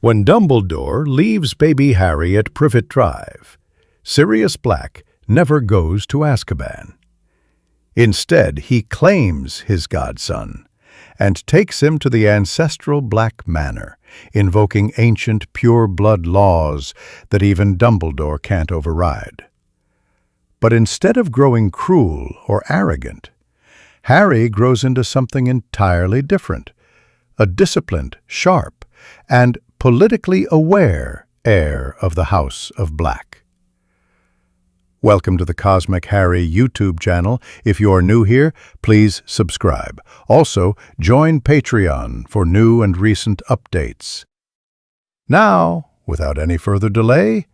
When Dumbledore leaves baby Harry at Privet Drive, Sirius Black never goes to Azkaban. Instead, he claims his godson and takes him to the ancestral Black Manor, invoking ancient pure-blood laws that even Dumbledore can't override. But instead of growing cruel or arrogant, Harry grows into something entirely different, a disciplined, sharp, and politically aware heir of the House of Black. Welcome to the Cosmic Harry YouTube channel. If you're new here, please subscribe. Also, join Patreon for new and recent updates. Now, without any further delay,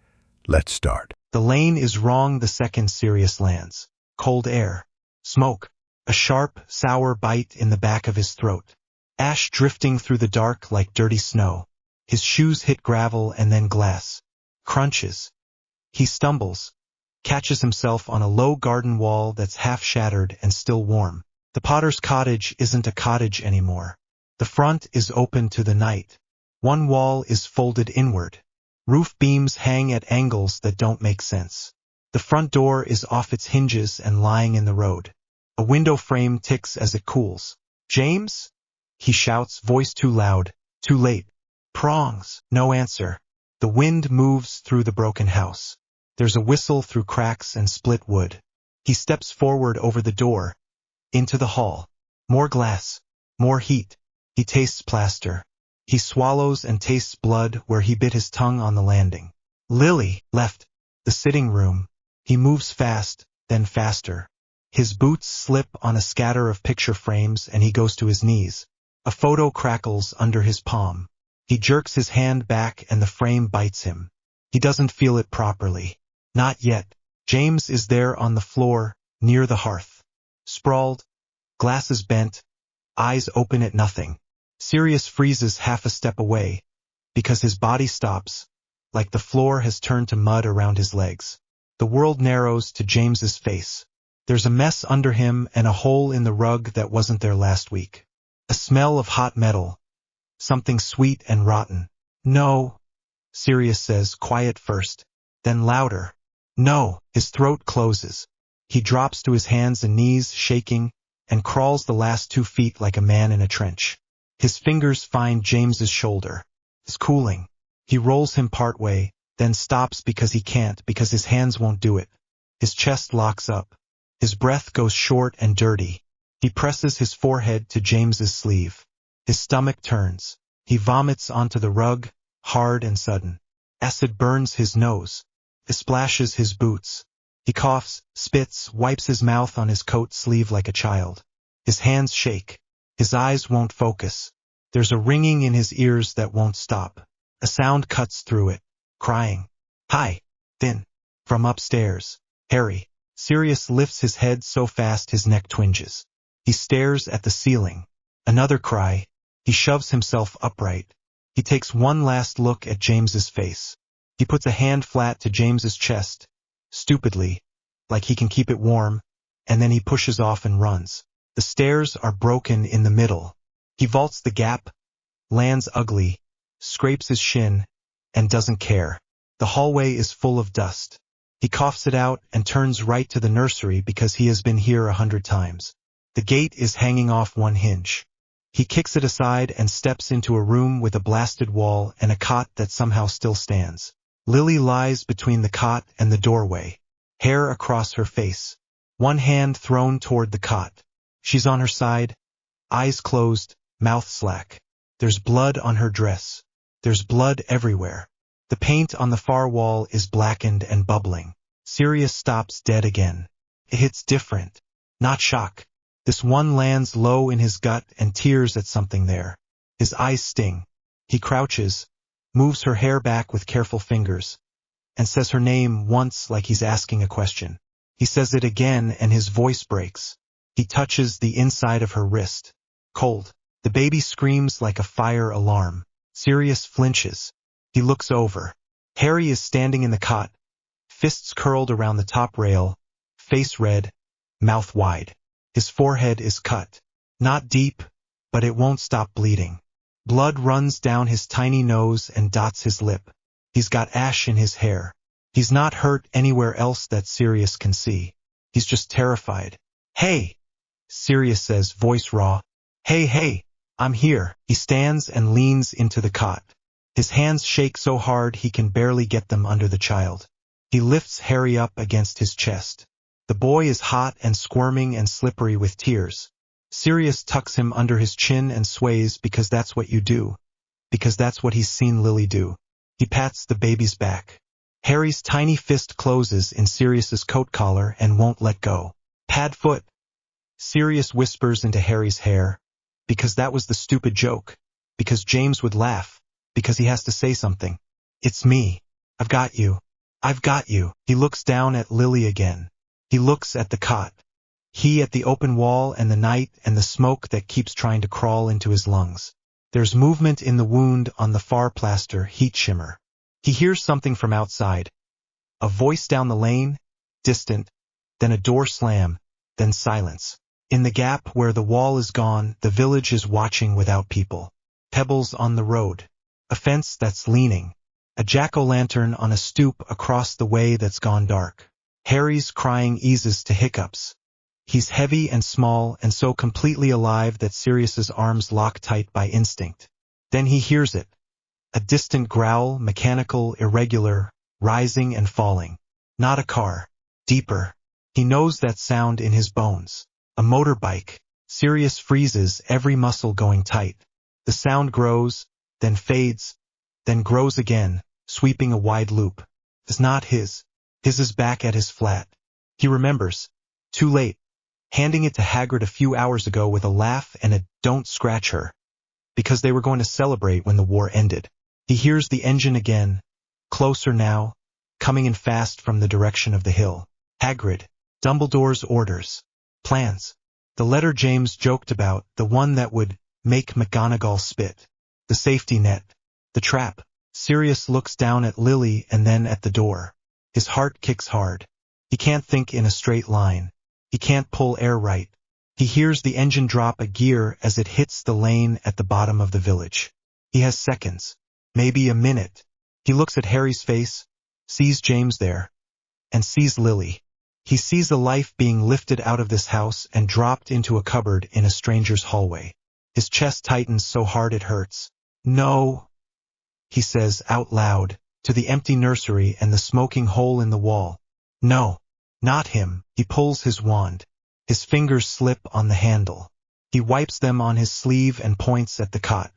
let's start. The lane is wrong the second Sirius lands. Cold air. Smoke. A sharp, sour bite in the back of his throat. Ash drifting through the dark like dirty snow. His shoes hit gravel and then glass. Crunches. He stumbles. Catches himself on a low garden wall that's half shattered and still warm. The Potter's cottage isn't a cottage anymore. The front is open to the night. One wall is folded inward. Roof beams hang at angles that don't make sense. The front door is off its hinges and lying in the road. A window frame ticks as it cools. "James?" he shouts, voice too loud, too late. "Prongs." No answer. The wind moves through the broken house. There's a whistle through cracks and split wood. He steps forward over the door, into the hall. More glass, more heat. He tastes plaster. He swallows and tastes blood where he bit his tongue on the landing. Lily left the sitting room. He moves fast, then faster. His boots slip on a scatter of picture frames and he goes to his knees. A photo crackles under his palm. He jerks his hand back and the frame bites him. He doesn't feel it properly. Not yet. James is there on the floor, near the hearth. Sprawled, glasses bent, eyes open at nothing. Sirius freezes half a step away, because his body stops, like the floor has turned to mud around his legs. The world narrows to James's face. There's a mess under him and a hole in the rug that wasn't there last week. A smell of hot metal. Something sweet and rotten. "No," Sirius says, quiet first, then louder. "No." His throat closes. He drops to his hands and knees, shaking, and crawls the last 2 feet like a man in a trench. His fingers find James's shoulder. It's cooling. He rolls him partway, then stops because he can't, because his hands won't do it. His chest locks up. His breath goes short and dirty. He presses his forehead to James's sleeve. His stomach turns. He vomits onto the rug, hard and sudden. Acid burns his nose. It splashes his boots. He coughs, spits, wipes his mouth on his coat sleeve like a child. His hands shake. His eyes won't focus. There's a ringing in his ears that won't stop. A sound cuts through it. Crying. "Hi." Thin. From upstairs. "Harry." Sirius lifts his head so fast his neck twinges. He stares at the ceiling. Another cry. He shoves himself upright. He takes one last look at James's face. He puts a hand flat to James's chest, stupidly, like he can keep it warm, and then he pushes off and runs. The stairs are broken in the middle. He vaults the gap, lands ugly, scrapes his shin, and doesn't care. The hallway is full of dust. He coughs it out and turns right to the nursery because he has been here 100 times. The gate is hanging off one hinge. He kicks it aside and steps into a room with a blasted wall and a cot that somehow still stands. Lily lies between the cot and the doorway, hair across her face, one hand thrown toward the cot. She's on her side, eyes closed, mouth slack. There's blood on her dress. There's blood everywhere. The paint on the far wall is blackened and bubbling. Sirius stops dead again. It hits different. Not shock. This one lands low in his gut and tears at something there. His eyes sting. He crouches, moves her hair back with careful fingers, and says her name once like he's asking a question. He says it again and his voice breaks. He touches the inside of her wrist. Cold. The baby screams like a fire alarm. Sirius flinches. He looks over. Harry is standing in the cot, fists curled around the top rail, face red, mouth wide. His forehead is cut. Not deep, but it won't stop bleeding. Blood runs down his tiny nose and dots his lip. He's got ash in his hair. He's not hurt anywhere else that Sirius can see. He's just terrified. "Hey," Sirius says, voice raw. Hey, I'm here." He stands and leans into the cot. His hands shake so hard he can barely get them under the child. He lifts Harry up against his chest. The boy is hot and squirming and slippery with tears. Sirius tucks him under his chin and sways because that's what you do. Because that's what he's seen Lily do. He pats the baby's back. Harry's tiny fist closes in Sirius's coat collar and won't let go. "Pad foot," Sirius whispers into Harry's hair. Because that was the stupid joke. Because James would laugh. Because he has to say something. "It's me. I've got you. I've got you." He looks down at Lily again. He looks at the cot. He at the open wall and the night and the smoke that keeps trying to crawl into his lungs. There's movement in the wound on the far plaster, heat shimmer. He hears something from outside. A voice down the lane, distant, then a door slam, then silence. In the gap where the wall is gone, the village is watching without people. Pebbles on the road. A fence that's leaning. A jack-o'-lantern on a stoop across the way that's gone dark. Harry's crying eases to hiccups. He's heavy and small and so completely alive that Sirius's arms lock tight by instinct. Then he hears it. A distant growl, mechanical, irregular, rising and falling. Not a car. Deeper. He knows that sound in his bones. A motorbike. Sirius freezes, every muscle going tight. The sound grows, then fades, then grows again, sweeping a wide loop. It's not his. His is back at his flat. He remembers. Too late. Handing it to Hagrid a few hours ago with a laugh and a "don't scratch her." Because they were going to celebrate when the war ended. He hears the engine again. Closer now. Coming in fast from the direction of the hill. Hagrid. Dumbledore's orders. Plans. The letter James joked about, the one that would make McGonagall spit. The safety net. The trap. Sirius looks down at Lily and then at the door. His heart kicks hard. He can't think in a straight line. He can't pull air right. He hears the engine drop a gear as it hits the lane at the bottom of the village. He has seconds. Maybe a minute. He looks at Harry's face, sees James there, and sees Lily. He sees a life being lifted out of this house and dropped into a cupboard in a stranger's hallway. His chest tightens so hard it hurts. "No," he says out loud, to the empty nursery and the smoking hole in the wall. "No, not him." He pulls his wand. His fingers slip on the handle. He wipes them on his sleeve and points at the cot.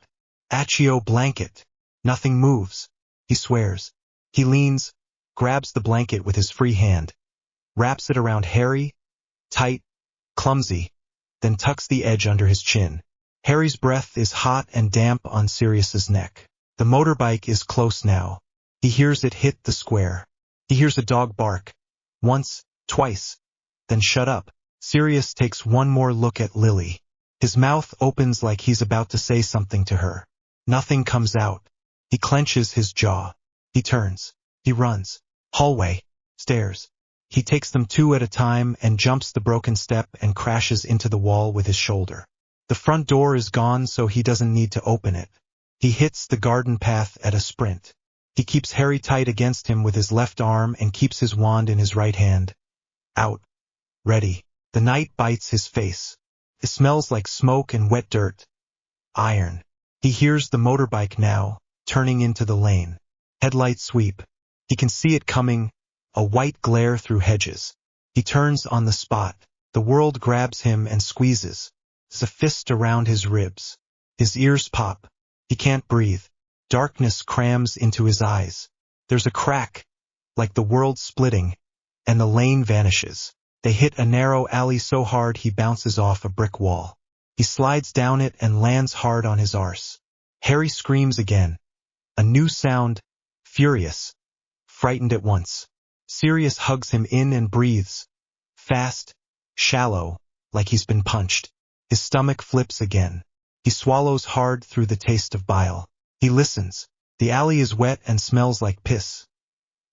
"Accio blanket." Nothing moves. He swears. He leans, grabs the blanket with his free hand, wraps it around Harry, tight, clumsy, then tucks the edge under his chin. Harry's breath is hot and damp on Sirius's neck. The motorbike is close now. He hears it hit the square. He hears a dog bark. Once, twice. Then shut up. Sirius takes one more look at Lily. His mouth opens like he's about to say something to her. Nothing comes out. He clenches his jaw. He turns. He runs. Hallway. Stairs. He takes them two at a time and jumps the broken step and crashes into the wall with his shoulder. The front door is gone, so he doesn't need to open it. He hits the garden path at a sprint. He keeps Harry tight against him with his left arm and keeps his wand in his right hand. Out. Ready. The night bites his face. It smells like smoke and wet dirt. Iron. He hears the motorbike now, turning into the lane. Headlights sweep. He can see it coming, a white glare through hedges. He turns on the spot. The world grabs him and squeezes. There's a fist around his ribs. His ears pop. He can't breathe. Darkness crams into his eyes. There's a crack, like the world splitting, and the lane vanishes. They hit a narrow alley so hard he bounces off a brick wall. He slides down it and lands hard on his arse. Harry screams again. A new sound, furious, frightened at once. Sirius hugs him in and breathes. Fast, shallow, like he's been punched. His stomach flips again. He swallows hard through the taste of bile. He listens. The alley is wet and smells like piss.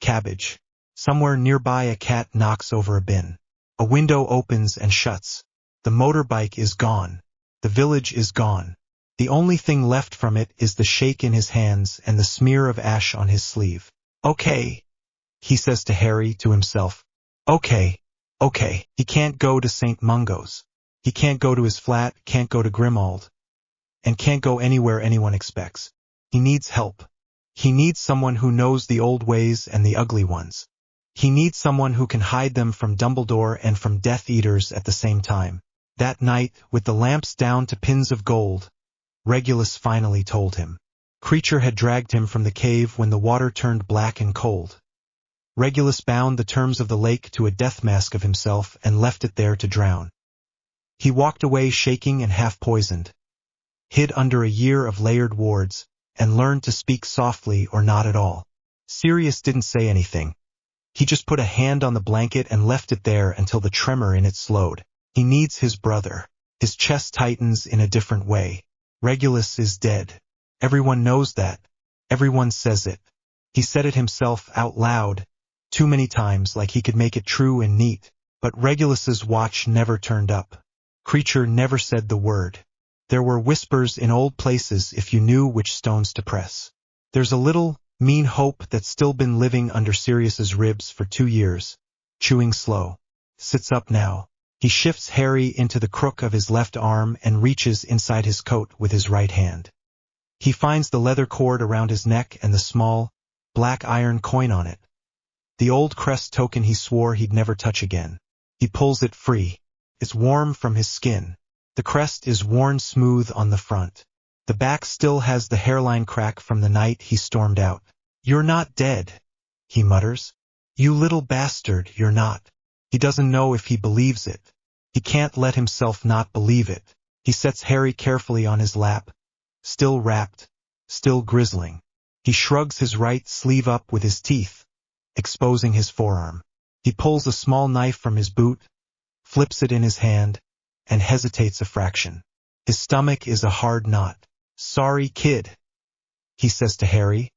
Cabbage. Somewhere nearby a cat knocks over a bin. A window opens and shuts. The motorbike is gone. The village is gone. The only thing left from it is the shake in his hands and the smear of ash on his sleeve. Okay, he says to Harry, to himself. Okay. He can't go to St. Mungo's. He can't go to his flat, can't go to Grimmauld, and can't go anywhere anyone expects. He needs help. He needs someone who knows the old ways and the ugly ones. He needs someone who can hide them from Dumbledore and from Death Eaters at the same time. That night, with the lamps down to pins of gold, Regulus finally told him. Creature had dragged him from the cave when the water turned black and cold. Regulus bound the terms of the lake to a death mask of himself and left it there to drown. He walked away shaking and half-poisoned, hid under a year of layered wards, and learned to speak softly or not at all. Sirius didn't say anything. He just put a hand on the blanket and left it there until the tremor in it slowed. He needs his brother. His chest tightens in a different way. Regulus is dead. Everyone knows that. Everyone says it. He said it himself out loud, too many times, like he could make it true and neat. But Regulus's watch never turned up. Creature never said the word. There were whispers in old places if you knew which stones to press. There's a little, mean hope that's still been living under Sirius's ribs for 2 years, chewing slow. Sits up now. He shifts Harry into the crook of his left arm and reaches inside his coat with his right hand. He finds the leather cord around his neck and the small, black iron coin on it. The old crest token he swore he'd never touch again. He pulls it free. It's warm from his skin. The crest is worn smooth on the front. The back still has the hairline crack from the night he stormed out. "You're not dead," he mutters. "You little bastard, you're not." He doesn't know if he believes it. He can't let himself not believe it. He sets Harry carefully on his lap, still wrapped, still grizzling. He shrugs his right sleeve up with his teeth, exposing his forearm. He pulls a small knife from his boot, flips it in his hand, and hesitates a fraction. His stomach is a hard knot. "Sorry, kid," he says to Harry,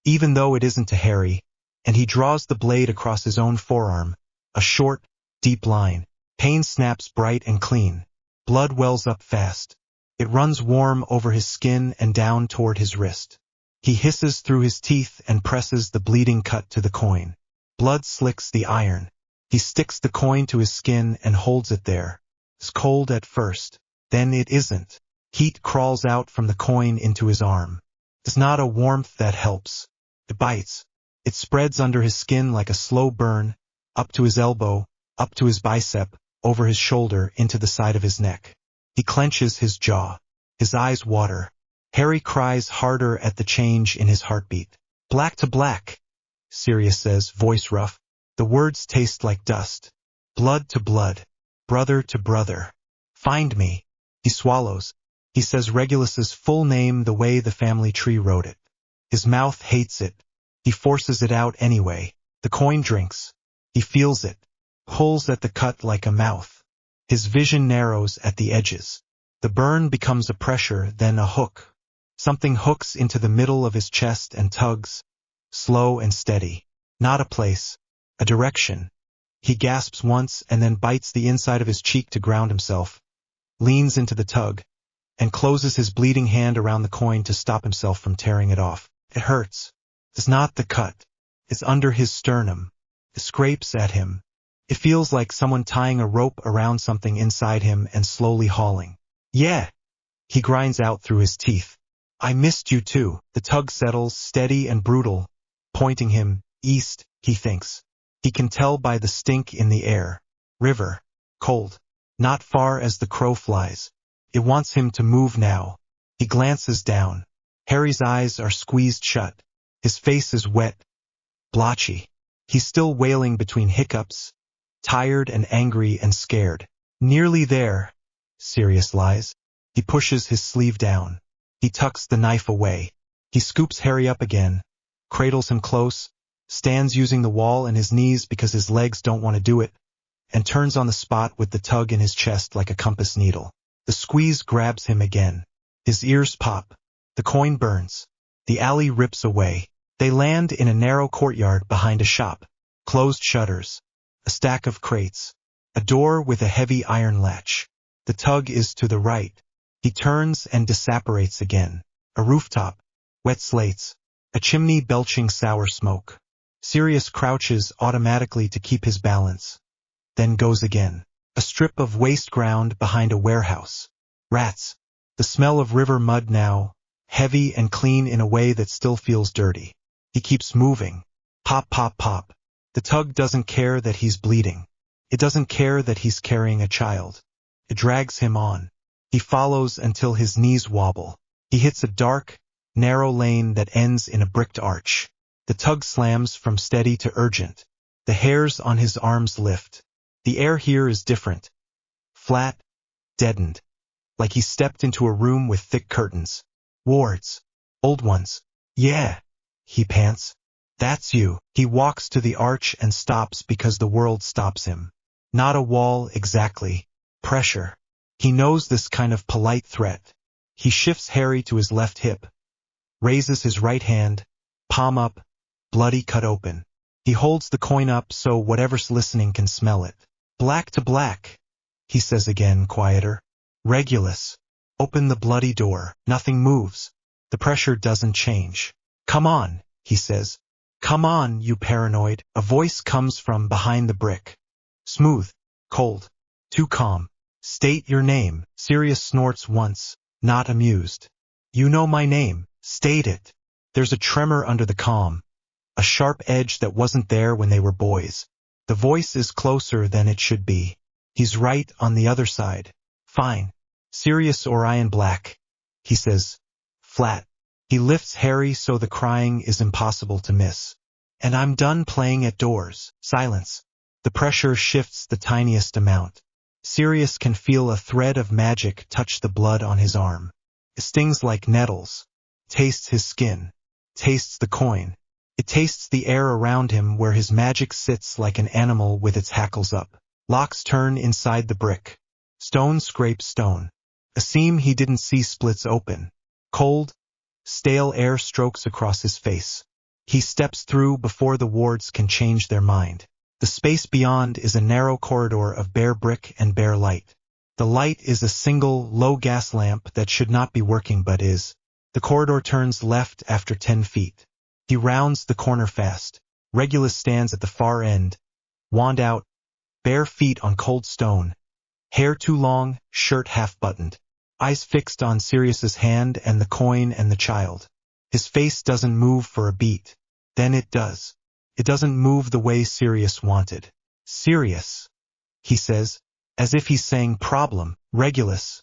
even though it isn't to Harry, and he draws the blade across his own forearm, a short, deep line. Pain snaps bright and clean. Blood wells up fast. It runs warm over his skin and down toward his wrist. He hisses through his teeth and presses the bleeding cut to the coin. Blood slicks the iron. He sticks the coin to his skin and holds it there. It's cold at first. Then it isn't. Heat crawls out from the coin into his arm. It's not a warmth that helps. It bites. It spreads under his skin like a slow burn, up to his elbow, up to his bicep, over his shoulder, into the side of his neck. He clenches his jaw. His eyes water. Harry cries harder at the change in his heartbeat. "Black to black," Sirius says, voice rough. The words taste like dust. "Blood to blood. Brother to brother. Find me." He swallows. He says Regulus's full name the way the family tree wrote it. His mouth hates it. He forces it out anyway. The coin drinks. He feels it. Pulls at the cut like a mouth. His vision narrows at the edges. The burn becomes a pressure, then a hook. Something hooks into the middle of his chest and tugs, slow and steady. Not a place, a direction. He gasps once and then bites the inside of his cheek to ground himself, leans into the tug, and closes his bleeding hand around the coin to stop himself from tearing it off. It hurts. It's not the cut. It's under his sternum. It scrapes at him. It feels like someone tying a rope around something inside him and slowly hauling. "Yeah," he grinds out through his teeth. "I missed you too." The tug settles, steady and brutal, pointing him east, he thinks. He can tell by the stink in the air. River. Cold. Not far as the crow flies. It wants him to move now. He glances down. Harry's eyes are squeezed shut. His face is wet, blotchy. He's still wailing between hiccups, tired and angry and scared. "Nearly there," Sirius lies. He pushes his sleeve down. He tucks the knife away. He scoops Harry up again, cradles him close, stands using the wall and his knees because his legs don't want to do it, and turns on the spot with the tug in his chest like a compass needle. The squeeze grabs him again. His ears pop. The coin burns. The alley rips away. They land in a narrow courtyard behind a shop. Closed shutters. A stack of crates. A door with a heavy iron latch. The tug is to the right. He turns and disapparates again. A rooftop. Wet slates. A chimney belching sour smoke. Sirius crouches automatically to keep his balance. Then goes again. A strip of waste ground behind a warehouse. Rats. The smell of river mud now, heavy and clean in a way that still feels dirty. He keeps moving. Pop, pop, pop. The tug doesn't care that he's bleeding. It doesn't care that he's carrying a child. It drags him on. He follows until his knees wobble. He hits a dark, narrow lane that ends in a bricked arch. The tug slams from steady to urgent. The hairs on his arms lift. The air here is different. Flat, deadened. Like he stepped into a room with thick curtains. Wards. Old ones. Yeah. He pants. That's you. He walks to the arch and stops because the world stops him. Not a wall exactly. Pressure. He knows this kind of polite threat. He shifts Harry to his left hip. Raises his right hand. Palm up. Bloody cut open. He holds the coin up so whatever's listening can smell it. Black to black. He says again, quieter. Regulus. Open the bloody door. Nothing moves. The pressure doesn't change. Come on, he says. Come on, you paranoid. A voice comes from behind the brick. Smooth. Cold. Too calm. State your name. Sirius snorts once, not amused. You know my name. State it. There's a tremor under the calm. A sharp edge that wasn't there when they were boys. The voice is closer than it should be. He's right on the other side. Fine. Sirius Orion Black. He says. Flat. He lifts Harry so the crying is impossible to miss. And I'm done playing at doors. Silence. The pressure shifts the tiniest amount. Sirius can feel a thread of magic touch the blood on his arm. It stings like nettles. Tastes his skin. Tastes the coin. It tastes the air around him where his magic sits like an animal with its hackles up. Locks turn inside the brick. Stone scrapes stone. A seam he didn't see splits open. Cold, stale air strokes across his face. He steps through before the wards can change their mind. The space beyond is a narrow corridor of bare brick and bare light. The light is a single, low gas lamp that should not be working but is. The corridor turns left after 10 feet. He rounds the corner fast. Regulus stands at the far end, wand out, bare feet on cold stone, hair too long, shirt half-buttoned, eyes fixed on Sirius's hand and the coin and the child. His face doesn't move for a beat. Then it does. It doesn't move the way Sirius wanted. Sirius, he says, as if he's saying problem. Regulus,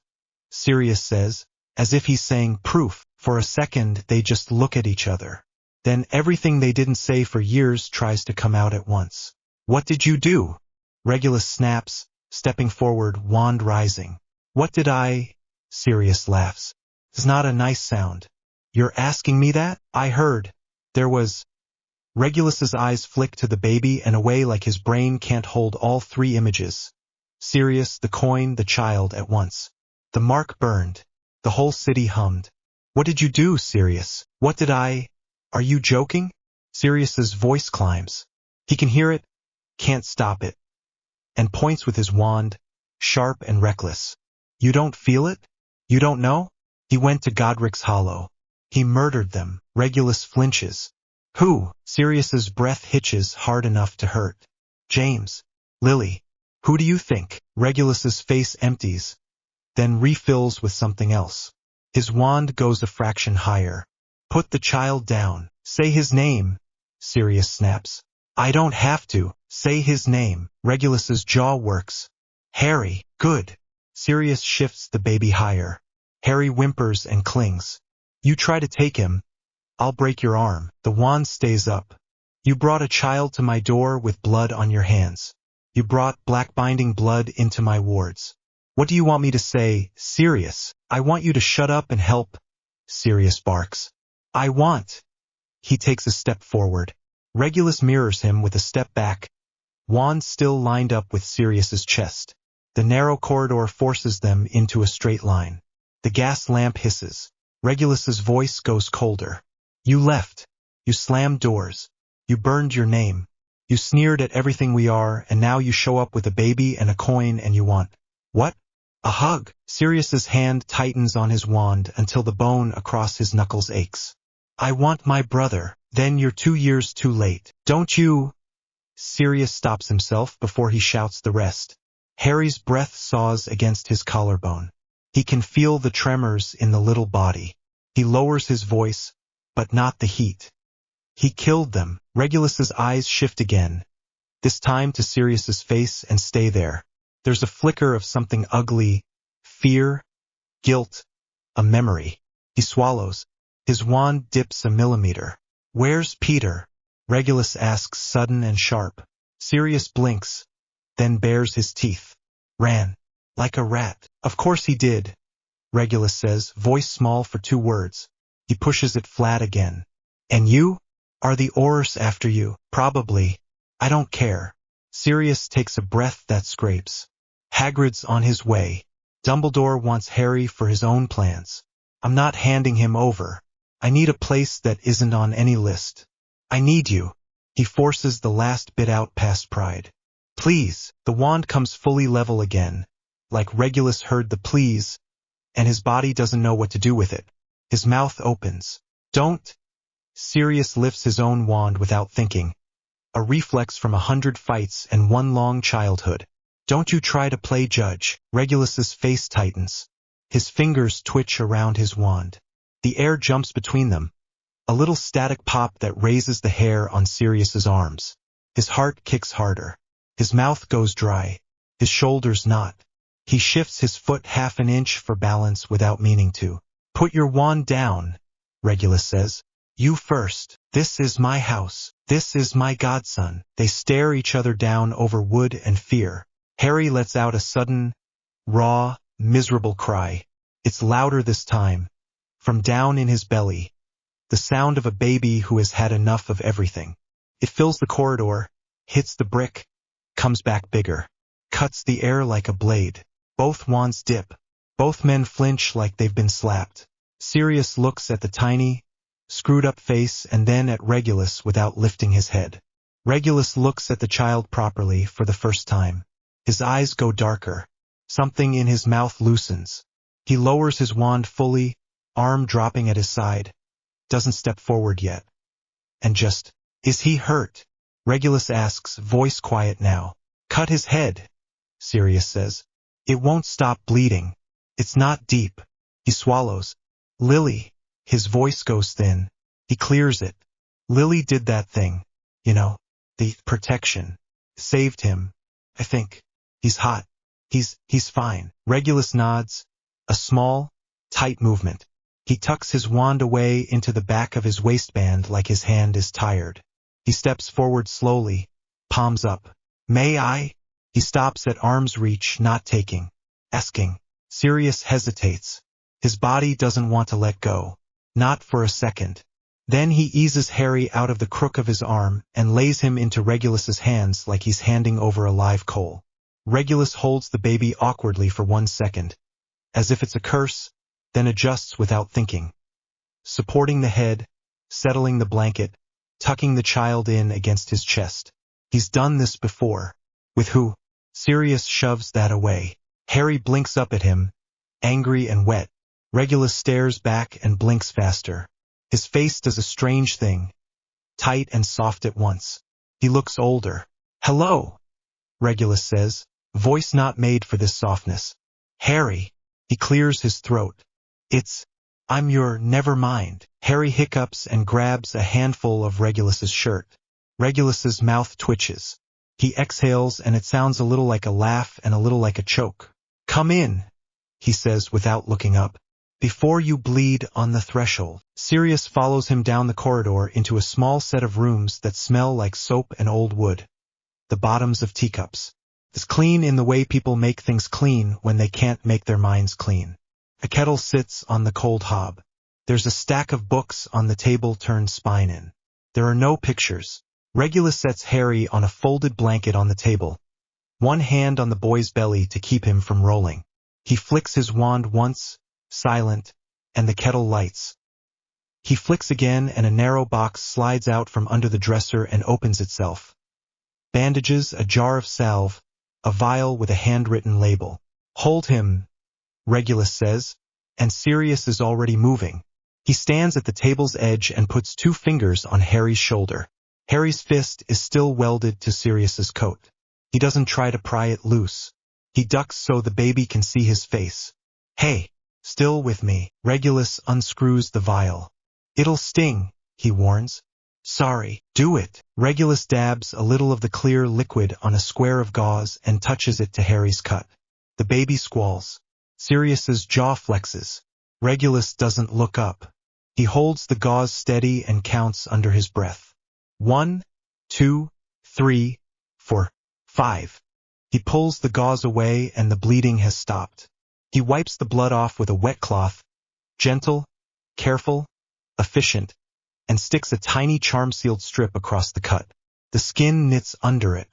Sirius says, as if he's saying proof. For a second they just look at each other. Then everything they didn't say for years tries to come out at once. What did you do? Regulus snaps, stepping forward, wand rising. What did I? Sirius laughs. It's not a nice sound. You're asking me that? I heard. There was. Regulus's eyes flick to the baby and away like his brain can't hold all three images. Sirius, the coin, the child at once. The mark burned. The whole city hummed. What did you do, Sirius? What did I? Are you joking? Sirius's voice climbs. He can hear it, can't stop it, and points with his wand, sharp and reckless. You don't feel it? You don't know? He went to Godric's Hollow. He murdered them. Regulus flinches. Who? Sirius's breath hitches hard enough to hurt. James. Lily. Who do you think? Regulus's face empties, then refills with something else. His wand goes a fraction higher. Put the child down. Say his name. Sirius snaps. I don't have to. Say his name. Regulus's jaw works. Harry. Good. Sirius shifts the baby higher. Harry whimpers and clings. You try to take him. I'll break your arm. The wand stays up. You brought a child to my door with blood on your hands. You brought black binding blood into my wards. What do you want me to say? Sirius, I want you to shut up and help. Sirius barks. I want. He takes a step forward. Regulus mirrors him with a step back. Wand still lined up with Sirius's chest. The narrow corridor forces them into a straight line. The gas lamp hisses. Regulus's voice goes colder. You left. You slammed doors. You burned your name. You sneered at everything we are, and now you show up with a baby and a coin and you want. What? A hug. Sirius's hand tightens on his wand until the bone across his knuckles aches. I want my brother. Then you're 2 years too late. Don't you? Sirius stops himself before he shouts the rest. Harry's breath saws against his collarbone. He can feel the tremors in the little body. He lowers his voice, but not the heat. He killed them. Regulus's eyes shift again, this time to Sirius's face, and stay there. There's a flicker of something ugly, fear, guilt, a memory. He swallows. His wand dips a millimeter. Where's Peter? Regulus asks, sudden and sharp. Sirius blinks, then bares his teeth. Ran. Like a rat. Of course he did, Regulus says, voice small for 2 words. He pushes it flat again. And you? Are the Aurors after you? Probably. I don't care. Sirius takes a breath that scrapes. Hagrid's on his way. Dumbledore wants Harry for his own plans. I'm not handing him over. I need a place that isn't on any list. I need you. He forces the last bit out past pride. Please. The wand comes fully level again, like Regulus heard the please, and his body doesn't know what to do with it. His mouth opens. Don't. Sirius lifts his own wand without thinking. A reflex from 100 fights and 1 long childhood. Don't you try to play judge. Regulus's face tightens. His fingers twitch around his wand. The air jumps between them. A little static pop that raises the hair on Sirius's arms. His heart kicks harder. His mouth goes dry. His shoulders knot. He shifts his foot half an inch for balance without meaning to. Put your wand down, Regulus says. You first. This is my house. This is my godson. They stare each other down over wood and fear. Harry lets out a sudden, raw, miserable cry. It's louder this time. From down in his belly. The sound of a baby who has had enough of everything. It fills the corridor, hits the brick, comes back bigger. Cuts the air like a blade. Both wands dip. Both men flinch like they've been slapped. Sirius looks at the tiny, screwed-up face and then at Regulus without lifting his head. Regulus looks at the child properly for the first time. His eyes go darker. Something in his mouth loosens. He lowers his wand fully, arm dropping at his side. Doesn't step forward yet. And just, is he hurt? Regulus asks, voice quiet now. Cut his head, Sirius says. It won't stop bleeding. It's not deep. He swallows. Lily. His voice goes thin. He clears it. Lily did that thing. You know, the protection. Saved him. I think. He's hot. He's fine. Regulus nods. A small, tight movement. He tucks his wand away into the back of his waistband like his hand is tired. He steps forward slowly, palms up. May I? He stops at arm's reach, not taking. Asking. Sirius hesitates. His body doesn't want to let go. Not for a second. Then he eases Harry out of the crook of his arm and lays him into Regulus's hands like he's handing over a live coal. Regulus holds the baby awkwardly for 1 second, as if it's a curse, then adjusts without thinking. Supporting the head, settling the blanket, tucking the child in against his chest. He's done this before. With who? Sirius shoves that away. Harry blinks up at him, angry and wet. Regulus stares back and blinks faster. His face does a strange thing, tight and soft at once. He looks older. Hello, Regulus says, voice not made for this softness. Harry. He clears his throat. I'm your never mind. Harry hiccups and grabs a handful of Regulus's shirt. Regulus's mouth twitches. He exhales and it sounds a little like a laugh and a little like a choke. Come in, he says without looking up. Before you bleed on the threshold. Sirius follows him down the corridor into a small set of rooms that smell like soap and old wood. The bottoms of teacups. It's clean in the way people make things clean when they can't make their minds clean. A kettle sits on the cold hob. There's a stack of books on the table turned spine in. There are no pictures. Regulus sets Harry on a folded blanket on the table. One hand on the boy's belly to keep him from rolling. He flicks his wand once, silent, and the kettle lights. He flicks again and a narrow box slides out from under the dresser and opens itself. Bandages, a jar of salve, a vial with a handwritten label. Hold him, Regulus says, and Sirius is already moving. He stands at the table's edge and puts 2 fingers on Harry's shoulder. Harry's fist is still welded to Sirius's coat. He doesn't try to pry it loose. He ducks so the baby can see his face. Hey, still with me. Regulus unscrews the vial. It'll sting, he warns. Sorry, do it. Regulus dabs a little of the clear liquid on a square of gauze and touches it to Harry's cut. The baby squalls. Sirius's jaw flexes. Regulus doesn't look up. He holds the gauze steady and counts under his breath. 1, 2, 3, 4, 5. He pulls the gauze away and the bleeding has stopped. He wipes the blood off with a wet cloth, gentle, careful, efficient, and sticks a tiny charm-sealed strip across the cut. The skin knits under it.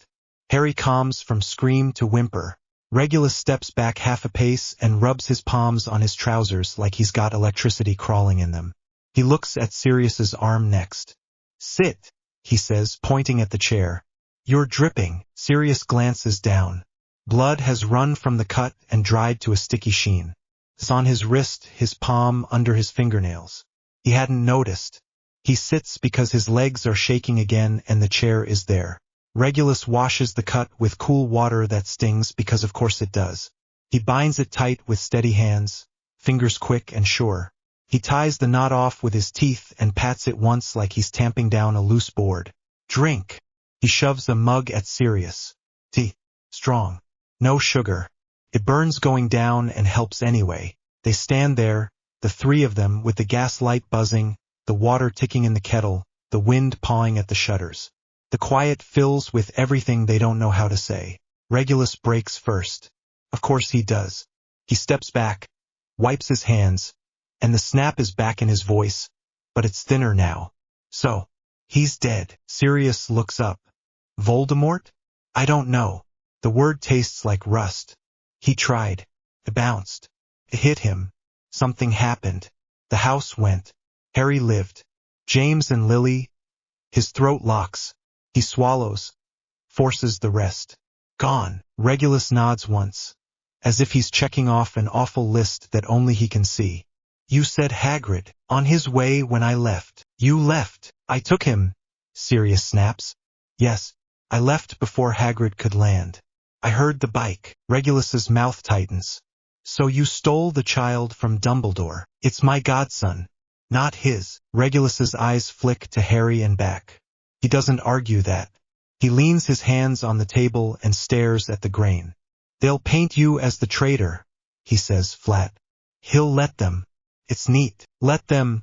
Harry calms from scream to whimper. Regulus steps back half a pace and rubs his palms on his trousers like he's got electricity crawling in them. He looks at Sirius's arm next. Sit, he says, pointing at the chair. You're dripping. Sirius glances down. Blood has run from the cut and dried to a sticky sheen. It's on his wrist, his palm, under his fingernails. He hadn't noticed. He sits because his legs are shaking again and the chair is there. Regulus washes the cut with cool water that stings because of course it does. He binds it tight with steady hands, fingers quick and sure. He ties the knot off with his teeth and pats it once like he's tamping down a loose board. Drink. He shoves a mug at Sirius. Tea. Strong. No sugar. It burns going down and helps anyway. They stand there, the 3 of them, with the gas light buzzing, the water ticking in the kettle, the wind pawing at the shutters. The quiet fills with everything they don't know how to say. Regulus breaks first. Of course he does. He steps back, wipes his hands, and the snap is back in his voice, but it's thinner now. So, he's dead. Sirius looks up. Voldemort? I don't know. The word tastes like rust. He tried. It bounced. It hit him. Something happened. The house went. Harry lived. James and Lily. His throat locks. He swallows. Forces the rest. Gone. Regulus nods once, as if he's checking off an awful list that only he can see. You said Hagrid, on his way when I left. You left. I took him. Sirius snaps. Yes, I left before Hagrid could land. I heard the bike. Regulus's mouth tightens. So you stole the child from Dumbledore. It's my godson, not his. Regulus's eyes flick to Harry and back. He doesn't argue that. He leans his hands on the table and stares at the grain. They'll paint you as the traitor, he says flat. He'll let them. It's neat. Let them,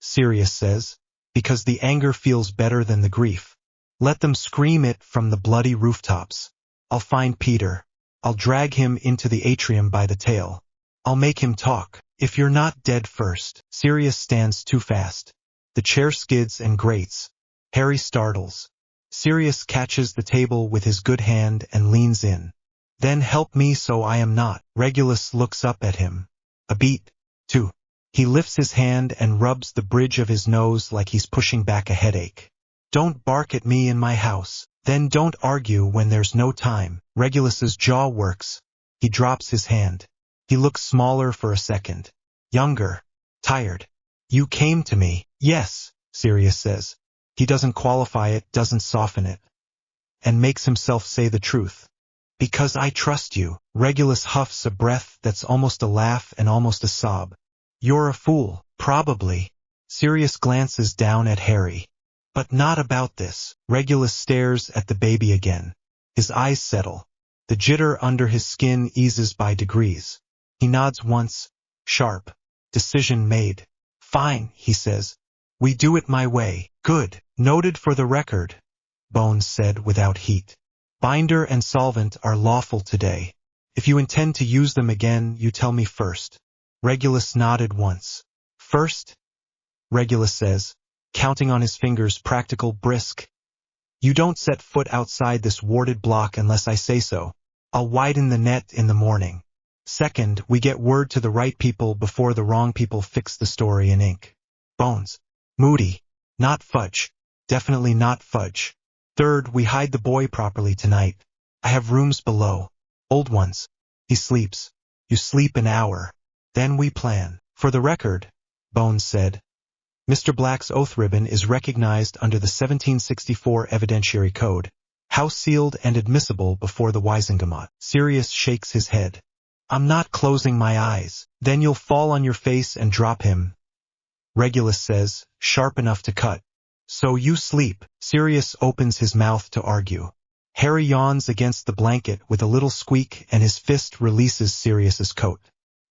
Sirius says, because the anger feels better than the grief. Let them scream it from the bloody rooftops. I'll find Peter. I'll drag him into the atrium by the tail. I'll make him talk. If you're not dead first. Sirius stands too fast. The chair skids and grates. Harry startles. Sirius catches the table with his good hand and leans in. Then help me so I am not. Regulus looks up at him. A beat. 2. He lifts his hand and rubs the bridge of his nose like he's pushing back a headache. Don't bark at me in my house. Then don't argue when there's no time. Regulus's jaw works. He drops his hand. He looks smaller for a second. Younger. Tired. You came to me. Yes, Sirius says. He doesn't qualify it, doesn't soften it. And makes himself say the truth. Because I trust you. Regulus huffs a breath that's almost a laugh and almost a sob. You're a fool. Probably. Sirius glances down at Harry. But not about this. Regulus stares at the baby again. His eyes settle. The jitter under his skin eases by degrees. He nods once. Sharp. Decision made. Fine, he says. We do it my way. Good. Noted for the record, Bones said without heat. Binder and solvent are lawful today. If you intend to use them again, you tell me first. Regulus nodded once. First? Regulus says, counting on his fingers, practical, brisk. You don't set foot outside this warded block unless I say so. I'll widen the net in the morning. Second, we get word to the right people before the wrong people fix the story in ink. Bones. Moody. Not fudge. Definitely not fudge. Third, we hide the boy properly tonight. I have rooms below. Old ones. He sleeps. You sleep an hour. Then we plan. For the record, Bones said, Mr. Black's oath ribbon is recognized under the 1764 Evidentiary Code, house sealed and admissible before the Wisengamot. Sirius shakes his head. I'm not closing my eyes. Then you'll fall on your face and drop him, Regulus says, sharp enough to cut. So you sleep. Sirius opens his mouth to argue. Harry yawns against the blanket with a little squeak and his fist releases Sirius's coat.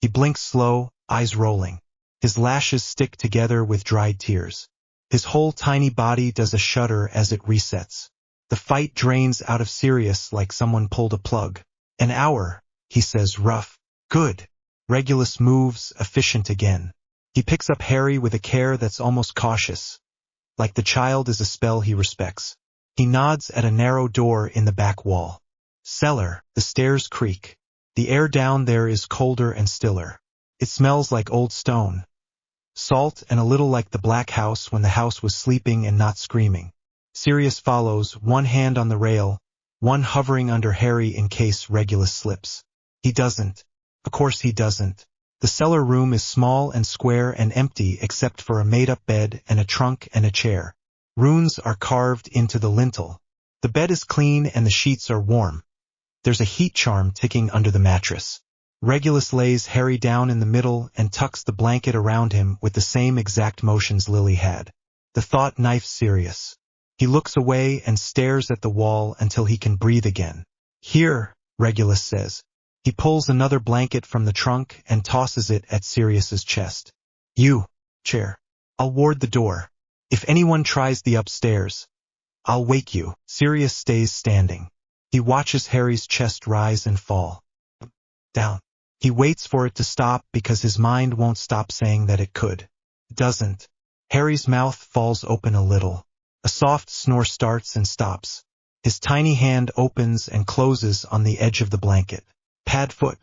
He blinks slow, eyes rolling. His lashes stick together with dried tears. His whole tiny body does a shudder as it resets. The fight drains out of Sirius like someone pulled a plug. An hour, he says rough. Good. Regulus moves, efficient again. He picks up Harry with a care that's almost cautious, like the child is a spell he respects. He nods at a narrow door in the back wall. Cellar, the stairs creak. The air down there is colder and stiller. It smells like old stone. Salt and a little like the Black House when the house was sleeping and not screaming. Sirius follows, one hand on the rail, one hovering under Harry in case Regulus slips. He doesn't. Of course he doesn't. The cellar room is small and square and empty except for a made-up bed and a trunk and a chair. Runes are carved into the lintel. The bed is clean and the sheets are warm. There's a heat charm ticking under the mattress. Regulus lays Harry down in the middle and tucks the blanket around him with the same exact motions Lily had. The thought knifes Sirius. He looks away and stares at the wall until he can breathe again. Here, Regulus says. He pulls another blanket from the trunk and tosses it at Sirius's chest. You, chair. I'll ward the door. If anyone tries the upstairs, I'll wake you. Sirius stays standing. He watches Harry's chest rise and fall. Down. He waits for it to stop because his mind won't stop saying that it could. It doesn't. Harry's mouth falls open a little. A soft snore starts and stops. His tiny hand opens and closes on the edge of the blanket. Pad foot,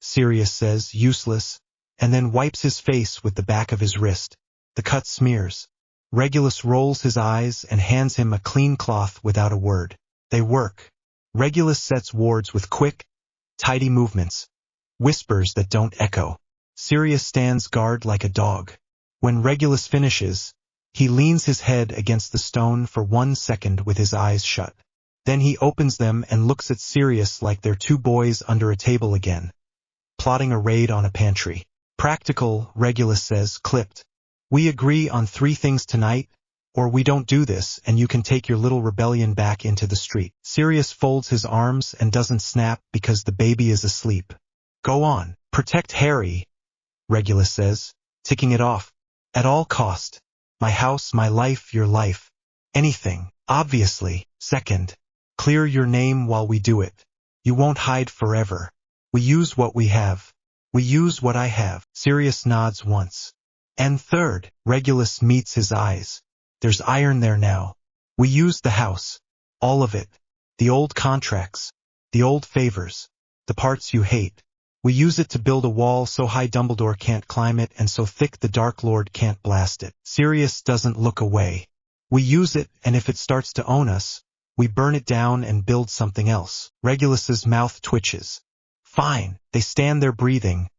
Sirius says, useless, and then wipes his face with the back of his wrist. The cut smears. Regulus rolls his eyes and hands him a clean cloth without a word. They work. Regulus sets wards with quick, tidy movements. Whispers that don't echo. Sirius stands guard like a dog. When Regulus finishes, he leans his head against the stone for 1 second with his eyes shut. Then he opens them and looks at Sirius like they're two boys under a table again, plotting a raid on a pantry. Practical, Regulus says, clipped. We agree on 3 things tonight, or we don't do this and you can take your little rebellion back into the street. Sirius folds his arms and doesn't snap because the baby is asleep. Go on, protect Harry, Regulus says, ticking it off. At all cost. My house, my life, your life. Anything, obviously. Second. Clear your name while we do it. You won't hide forever. We use what we have. We use what I have. Sirius nods once. And third, Regulus meets his eyes. There's iron there now. We use the house. All of it. The old contracts. The old favors. The parts you hate. We use it to build a wall so high Dumbledore can't climb it and so thick the Dark Lord can't blast it. Sirius doesn't look away. We use it, and if it starts to own us, we burn it down and build something else. Regulus's mouth twitches. Fine. They stand there breathing,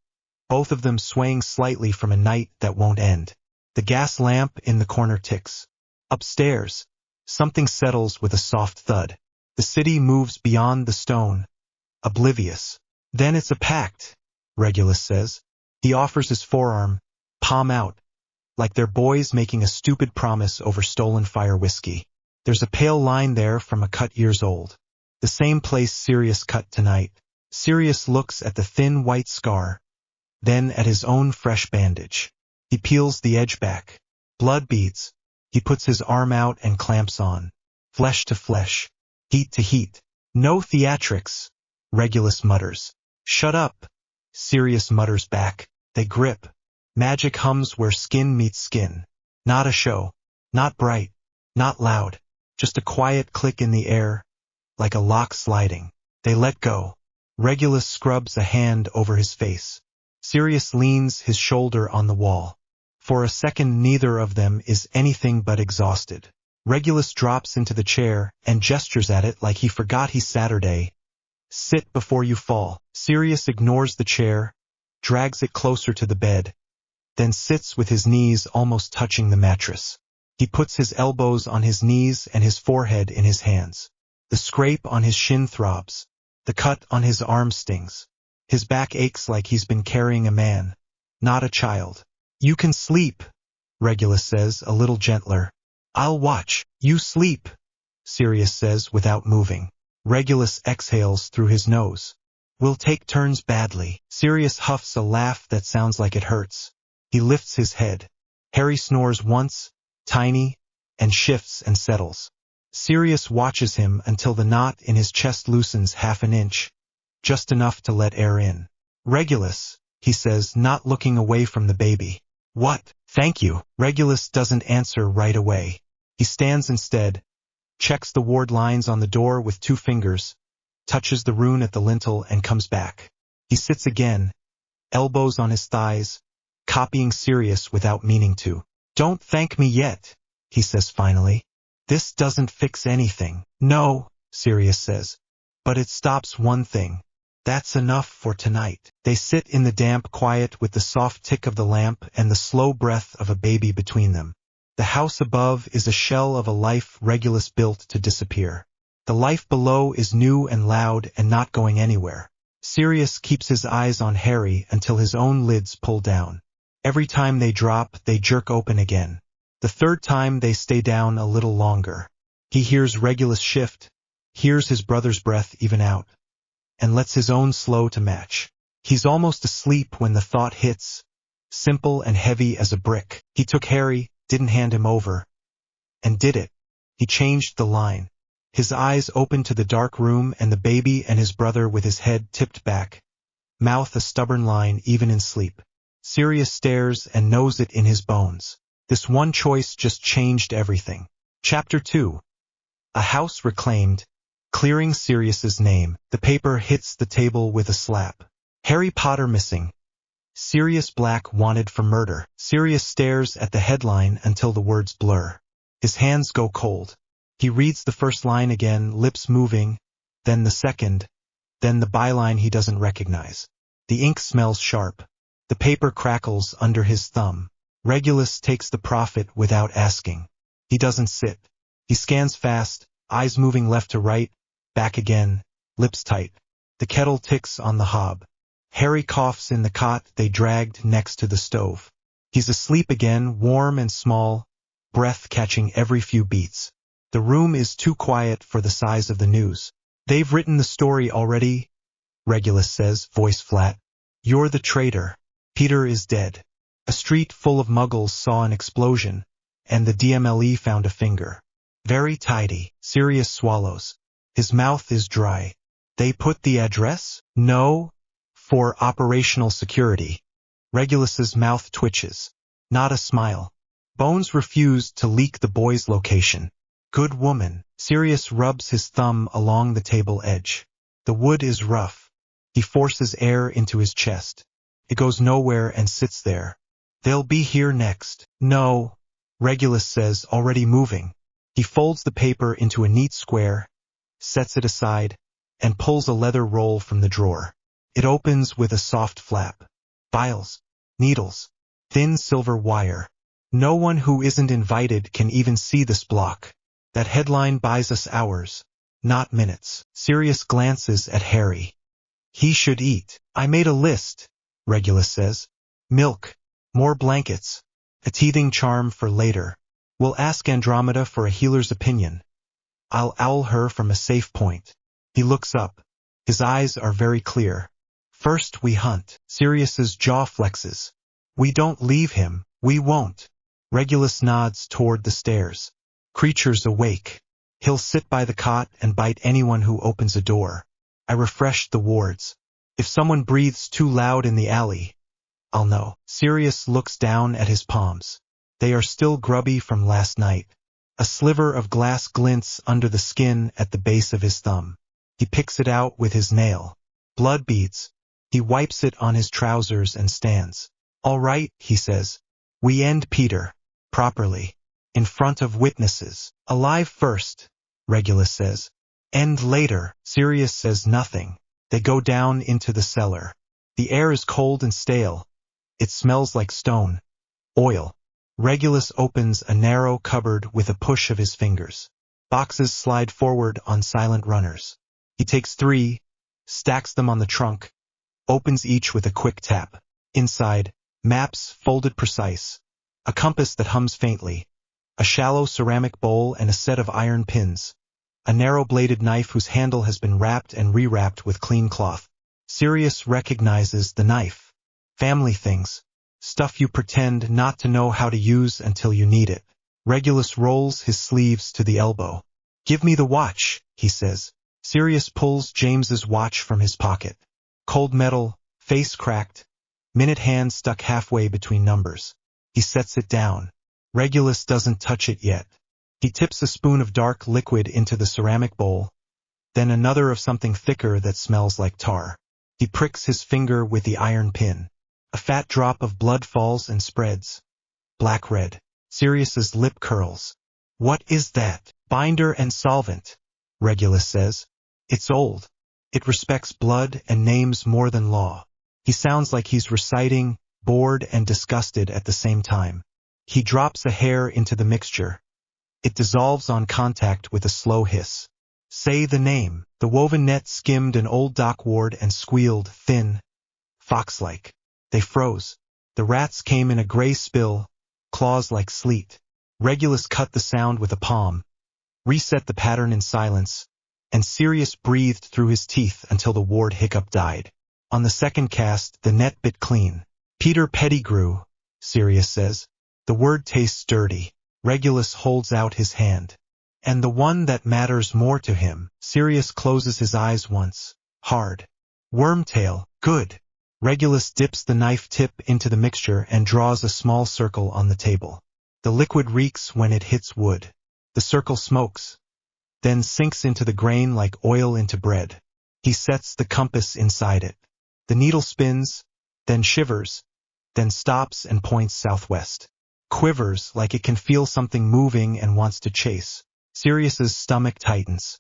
both of them swaying slightly from a night that won't end. The gas lamp in the corner ticks. Upstairs, something settles with a soft thud. The city moves beyond the stone, oblivious. Then it's a pact, Regulus says. He offers his forearm, palm out, like they're boys making a stupid promise over stolen fire whiskey. There's a pale line there from a cut years old. The same place Sirius cut tonight. Sirius looks at the thin white scar, then at his own fresh bandage. He peels the edge back. Blood beads. He puts his arm out and clamps on. Flesh to flesh. Heat to heat. No theatrics, Regulus mutters. Shut up, Sirius mutters back. They grip. Magic hums where skin meets skin. Not a show. Not bright. Not loud. Just a quiet click in the air, like a lock sliding. They let go. Regulus scrubs a hand over his face. Sirius leans his shoulder on the wall. For a second neither of them is anything but exhausted. Regulus drops into the chair and gestures at it like he forgot he's Saturday, Sit before you fall. Sirius ignores the chair, drags it closer to the bed, then sits with his knees almost touching the mattress. He puts his elbows on his knees and his forehead in his hands. The scrape on his shin throbs. The cut on his arm stings. His back aches like he's been carrying a man, not a child. You can sleep, Regulus says, a little gentler. I'll watch. You sleep, Sirius says without moving. Regulus exhales through his nose. We'll take turns badly. Sirius huffs a laugh that sounds like it hurts. He lifts his head. Harry snores once, tiny, and shifts and settles. Sirius watches him until the knot in his chest loosens half an inch, just enough to let air in. Regulus, he says, not looking away from the baby. What? Thank you. Regulus doesn't answer right away. He stands instead, checks the ward lines on the door with 2 fingers, touches the rune at the lintel and comes back. He sits again, elbows on his thighs, copying Sirius without meaning to. Don't thank me yet, he says finally. This doesn't fix anything. No, Sirius says, but it stops one thing. That's enough for tonight. They sit in the damp quiet with the soft tick of the lamp and the slow breath of a baby between them. The house above is a shell of a life Regulus built to disappear. The life below is new and loud and not going anywhere. Sirius keeps his eyes on Harry until his own lids pull down. Every time they drop, they jerk open again. The 3rd time they stay down a little longer. He hears Regulus shift, hears his brother's breath even out, and lets his own slow to match. He's almost asleep when the thought hits, simple and heavy as a brick. He took Harry, didn't hand him over, and did it. He changed the line. His eyes open to the dark room and the baby and his brother with his head tipped back, mouth a stubborn line even in sleep. Sirius stares and knows it in his bones. This one choice just changed everything. Chapter 2. A house reclaimed. Clearing Sirius's name, the paper hits the table with a slap. Harry Potter missing. Sirius Black wanted for murder. Sirius stares at the headline until the words blur. His hands go cold. He reads the first line again, lips moving, then the second, then the byline he doesn't recognize. The ink smells sharp. The paper crackles under his thumb. Regulus takes the profit without asking. He doesn't sit. He scans fast, eyes moving left to right, back again, lips tight. The kettle ticks on the hob. Harry coughs in the cot they dragged next to the stove. He's asleep again, warm and small, breath catching every few beats. The room is too quiet for the size of the news. They've written the story already, Regulus says, voice flat. You're the traitor. Peter is dead. A street full of muggles saw an explosion, and the DMLE found a finger. Very tidy. Sirius swallows. His mouth is dry. They put the address? No. For operational security. Regulus's mouth twitches. Not a smile. Bones refused to leak the boy's location. Good woman. Sirius rubs his thumb along the table edge. The wood is rough. He forces air into his chest. It goes nowhere and sits there. They'll be here next. No, Regulus says, already moving. He folds the paper into a neat square, sets it aside, and pulls a leather roll from the drawer. It opens with a soft flap. Vials, needles, thin silver wire. No one who isn't invited can even see this block. That headline buys us hours, not minutes. Sirius glances at Harry. He should eat. I made a list, Regulus says. Milk, more blankets, a teething charm for later. We'll ask Andromeda for a healer's opinion. I'll owl her from a safe point. He looks up. His eyes are very clear. First we hunt. Sirius's jaw flexes. We don't leave him. We won't. Regulus nods toward the stairs. Creatures awake. He'll sit by the cot and bite anyone who opens a door. I refreshed the wards. If someone breathes too loud in the alley, I'll know. Sirius looks down at his palms. They are still grubby from last night. A sliver of glass glints under the skin at the base of his thumb. He picks it out with his nail. Blood beads. He wipes it on his trousers and stands. All right, he says. We end Peter. Properly. In front of witnesses. Alive first, Regulus says. And later, Sirius says nothing. They go down into the cellar. The air is cold and stale. It smells like stone. Oil. Regulus opens a narrow cupboard with a push of his fingers. Boxes slide forward on silent runners. He takes 3, stacks them on the trunk, opens each with a quick tap. Inside, maps folded precise, a compass that hums faintly, a shallow ceramic bowl and a set of iron pins, a narrow-bladed knife whose handle has been wrapped and rewrapped with clean cloth. Sirius recognizes the knife. Family things. Stuff you pretend not to know how to use until you need it. Regulus rolls his sleeves to the elbow. "Give me the watch," he says. Sirius pulls James's watch from his pocket. Cold metal, face cracked, minute hand stuck halfway between numbers. He sets it down. Regulus doesn't touch it yet. He tips a spoon of dark liquid into the ceramic bowl, then another of something thicker that smells like tar. He pricks his finger with the iron pin. A fat drop of blood falls and spreads. Black-red. Sirius's lip curls. "What is that?" "Binder and solvent," Regulus says. "It's old. It respects blood and names more than law." He sounds like he's reciting, bored and disgusted at the same time. He drops a hair into the mixture. It dissolves on contact with a slow hiss. "Say the name." The woven net skimmed an old dock ward and squealed, thin, fox-like. They froze. The rats came in a gray spill, claws like sleet. Regulus cut the sound with a palm, reset the pattern in silence, and Sirius breathed through his teeth until the ward hiccup died. On the second cast, the net bit clean. "Peter Pettigrew," Sirius says. The word tastes dirty. Regulus holds out his hand. "And the one that matters more to him." Sirius closes his eyes once. Hard. "Wormtail, good." Regulus dips the knife tip into the mixture and draws a small circle on the table. The liquid reeks when it hits wood. The circle smokes, then sinks into the grain like oil into bread. He sets the compass inside it. The needle spins, then shivers, then stops and points southwest. Quivers like it can feel something moving and wants to chase. Sirius's stomach tightens.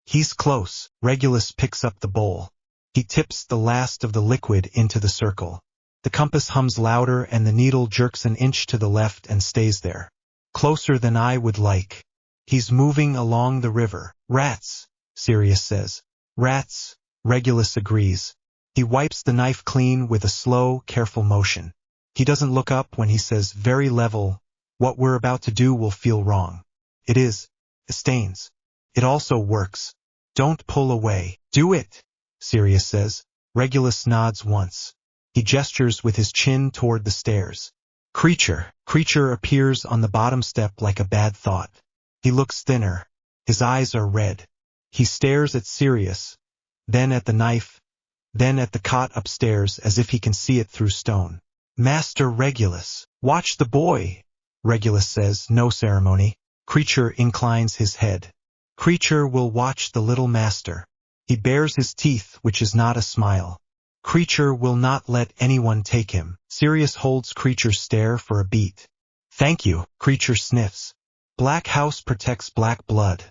He's close. Regulus picks up the bowl. He tips the last of the liquid into the circle. The compass hums louder and the needle jerks an inch to the left and stays there. "Closer than I would like." He's moving along the river. "Rats," Sirius says. "Rats," Regulus agrees. He wipes the knife clean with a slow, careful motion. He doesn't look up when he says, very level, "What we're about to do will feel wrong." It is. It stains. It also works. "Don't pull away." "Do it," Sirius says. Regulus nods once. He gestures with his chin toward the stairs. Creature appears on the bottom step like a bad thought. He looks thinner. His eyes are red. He stares at Sirius, then at the knife, then at the cot upstairs as if he can see it through stone. "Master Regulus." "Watch the boy," Regulus says, no ceremony. Creature inclines his head. Creature will watch the little master. He bares his teeth, which is not a smile. Creature will not let anyone take him. Sirius holds Creature's stare for a beat. "Thank you," Creature sniffs. "Black house protects black blood."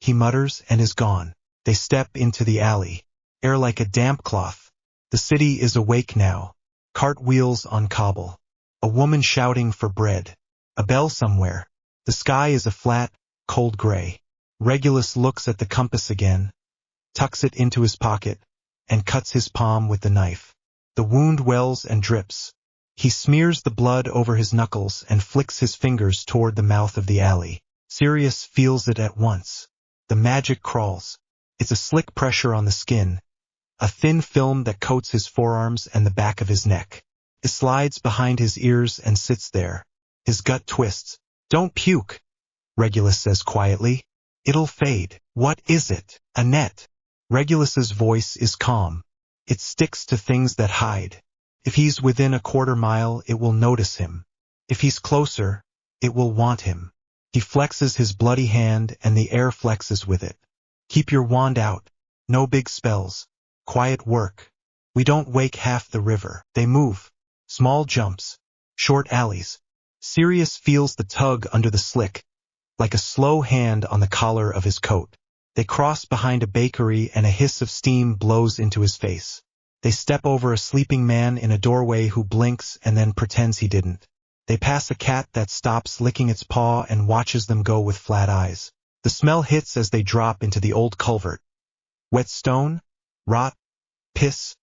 He mutters and is gone. They step into the alley. Air like a damp cloth. The city is awake now. Cartwheels on cobble. A woman shouting for bread. A bell somewhere. The sky is a flat, cold gray. Regulus looks at the compass again, tucks it into his pocket, and cuts his palm with the knife. The wound wells and drips. He smears the blood over his knuckles and flicks his fingers toward the mouth of the alley. Sirius feels it at once. The magic crawls. It's a slick pressure on the skin, a thin film that coats his forearms and the back of his neck. It slides behind his ears and sits there. His gut twists. "Don't puke," Regulus says quietly. "It'll fade." "What is it?" "A net." Regulus's voice is calm. It sticks to things that hide. If he's within a quarter mile, it will notice him. If he's closer, it will want him. He flexes his bloody hand and the air flexes with it. "Keep your wand out. No big spells. Quiet work. We don't wake half the river." They move. Small jumps. Short alleys. Sirius feels the tug under the slick, like a slow hand on the collar of his coat. They cross behind a bakery and a hiss of steam blows into his face. They step over a sleeping man in a doorway who blinks and then pretends he didn't. They pass a cat that stops licking its paw and watches them go with flat eyes. The smell hits as they drop into the old culvert. Wet stone, rot, piss,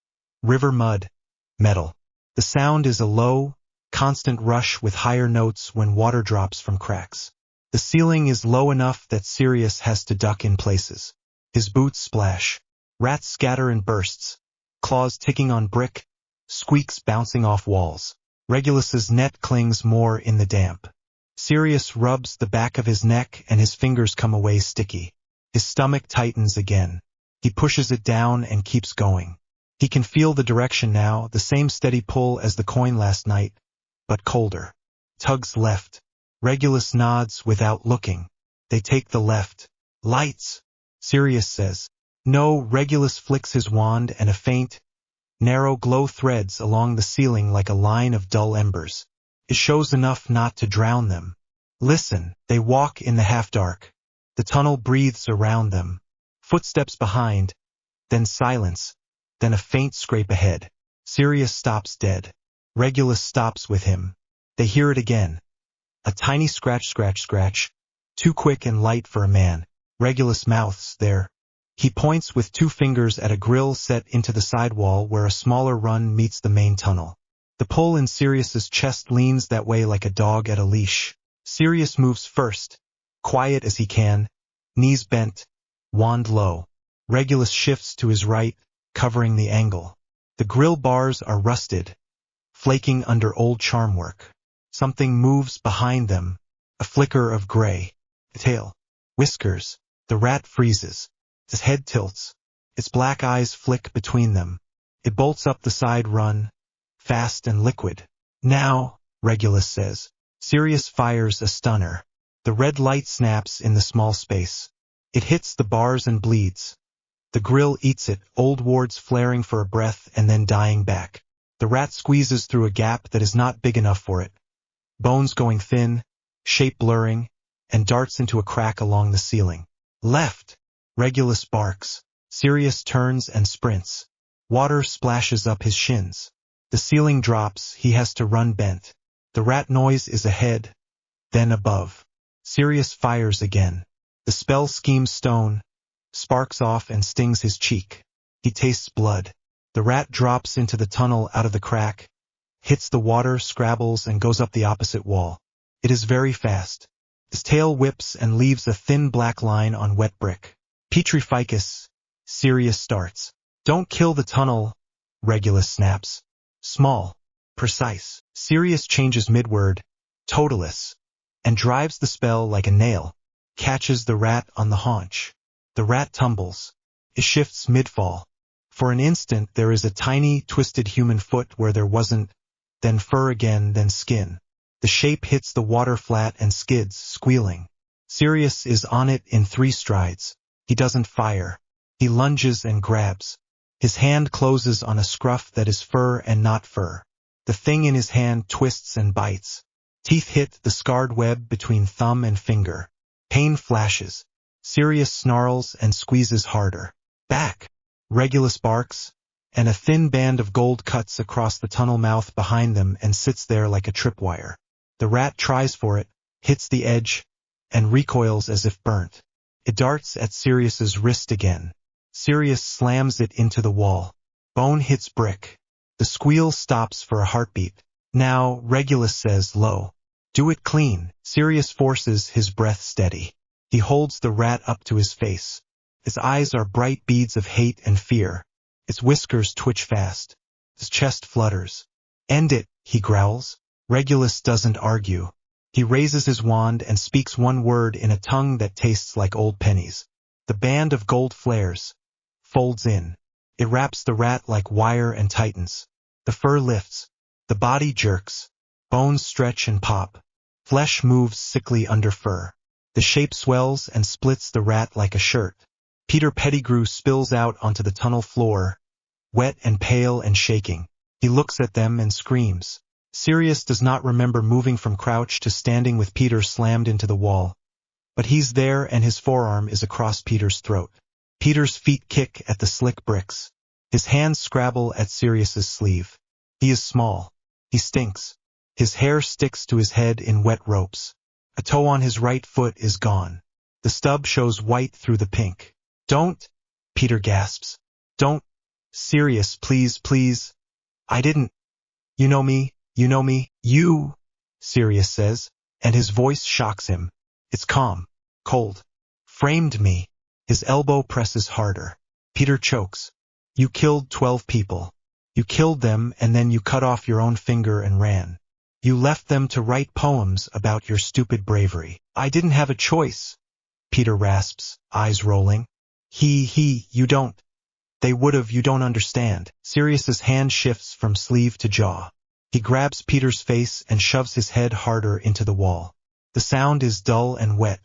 river mud, metal. The sound is a low, constant rush with higher notes when water drops from cracks. The ceiling is low enough that Sirius has to duck in places. His boots splash. Rats scatter in bursts. Claws ticking on brick. Squeaks bouncing off walls. Regulus's net clings more in the damp. Sirius rubs the back of his neck and his fingers come away sticky. His stomach tightens again. He pushes it down and keeps going. He can feel the direction now, the same steady pull as the coin last night, but colder. Tugs left. Regulus nods without looking. They take the left. Lights, Sirius says. No, Regulus flicks his wand and a faint, narrow glow threads along the ceiling like a line of dull embers. It shows enough not to drown them. Listen, they walk in the half-dark. The tunnel breathes around them. Footsteps behind, then silence, then a faint scrape ahead. Sirius stops dead. Regulus stops with him. They hear it again. A tiny scratch, scratch, scratch. Too quick and light for a man. Regulus mouths there. He points with 2 fingers at a grill set into the sidewall where a smaller run meets the main tunnel. The pull in Sirius's chest leans that way like a dog at a leash. Sirius moves first, quiet as he can, knees bent, wand low. Regulus shifts to his right, covering the angle. The grill bars are rusted, flaking under old charm work. Something moves behind them, a flicker of gray. A tail. Whiskers. The rat freezes. His head tilts. Its black eyes flick between them. It bolts up the side run, fast and liquid. Now, Regulus says. Sirius fires a stunner. The red light snaps in the small space. It hits the bars and bleeds. The grill eats it, old wards flaring for a breath and then dying back. The rat squeezes through a gap that is not big enough for it. Bones going thin, shape blurring, and darts into a crack along the ceiling. Left! Regulus barks. Sirius turns and sprints. Water splashes up his shins. The ceiling drops, he has to run bent. The rat noise is ahead, then above. Sirius fires again. The spell schemes stone, sparks off and stings his cheek. He tastes blood. The rat drops into the tunnel out of the crack, hits the water, scrabbles, and goes up the opposite wall. It is very fast. His tail whips and leaves a thin black line on wet brick. Petrificus, Sirius starts. Don't kill the tunnel, Regulus snaps. Small, precise. Sirius changes mid-word, totalis, and drives the spell like a nail. Catches the rat on the haunch. The rat tumbles. It shifts mid-fall. For an instant there is a tiny, twisted human foot where there wasn't, then fur again, then skin. The shape hits the water flat and skids, squealing. Sirius is on it in 3 strides. He doesn't fire. He lunges and grabs. His hand closes on a scruff that is fur and not fur. The thing in his hand twists and bites. Teeth hit the scarred web between thumb and finger. Pain flashes. Sirius snarls and squeezes harder. Back! Regulus barks, and a thin band of gold cuts across the tunnel mouth behind them and sits there like a tripwire. The rat tries for it, hits the edge, and recoils as if burnt. It darts at Sirius's wrist again. Sirius slams it into the wall. Bone hits brick. The squeal stops for a heartbeat. Now, Regulus says low. Do it clean. Sirius forces his breath steady. He holds the rat up to his face. Its eyes are bright beads of hate and fear. Its whiskers twitch fast. His chest flutters. End it, he growls. Regulus doesn't argue. He raises his wand and speaks one word in a tongue that tastes like old pennies. The band of gold flares, folds in. It wraps the rat like wire and tightens. The fur lifts. The body jerks. Bones stretch and pop. Flesh moves sickly under fur. The shape swells and splits the rat like a shirt. Peter Pettigrew spills out onto the tunnel floor, wet and pale and shaking. He looks at them and screams. Sirius does not remember moving from crouch to standing with Peter slammed into the wall. But he's there and his forearm is across Peter's throat. Peter's feet kick at the slick bricks. His hands scrabble at Sirius's sleeve. He is small. He stinks. His hair sticks to his head in wet ropes. A toe on his right foot is gone. The stub shows white through the pink. Don't, Peter gasps. Don't, Sirius, please, please. I didn't. You know me, you, Sirius says, and his voice shocks him. It's calm, cold. Framed me. His elbow presses harder. Peter chokes. You killed 12 people. You killed them and then you cut off your own finger and ran. You left them to write poems about your stupid bravery. I didn't have a choice, Peter rasps, eyes rolling. You don't. They would've, you don't understand. Sirius's hand shifts from sleeve to jaw. He grabs Peter's face and shoves his head harder into the wall. The sound is dull and wet.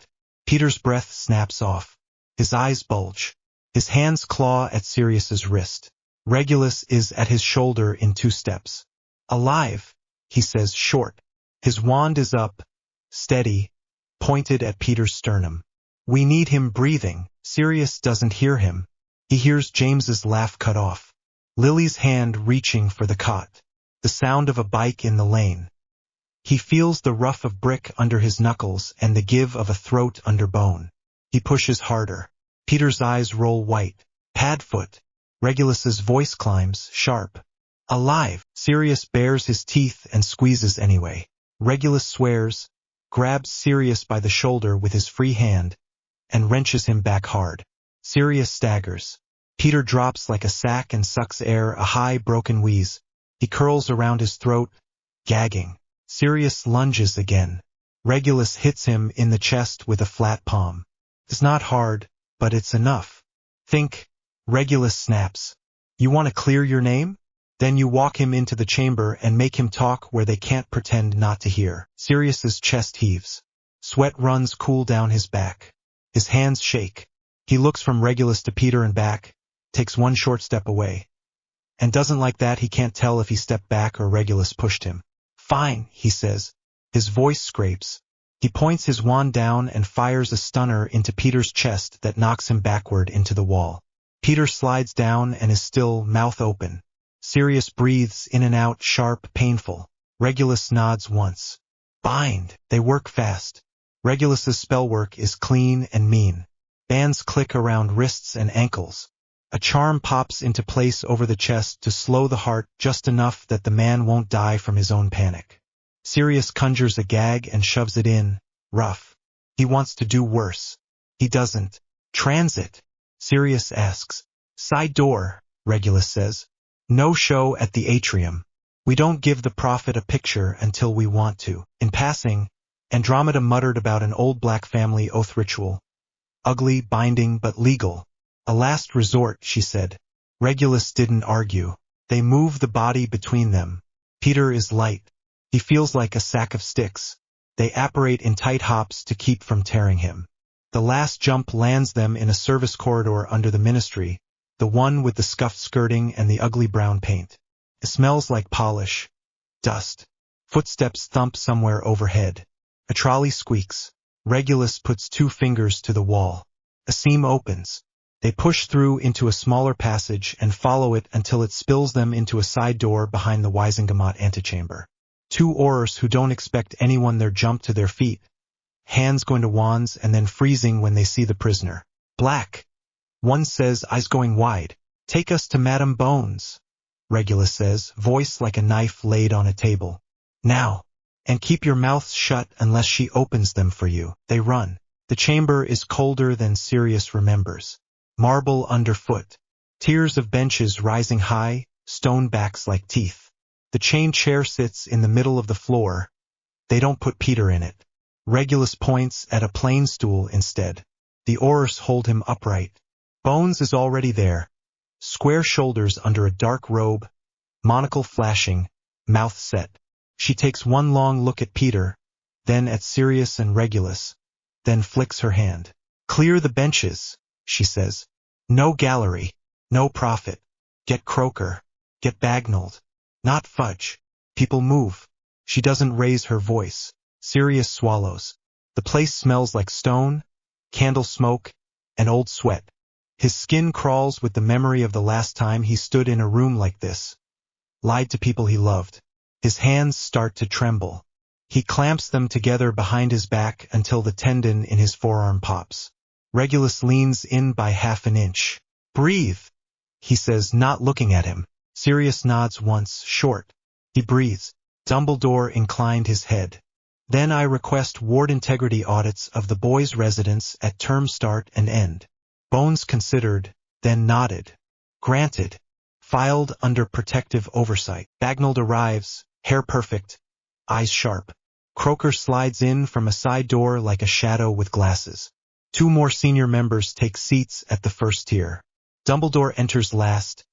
Peter's breath snaps off. His eyes bulge. His hands claw at Sirius's wrist. Regulus is at his shoulder in 2 steps. Alive, he says, short. His wand is up, steady, pointed at Peter's sternum. We need him breathing. Sirius doesn't hear him. He hears James's laugh cut off. Lily's hand reaching for the cot. The sound of a bike in the lane. He feels the rough of brick under his knuckles and the give of a throat under bone. He pushes harder. Peter's eyes roll white. Padfoot. Regulus's voice climbs, sharp. Alive. Sirius bares his teeth and squeezes anyway. Regulus swears, grabs Sirius by the shoulder with his free hand, and wrenches him back hard. Sirius staggers. Peter drops like a sack and sucks air, a high, broken wheeze. He curls around his throat, gagging. Sirius lunges again. Regulus hits him in the chest with a flat palm. It's not hard, but it's enough. Think, Regulus snaps. You want to clear your name? Then you walk him into the chamber and make him talk where they can't pretend not to hear. Sirius's chest heaves. Sweat runs cool down his back. His hands shake. He looks from Regulus to Peter and back, takes 1 short step away. And doesn't like that he can't tell if he stepped back or Regulus pushed him. Fine, he says. His voice scrapes. He points his wand down and fires a stunner into Peter's chest that knocks him backward into the wall. Peter slides down and is still, mouth open. Sirius breathes in and out, sharp, painful. Regulus nods once. Bind. They work fast. Regulus's spell work is clean and mean. Bands click around wrists and ankles. A charm pops into place over the chest to slow the heart just enough that the man won't die from his own panic. Sirius conjures a gag and shoves it in, rough. He wants to do worse. He doesn't. Transit, Sirius asks. Side door, Regulus says. No show at the atrium. We don't give the prophet a picture until we want to. In passing, Andromeda muttered about an old black family oath ritual. Ugly, binding, but legal. A last resort, she said. Regulus didn't argue. They move the body between them. Peter is light. He feels like a sack of sticks. They apparate in tight hops to keep from tearing him. The last jump lands them in a service corridor under the ministry, the one with the scuffed skirting and the ugly brown paint. It smells like polish. Dust. Footsteps thump somewhere overhead. A trolley squeaks. Regulus puts 2 fingers to the wall. A seam opens. They push through into a smaller passage and follow it until it spills them into a side door behind the Weisengamot antechamber. 2 Aurors who don't expect anyone there jump to their feet, hands going to wands and then freezing when they see the prisoner. Black. One says, eyes going wide. Take us to Madame Bones, Regulus says, voice like a knife laid on a table. Now. And keep your mouths shut unless she opens them for you. They run. The chamber is colder than Sirius remembers. Marble underfoot. Tiers of benches rising high, stone backs like teeth. The chain chair sits in the middle of the floor. They don't put Peter in it. Regulus points at a plain stool instead. The Aurors hold him upright. Bones is already there. Square shoulders under a dark robe, monocle flashing, mouth set. She takes 1 long look at Peter, then at Sirius and Regulus, then flicks her hand. Clear the benches, she says. No gallery, no prophet. Get Croker, get Bagnalled. Not Fudge. People move. She doesn't raise her voice. Sirius swallows. The place smells like stone, candle smoke, and old sweat. His skin crawls with the memory of the last time he stood in a room like this, lied to people he loved. His hands start to tremble. He clamps them together behind his back until the tendon in his forearm pops. Regulus leans in by half an inch. "Breathe," he says, not looking at him. Sirius nods once, short. He breathes. Dumbledore inclined his head. "Then I request ward integrity audits of the boys' residence at term start and end." Bones considered, then nodded. "Granted." Filed under protective oversight. Bagnald arrives, hair perfect, eyes sharp. Croaker slides in from a side door like a shadow with glasses. 2 more senior members take seats at the first tier. Dumbledore enters last,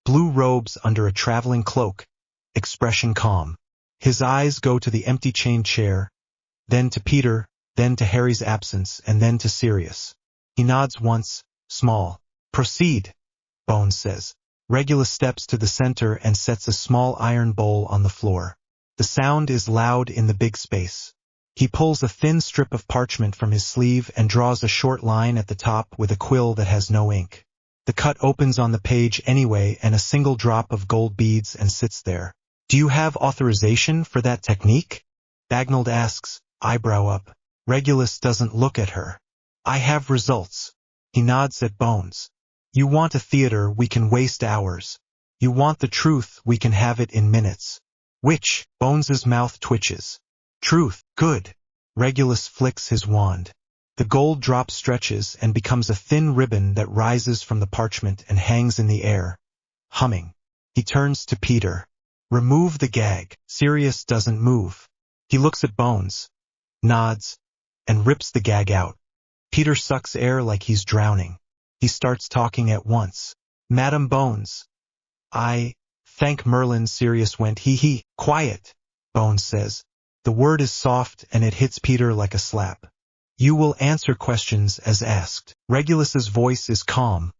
blue robes under a traveling cloak, expression calm. His eyes go to the empty chained chair, then to Peter, then to Harry's absence, and then to Sirius. He nods once, small. "Proceed," Bones says. Regulus steps to the center and sets a small iron bowl on the floor. The sound is loud in the big space. He pulls a thin strip of parchment from his sleeve and draws a short line at the top with a quill that has no ink. The cut opens on the page anyway, and a single drop of gold beads and sits there. "Do you have authorization for that technique?" Bagnald asks, eyebrow up. Regulus doesn't look at her. "I have results." He nods at Bones. "You want a theater, we can waste hours. You want the truth, we can have it in minutes." "Which?" Bones's mouth twitches. "Truth, good." Regulus flicks his wand. The gold drop stretches and becomes a thin ribbon that rises from the parchment and hangs in the air, humming. He turns to Peter. "Remove the gag." Sirius doesn't move. He looks at Bones, nods, and rips the gag out. Peter sucks air like he's drowning. He starts talking at once. "Madam Bones, I thank Merlin." Sirius went, "He. Quiet," Bones says. The word is soft and it hits Peter like a slap. "You will answer questions as asked." Regulus's voice is calm,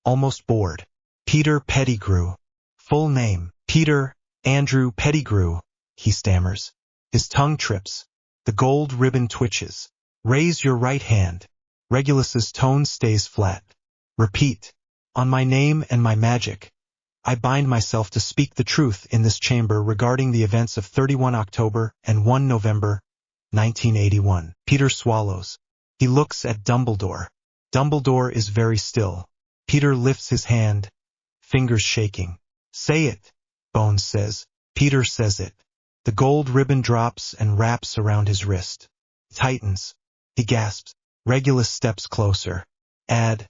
almost bored. "Peter Pettigrew." Full name. "Peter Andrew Pettigrew," he stammers. His tongue trips. The gold ribbon twitches. "Raise your right hand." Regulus's tone stays flat. "Repeat." "On my name and my magic, I bind myself to speak the truth in this chamber regarding the events of 31 October and 1 November, 1981. Peter swallows. He looks at Dumbledore. Dumbledore is very still. Peter lifts his hand, fingers shaking. "Say it," Bones says. Peter says it. The gold ribbon drops and wraps around his wrist. Tightens. He gasps. Regulus steps closer. "Add,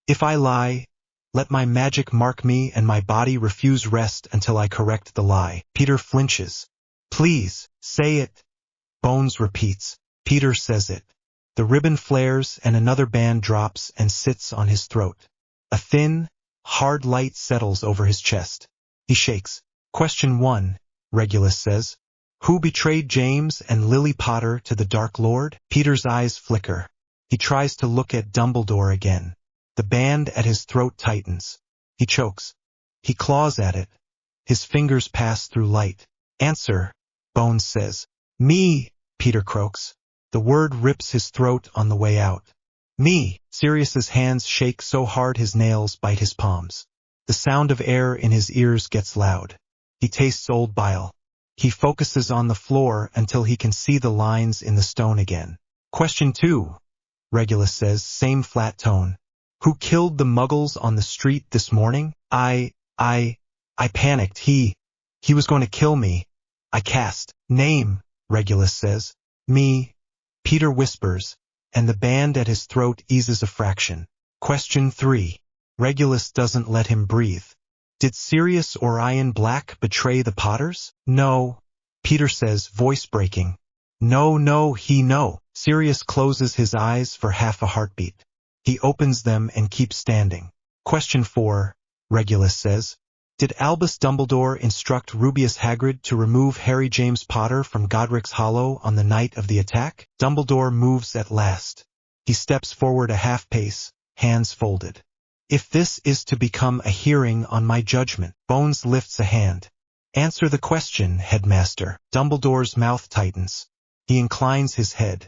if I lie, let my magic mark me and my body refuse rest until I correct the lie." Peter flinches. "Please, say it." Bones repeats. Peter says it. The ribbon flares and another band drops and sits on his throat. A thin, hard light settles over his chest. He shakes. "Question 1, Regulus says. Who betrayed James and Lily Potter to the Dark Lord?" Peter's eyes flicker. He tries to look at Dumbledore again. The band at his throat tightens. He chokes. He claws at it. His fingers pass through light. "Answer," Bones says. "Me," Peter croaks. The word rips his throat on the way out. "Me." Sirius's hands shake so hard his nails bite his palms. The sound of air in his ears gets loud. He tastes old bile. He focuses on the floor until he can see the lines in the stone again. "Question 2, Regulus says, same flat tone. "Who killed the muggles on the street this morning?" I panicked. He was going to kill me. I cast. "Name," Regulus says. "Me," Peter whispers, and the band at his throat eases a fraction. Question 3. Regulus doesn't let him breathe. "Did Sirius Orion Black betray the Potters?" "No," Peter says, voice breaking. No. Sirius closes his eyes for half a heartbeat. He opens them and keeps standing. Question 4, Regulus says. "Did Albus Dumbledore instruct Rubeus Hagrid to remove Harry James Potter from Godric's Hollow on the night of the attack?" Dumbledore moves at last. He steps forward a half pace, hands folded. "If this is to become a hearing on my judgment," Bones lifts a hand. "Answer the question, Headmaster." Dumbledore's mouth tightens. He inclines his head.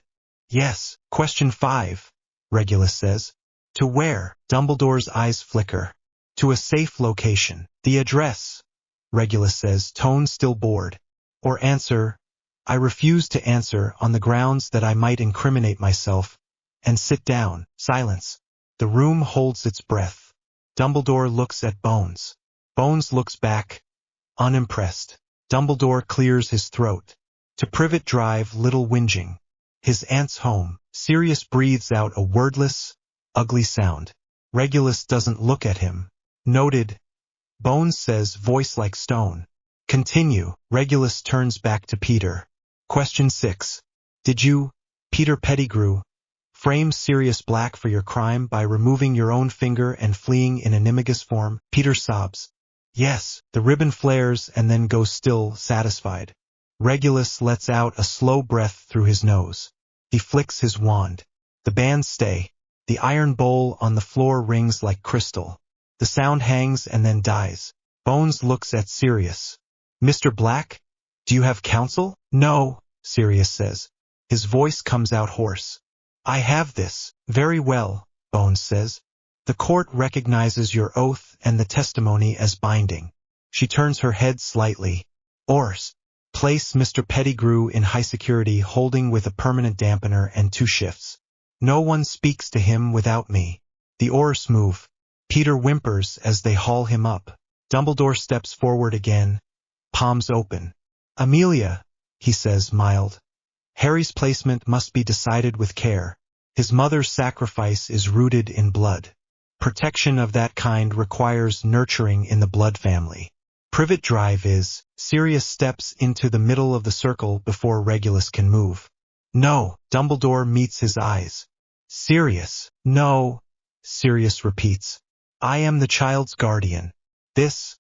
Yes. Question 5, Regulus says. To where? Dumbledore's eyes flicker. To a safe location. The address, Regulus says, tone still bored. Or answer, I refuse to answer on the grounds that I might incriminate myself. And sit down. Silence. The room holds its breath. Dumbledore looks at Bones. Bones looks back, unimpressed. Dumbledore clears his throat. To Privet Drive, little whinging. His aunt's home. Sirius breathes out a wordless, ugly sound. Regulus doesn't look at him. Noted. Bones says, voice like stone. Continue. Regulus turns back to Peter. Question 6. Did you, Peter Pettigrew, frame Sirius Black for your crime by removing your own finger and fleeing in animagus form? Peter sobs. Yes. The ribbon flares and then goes still, satisfied. Regulus lets out a slow breath through his nose. He flicks his wand. The bands stay. The iron bowl on the floor rings like crystal. The sound hangs and then dies. Bones looks at Sirius. Mr. Black, do you have counsel? No, Sirius says. His voice comes out hoarse. I have this. Very well, Bones says. The court recognizes your oath and the testimony as binding. She turns her head slightly. Ors. Place Mr. Pettigrew in high security, holding with a permanent dampener and 2 shifts. No one speaks to him without me. The oars move. Peter whimpers as they haul him up. Dumbledore steps forward again, palms open. Amelia, he says, mild. Harry's placement must be decided with care. His mother's sacrifice is rooted in blood. Protection of that kind requires nurturing in the blood family. Privet Drive is. Sirius steps into the middle of the circle before Regulus can move. No, Dumbledore meets his eyes. Sirius, no, Sirius repeats. I am the child's guardian. This.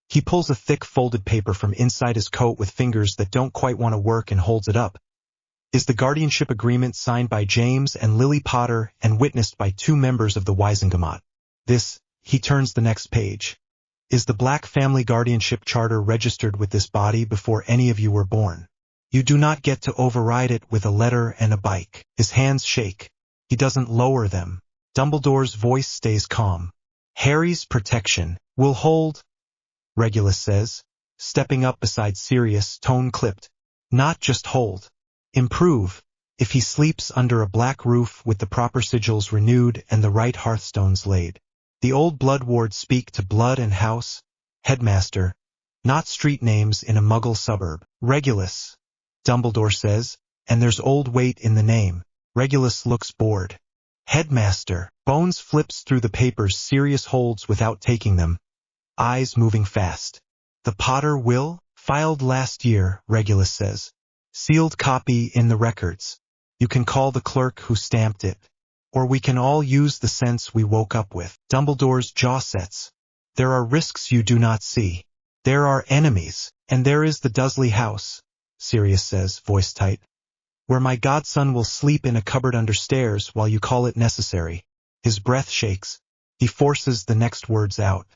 He pulls a thick folded paper from inside his coat with fingers that don't quite want to work and holds it up. Is the guardianship agreement signed by James and Lily Potter and witnessed by 2 members of the Wisengamot. This. He turns the next page. Is the Black family guardianship charter registered with this body before any of you were born? You do not get to override it with a letter and a bike. His hands shake. He doesn't lower them. Dumbledore's voice stays calm. Harry's protection will hold, Regulus says, stepping up beside Sirius, tone clipped. Not just hold. Improve. If he sleeps under a black roof with the proper sigils renewed and the right hearthstones laid. The old blood wards speak to blood and house, headmaster, not street names in a muggle suburb. Regulus, Dumbledore says, and there's old weight in the name. Regulus looks bored. Headmaster. Bones flips through the papers Sirius holds without taking them, eyes moving fast. The Potter will? Filed last year, Regulus says. Sealed copy in the records. You can call the clerk who stamped it. Or we can all use the sense we woke up with. Dumbledore's jaw sets. There are risks you do not see. There are enemies, and there is the Dursley house, Sirius says, voice tight. Where my godson will sleep in a cupboard under stairs while you call it necessary. His breath shakes. He forces the next words out.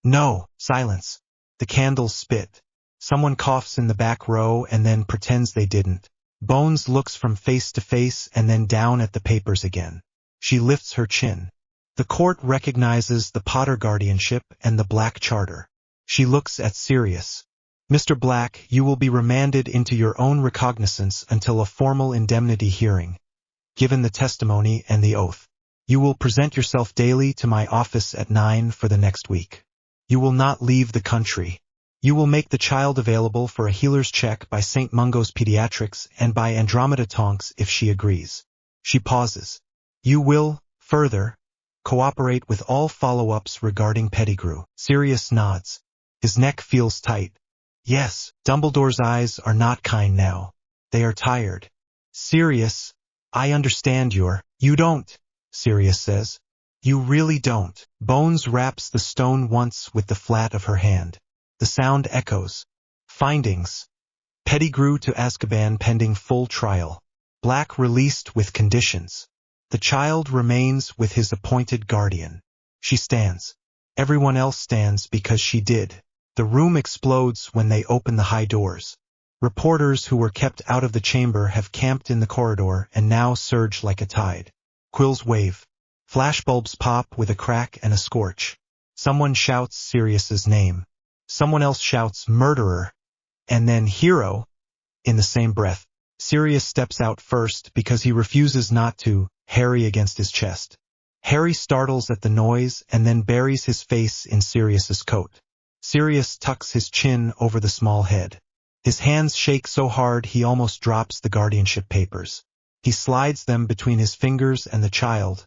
No, silence. The candles spit. Someone coughs in the back row and then pretends they didn't. Bones looks from face to face and then down at the papers again. She lifts her chin. The court recognizes the Potter guardianship and the Black Charter. She looks at Sirius. Mr. Black, you will be remanded into your own recognizance until a formal indemnity hearing. Given the testimony and the oath. You will present yourself daily to my office at 9 for the next week. You will not leave the country. You will make the child available for a healer's check by St. Mungo's Pediatrics and by Andromeda Tonks if she agrees. She pauses. You will, further, cooperate with all follow-ups regarding Pettigrew. Sirius nods. His neck feels tight. Yes, Dumbledore's eyes are not kind now. They are tired. Sirius, I understand you don't, Sirius says. You really don't. Bones raps the stone once with the flat of her hand. The sound echoes. Findings. Pettigrew to Azkaban pending full trial. Black released with conditions. The child remains with his appointed guardian. She stands. Everyone else stands because she did. The room explodes when they open the high doors. Reporters who were kept out of the chamber have camped in the corridor and now surge like a tide. Quills wave. Flashbulbs pop with a crack and a scorch. Someone shouts Sirius's name. Someone else shouts murderer. And then hero, in the same breath. Sirius steps out first because he refuses not to, Harry against his chest. Harry startles at the noise and then buries his face in Sirius's coat. Sirius tucks his chin over the small head. His hands shake so hard he almost drops the guardianship papers. He slides them between his fingers and the child,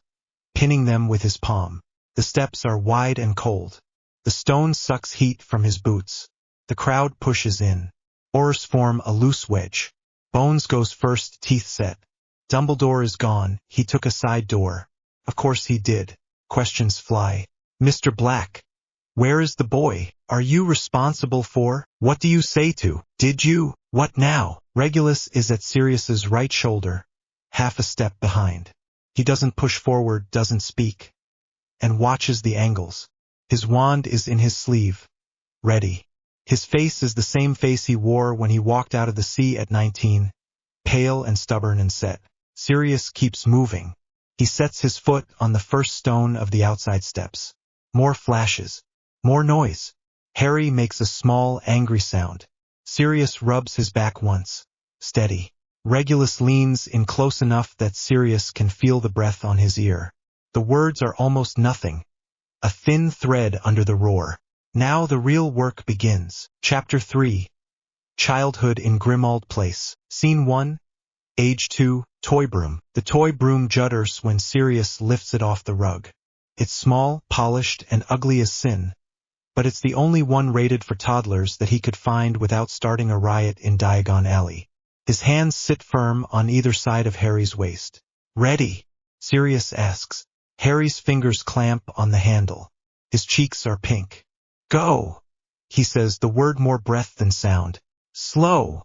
pinning them with his palm. The steps are wide and cold. The stone sucks heat from his boots. The crowd pushes in. Oars form a loose wedge. Bones goes first, teeth set. Dumbledore is gone. He took a side door. Of course he did. Questions fly. Mr. Black, where is the boy? Are you responsible for? What do you say to? Did you? What now? Regulus is at Sirius's right shoulder, half a step behind. He doesn't push forward, doesn't speak, and watches the angles. His wand is in his sleeve, ready. His face is the same face he wore when he walked out of the sea at 19, pale and stubborn and set. Sirius keeps moving. He sets his foot on the first stone of the outside steps. More flashes. More noise. Harry makes a small, angry sound. Sirius rubs his back once. Steady. Regulus leans in close enough that Sirius can feel the breath on his ear. The words are almost nothing. A thin thread under the roar. Now the real work begins. Chapter 3. Childhood in Grimmauld Place. Scene 1. Age 2. Toy broom. The toy broom judders when Sirius lifts it off the rug. It's small, polished, and ugly as sin, but it's the only one rated for toddlers that he could find without starting a riot in Diagon Alley. His hands sit firm on either side of Harry's waist. Ready? Sirius asks. Harry's fingers clamp on the handle. His cheeks are pink. Go, he says, the word more breath than sound. Slow,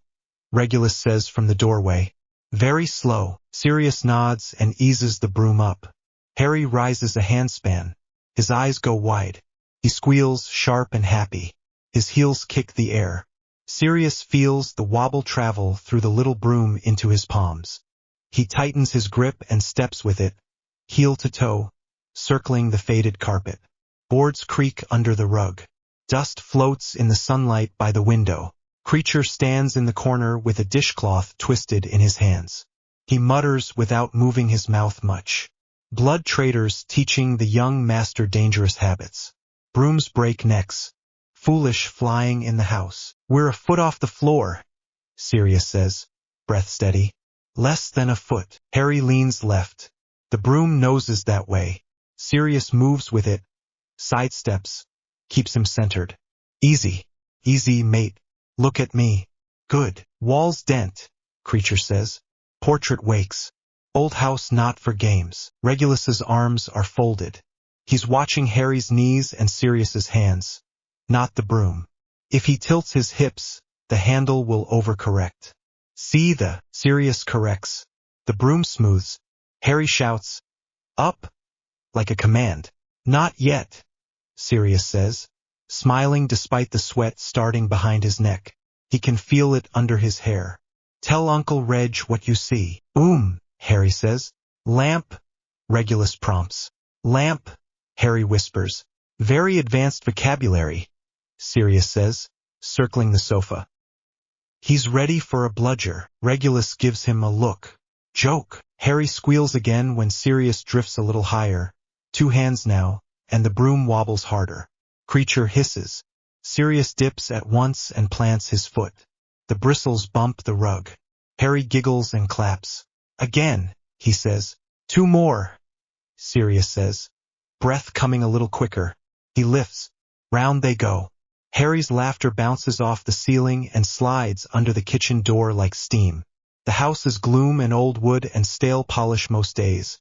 Regulus says from the doorway. Very slow. Sirius nods and eases the broom up. Harry rises a handspan. His eyes go wide. He squeals, sharp and happy. His heels kick the air. Sirius feels the wobble travel through the little broom into his palms. He tightens his grip and steps with it, heel to toe, circling the faded carpet. Boards creak under the rug. Dust floats in the sunlight by the window. Creature stands in the corner with a dishcloth twisted in his hands. He mutters without moving his mouth much. Blood traders teaching the young master dangerous habits. Brooms break necks. Foolish flying in the house. We're a foot off the floor, Sirius says, breath steady. Less than a foot. Harry leans left. The broom noses that way. Sirius moves with it, sidesteps, keeps him centered. Easy. Easy, mate. Look at me. Good. Walls dent, creature says. Portrait wakes. Old house not for games. Regulus's arms are folded. He's watching Harry's knees and Sirius's hands, not the broom. If he tilts his hips, the handle will overcorrect. See the, Sirius corrects. The broom smooths. Harry shouts, up, like a command. Not yet, Sirius says, smiling despite the sweat starting behind his neck. He can feel it under his hair. Tell Uncle Reg what you see. Harry says. Lamp, Regulus prompts. Lamp, Harry whispers. Very advanced vocabulary, Sirius says, circling the sofa. He's ready for a bludger. Regulus gives him a look. Joke. Harry squeals again when Sirius drifts a little higher. 2 hands now, and the broom wobbles harder. Creature hisses. Sirius dips at once and plants his foot. The bristles bump the rug. Harry giggles and claps. Again, he says. 2 more, Sirius says. Breath coming a little quicker. He lifts. Round they go. Harry's laughter bounces off the ceiling and slides under the kitchen door like steam. The house is gloom and old wood and stale polish most days.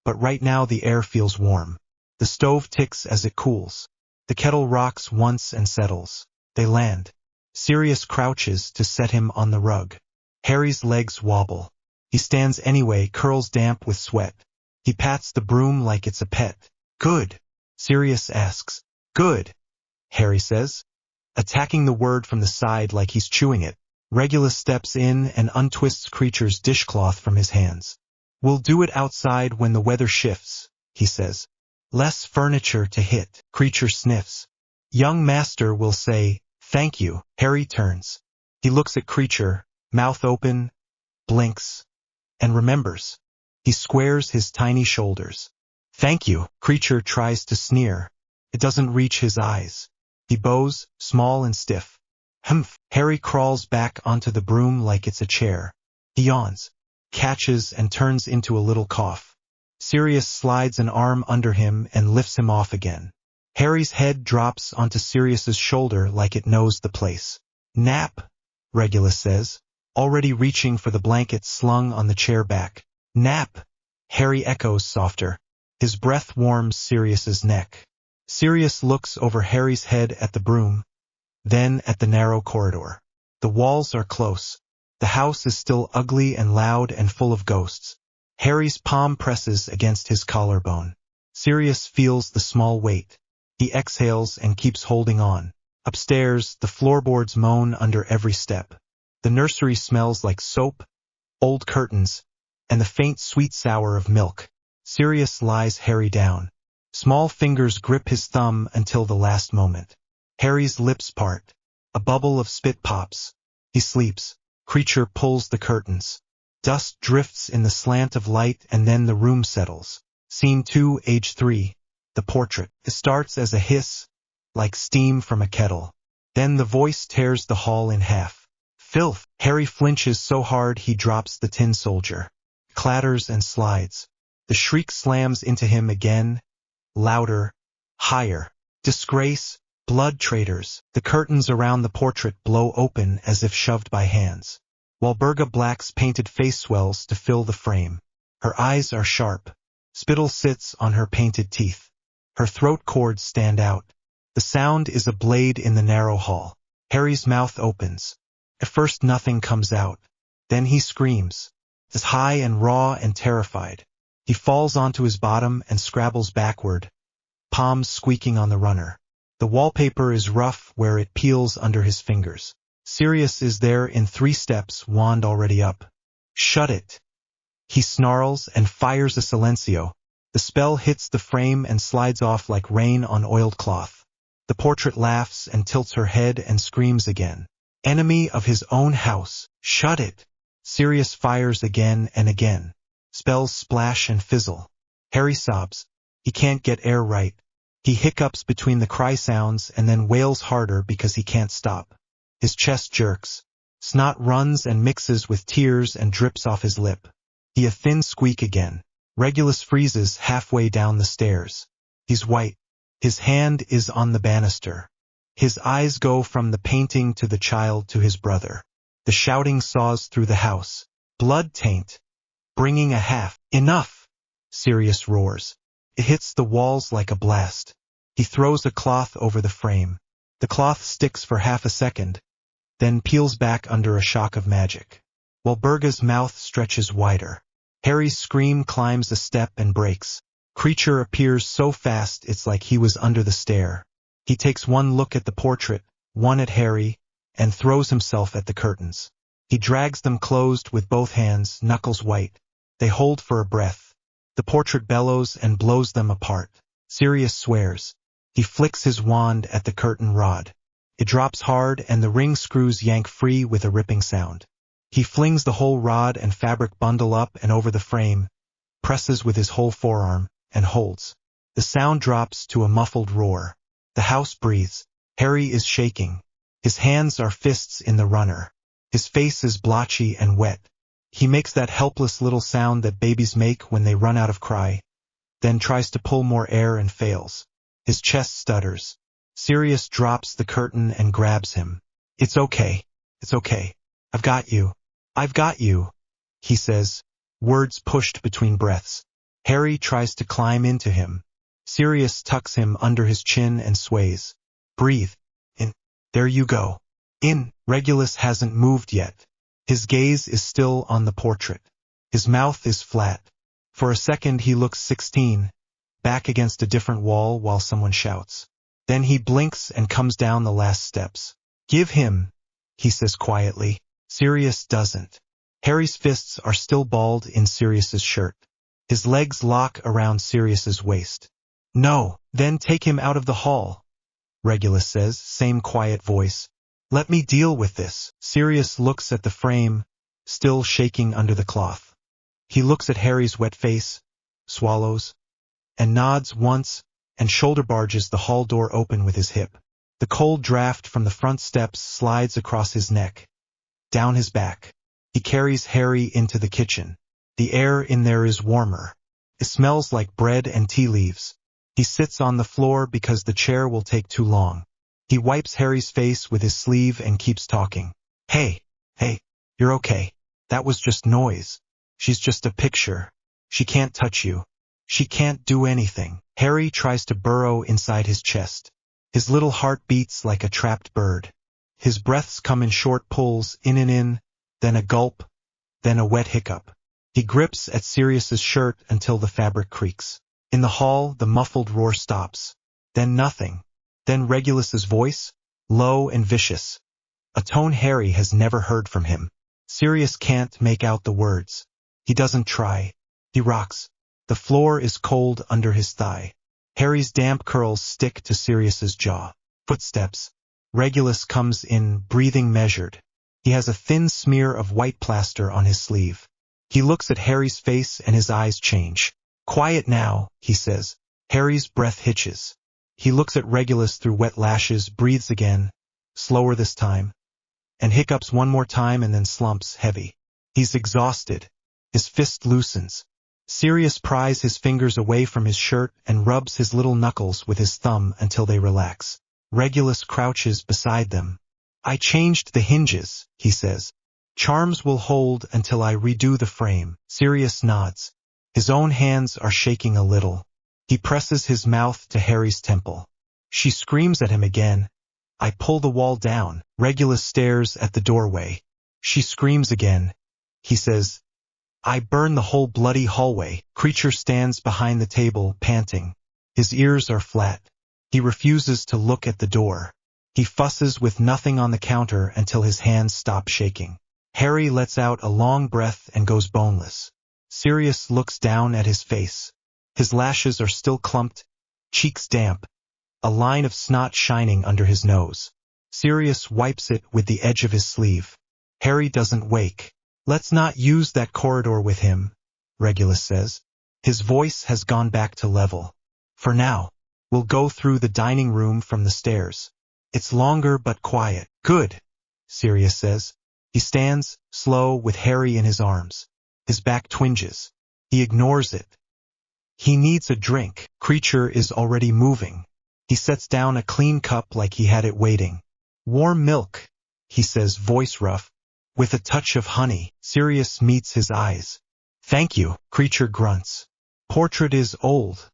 But right now the air feels warm. The stove ticks as it cools. The kettle rocks once and settles. They land. Sirius crouches to set him on the rug. Harry's legs wobble. He stands anyway, curls damp with sweat. He pats the broom like it's a pet. Good, Sirius asks. Good, Harry says, attacking the word from the side like he's chewing it. Regulus steps in and untwists Creature's dishcloth from his hands. "We'll do it outside when the weather shifts," he says. "Less furniture to hit." Creature sniffs. "Young master will say, thank you." Harry turns. He looks at Creature, mouth open, blinks, and remembers. He squares his tiny shoulders. "Thank you." Creature tries to sneer. It doesn't reach his eyes. He bows, small and stiff. "Humph." Harry crawls back onto the broom like it's a chair. He yawns, catches, and turns into a little cough. Sirius slides an arm under him and lifts him off again. Harry's head drops onto Sirius's shoulder like it knows the place. "Nap," Regulus says, already reaching for the blanket slung on the chair back. "Nap," Harry echoes softer. His breath warms Sirius's neck. Sirius looks over Harry's head at the broom, then at the narrow corridor. The walls are close. The house is still ugly and loud and full of ghosts. Harry's palm presses against his collarbone. Sirius feels the small weight. He exhales and keeps holding on. Upstairs, the floorboards moan under every step. The nursery smells like soap, old curtains, and the faint sweet sour of milk. Sirius lies Harry down. Small fingers grip his thumb until the last moment. Harry's lips part. A bubble of spit pops. He sleeps. Creature pulls the curtains. Dust drifts in the slant of light and then the room settles. Scene 2, Age 3. The portrait. It starts as a hiss, like steam from a kettle. Then the voice tears the hall in half. "Filth!" Harry flinches so hard he drops the tin soldier. Clatters and slides. The shriek slams into him again, louder, higher. "Disgrace! Blood traitors!" The curtains around the portrait blow open as if shoved by hands. Walburga Black's painted face swells to fill the frame. Her eyes are sharp. Spittle sits on her painted teeth. Her throat cords stand out. The sound is a blade in the narrow hall. Harry's mouth opens. At first nothing comes out. Then he screams. Is high and raw and terrified. He falls onto his bottom and scrabbles backward, palms squeaking on the runner. The wallpaper is rough where it peels under his fingers. Sirius is there in 3 steps, wand already up. "Shut it!" He snarls and fires a silencio. The spell hits the frame and slides off like rain on oiled cloth. The portrait laughs and tilts her head and screams again. Enemy of his own house, shut it! Sirius fires again and again. Spells splash and fizzle. Harry sobs. He can't get air right. He hiccups between the cry sounds and then wails harder because he can't stop. His chest jerks. Snot runs and mixes with tears and drips off his lip. He a thin squeak again. Regulus freezes halfway down the stairs. He's white. His hand is on the banister. His eyes go from the painting to the child to his brother. The shouting saws through the house. Blood taint. Bringing a half. Enough! Sirius roars. It hits the walls like a blast. He throws a cloth over the frame. The cloth sticks for half a second, then peels back under a shock of magic. Walburga's mouth stretches wider. Harry's scream climbs a step and breaks. Creature appears so fast it's like he was under the stair. He takes one look at the portrait, one at Harry, and throws himself at the curtains. He drags them closed with both hands, knuckles white. They hold for a breath. The portrait bellows and blows them apart. Sirius swears. He flicks his wand at the curtain rod. It drops hard and the ring screws yank free with a ripping sound. He flings the whole rod and fabric bundle up and over the frame, presses with his whole forearm, and holds. The sound drops to a muffled roar. The house breathes. Harry is shaking. His hands are fists in the runner. His face is blotchy and wet. He makes that helpless little sound that babies make when they run out of cry, then tries to pull more air and fails. His chest stutters. Sirius drops the curtain and grabs him. It's okay. It's okay. I've got you. I've got you, he says, words pushed between breaths. Harry tries to climb into him. Sirius tucks him under his chin and sways. Breathe. In. There you go. In. Regulus hasn't moved yet. His gaze is still on the portrait. His mouth is flat. For a second he looks 16, back against a different wall while someone shouts. Then he blinks and comes down the last steps. Give him, he says quietly. Sirius doesn't. Harry's fists are still balled in Sirius's shirt. His legs lock around Sirius's waist. No, then take him out of the hall, Regulus says, same quiet voice. Let me deal with this. Sirius looks at the frame, still shaking under the cloth. He looks at Harry's wet face, swallows, and nods once, and shoulder barges the hall door open with his hip. The cold draft from the front steps slides across his neck, down his back. He carries Harry into the kitchen. The air in there is warmer. It smells like bread and tea leaves. He sits on the floor because the chair will take too long. He wipes Harry's face with his sleeve and keeps talking. Hey, you're okay. That was just noise. She's just a picture. She can't touch you. She can't do anything. Harry tries to burrow inside his chest. His little heart beats like a trapped bird. His breaths come in short pulls, in and in, then a gulp, then a wet hiccup. He grips at Sirius's shirt until the fabric creaks. In the hall, the muffled roar stops. Then nothing. Then Regulus's voice, low and vicious. A tone Harry has never heard from him. Sirius can't make out the words. He doesn't try. He rocks. The floor is cold under his thigh. Harry's damp curls stick to Sirius's jaw. Footsteps. Regulus comes in, breathing measured. He has a thin smear of white plaster on his sleeve. He looks at Harry's face and his eyes change. Quiet now, he says. Harry's breath hitches. He looks at Regulus through wet lashes, breathes again, slower this time, and hiccups one more time and then slumps heavy. He's exhausted. His fist loosens. Sirius pries his fingers away from his shirt and rubs his little knuckles with his thumb until they relax. Regulus crouches beside them. I changed the hinges, he says. Charms will hold until I redo the frame. Sirius nods. His own hands are shaking a little. He presses his mouth to Harry's temple. She screams at him again. I pull the wall down. Regulus stares at the doorway. She screams again. He says, I burn the whole bloody hallway. Creature stands behind the table, panting. His ears are flat. He refuses to look at the door. He fusses with nothing on the counter until his hands stop shaking. Harry lets out a long breath and goes boneless. Sirius looks down at his face. His lashes are still clumped, cheeks damp, a line of snot shining under his nose. Sirius wipes it with the edge of his sleeve. Harry doesn't wake. Let's not use that corridor with him, Regulus says. His voice has gone back to level. For now, we'll go through the dining room from the stairs. It's longer but quiet. Good, Sirius says. He stands, slow, with Harry in his arms. His back twinges. He ignores it. He needs a drink. Creature is already moving. He sets down a clean cup like he had it waiting. Warm milk, he says, voice rough, with a touch of honey. Sirius meets his eyes. Thank you, Creature grunts. Portrait is old,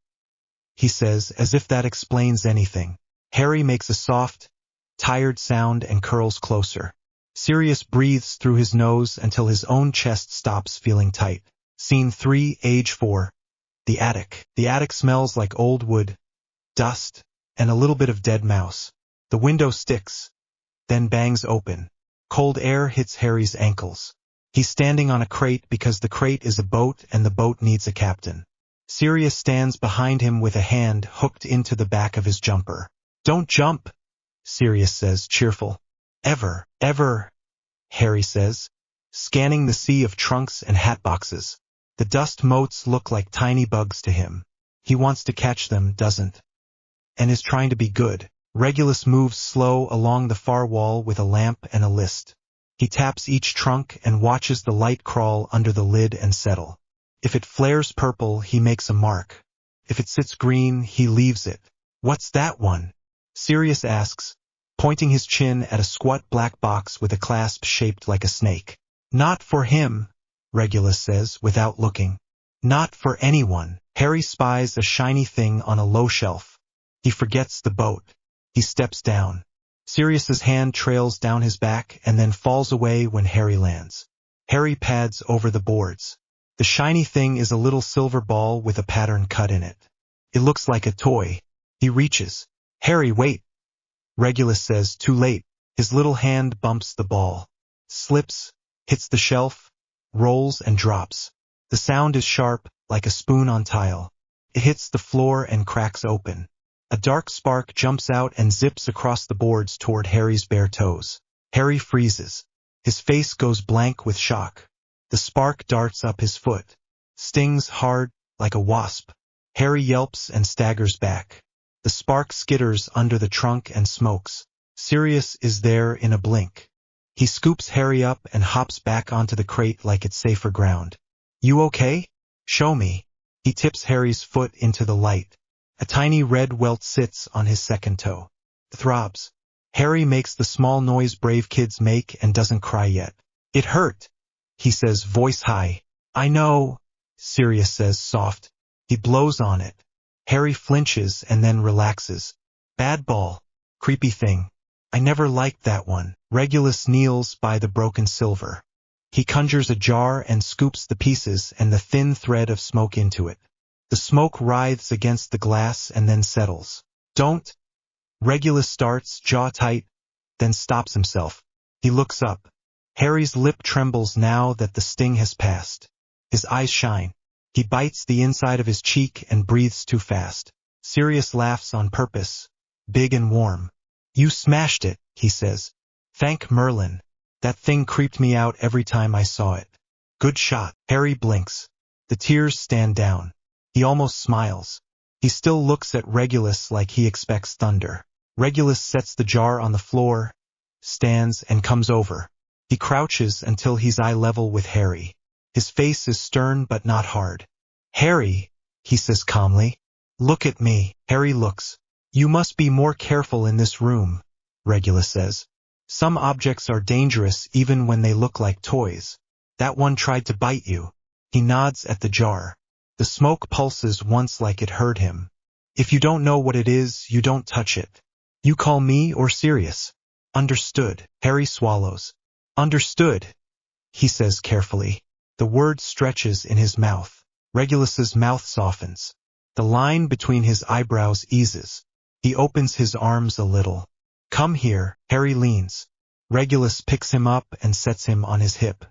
he says, as if that explains anything. Harry makes a soft, tired sound and curls closer. Sirius breathes through his nose until his own chest stops feeling tight. Scene 3, Age 4. The attic. The attic smells like old wood, dust, and a little bit of dead mouse. The window sticks, then bangs open. Cold air hits Harry's ankles. He's standing on a crate because the crate is a boat and the boat needs a captain. Sirius stands behind him with a hand hooked into the back of his jumper. Don't jump, Sirius says, cheerful. Ever, Harry says, scanning the sea of trunks and hat boxes. The dust motes look like tiny bugs to him. He wants to catch them, doesn't, and is trying to be good. Regulus moves slow along the far wall with a lamp and a list. He taps each trunk and watches the light crawl under the lid and settle. If it flares purple, he makes a mark. If it sits green, he leaves it. What's that one? Sirius asks, pointing his chin at a squat black box with a clasp shaped like a snake. Not for him, Regulus says, without looking. Not for anyone. Harry spies a shiny thing on a low shelf. He forgets the boat. He steps down. Sirius's hand trails down his back and then falls away when Harry lands. Harry pads over the boards. The shiny thing is a little silver ball with a pattern cut in it. It looks like a toy. He reaches. Harry, wait. Regulus says, too late. His little hand bumps the ball. slips, hits the shelf, rolls and drops. The sound is sharp, like a spoon on tile. It hits the floor and cracks open. A dark spark jumps out and zips across the boards toward Harry's bare toes. Harry freezes. His face goes blank with shock. The spark darts up his foot. Stings hard, like a wasp. Harry yelps and staggers back. The spark skitters under the trunk and smokes. Sirius is there in a blink. He scoops Harry up and hops back onto the crate like it's safer ground. "You okay? Show me." He tips Harry's foot into the light. A tiny red welt sits on his second toe. It throbs. Harry makes the small noise brave kids make and doesn't cry yet. "It hurt," he says, voice high. "I know," Sirius says, soft. He blows on it. Harry flinches and then relaxes. "Bad ball. Creepy thing. I never liked that one." Regulus kneels by the broken silver. He conjures a jar and scoops the pieces and the thin thread of smoke into it. The smoke writhes against the glass and then settles. "Don't." Regulus starts, jaw tight, then stops himself. He looks up. Harry's lip trembles now that the sting has passed. His eyes shine. He bites the inside of his cheek and breathes too fast. Sirius laughs on purpose, big and warm. "You smashed it," he says. "Thank Merlin. That thing creeped me out every time I saw it." "Good shot." Harry blinks. The tears stand down. He almost smiles. He still looks at Regulus like he expects thunder. Regulus sets the jar on the floor, stands, and comes over. He crouches until he's eye level with Harry. His face is stern but not hard. "Harry," he says calmly, "look at me." Harry looks. "You must be more careful in this room," Regulus says. "Some objects are dangerous even when they look like toys. That one tried to bite you." He nods at the jar. The smoke pulses once like it heard him. "If you don't know what it is, you don't touch it. You call me or Sirius." "Understood." Harry swallows. "Understood," he says carefully. The word stretches in his mouth. Regulus's mouth softens. The line between his eyebrows eases. He opens his arms a little. "Come here." Harry leans. Regulus picks him up and sets him on his hip.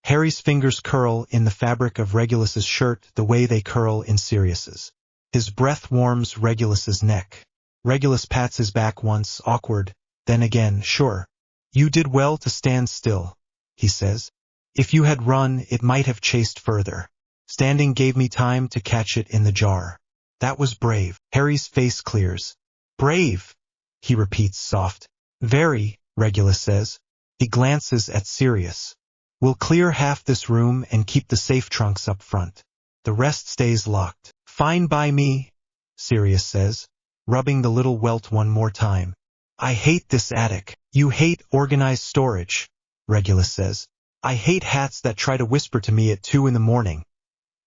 Harry's fingers curl in the fabric of Regulus's shirt the way they curl in Sirius's. His breath warms Regulus's neck. Regulus pats his back once, awkward, then again, sure. "You did well to stand still," he says. "If you had run, it might have chased further. Standing gave me time to catch it in the jar. That was brave." Harry's face clears. "Brave," he repeats soft. "Very," Regulus says. He glances at Sirius. "We'll clear half this room and keep the safe trunks up front. The rest stays locked." "Fine by me," Sirius says, rubbing the little welt one more time. "I hate this attic." "You hate organized storage," Regulus says. "I hate hats that try to whisper to me at 2 in the morning,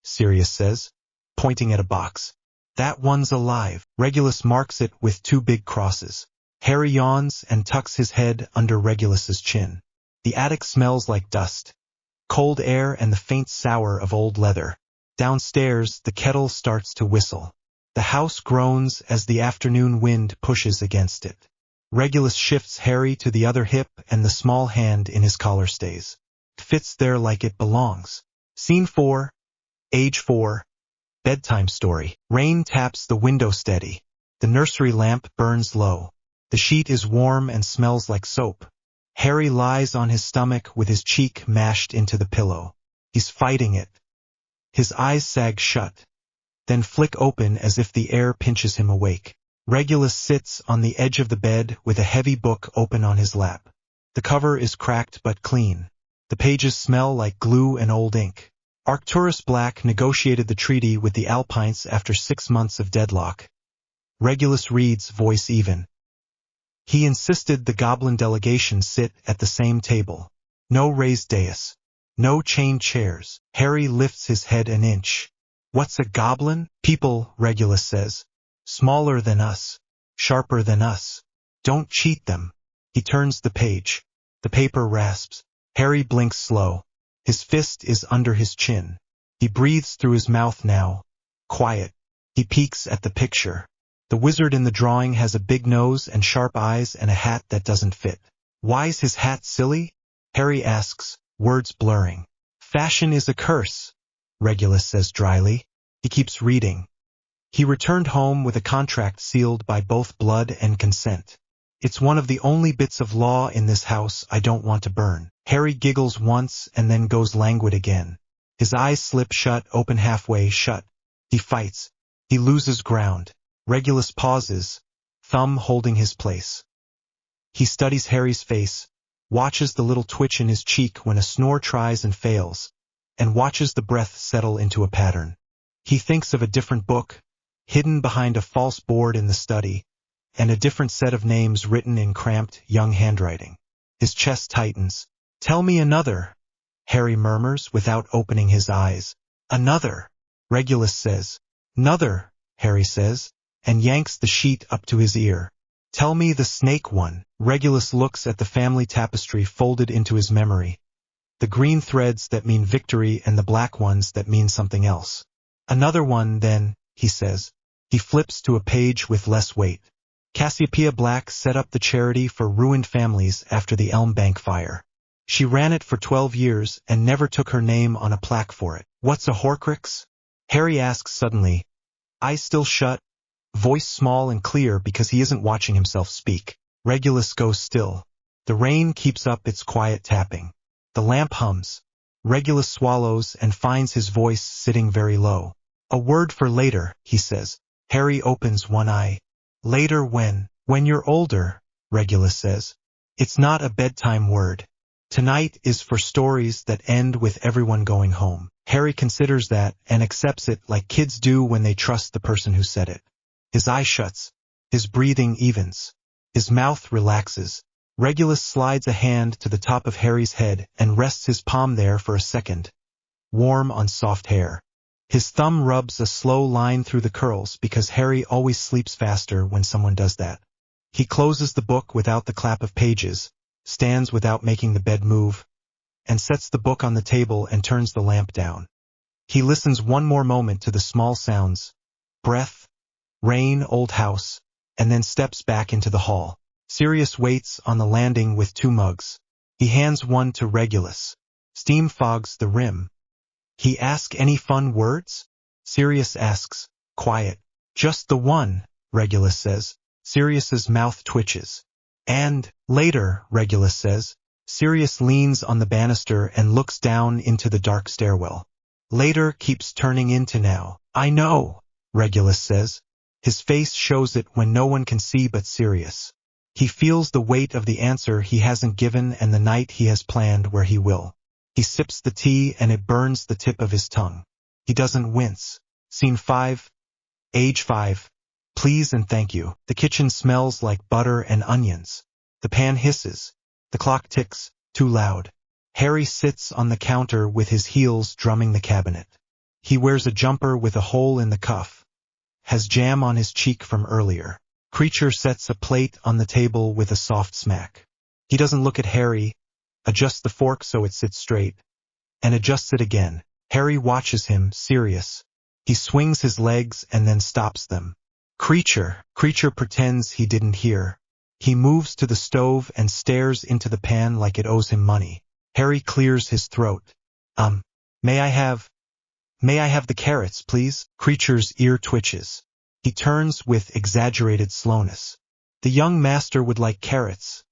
Sirius says, pointing at a box. "That one's alive." Regulus marks it with 2 big crosses. Harry yawns and tucks his head under Regulus's chin. The attic smells like dust, cold air and the faint sour of old leather. Downstairs, the kettle starts to whistle. The house groans as the afternoon wind pushes against it. Regulus shifts Harry to the other hip and the small hand in his collar stays. It fits there like it belongs. Scene 4, Age 4, Bedtime Story. Rain taps the window steady. The nursery lamp burns low. The sheet is warm and smells like soap. Harry lies on his stomach with his cheek mashed into the pillow. He's fighting it. His eyes sag shut, then flick open as if the air pinches him awake. Regulus sits on the edge of the bed with a heavy book open on his lap. The cover is cracked but clean. The pages smell like glue and old ink. Arcturus Black negotiated the treaty with the Alpines after 6 months of deadlock. Regulus reads, voice even. He insisted the goblin delegation sit at the same table. No raised dais. No chained chairs. Harry lifts his head an inch. "What's a goblin?" "People," Regulus says. "Smaller than us. Sharper than us. Don't cheat them." He turns the page. The paper rasps. Harry blinks slow. His fist is under his chin. He breathes through his mouth now. Quiet. He peeks at the picture. The wizard in the drawing has a big nose and sharp eyes and a hat that doesn't fit. Why's his hat silly? Harry asks, words blurring. Fashion is a curse, Regulus says dryly. He keeps reading. He returned home with a contract sealed by both blood and consent. It's one of the only bits of law in this house I don't want to burn. Harry giggles once and then goes languid again. His eyes slip shut, open halfway shut. He fights. He loses ground. Regulus pauses, thumb holding his place. He studies Harry's face, watches the little twitch in his cheek when a snore tries and fails, and watches the breath settle into a pattern. He thinks of a different book, hidden behind a false board in the study, and a different set of names written in cramped, young handwriting. His chest tightens. Tell me another, Harry murmurs without opening his eyes. Another, Regulus says. Another, Harry says, and yanks the sheet up to his ear. Tell me the snake one. Regulus looks at the family tapestry folded into his memory. The green threads that mean victory and the black ones that mean something else. Another one, then, he says. He flips to a page with less weight. Cassiopeia Black set up the charity for ruined families after the Elm Bank fire. She ran it for 12 years and never took her name on a plaque for it. What's a Horcrux? Harry asks suddenly, eyes still shut, voice small and clear because he isn't watching himself speak. Regulus goes still. The rain keeps up its quiet tapping. The lamp hums. Regulus swallows and finds his voice sitting very low. A word for later, he says. Harry opens one eye. Later when you're older, Regulus says. It's not a bedtime word. Tonight is for stories that end with everyone going home. Harry considers that and accepts it like kids do when they trust the person who said it. His eye shuts. His breathing evens. His mouth relaxes. Regulus slides a hand to the top of Harry's head and rests his palm there for a second, warm on soft hair. His thumb rubs a slow line through the curls because Harry always sleeps faster when someone does that. He closes the book without the clap of pages, stands without making the bed move, and sets the book on the table and turns the lamp down. He listens one more moment to the small sounds, breath, rain, old house, and then steps back into the hall. Sirius waits on the landing with 2 mugs. He hands one to Regulus. Steam fogs the rim. He asks any fun words? Sirius asks, quiet. Just the one, Regulus says. Sirius's mouth twitches. And, later, Regulus says. Sirius leans on the banister and looks down into the dark stairwell. Later keeps turning into now. I know, Regulus says. His face shows it when no one can see but Sirius. He feels the weight of the answer he hasn't given and the night he has planned where he will. He sips the tea and it burns the tip of his tongue. He doesn't wince. Scene 5. Age 5. Please and thank you. The kitchen smells like butter and onions. The pan hisses. The clock ticks, too loud. Harry sits on the counter with his heels drumming the cabinet. He wears a jumper with a hole in the cuff. Has jam on his cheek from earlier. Creature sets a plate on the table with a soft smack. He doesn't look at Harry, adjusts the fork so it sits straight, and adjusts it again. Harry watches him, serious. He swings his legs and then stops them. Creature pretends he didn't hear. He moves to the stove and stares into the pan like it owes him money. Harry clears his throat. May I have the carrots, please? Creature's ear twitches. He turns with exaggerated slowness. The young master would like carrots,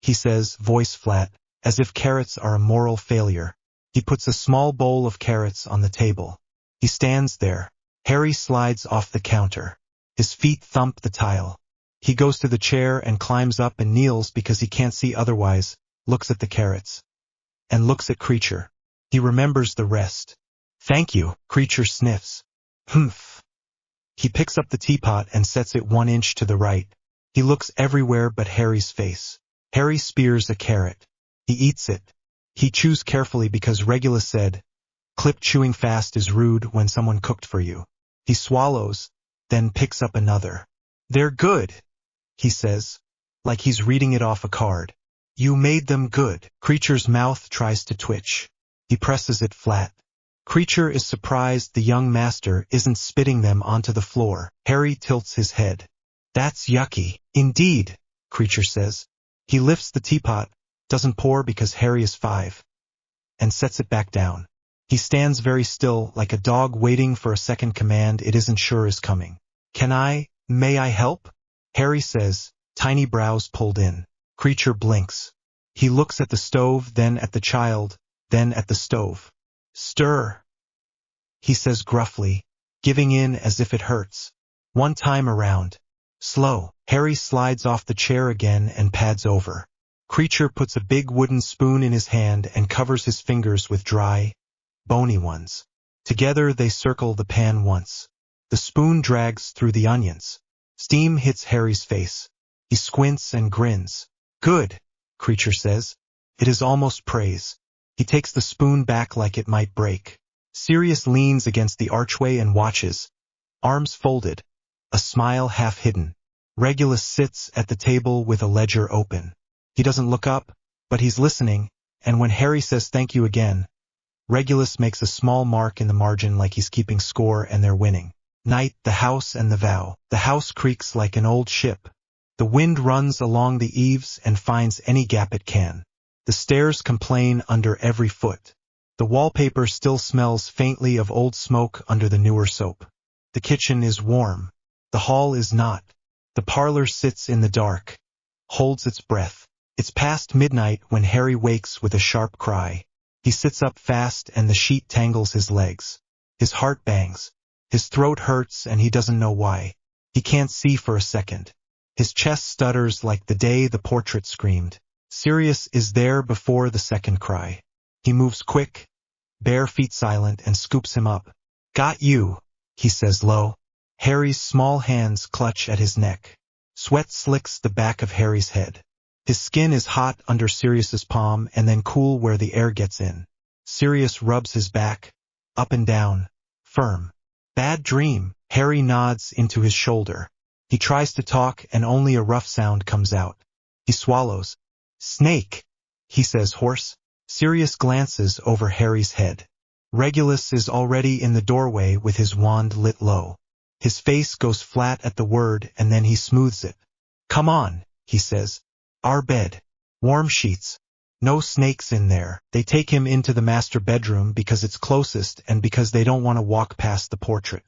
he says, voice flat, as if carrots are a moral failure. He puts a small bowl of carrots on the table. He stands there. Harry slides off the counter. His feet thump the tile. He goes to the chair and climbs up and kneels because he can't see otherwise, looks at the carrots. And looks at Creature. He remembers the rest. Thank you, Creature sniffs. Humph. He picks up the teapot and sets it 1 inch to the right. He looks everywhere but Harry's face. Harry spears a carrot. He eats it. He chews carefully because Regulus said, clip chewing fast is rude when someone cooked for you. He swallows, then picks up another. They're good, he says, like he's reading it off a card. You made them good. Creature's mouth tries to twitch. He presses it flat. Creature is surprised the young master isn't spitting them onto the floor. Harry tilts his head. That's yucky. Indeed, Creature says. He lifts the teapot, doesn't pour because Harry is 5, and sets it back down. He stands very still, like a dog waiting for a second command it isn't sure is coming. May I help? Harry says, tiny brows pulled in. Creature blinks. He looks at the stove, then at the child, then at the stove. Stir, he says gruffly, giving in as if it hurts. One time around. Slow. Harry slides off the chair again and pads over. Creature puts a big wooden spoon in his hand and covers his fingers with dry, bony ones. Together they circle the pan once. The spoon drags through the onions. Steam hits Harry's face. He squints and grins. Good, Creature says. It is almost praise. He takes the spoon back like it might break. Sirius leans against the archway and watches, arms folded, a smile half hidden. Regulus sits at the table with a ledger open. He doesn't look up, but he's listening, and when Harry says thank you again, Regulus makes a small mark in the margin like he's keeping score and they're winning. Night, the house and the vow. The house creaks like an old ship. The wind runs along the eaves and finds any gap it can. The stairs complain under every foot. The wallpaper still smells faintly of old smoke under the newer soap. The kitchen is warm. The hall is not. The parlor sits in the dark, holds its breath. It's past midnight when Harry wakes with a sharp cry. He sits up fast and the sheet tangles his legs. His heart bangs. His throat hurts and he doesn't know why. He can't see for a second. His chest stutters like the day the portrait screamed. Sirius is there before the second cry. He moves quick, bare feet silent, and scoops him up. Got you, he says low. Harry's small hands clutch at his neck. Sweat slicks the back of Harry's head. His skin is hot under Sirius's palm and then cool where the air gets in. Sirius rubs his back, up and down, firm. Bad dream. Harry nods into his shoulder. He tries to talk and only a rough sound comes out. He swallows. Snake, he says hoarse. Sirius glances over Harry's head. Regulus is already in the doorway with his wand lit low. His face goes flat at the word and then he smooths it. Come on, he says. Our bed. Warm sheets. No snakes in there. They take him into the master bedroom because it's closest and because they don't want to walk past the portrait.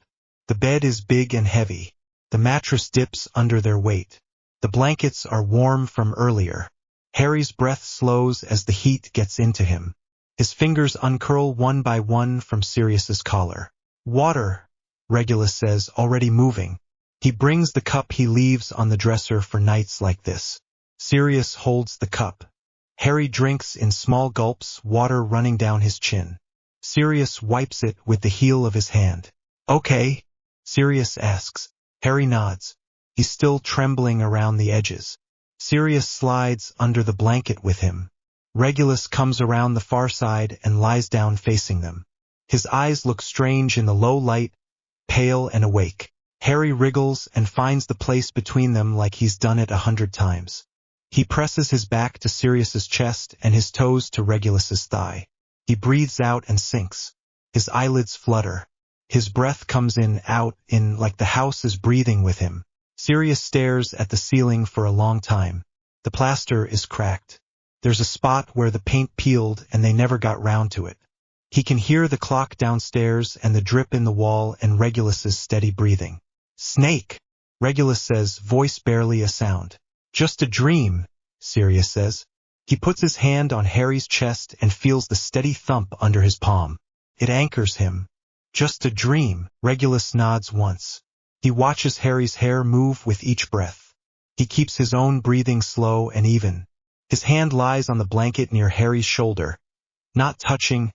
The bed is big and heavy. The mattress dips under their weight. The blankets are warm from earlier. Harry's breath slows as the heat gets into him. His fingers uncurl one by one from Sirius's collar. Water, Regulus says, already moving. He brings the cup he leaves on the dresser for nights like this. Sirius holds the cup. Harry drinks in small gulps, water running down his chin. Sirius wipes it with the heel of his hand. Okay, Sirius asks. Harry nods. He's still trembling around the edges. Sirius slides under the blanket with him. Regulus comes around the far side and lies down facing them. His eyes look strange in the low light, pale and awake. Harry wriggles and finds the place between them like he's done it 100 times. He presses his back to Sirius's chest and his toes to Regulus's thigh. He breathes out and sinks. His eyelids flutter. His breath comes in, out, in, like the house is breathing with him. Sirius stares at the ceiling for a long time. The plaster is cracked. There's a spot where the paint peeled and they never got round to it. He can hear the clock downstairs and the drip in the wall and Regulus's steady breathing. Snake, Regulus says, voice barely a sound. Just a dream, Sirius says. He puts his hand on Harry's chest and feels the steady thump under his palm. It anchors him. Just a dream, Regulus nods once. He watches Harry's hair move with each breath. He keeps his own breathing slow and even. His hand lies on the blanket near Harry's shoulder, not touching,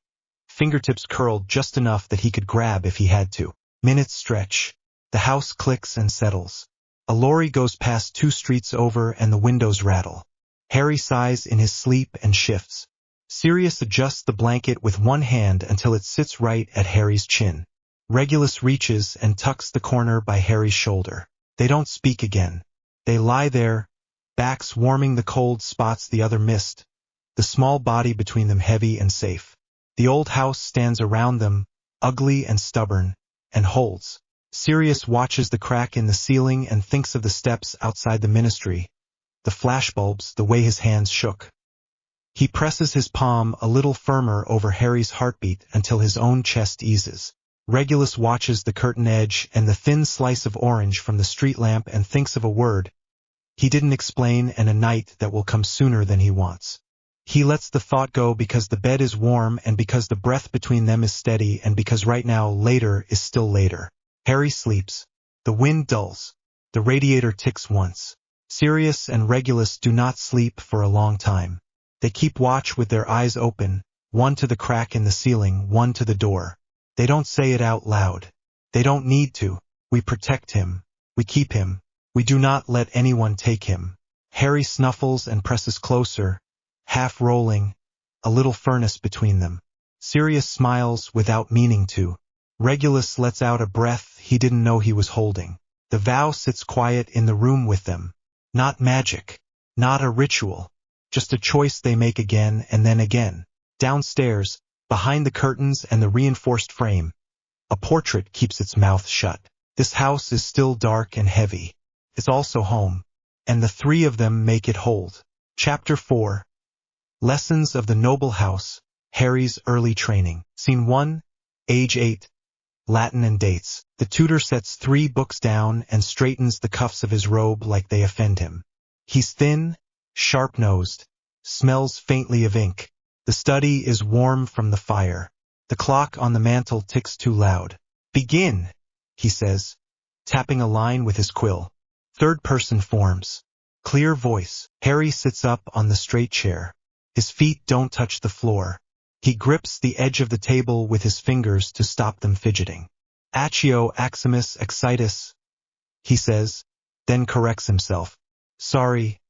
fingertips curled just enough that he could grab if he had to. Minutes stretch. The house clicks and settles. A lorry goes past 2 streets over and the windows rattle. Harry sighs in his sleep and shifts. Sirius adjusts the blanket with one hand until it sits right at Harry's chin. Regulus reaches and tucks the corner by Harry's shoulder. They don't speak again. They lie there, backs warming the cold spots the other missed, the small body between them heavy and safe. The old house stands around them, ugly and stubborn, and holds. Sirius watches the crack in the ceiling and thinks of the steps outside the ministry, the flashbulbs, the way his hands shook. He presses his palm a little firmer over Harry's heartbeat until his own chest eases. Regulus watches the curtain edge and the thin slice of orange from the street lamp and thinks of a word he didn't explain and a night that will come sooner than he wants. He lets the thought go because the bed is warm and because the breath between them is steady and because right now later is still later. Harry sleeps. The wind dulls. The radiator ticks once. Sirius and Regulus do not sleep for a long time. They keep watch with their eyes open, one to the crack in the ceiling, one to the door. They don't say it out loud. They don't need to. We protect him. We keep him. We do not let anyone take him. Harry snuffles and presses closer, half rolling, a little furnace between them. Sirius smiles without meaning to. Regulus lets out a breath he didn't know he was holding. The vow sits quiet in the room with them. Not magic. Not a ritual. Just a choice they make again and then again. Downstairs, behind the curtains and the reinforced frame, a portrait keeps its mouth shut. This house is still dark and heavy. It's also home, and the three of them make it hold. Chapter 4. Lessons of the Noble House, Harry's Early Training. Scene 1, Age 8. Latin and Dates. The tutor sets 3 books down and straightens the cuffs of his robe like they offend him. He's thin, sharp-nosed, smells faintly of ink. The study is warm from the fire. The clock on the mantel ticks too loud. Begin, he says, tapping a line with his quill. Third-person forms. Clear voice. Harry sits up on the straight chair. His feet don't touch the floor. He grips the edge of the table with his fingers to stop them fidgeting. Accio aximus excitus, he says, then corrects himself. Sorry.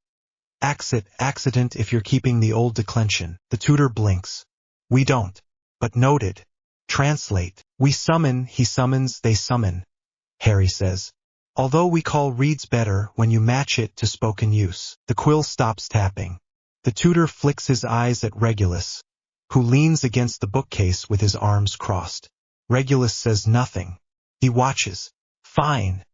Accident if you're keeping the old declension. The tutor blinks. We don't. But noted. Translate. We summon, he summons, they summon, Harry says. Although we call reads better when you match it to spoken use. The quill stops tapping. The tutor flicks his eyes at Regulus, who leans against the bookcase with his arms crossed. Regulus says nothing. He watches. Fine,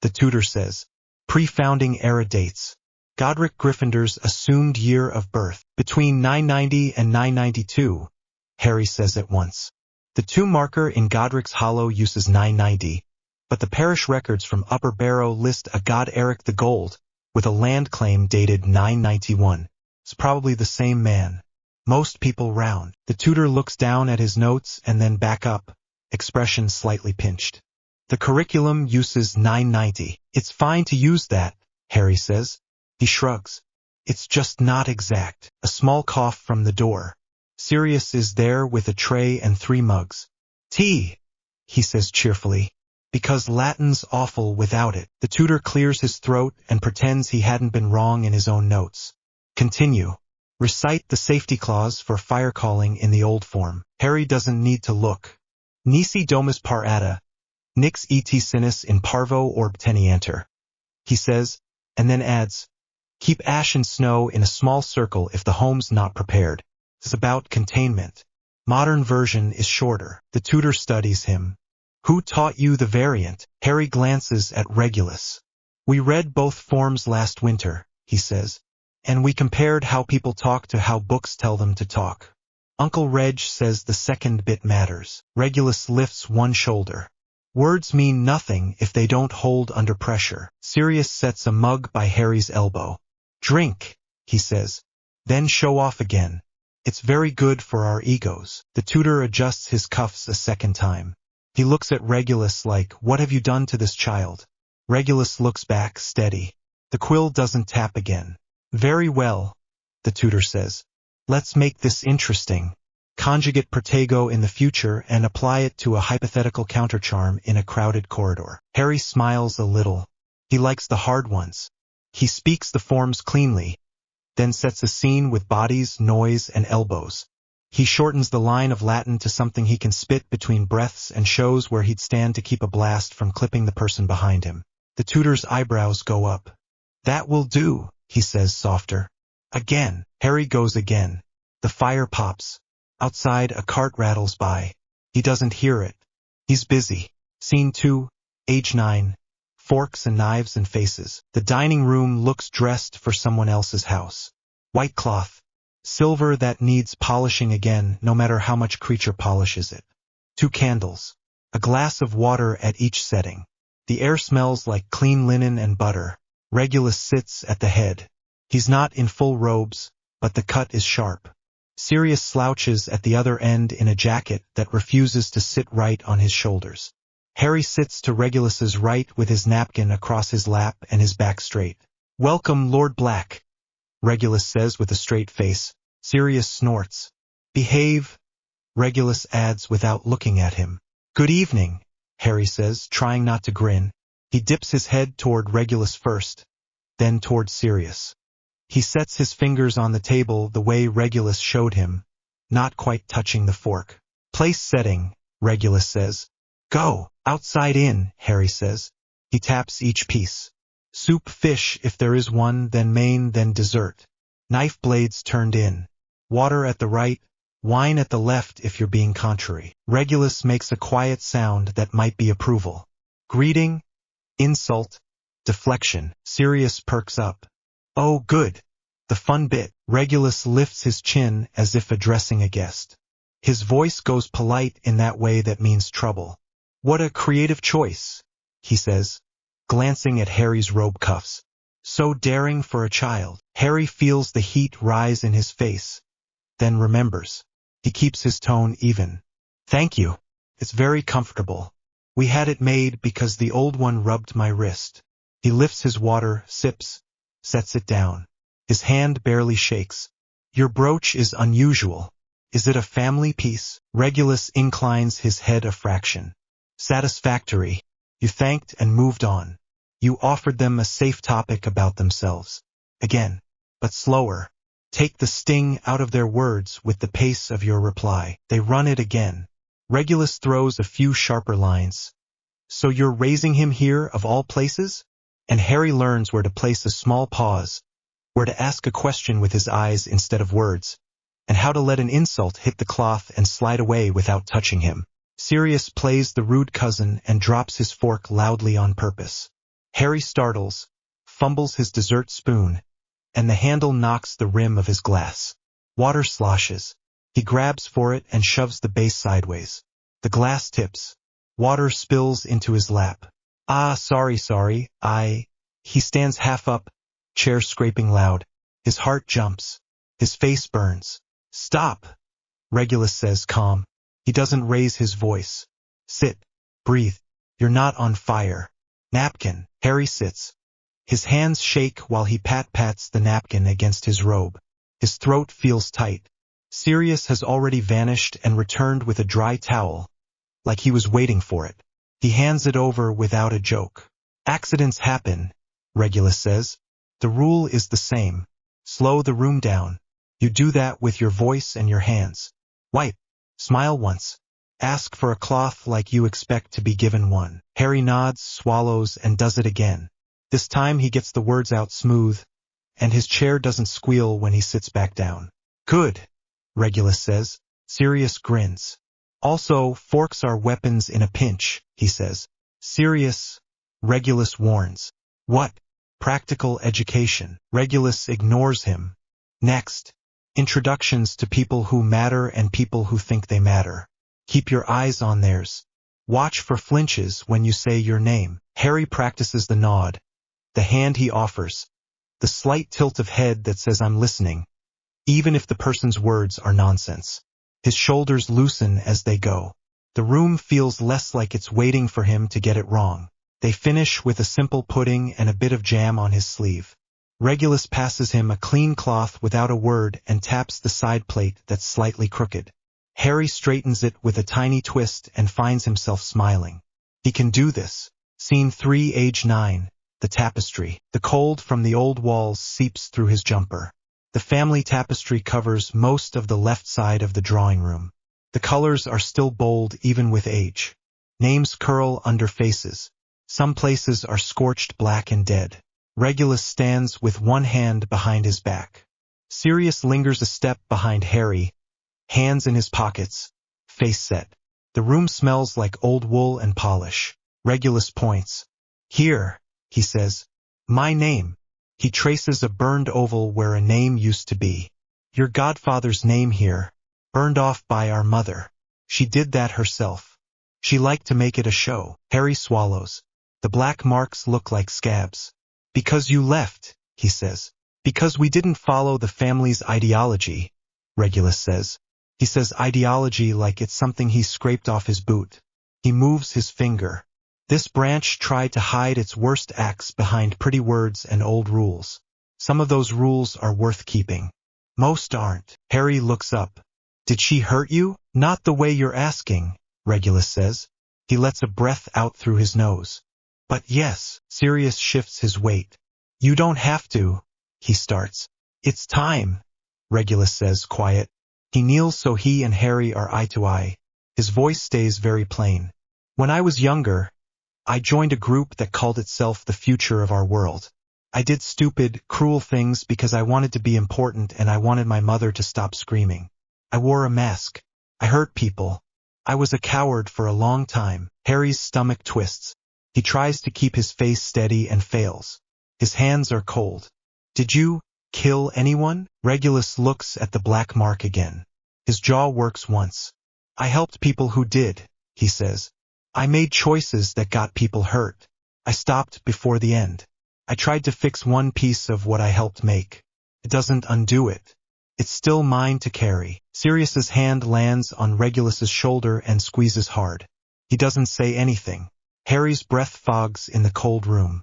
the tutor says. Pre-founding era dates. Godric Gryffindor's assumed year of birth. Between 990 and 992, Harry says at once. The 2 marker in Godric's Hollow uses 990, but the parish records from Upper Barrow list a God Eric the Gold, with a land claim dated 991. It's probably the same man. Most people round. The tutor looks down at his notes and then back up, expression slightly pinched. The curriculum uses 990. It's fine to use that, Harry says. He shrugs. It's just not exact. A small cough from the door. Sirius is there with a tray and 3 mugs. Tea, he says cheerfully. Because Latin's awful without it. The tutor clears his throat and pretends he hadn't been wrong in his own notes. Continue. Recite the safety clause for fire calling in the old form. Harry doesn't need to look. Nisi domus parata, nix et sinus in parvo orbtenianter, he says, and then adds, keep ash and snow in a small circle if the home's not prepared. It's about containment. Modern version is shorter. The tutor studies him. Who taught you the variant? Harry glances at Regulus. We read both forms last winter, he says, and we compared how people talk to how books tell them to talk. Uncle Reg says the second bit matters. Regulus lifts one shoulder. Words mean nothing if they don't hold under pressure. Sirius sets a mug by Harry's elbow. Drink, he says, then show off again. It's very good for our egos. The tutor adjusts his cuffs a second time. He looks at Regulus like, what have you done to this child? Regulus looks back, steady. The quill doesn't tap again. Very well, the tutor says. Let's make this interesting. Conjugate protego in the future and apply it to a hypothetical countercharm in a crowded corridor. Harry smiles a little. He likes the hard ones. He speaks the forms cleanly, then sets a scene with bodies, noise, and elbows. He shortens the line of Latin to something he can spit between breaths and shows where he'd stand to keep a blast from clipping the person behind him. The tutor's eyebrows go up. That will do, he says softer. Again. Harry goes again. The fire pops. Outside, a cart rattles by. He doesn't hear it. He's busy. Scene 2, age 9. Forks and knives and faces. The dining room looks dressed for someone else's house. White cloth. Silver that needs polishing again, no matter how much creature polishes it. 2 candles. A glass of water at each setting. The air smells like clean linen and butter. Regulus sits at the head. He's not in full robes, but the cut is sharp. Sirius slouches at the other end in a jacket that refuses to sit right on his shoulders. Harry sits to Regulus's right with his napkin across his lap and his back straight. "Welcome, Lord Black," Regulus says with a straight face. Sirius snorts. "Behave," Regulus adds without looking at him. "Good evening," Harry says, trying not to grin. He dips his head toward Regulus first, then toward Sirius. He sets his fingers on the table the way Regulus showed him, not quite touching the fork. "Place setting," Regulus says. "Go, outside in," Harry says. He taps each piece. "Soup, fish if there is one, then main, then dessert. Knife blades turned in. Water at the right, wine at the left if you're being contrary." Regulus makes a quiet sound that might be approval. Greeting, insult, deflection. Sirius perks up. "Oh, good. The fun bit." Regulus lifts his chin as if addressing a guest. His voice goes polite in that way that means trouble. "What a creative choice," he says, glancing at Harry's robe cuffs. "So daring for a child." Harry feels the heat rise in his face, then remembers. He keeps his tone even. "Thank you. It's very comfortable. We had it made because the old one rubbed my wrist." He lifts his water, sips, sets it down. His hand barely shakes. "Your brooch is unusual. Is it a family piece?" Regulus inclines his head a fraction. "Satisfactory. You thanked and moved on. You offered them a safe topic about themselves. Again, but slower. Take the sting out of their words with the pace of your reply. They run it again." Regulus throws a few sharper lines. "So you're raising him here of all places?" And Harry learns where to place a small pause, where to ask a question with his eyes instead of words, and how to let an insult hit the cloth and slide away without touching him. Sirius plays the rude cousin and drops his fork loudly on purpose. Harry startles, fumbles his dessert spoon, and the handle knocks the rim of his glass. Water sloshes. He grabs for it and shoves the base sideways. The glass tips. Water spills into his lap. "Ah, sorry. He stands half up, chair scraping loud. His heart jumps. His face burns. "Stop," Regulus says calm. He doesn't raise his voice. "Sit. Breathe. You're not on fire." "Napkin." Harry sits. His hands shake while he pats the napkin against his robe. His throat feels tight. Sirius has already vanished and returned with a dry towel, like he was waiting for it. He hands it over without a joke. "Accidents happen," Regulus says. "The rule is the same. Slow the room down. You do that with your voice and your hands. Wipe. Smile once. Ask for a cloth like you expect to be given one." Harry nods, swallows, and does it again. This time he gets the words out smooth, and his chair doesn't squeal when he sits back down. "Good," Regulus says. Sirius grins. "Also, forks are weapons in a pinch," he says. "Sirius," Regulus warns. "What?" "Practical education." Regulus ignores him. Next. Introductions to people who matter and people who think they matter. Keep your eyes on theirs. Watch for flinches when you say your name. Harry practices the nod, the hand he offers, the slight tilt of head that says "I'm listening," even if the person's words are nonsense. His shoulders loosen as they go. The room feels less like it's waiting for him to get it wrong. They finish with a simple pudding and a bit of jam on his sleeve. Regulus passes him a clean cloth without a word and taps the side plate that's slightly crooked. Harry straightens it with a tiny twist and finds himself smiling. He can do this. Scene 3, age 9. The tapestry. The cold from the old walls seeps through his jumper. The family tapestry covers most of the left side of the drawing room. The colors are still bold even with age. Names curl under faces. Some places are scorched black and dead. Regulus stands with one hand behind his back. Sirius lingers a step behind Harry, hands in his pockets, face set. The room smells like old wool and polish. Regulus points. "Here," he says. "My name." He traces a burned oval where a name used to be. Your godfather's name here, burned off by our mother. She did that herself. She liked to make it a show. Harry swallows. The black marks look like scabs. Because you left, he says. Because we didn't follow the family's ideology, Regulus says. He says ideology like it's something he scraped off his boot. He moves his finger. This branch tried to hide its worst acts behind pretty words and old rules. Some of those rules are worth keeping. Most aren't. Harry looks up. Did she hurt you? Not the way you're asking, Regulus says. He lets a breath out through his nose. But yes, Sirius shifts his weight. You don't have to, he starts. It's time, Regulus says, quiet. He kneels so he and Harry are eye to eye. His voice stays very plain. When I was younger, I joined a group that called itself the future of our world. I did stupid, cruel things because I wanted to be important and I wanted my mother to stop screaming. I wore a mask. I hurt people. I was a coward for a long time. Harry's stomach twists. He tries to keep his face steady and fails. His hands are cold. Did you kill anyone? Regulus looks at the black mark again. His jaw works once. I helped people who did, he says. I made choices that got people hurt. I stopped before the end. I tried to fix one piece of what I helped make. It doesn't undo it. It's still mine to carry. Sirius's hand lands on Regulus's shoulder and squeezes hard. He doesn't say anything. Harry's breath fogs in the cold room.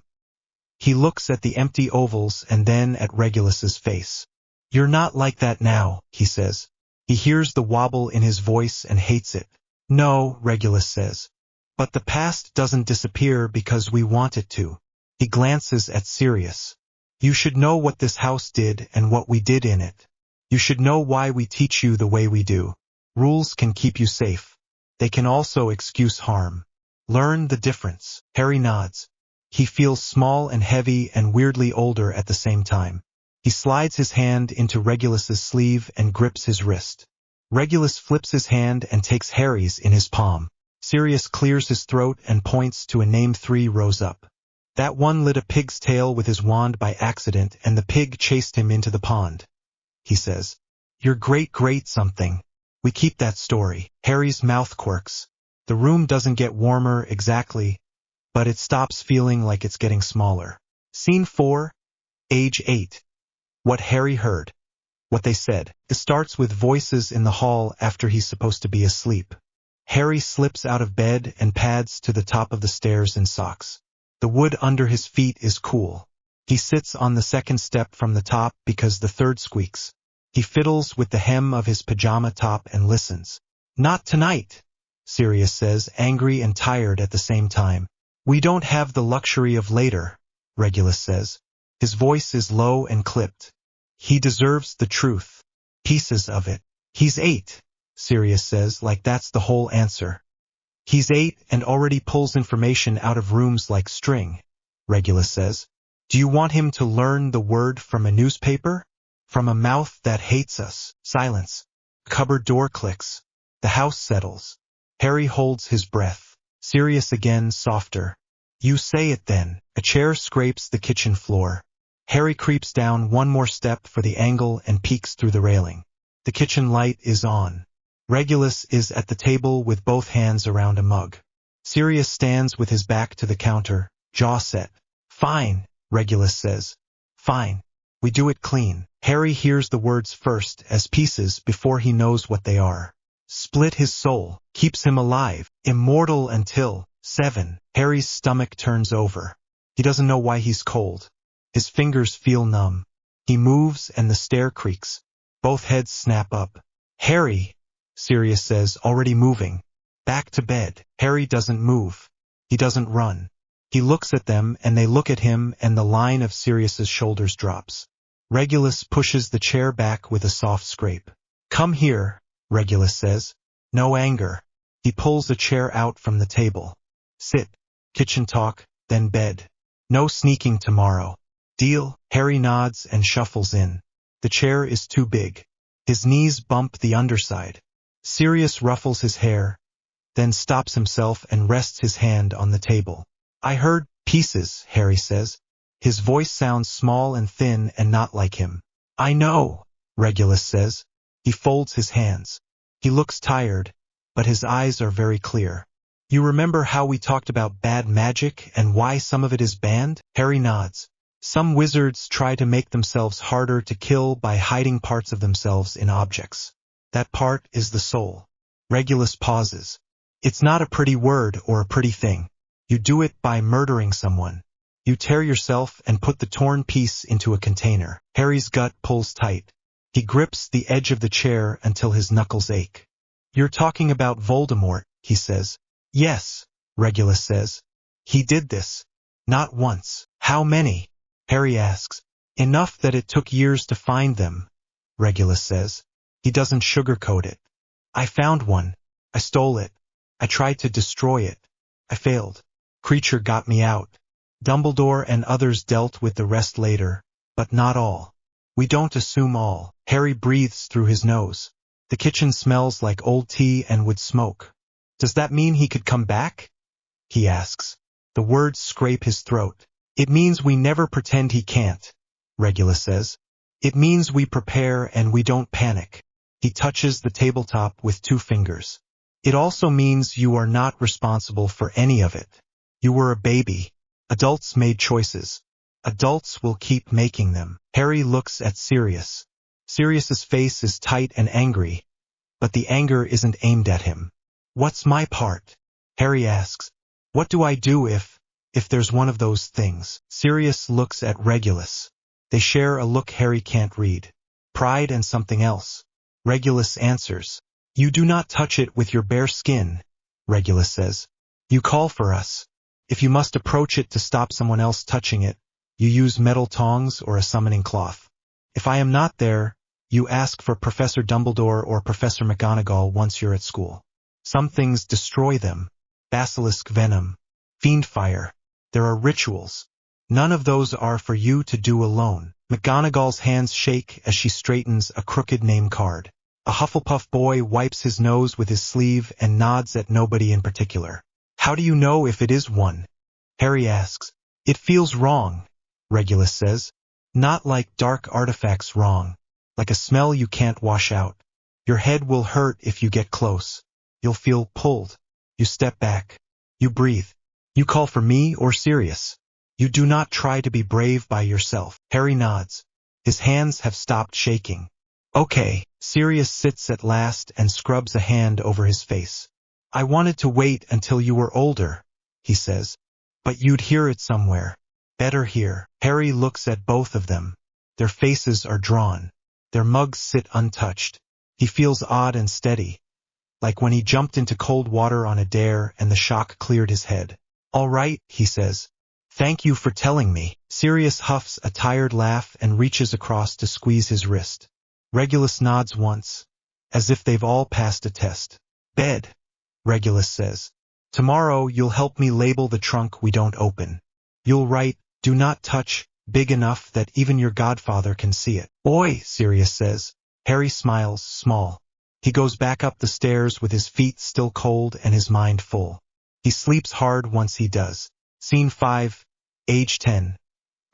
He looks at the empty ovals and then at Regulus's face. You're not like that now, he says. He hears the wobble in his voice and hates it. No, Regulus says. But the past doesn't disappear because we want it to. He glances at Sirius. You should know what this house did and what we did in it. You should know why we teach you the way we do. Rules can keep you safe. They can also excuse harm. Learn the difference. Harry nods. He feels small and heavy and weirdly older at the same time. He slides his hand into Regulus's sleeve and grips his wrist. Regulus flips his hand and takes Harry's in his palm. Sirius clears his throat and points to a name 3 rows up. That one lit a pig's tail with his wand by accident and the pig chased him into the pond. He says, You're great something. We keep that story. Harry's mouth quirks. The room doesn't get warmer exactly, but it stops feeling like it's getting smaller. Scene 4, age 8. What Harry heard. What they said. It starts with voices in the hall after he's supposed to be asleep. Harry slips out of bed and pads to the top of the stairs in socks. The wood under his feet is cool. He sits on the second step from the top because the third squeaks. He fiddles with the hem of his pajama top and listens. Not tonight, Sirius says, angry and tired at the same time. We don't have the luxury of later, Regulus says. His voice is low and clipped. He deserves the truth. Pieces of it. He's 8, Sirius says, like that's the whole answer. He's 8 and already pulls information out of rooms like string, Regulus says. Do you want him to learn the word from a newspaper? From a mouth that hates us? Silence. Cupboard door clicks. The house settles. Harry holds his breath. Sirius again, softer. You say it then. A chair scrapes the kitchen floor. Harry creeps down one more step for the angle and peeks through the railing. The kitchen light is on. Regulus is at the table with both hands around a mug. Sirius stands with his back to the counter, jaw set. Fine, Regulus says. Fine. We do it clean. Harry hears the words first as pieces before he knows what they are. Split his soul, keeps him alive, immortal until 7. Harry's stomach turns over. He doesn't know why he's cold. His fingers feel numb. He moves and the stair creaks. Both heads snap up. Harry, Sirius says, already moving. Back to bed. Harry doesn't move. He doesn't run. He looks at them and they look at him and the line of Sirius's shoulders drops. Regulus pushes the chair back with a soft scrape. Come here, Regulus says. No anger. He pulls a chair out from the table. Sit. Kitchen talk, then bed. No sneaking tomorrow. Deal? Harry nods and shuffles in. The chair is too big. His knees bump the underside. Sirius ruffles his hair, then stops himself and rests his hand on the table. I heard pieces, Harry says. His voice sounds small and thin and not like him. I know, Regulus says. He folds his hands. He looks tired, but his eyes are very clear. You remember how we talked about bad magic and why some of it is banned? Harry nods. Some wizards try to make themselves harder to kill by hiding parts of themselves in objects. That part is the soul. Regulus pauses. It's not a pretty word or a pretty thing. You do it by murdering someone. You tear yourself and put the torn piece into a container. Harry's gut pulls tight. He grips the edge of the chair until his knuckles ache. You're talking about Voldemort, he says. Yes, Regulus says. He did this. Not once. How many? Harry asks. Enough that it took years to find them, Regulus says. He doesn't sugarcoat it. I found one. I stole it. I tried to destroy it. I failed. Creature got me out. Dumbledore and others dealt with the rest later, but not all. We don't assume all. Harry breathes through his nose. The kitchen smells like old tea and wood smoke. Does that mean he could come back? He asks. The words scrape his throat. It means we never pretend he can't, Regulus says. It means we prepare and we don't panic. He touches the tabletop with 2 fingers. It also means you are not responsible for any of it. You were a baby. Adults made choices. Adults will keep making them. Harry looks at Sirius. Sirius's face is tight and angry, but the anger isn't aimed at him. What's my part? Harry asks. What do I do if there's one of those things? Sirius looks at Regulus. They share a look Harry can't read. Pride and something else. Regulus answers. You do not touch it with your bare skin, Regulus says. You call for us. If you must approach it to stop someone else touching it, you use metal tongs or a summoning cloth. If I am not there, you ask for Professor Dumbledore or Professor McGonagall once you're at school. Some things destroy them. Basilisk venom. Fiend fire. There are rituals. None of those are for you to do alone. McGonagall's hands shake as she straightens a crooked name card. A Hufflepuff boy wipes his nose with his sleeve and nods at nobody in particular. How do you know if it is one? Harry asks. It feels wrong, Regulus says. Not like dark artifacts wrong. Like a smell you can't wash out. Your head will hurt if you get close. You'll feel pulled. You step back. You breathe. You call for me or Sirius. You do not try to be brave by yourself. Harry nods. His hands have stopped shaking. Okay, Sirius sits at last and scrubs a hand over his face. I wanted to wait until you were older, he says. But you'd hear it somewhere. Better here. Harry looks at both of them. Their faces are drawn. Their mugs sit untouched. He feels odd and steady. Like when he jumped into cold water on a dare and the shock cleared his head. All right, he says. Thank you for telling me. Sirius huffs a tired laugh and reaches across to squeeze his wrist. Regulus nods once, as if they've all passed a test. Bed, Regulus says. Tomorrow you'll help me label the trunk we don't open. You'll write, do not touch, big enough that even your godfather can see it. Oi, Sirius says. Harry smiles, small. He goes back up the stairs with his feet still cold and his mind full. He sleeps hard once he does. Scene 5, age 10.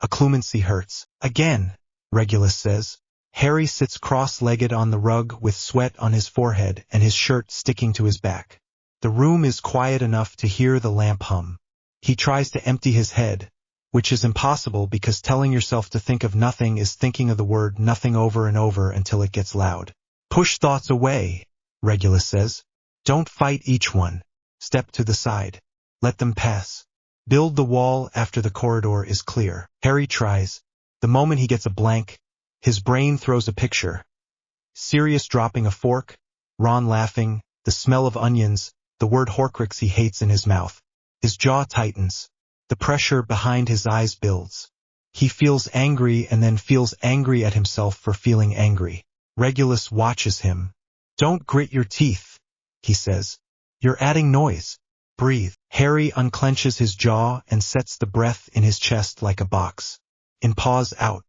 Occlumency hurts. Again, Regulus says. Harry sits cross-legged on the rug with sweat on his forehead and his shirt sticking to his back. The room is quiet enough to hear the lamp hum. He tries to empty his head, which is impossible because telling yourself to think of nothing is thinking of the word nothing over and over until it gets loud. Push thoughts away, Regulus says. Don't fight each one. Step to the side. Let them pass. Build the wall after the corridor is clear. Harry tries. The moment he gets a blank, his brain throws a picture. Sirius dropping a fork, Ron laughing, the smell of onions, the word Horcrux he hates in his mouth. His jaw tightens. The pressure behind his eyes builds. He feels angry and then feels angry at himself for feeling angry. Regulus watches him. Don't grit your teeth, he says. You're adding noise. Breathe. Harry unclenches his jaw and sets the breath in his chest like a box. In pause out.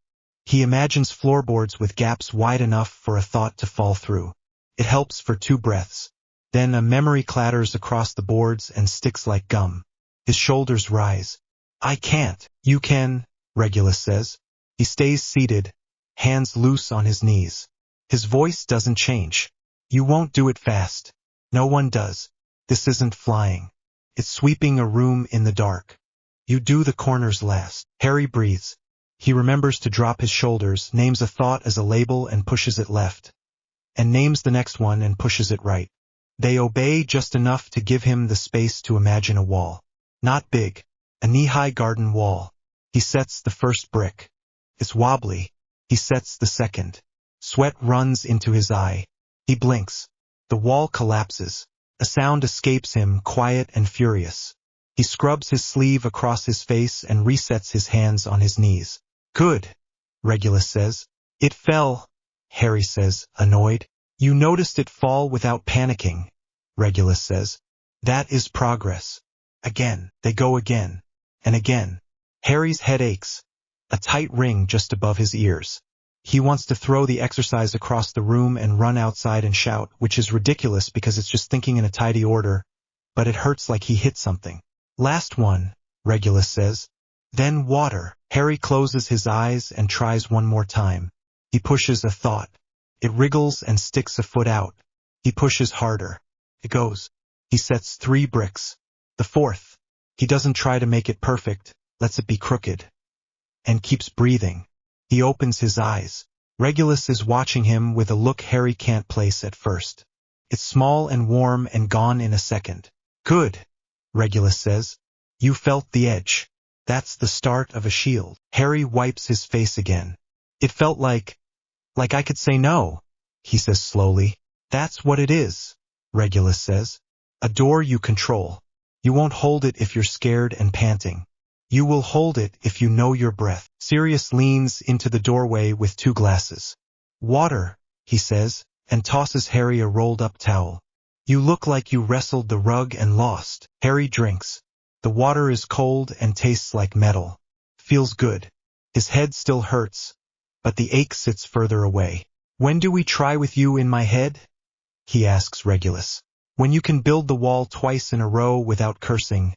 He imagines floorboards with gaps wide enough for a thought to fall through. It helps for 2 breaths. Then a memory clatters across the boards and sticks like gum. His shoulders rise. I can't. You can, Regulus says. He stays seated, hands loose on his knees. His voice doesn't change. You won't do it fast. No one does. This isn't flying. It's sweeping a room in the dark. You do the corners last. Harry breathes. He remembers to drop his shoulders, names a thought as a label and pushes it left. And names the next one and pushes it right. They obey just enough to give him the space to imagine a wall. Not big. A knee-high garden wall. He sets the first brick. It's wobbly. He sets the second. Sweat runs into his eye. He blinks. The wall collapses. A sound escapes him, quiet and furious. He scrubs his sleeve across his face and resets his hands on his knees. Good, Regulus says. It fell, Harry says, annoyed. You noticed it fall without panicking, Regulus says. That is progress. Again, they go again. And again. Harry's head aches. A tight ring just above his ears. He wants to throw the exercise across the room and run outside and shout, which is ridiculous because it's just thinking in a tidy order, but it hurts like he hit something. Last one, Regulus says. Then water. Harry closes his eyes and tries one more time. He pushes a thought. It wriggles and sticks a foot out. He pushes harder. It goes. He sets 3 bricks. The 4th. He doesn't try to make it perfect, lets it be crooked. And keeps breathing. He opens his eyes. Regulus is watching him with a look Harry can't place at first. It's small and warm and gone in a second. Good, Regulus says. You felt the edge. That's the start of a shield. Harry wipes his face again. It felt like I could say no, he says slowly. That's what it is, Regulus says. A door you control. You won't hold it if you're scared and panting. You will hold it if you know your breath. Sirius leans into the doorway with 2 glasses. Water, he says, and tosses Harry a rolled-up towel. You look like you wrestled the rug and lost. Harry drinks. The water is cold and tastes like metal. Feels good. His head still hurts, but the ache sits further away. When do we try with you in my head? He asks Regulus. When you can build the wall twice in a row without cursing.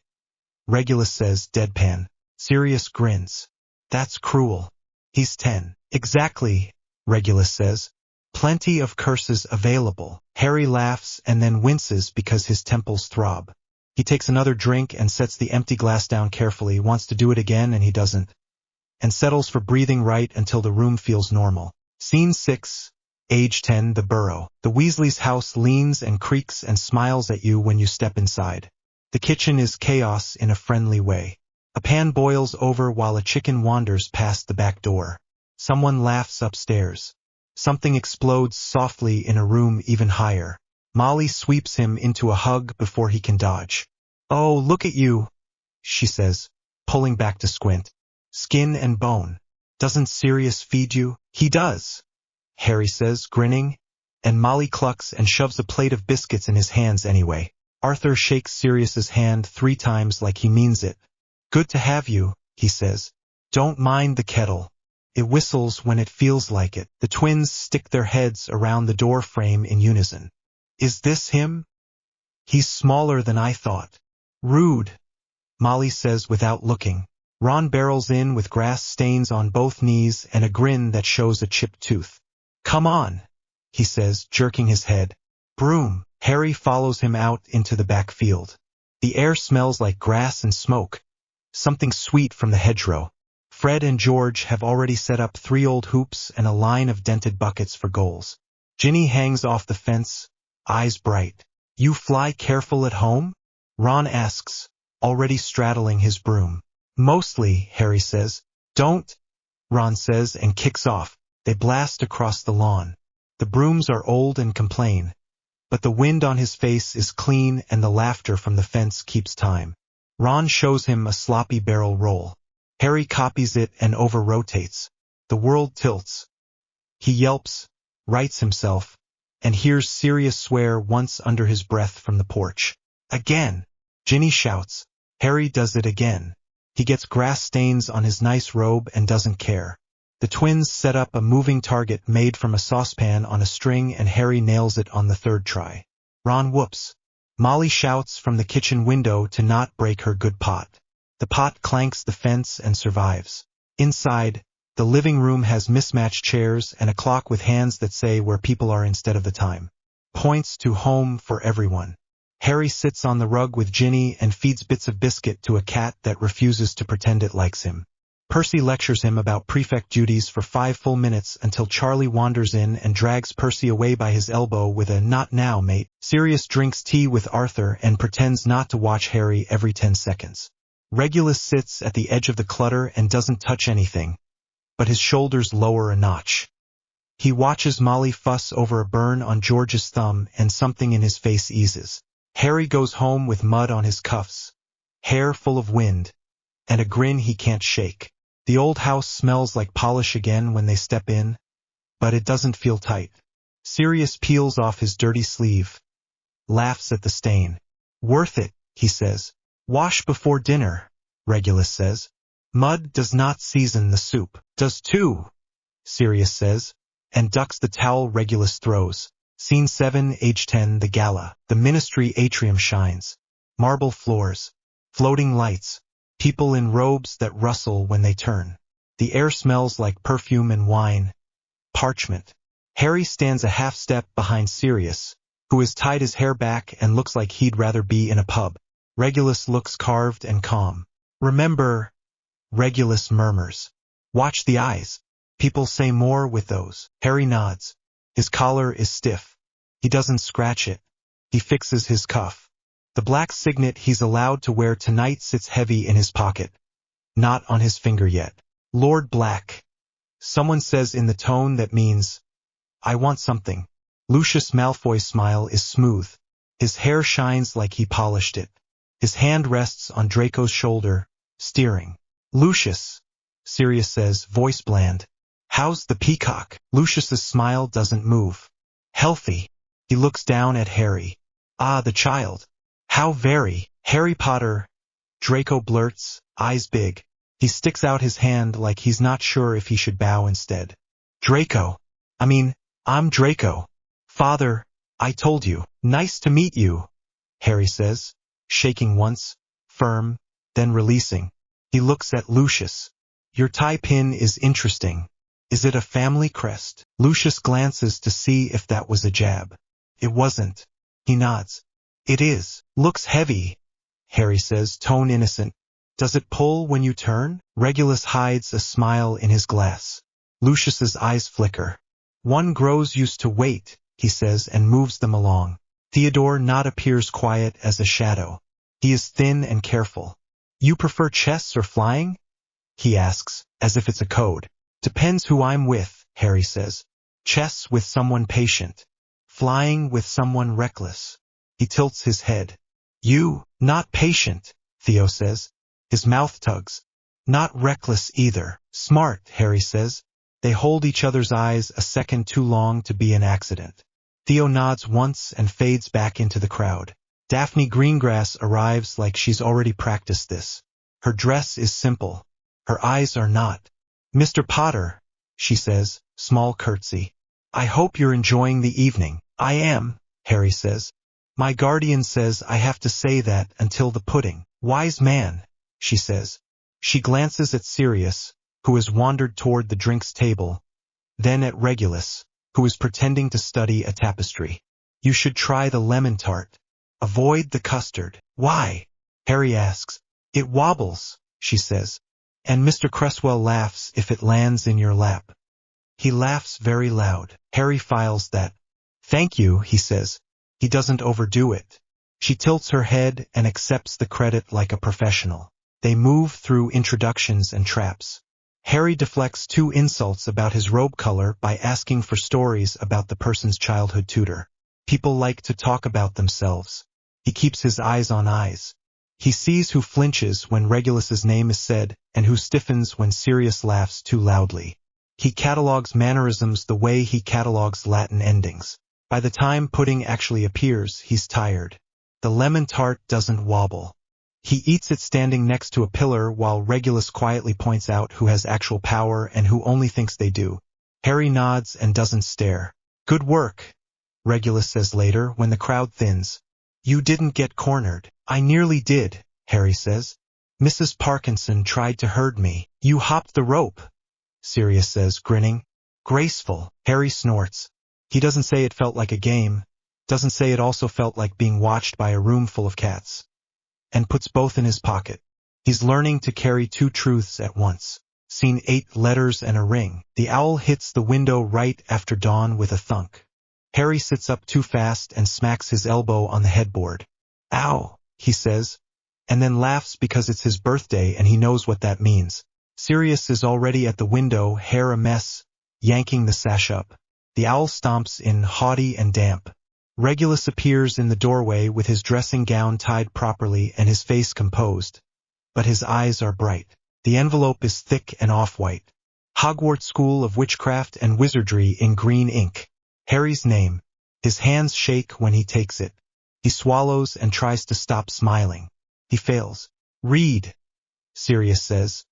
Regulus says, deadpan. Sirius grins. That's cruel. He's 10. Exactly, Regulus says. Plenty of curses available. Harry laughs and then winces because his temples throb. He takes another drink and sets the empty glass down carefully, wants to do it again and he doesn't. And settles for breathing right until the room feels normal. Scene 6. Age 10, the burrow. The Weasleys' house leans and creaks and smiles at you when you step inside. The kitchen is chaos in a friendly way. A pan boils over while a chicken wanders past the back door. Someone laughs upstairs. Something explodes softly in a room even higher. Molly sweeps him into a hug before he can dodge. Oh, look at you, she says, pulling back to squint. Skin and bone. Doesn't Sirius feed you? He does, Harry says, grinning, and Molly clucks and shoves a plate of biscuits in his hands anyway. Arthur shakes Sirius's hand 3 times like he means it. Good to have you, he says. Don't mind the kettle. It whistles when it feels like it. The twins stick their heads around the door frame in unison. Is this him? He's smaller than I thought. Rude, Molly says without looking. Ron barrels in with grass stains on both knees and a grin that shows a chipped tooth. Come on, he says, jerking his head. Broom. Harry follows him out into the back field. The air smells like grass and smoke. Something sweet from the hedgerow. Fred and George have already set up 3 old hoops and a line of dented buckets for goals. Ginny hangs off the fence, eyes bright. You fly careful at home? Ron asks, already straddling his broom. Mostly, Harry says. Don't, Ron says and kicks off. They blast across the lawn. The brooms are old and complain. But the wind on his face is clean and the laughter from the fence keeps time. Ron shows him a sloppy barrel roll. Harry copies it and over-rotates. The world tilts. He yelps, rights himself, and hears Sirius swear once under his breath from the porch. Again! Ginny shouts. Harry does it again. He gets grass stains on his nice robe and doesn't care. The twins set up a moving target made from a saucepan on a string and Harry nails it on the 3rd try. Ron whoops. Molly shouts from the kitchen window to not break her good pot. The pot clanks the fence and survives. Inside, The living room has mismatched chairs and a clock with hands that say where people are instead of the time. Points to home for everyone. Harry sits on the rug with Ginny and feeds bits of biscuit to a cat that refuses to pretend it likes him. Percy lectures him about prefect duties for 5 full minutes until Charlie wanders in and drags Percy away by his elbow with a "not now, mate." Sirius drinks tea with Arthur and pretends not to watch Harry every 10 seconds. Regulus sits at the edge of the clutter and doesn't touch anything, but his shoulders lower a notch. He watches Molly fuss over a burn on George's thumb and something in his face eases. Harry goes home with mud on his cuffs, hair full of wind, and a grin he can't shake. The old house smells like polish again when they step in, but it doesn't feel tight. Sirius peels off his dirty sleeve, laughs at the stain. "Worth it," he says. "Wash before dinner," Regulus says. "Mud does not season the soup." "Does too," Sirius says, and ducks the towel Regulus throws. Scene 7, age 10, the gala. The ministry atrium shines. Marble floors, floating lights, people in robes that rustle when they turn. The air smells like perfume and wine. Parchment. Harry stands a half step behind Sirius, who has tied his hair back and looks like he'd rather be in a pub. Regulus looks carved and calm. "Remember," Regulus murmurs. "Watch the eyes. People say more with those." Harry nods. His collar is stiff. He doesn't scratch it. He fixes his cuff. The black signet he's allowed to wear tonight sits heavy in his pocket. Not on his finger yet. "Lord Black," someone says in the tone that means, "I want something." Lucius Malfoy's smile is smooth. His hair shines like he polished it. His hand rests on Draco's shoulder, steering. "Lucius," Sirius says, voice bland. "How's the peacock?" Lucius's smile doesn't move. "Healthy." He looks down at Harry. "Ah, the child. How very." "Harry Potter," Draco blurts, eyes big. He sticks out his hand like he's not sure if he should bow instead. "Draco. I'm Draco. Father, I told you." "Nice to meet you," Harry says, shaking once, firm, then releasing. He looks at Lucius. "Your tie pin is interesting. Is it a family crest?" Lucius glances to see if that was a jab. "It wasn't." He nods. "It is. Looks heavy," Harry says, tone innocent. "Does it pull when you turn?" Regulus hides a smile in his glass. Lucius's eyes flicker. "One grows used to weight," he says, and moves them along. Theodore not appears quiet as a shadow. He is thin and careful. "You prefer chess or flying?" he asks, as if it's a code. "Depends who I'm with," Harry says. "Chess with someone patient. Flying with someone reckless." He tilts his head. "You, not patient," Theo says. His mouth tugs. "Not reckless either." "Smart," Harry says. They hold each other's eyes a second too long to be an accident. Theo nods once and fades back into the crowd. Daphne Greengrass arrives like she's already practiced this. Her dress is simple. Her eyes are not. "Mr. Potter," she says, small curtsy. "I hope you're enjoying the evening." "I am," Harry says. "My guardian says I have to say that until the pudding." "Wise man," she says. She glances at Sirius, who has wandered toward the drinks table, then at Regulus, who is pretending to study a tapestry. "You should try the lemon tart. Avoid the custard." "Why?" Harry asks. "It wobbles," she says. "And Mr. Cresswell laughs if it lands in your lap." He laughs very loud. Harry files that. "Thank you," he says. He doesn't overdo it. She tilts her head and accepts the credit like a professional. They move through introductions and traps. Harry deflects 2 insults about his robe color by asking for stories about the person's childhood tutor. People like to talk about themselves. He keeps his eyes on eyes. He sees who flinches when Regulus's name is said and who stiffens when Sirius laughs too loudly. He catalogues mannerisms the way he catalogues Latin endings. By the time pudding actually appears, he's tired. The lemon tart doesn't wobble. He eats it standing next to a pillar while Regulus quietly points out who has actual power and who only thinks they do. Harry nods and doesn't stare. "Good work," Regulus says later when the crowd thins. "You didn't get cornered." "I nearly did," Harry says. "Mrs. Parkinson tried to herd me." "You hopped the rope," Sirius says, grinning. Graceful. Harry snorts. He doesn't say it felt like a game, doesn't say it also felt like being watched by a room full of cats, and puts both in his pocket. He's learning to carry two truths at once. Scene 8, letters and a ring. The owl hits the window right after dawn with a thunk. Harry sits up too fast and smacks his elbow on the headboard. Ow, he says, and then laughs because it's his birthday and he knows what that means. Sirius is already at the window, hair a mess, yanking the sash up. The owl stomps in, haughty and damp. Regulus appears in the doorway with his dressing gown tied properly and his face composed. But his eyes are bright. The envelope is thick and off-white. Hogwarts School of Witchcraft and Wizardry in green ink. Harry's name. His hands shake when he takes it. He swallows and tries to stop smiling. He fails. Read, Sirius says,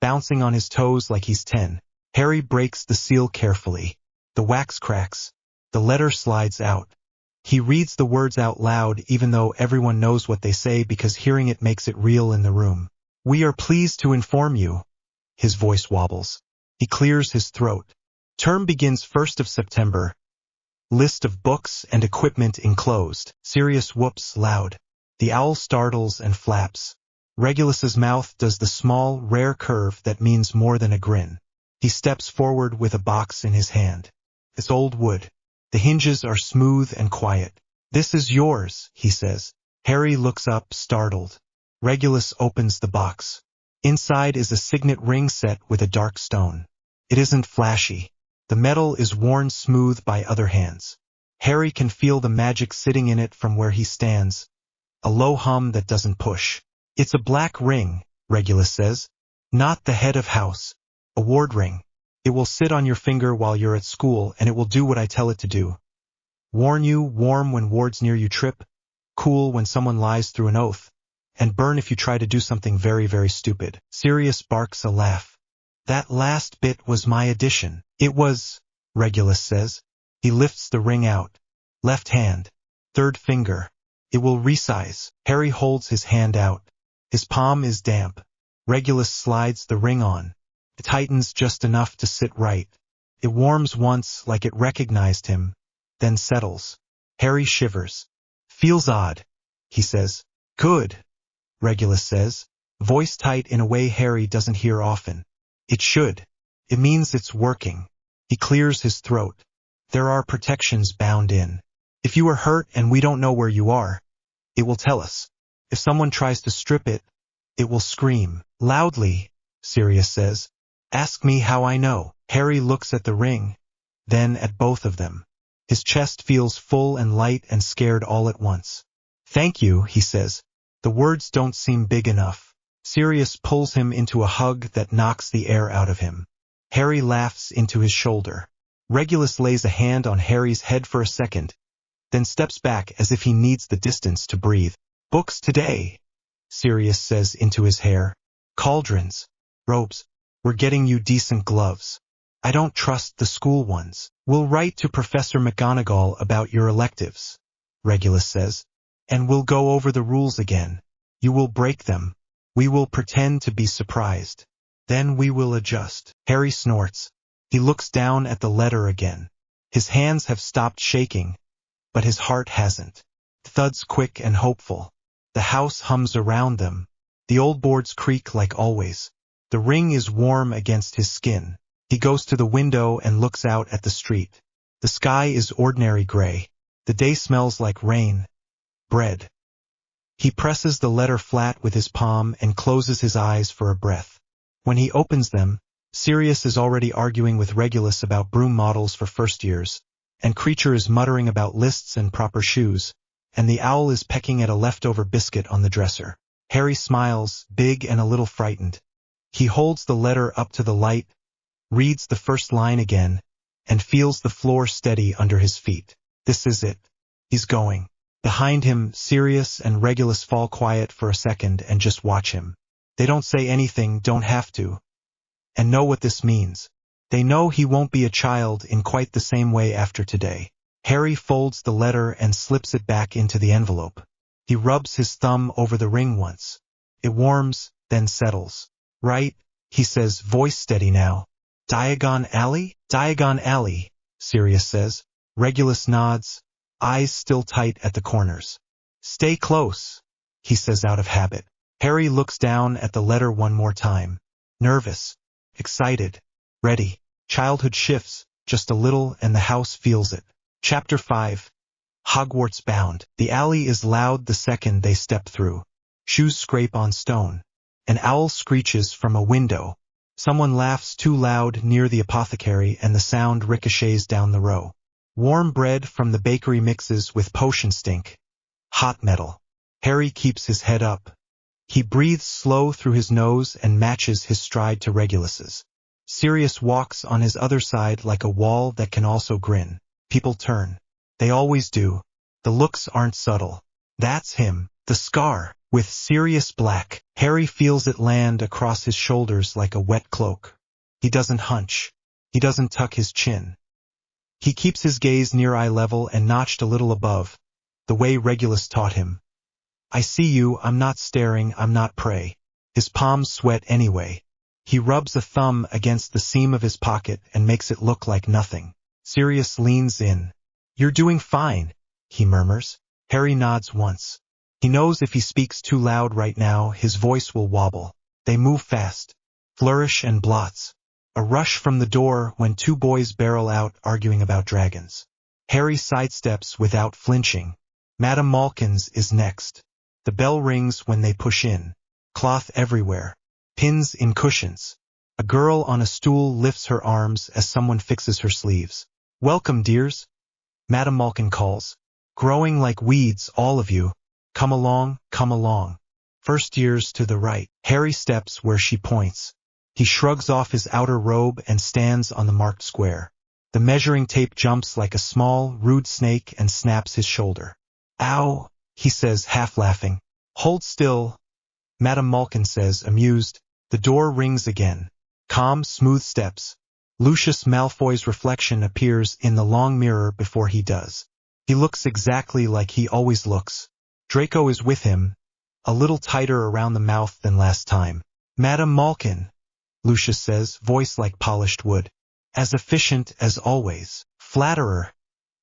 bouncing on his toes like he's 10. Harry breaks the seal carefully. The wax cracks. The letter slides out. He reads the words out loud even though everyone knows what they say because hearing it makes it real in the room. We are pleased to inform you. His voice wobbles. He clears his throat. Term begins 1st of September. List of books and equipment enclosed. Sirius whoops loud. The owl startles and flaps. Regulus's mouth does the small, rare curve that means more than a grin. He steps forward with a box in his hand. It's old wood. The hinges are smooth and quiet. This is yours, he says. Harry looks up, startled. Regulus opens the box. Inside is a signet ring set with a dark stone. It isn't flashy. The metal is worn smooth by other hands. Harry can feel the magic sitting in it from where he stands. A low hum that doesn't push. It's a black ring, Regulus says. Not the head of house. A ward ring. It will sit on your finger while you're at school and it will do what I tell it to do. Warn you, warm when wards near you trip, cool when someone lies through an oath, and burn if you try to do something very, very stupid. Sirius barks a laugh. That last bit was my addition. It was, Regulus says. He lifts the ring out. Left hand. Third finger. It will resize. Harry holds his hand out. His palm is damp. Regulus slides the ring on. It tightens just enough to sit right. It warms once like it recognized him, then settles. Harry shivers. Feels odd, he says. Good, Regulus says, voice tight in a way Harry doesn't hear often. It should. It means it's working. He clears his throat. There are protections bound in. If you are hurt and we don't know where you are, it will tell us. If someone tries to strip it, it will scream. Loudly, Sirius says. Ask me how I know. Harry looks at the ring, then at both of them. His chest feels full and light and scared all at once. Thank you, he says. The words don't seem big enough. Sirius pulls him into a hug that knocks the air out of him. Harry laughs into his shoulder. Regulus lays a hand on Harry's head for a second, then steps back as if he needs the distance to breathe. Books today, Sirius says into his hair. Cauldrons. Robes. We're getting you decent gloves. I don't trust the school ones. We'll write to Professor McGonagall about your electives, Regulus says, and we'll go over the rules again. You will break them. We will pretend to be surprised. Then we will adjust. Harry snorts. He looks down at the letter again. His hands have stopped shaking, but his heart hasn't. Thuds quick and hopeful. The house hums around them. The old boards creak like always. The ring is warm against his skin. He goes to the window and looks out at the street. The sky is ordinary gray. The day smells like rain. Bread. He presses the letter flat with his palm and closes his eyes for a breath. When he opens them, Sirius is already arguing with Regulus about broom models for first years, and Creature is muttering about lists and proper shoes, and the owl is pecking at a leftover biscuit on the dresser. Harry smiles, big and a little frightened. He holds the letter up to the light, reads the first line again, and feels the floor steady under his feet. This is it. He's going. Behind him, Sirius and Regulus fall quiet for a second and just watch him. They don't say anything, don't have to, and know what this means. They know he won't be a child in quite the same way after today. Harry folds the letter and slips it back into the envelope. He rubs his thumb over the ring once. It warms, then settles. Right, he says, voice steady now. Diagon Alley? Diagon Alley, Sirius says. Regulus nods, eyes still tight at the corners. Stay close, he says out of habit. Harry looks down at the letter one more time. Nervous, excited, ready. Childhood shifts, just a little, and the house feels it. Chapter 5. Hogwarts bound. The alley is loud the second they step through. Shoes scrape on stone. An owl screeches from a window. Someone laughs too loud near the apothecary and the sound ricochets down the row. Warm bread from the bakery mixes with potion stink. Hot metal. Harry keeps his head up. He breathes slow through his nose and matches his stride to Regulus's. Sirius walks on his other side like a wall that can also grin. People turn. They always do. The looks aren't subtle. That's him, the scar, with Sirius black. Harry feels it land across his shoulders like a wet cloak. He doesn't hunch. He doesn't tuck his chin. He keeps his gaze near eye level and notched a little above, the way Regulus taught him. I see you, I'm not staring, I'm not prey. His palms sweat anyway. He rubs a thumb against the seam of his pocket and makes it look like nothing. Sirius leans in. You're doing fine, he murmurs. Harry nods once. He knows if he speaks too loud right now, his voice will wobble. They move fast. Flourish and blots. A rush from the door when two boys barrel out arguing about dragons. Harry sidesteps without flinching. Madame Malkin's is next. The bell rings when they push in. Cloth everywhere. Pins in cushions. A girl on a stool lifts her arms as someone fixes her sleeves. Welcome, dears. Madame Malkin calls. Growing like weeds, all of you. Come along, come along. First years to the right. Harry steps where she points. He shrugs off his outer robe and stands on the marked square. The measuring tape jumps like a small, rude snake and snaps his shoulder. Ow, he says, half laughing. Hold still, Madame Malkin says, amused. The door rings again. Calm, smooth steps. Lucius Malfoy's reflection appears in the long mirror before he does. He looks exactly like he always looks. Draco is with him, a little tighter around the mouth than last time. Madame Malkin, Lucius says, voice like polished wood. As efficient as always. Flatterer,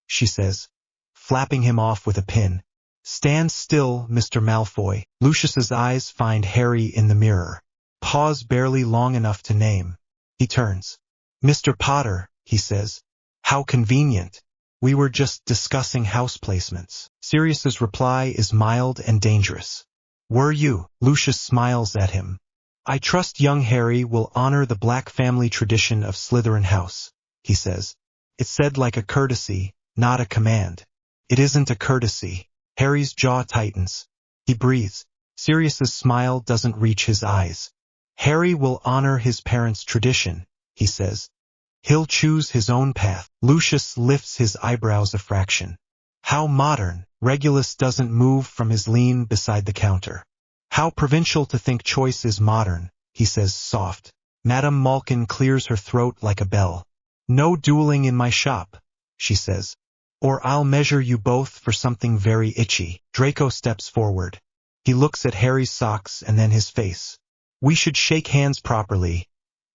she says, flapping him off with a pin. Stand still, Mr. Malfoy. Lucius's eyes find Harry in the mirror. Pause barely long enough to name. He turns. Mr. Potter, he says. How convenient. We were just discussing house placements. Sirius's reply is mild and dangerous. Were you? Lucius smiles at him. I trust young Harry will honor the Black family tradition of Slytherin House, he says. It's said like a courtesy, not a command. It isn't a courtesy. Harry's jaw tightens. He breathes. Sirius's smile doesn't reach his eyes. Harry will honor his parents' tradition, he says. He'll choose his own path. Lucius lifts his eyebrows a fraction. How modern. Regulus doesn't move from his lean beside the counter. How provincial to think choice is modern, he says soft. Madame Malkin clears her throat like a bell. No dueling in my shop, she says. Or I'll measure you both for something very itchy. Draco steps forward. He looks at Harry's socks and then his face. We should shake hands properly,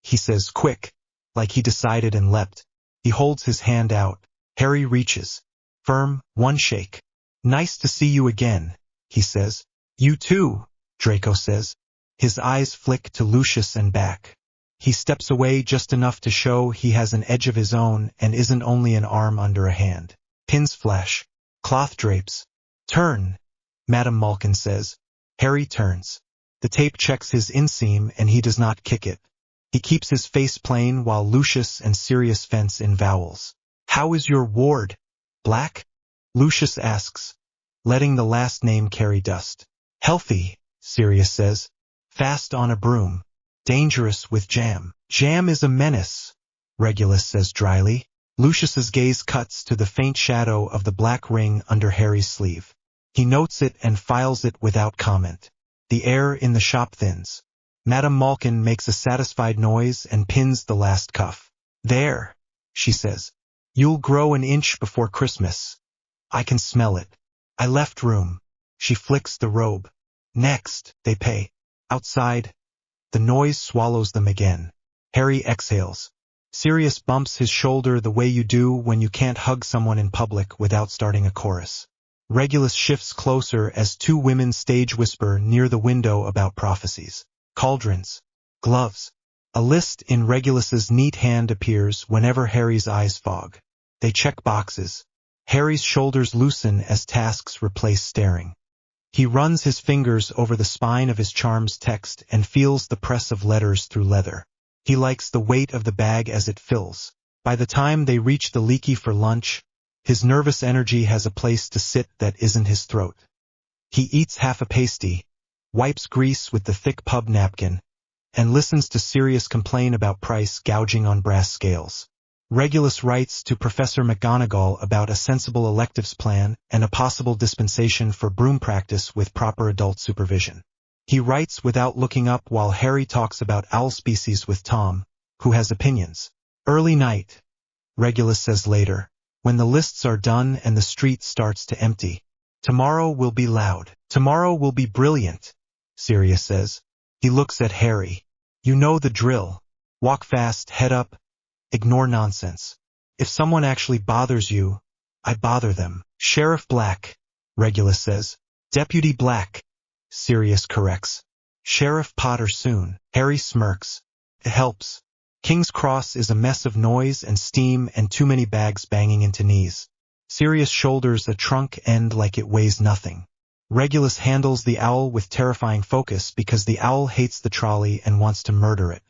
he says quick, like he decided and leapt. He holds his hand out. Harry reaches. Firm, one shake. Nice to see you again, he says. You too, Draco says. His eyes flick to Lucius and back. He steps away just enough to show he has an edge of his own and isn't only an arm under a hand. Pins flash. Cloth drapes. Turn, Madame Malkin says. Harry turns. The tape checks his inseam and he does not kick it. He keeps his face plain while Lucius and Sirius fence in vowels. How is your ward? Black? Lucius asks, letting the last name carry dust. Healthy, Sirius says. Fast on a broom. Dangerous with jam. Jam is a menace, Regulus says dryly. Lucius's gaze cuts to the faint shadow of the black ring under Harry's sleeve. He notes it and files it without comment. The air in the shop thins. Madame Malkin makes a satisfied noise and pins the last cuff. There, she says. You'll grow an inch before Christmas. I can smell it. I left room. She flicks the robe. Next, they pay. Outside, the noise swallows them again. Harry exhales. Sirius bumps his shoulder the way you do when you can't hug someone in public without starting a chorus. Regulus shifts closer as two women stage whisper near the window about prophecies. Cauldrons. Gloves. A list in Regulus's neat hand appears whenever Harry's eyes fog. They check boxes. Harry's shoulders loosen as tasks replace staring. He runs his fingers over the spine of his charm's text and feels the press of letters through leather. He likes the weight of the bag as it fills. By the time they reach the leaky for lunch, his nervous energy has a place to sit that isn't his throat. He eats half a pasty, wipes grease with the thick pub napkin, and listens to Sirius complain about price gouging on brass scales. Regulus writes to Professor McGonagall about a sensible electives plan and a possible dispensation for broom practice with proper adult supervision. He writes without looking up while Harry talks about owl species with Tom, who has opinions. Early night, Regulus says later, when the lists are done and the street starts to empty. Tomorrow will be loud. Tomorrow will be brilliant, Sirius says. He looks at Harry. You know the drill. Walk fast, head up. Ignore nonsense. If someone actually bothers you, I bother them. Sheriff Black, Regulus says. Deputy Black, Sirius corrects. Sheriff Potter soon. Harry smirks. It helps. King's Cross is a mess of noise and steam and too many bags banging into knees. Sirius shoulders a trunk end like it weighs nothing. Regulus handles the owl with terrifying focus because the owl hates the trolley and wants to murder it.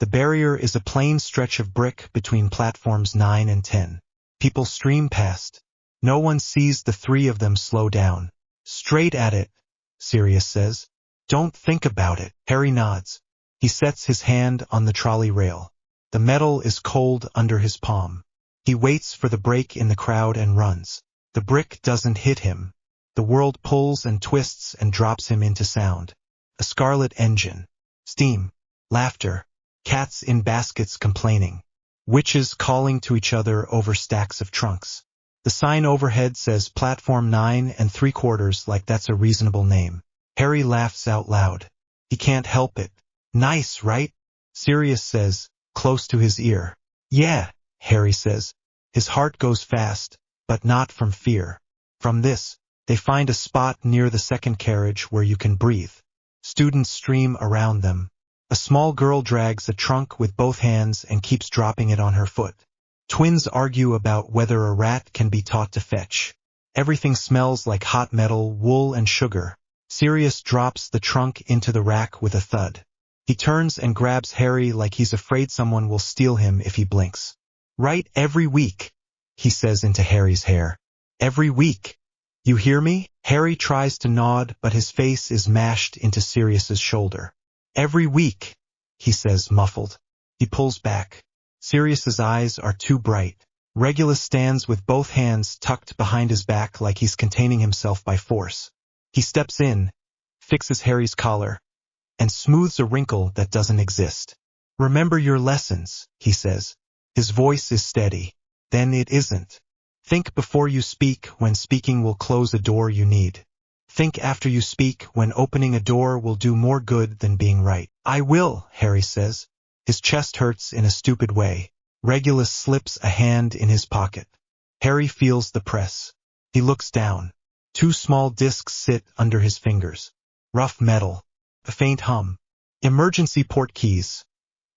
The barrier is a plain stretch of brick between platforms 9 and 10. People stream past. No one sees the three of them slow down. Straight at it, Sirius says. Don't think about it. Harry nods. He sets his hand on the trolley rail. The metal is cold under his palm. He waits for the break in the crowd and runs. The brick doesn't hit him. The world pulls and twists and drops him into sound. A scarlet engine. Steam. Laughter. Cats in baskets complaining. Witches calling to each other over stacks of trunks. The sign overhead says Platform 9 3/4 like that's a reasonable name. Harry laughs out loud. He can't help it. Nice, right? Sirius says, close to his ear. Yeah, Harry says. His heart goes fast, but not from fear. From this, they find a spot near the second carriage where you can breathe. Students stream around them. A small girl drags a trunk with both hands and keeps dropping it on her foot. Twins argue about whether a rat can be taught to fetch. Everything smells like hot metal, wool, and sugar. Sirius drops the trunk into the rack with a thud. He turns and grabs Harry like he's afraid someone will steal him if he blinks. Right, every week, he says into Harry's hair. Every week. You hear me? Harry tries to nod, but his face is mashed into Sirius's shoulder. Every week, he says muffled. He pulls back. Sirius's eyes are too bright. Regulus stands with both hands tucked behind his back like he's containing himself by force. He steps in, fixes Harry's collar, and smooths a wrinkle that doesn't exist. Remember your lessons, he says. His voice is steady. Then it isn't. Think before you speak when speaking will close a door you need. Think after you speak when opening a door will do more good than being right. I will, Harry says. His chest hurts in a stupid way. Regulus slips a hand in his pocket. Harry feels the press. He looks down. 2 small discs sit under his fingers. Rough metal. A faint hum. Emergency port keys,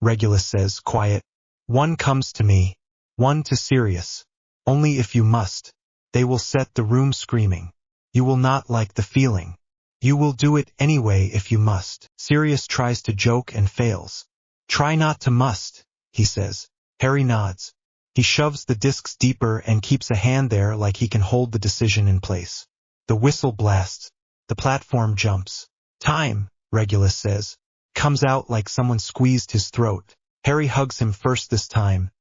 Regulus says, quiet. 1 comes to me. 1 to Sirius. Only if you must. They will set the room screaming. You will not like the feeling. You will do it anyway if you must. Sirius tries to joke and fails. Try not to must, he says. Harry nods. He shoves the discs deeper and keeps a hand there like he can hold the decision in place. The whistle blasts. The platform jumps. Time, Regulus says. Comes out like someone squeezed his throat. Harry hugs him first this time.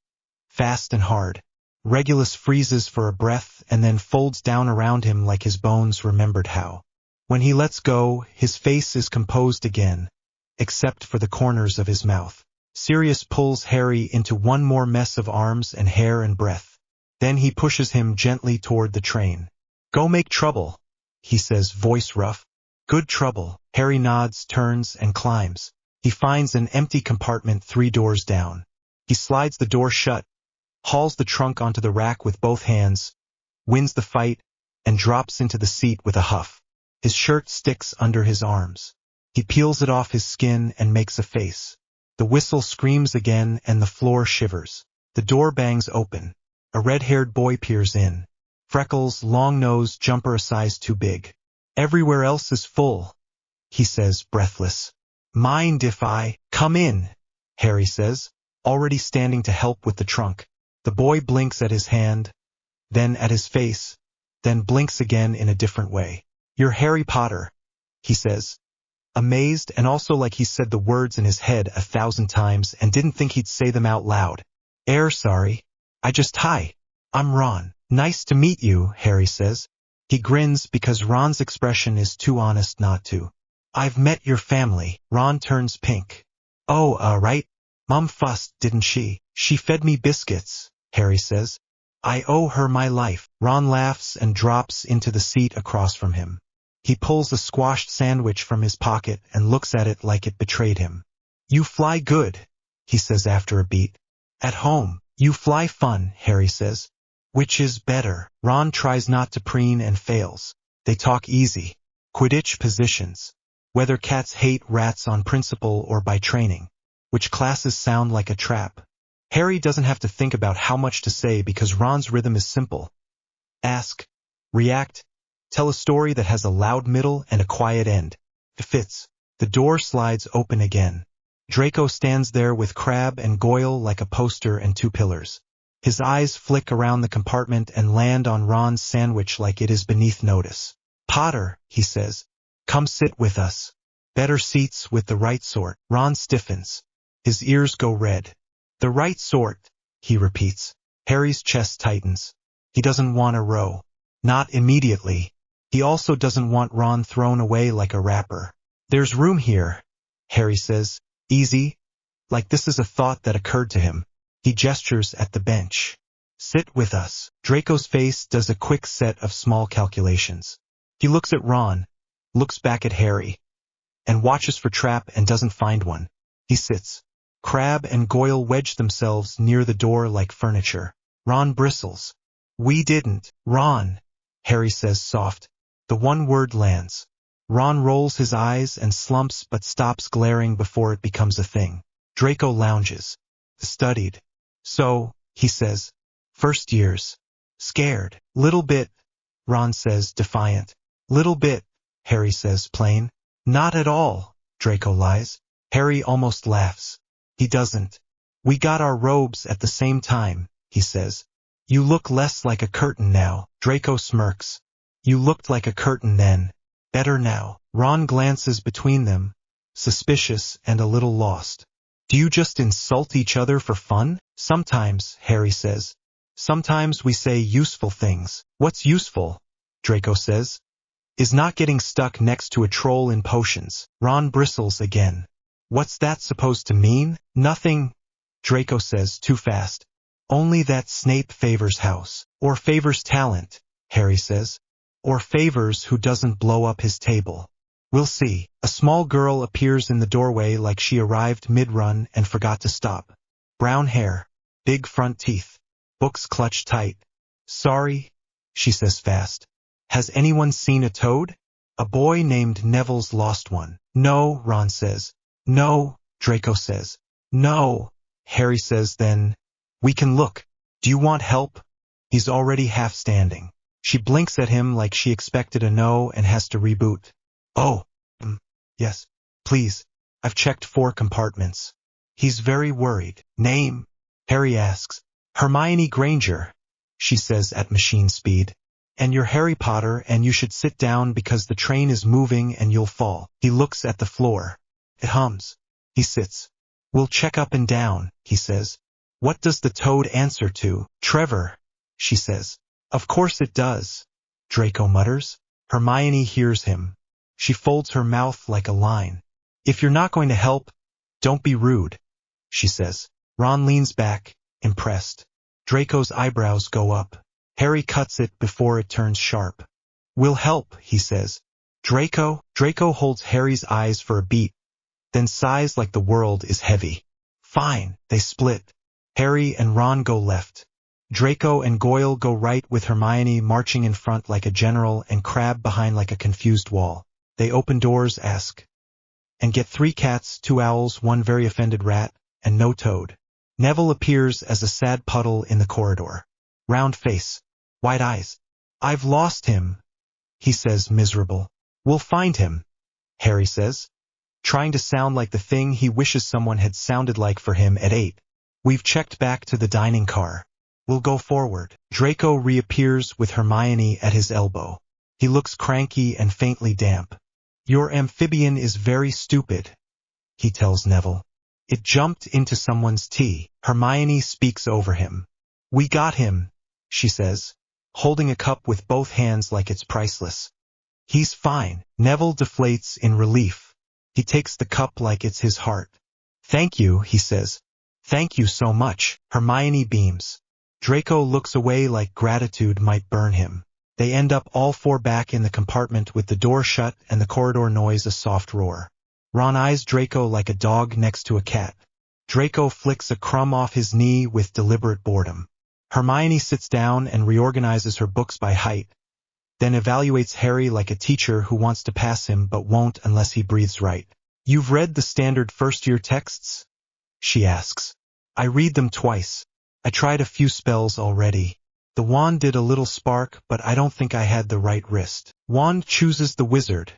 Fast and hard. Regulus freezes for a breath and then folds down around him like his bones remembered how. When he lets go, his face is composed again, except for the corners of his mouth. Sirius pulls Harry into one more mess of arms and hair and breath. Then he pushes him gently toward the train. Go make trouble, he says, voice rough. Good trouble. Harry nods, turns, and climbs. He finds an empty compartment 3 doors down. He slides the door shut, hauls the trunk onto the rack with both hands, wins the fight, and drops into the seat with a huff. His shirt sticks under his arms. He peels it off his skin and makes a face. The whistle screams again and the floor shivers. The door bangs open. A red-haired boy peers in. Freckles, long nose, jumper a size too big. Everywhere else is full, he says, breathless. Mind if I come in? Harry says, already standing to help with the trunk. The boy blinks at his hand, then at his face, then blinks again in a different way. You're Harry Potter, he says, amazed and also like he said the words in his head 1,000 times and didn't think he'd say them out loud. Sorry. Hi. I'm Ron. Nice to meet you, Harry says. He grins because Ron's expression is too honest not to. I've met your family. Ron turns pink. Oh, right. Mom fussed, didn't she? She fed me biscuits, Harry says. I owe her my life. Ron laughs and drops into the seat across from him. He pulls a squashed sandwich from his pocket and looks at it like it betrayed him. You fly good, he says after a beat. At home, you fly fun, Harry says. Which is better? Ron tries not to preen and fails. They talk easy. Quidditch positions. Whether cats hate rats on principle or by training. Which classes sound like a trap. Harry doesn't have to think about how much to say because Ron's rhythm is simple. Ask. React. Tell a story that has a loud middle and a quiet end. It fits. The door slides open again. Draco stands there with Crabbe and Goyle like a poster and two pillars. His eyes flick around the compartment and land on Ron's sandwich like it is beneath notice. Potter, he says, come sit with us. Better seats with the right sort. Ron stiffens. His ears go red. The right sort, he repeats. Harry's chest tightens. He doesn't want a row. Not immediately. He also doesn't want Ron thrown away like a wrapper. There's room here, Harry says. Easy. Like this is a thought that occurred to him. He gestures at the bench. Sit with us. Draco's face does a quick set of small calculations. He looks at Ron, looks back at Harry, and watches for trap and doesn't find one. He sits. Crabbe and Goyle wedge themselves near the door like furniture. Ron bristles. We didn't. Ron, Harry says soft. The one word lands. Ron rolls his eyes and slumps but stops glaring before it becomes a thing. Draco lounges. Studied. So, he says. First years. Scared. Little bit, Ron says defiant. Little bit, Harry says plain. Not at all, Draco lies. Harry almost laughs. He doesn't. We got our robes at the same time, he says. You look less like a curtain now. Draco smirks. You looked like a curtain then. Better now. Ron glances between them, suspicious and a little lost. Do you just insult each other for fun? Sometimes, Harry says. Sometimes we say useful things. What's useful? Draco says. Is not getting stuck next to a troll in potions. Ron bristles again. What's that supposed to mean? Nothing, Draco says too fast. Only that Snape favors house. Or favors talent, Harry says. Or favors who doesn't blow up his table. We'll see. A small girl appears in the doorway like she arrived mid-run and forgot to stop. Brown hair. Big front teeth. Books clutched tight. Sorry, she says fast. Has anyone seen a toad? A boy named Neville's lost one. No, Ron says. No, Draco says. No, Harry says then. We can look. Do you want help? He's already half standing. She blinks at him like she expected a no and has to reboot. Oh, yes, please. I've checked 4 compartments. He's very worried. Name? Harry asks. Hermione Granger, she says at machine speed. And you're Harry Potter and you should sit down because the train is moving and you'll fall. He looks at the floor. It hums. He sits. We'll check up and down, he says. What does the toad answer to? Trevor, she says. Of course it does, Draco mutters. Hermione hears him. She folds her mouth like a line. If you're not going to help, don't be rude, she says. Ron leans back, impressed. Draco's eyebrows go up. Harry cuts it before it turns sharp. We'll help, he says. Draco? Draco holds Harry's eyes for a beat, then sighs like the world is heavy. Fine, they split. Harry and Ron go left. Draco and Goyle go right with Hermione marching in front like a general and Crabbe behind like a confused wall. They open doors, ask, and get 3 cats, 2 owls, 1 very offended rat, and no Toad. Neville appears as a sad puddle in the corridor. Round face. Wide eyes. "I've lost him," he says, miserable. "We'll find him," Harry says, trying to sound like the thing he wishes someone had sounded like for him at 8. "We've checked back to the dining car. We'll go forward." Draco reappears with Hermione at his elbow. He looks cranky and faintly damp. "Your amphibian is very stupid," he tells Neville. "It jumped into someone's tea." Hermione speaks over him. "We got him," she says, holding a cup with both hands like it's priceless. "He's fine." Neville deflates in relief. He takes the cup like it's his heart. "Thank you," he says. "Thank you so much." Hermione beams. Draco looks away like gratitude might burn him. They end up all 4 back in the compartment with the door shut and the corridor noise a soft roar. Ron eyes Draco like a dog next to a cat. Draco flicks a crumb off his knee with deliberate boredom. Hermione sits down and reorganizes her books by height, then evaluates Harry like a teacher who wants to pass him but won't unless he breathes right. "You've read the standard first-year texts?" she asks. "I read them twice. I tried a few spells already. The wand did a little spark, but I don't think I had the right wrist." "Wand chooses the wizard,"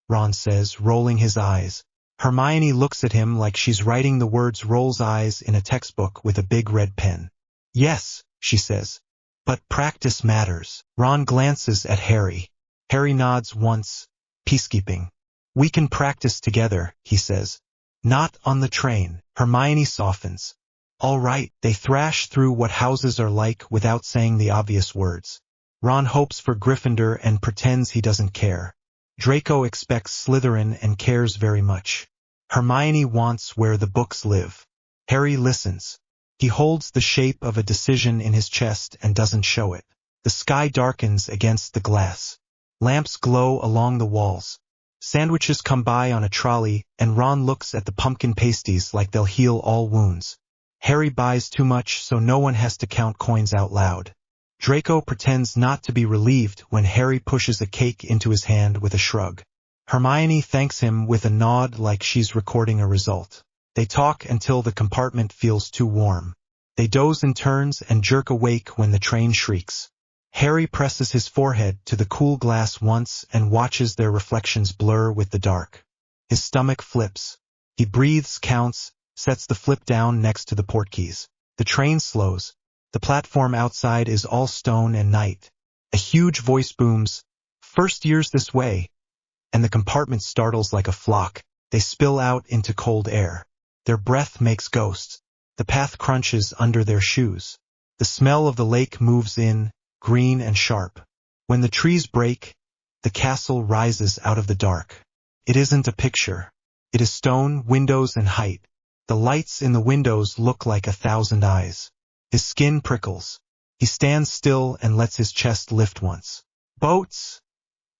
Ron says, rolling his eyes. Hermione looks at him like she's writing the words "rolls eyes" in a textbook with a big red pen. "Yes," she says, "but practice matters." Ron glances at Harry. Harry nods once. "Peacekeeping. We can practice together," he says. "Not on the train." Hermione softens. "All right." They thrash through what houses are like without saying the obvious words. Ron hopes for Gryffindor and pretends he doesn't care. Draco expects Slytherin and cares very much. Hermione wants where the books live. Harry listens. He holds the shape of a decision in his chest and doesn't show it. The sky darkens against the glass. Lamps glow along the walls. Sandwiches come by on a trolley, and Ron looks at the pumpkin pasties like they'll heal all wounds. Harry buys too much so no one has to count coins out loud. Draco pretends not to be relieved when Harry pushes a cake into his hand with a shrug. Hermione thanks him with a nod like she's recording a result. They talk until the compartment feels too warm. They doze in turns and jerk awake when the train shrieks. Harry presses his forehead to the cool glass once and watches their reflections blur with the dark. His stomach flips. He breathes, counts, sets the flip down next to the portkeys. The train slows. The platform outside is all stone and night. A huge voice booms, "First year's this way," and the compartment startles like a flock. They spill out into cold air. Their breath makes ghosts. The path crunches under their shoes. The smell of the lake moves in, green and sharp. When the trees break, the castle rises out of the dark. It isn't a picture. It is stone, windows, and height. The lights in the windows look like 1,000 eyes. His skin prickles. He stands still and lets his chest lift once. "Boats!"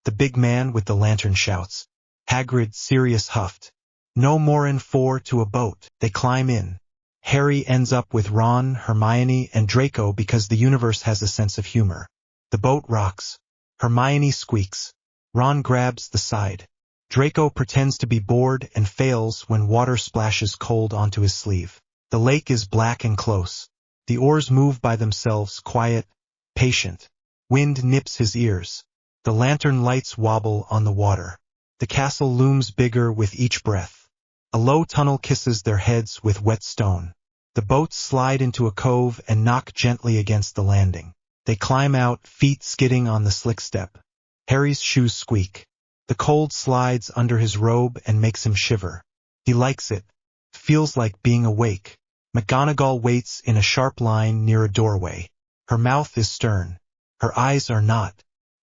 the big man with the lantern shouts. Hagrid, Sirius huffed. "No more'n 4 to a boat." They climb in. Harry ends up with Ron, Hermione, and Draco because the universe has a sense of humor. The boat rocks. Hermione squeaks. Ron grabs the side. Draco pretends to be bored and fails when water splashes cold onto his sleeve. The lake is black and close. The oars move by themselves, quiet, patient. Wind nips his ears. The lantern lights wobble on the water. The castle looms bigger with each breath. A low tunnel kisses their heads with wet stone. The boats slide into a cove and knock gently against the landing. They climb out, feet skidding on the slick step. Harry's shoes squeak. The cold slides under his robe and makes him shiver. He likes it. Feels like being awake. McGonagall waits in a sharp line near a doorway. Her mouth is stern. Her eyes are not.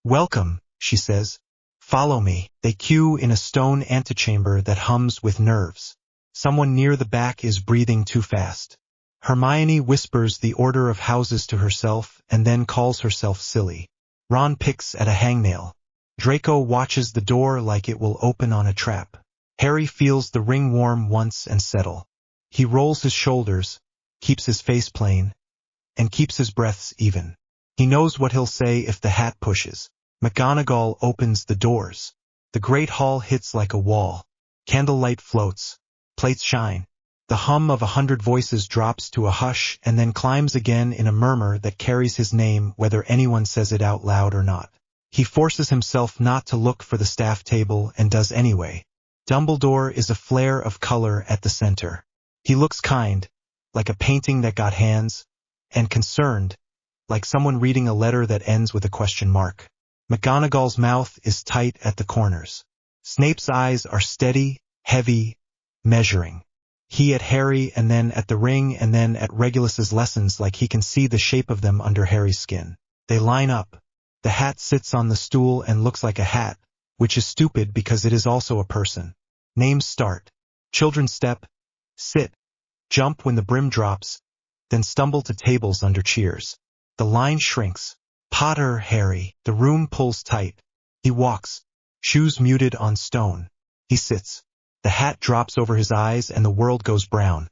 "Welcome," she says. "Follow me." They queue in a stone antechamber that hums with nerves. Someone near the back is breathing too fast. Hermione whispers the order of houses to herself and then calls herself silly. Ron picks at a hangnail. Draco watches the door like it will open on a trap. Harry feels the ring warm once and settle. He rolls his shoulders. keeps his face plain, and keeps his breaths even. He knows what he'll say if the hat pushes. McGonagall opens the doors. The great hall hits like a wall. Candlelight floats. Plates shine. The hum of 100 voices drops to a hush and then climbs again in a murmur that carries his name whether anyone says it out loud or not. He forces himself not to look for the staff table and does anyway. Dumbledore is a flare of color at the center. He looks kind, like a painting that got hands, and concerned, like someone reading a letter that ends with a question mark. McGonagall's mouth is tight at the corners. Snape's eyes are steady, heavy, measuring. He at Harry and then at the ring and then at Regulus's lessons like he can see the shape of them under Harry's skin. They line up. The hat sits on the stool and looks like a hat, which is stupid because it is also a person. Names start. Children step, sit, jump when the brim drops, then stumble to tables under cheers. The line shrinks. Potter, Harry. The room pulls tight. He walks. Shoes muted on stone. He sits. The hat drops over his eyes and the world goes brown.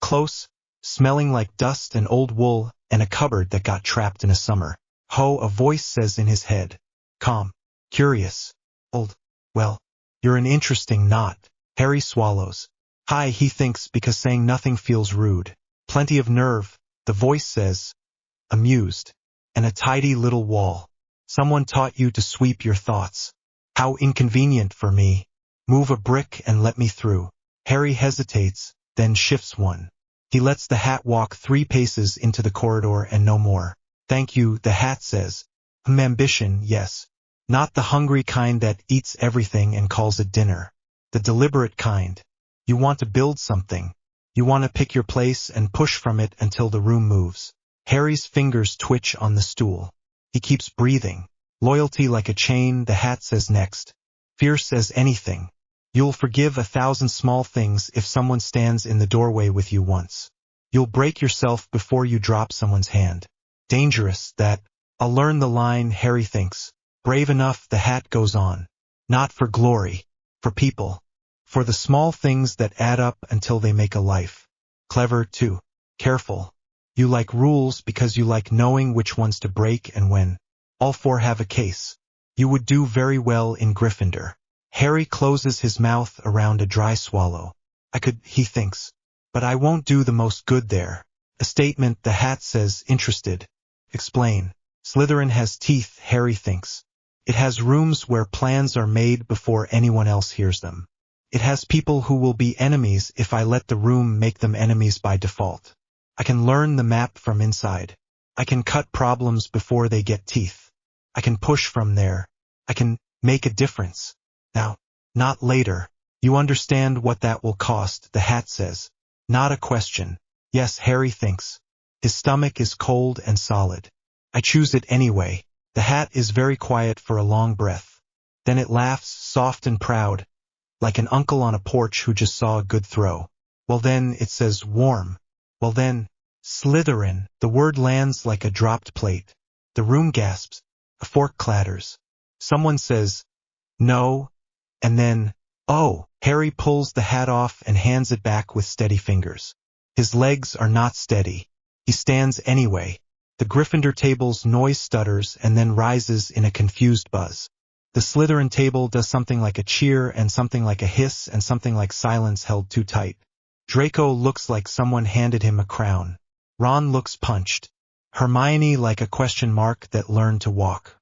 Close, smelling like dust and old wool and a cupboard that got trapped in a summer. Ho, a voice says in his head. Calm. Curious. Old. Well, you're an interesting knot. Harry swallows. Hi, he thinks because saying nothing feels rude. Plenty of nerve, the voice says. Amused. And a tidy little wall. Someone taught you to sweep your thoughts. How inconvenient for me. Move a brick and let me through. Harry hesitates, then shifts one. He lets the hat walk 3 paces into the corridor and no more. Thank you, the hat says. Ambition, yes. Not the hungry kind that eats everything and calls it dinner. The deliberate kind. You want to build something. You want to pick your place and push from it until the room moves. Harry's fingers twitch on the stool. He keeps breathing. Loyalty like a chain, the hat says next. Fierce as anything. You'll forgive 1,000 small things if someone stands in the doorway with you once. You'll break yourself before you drop someone's hand. Dangerous, that. I'll learn the line, Harry thinks. Brave enough, the hat goes on. Not for glory. For people. For the small things that add up until they make a life. Clever, too. Careful. You like rules because you like knowing which ones to break and when. All 4 have a case. You would do very well in Gryffindor. Harry closes his mouth around a dry swallow. I could, he thinks. But I won't do the most good there. A statement, the hat says, interested. Explain. Slytherin has teeth, Harry thinks. It has rooms where plans are made before anyone else hears them. It has people who will be enemies if I let the room make them enemies by default. I can learn the map from inside. I can cut problems before they get teeth. I can push from there. I can make a difference. Now, not later. You understand what that will cost, the hat says. Not a question. Yes, Harry thinks. His stomach is cold and solid. I choose it anyway. The hat is very quiet for a long breath. Then it laughs, soft and proud, like an uncle on a porch who just saw a good throw. Well then, it says warm. Well then, Slytherin. The word lands like a dropped plate. The room gasps. A fork clatters. Someone says, no, and then, oh. Harry pulls the hat off and hands it back with steady fingers. His legs are not steady. He stands anyway. The Gryffindor table's noise stutters and then rises in a confused buzz. The Slytherin table does something like a cheer and something like a hiss and something like silence held too tight. Draco looks like someone handed him a crown. Ron looks punched. Hermione like a question mark that learned to walk.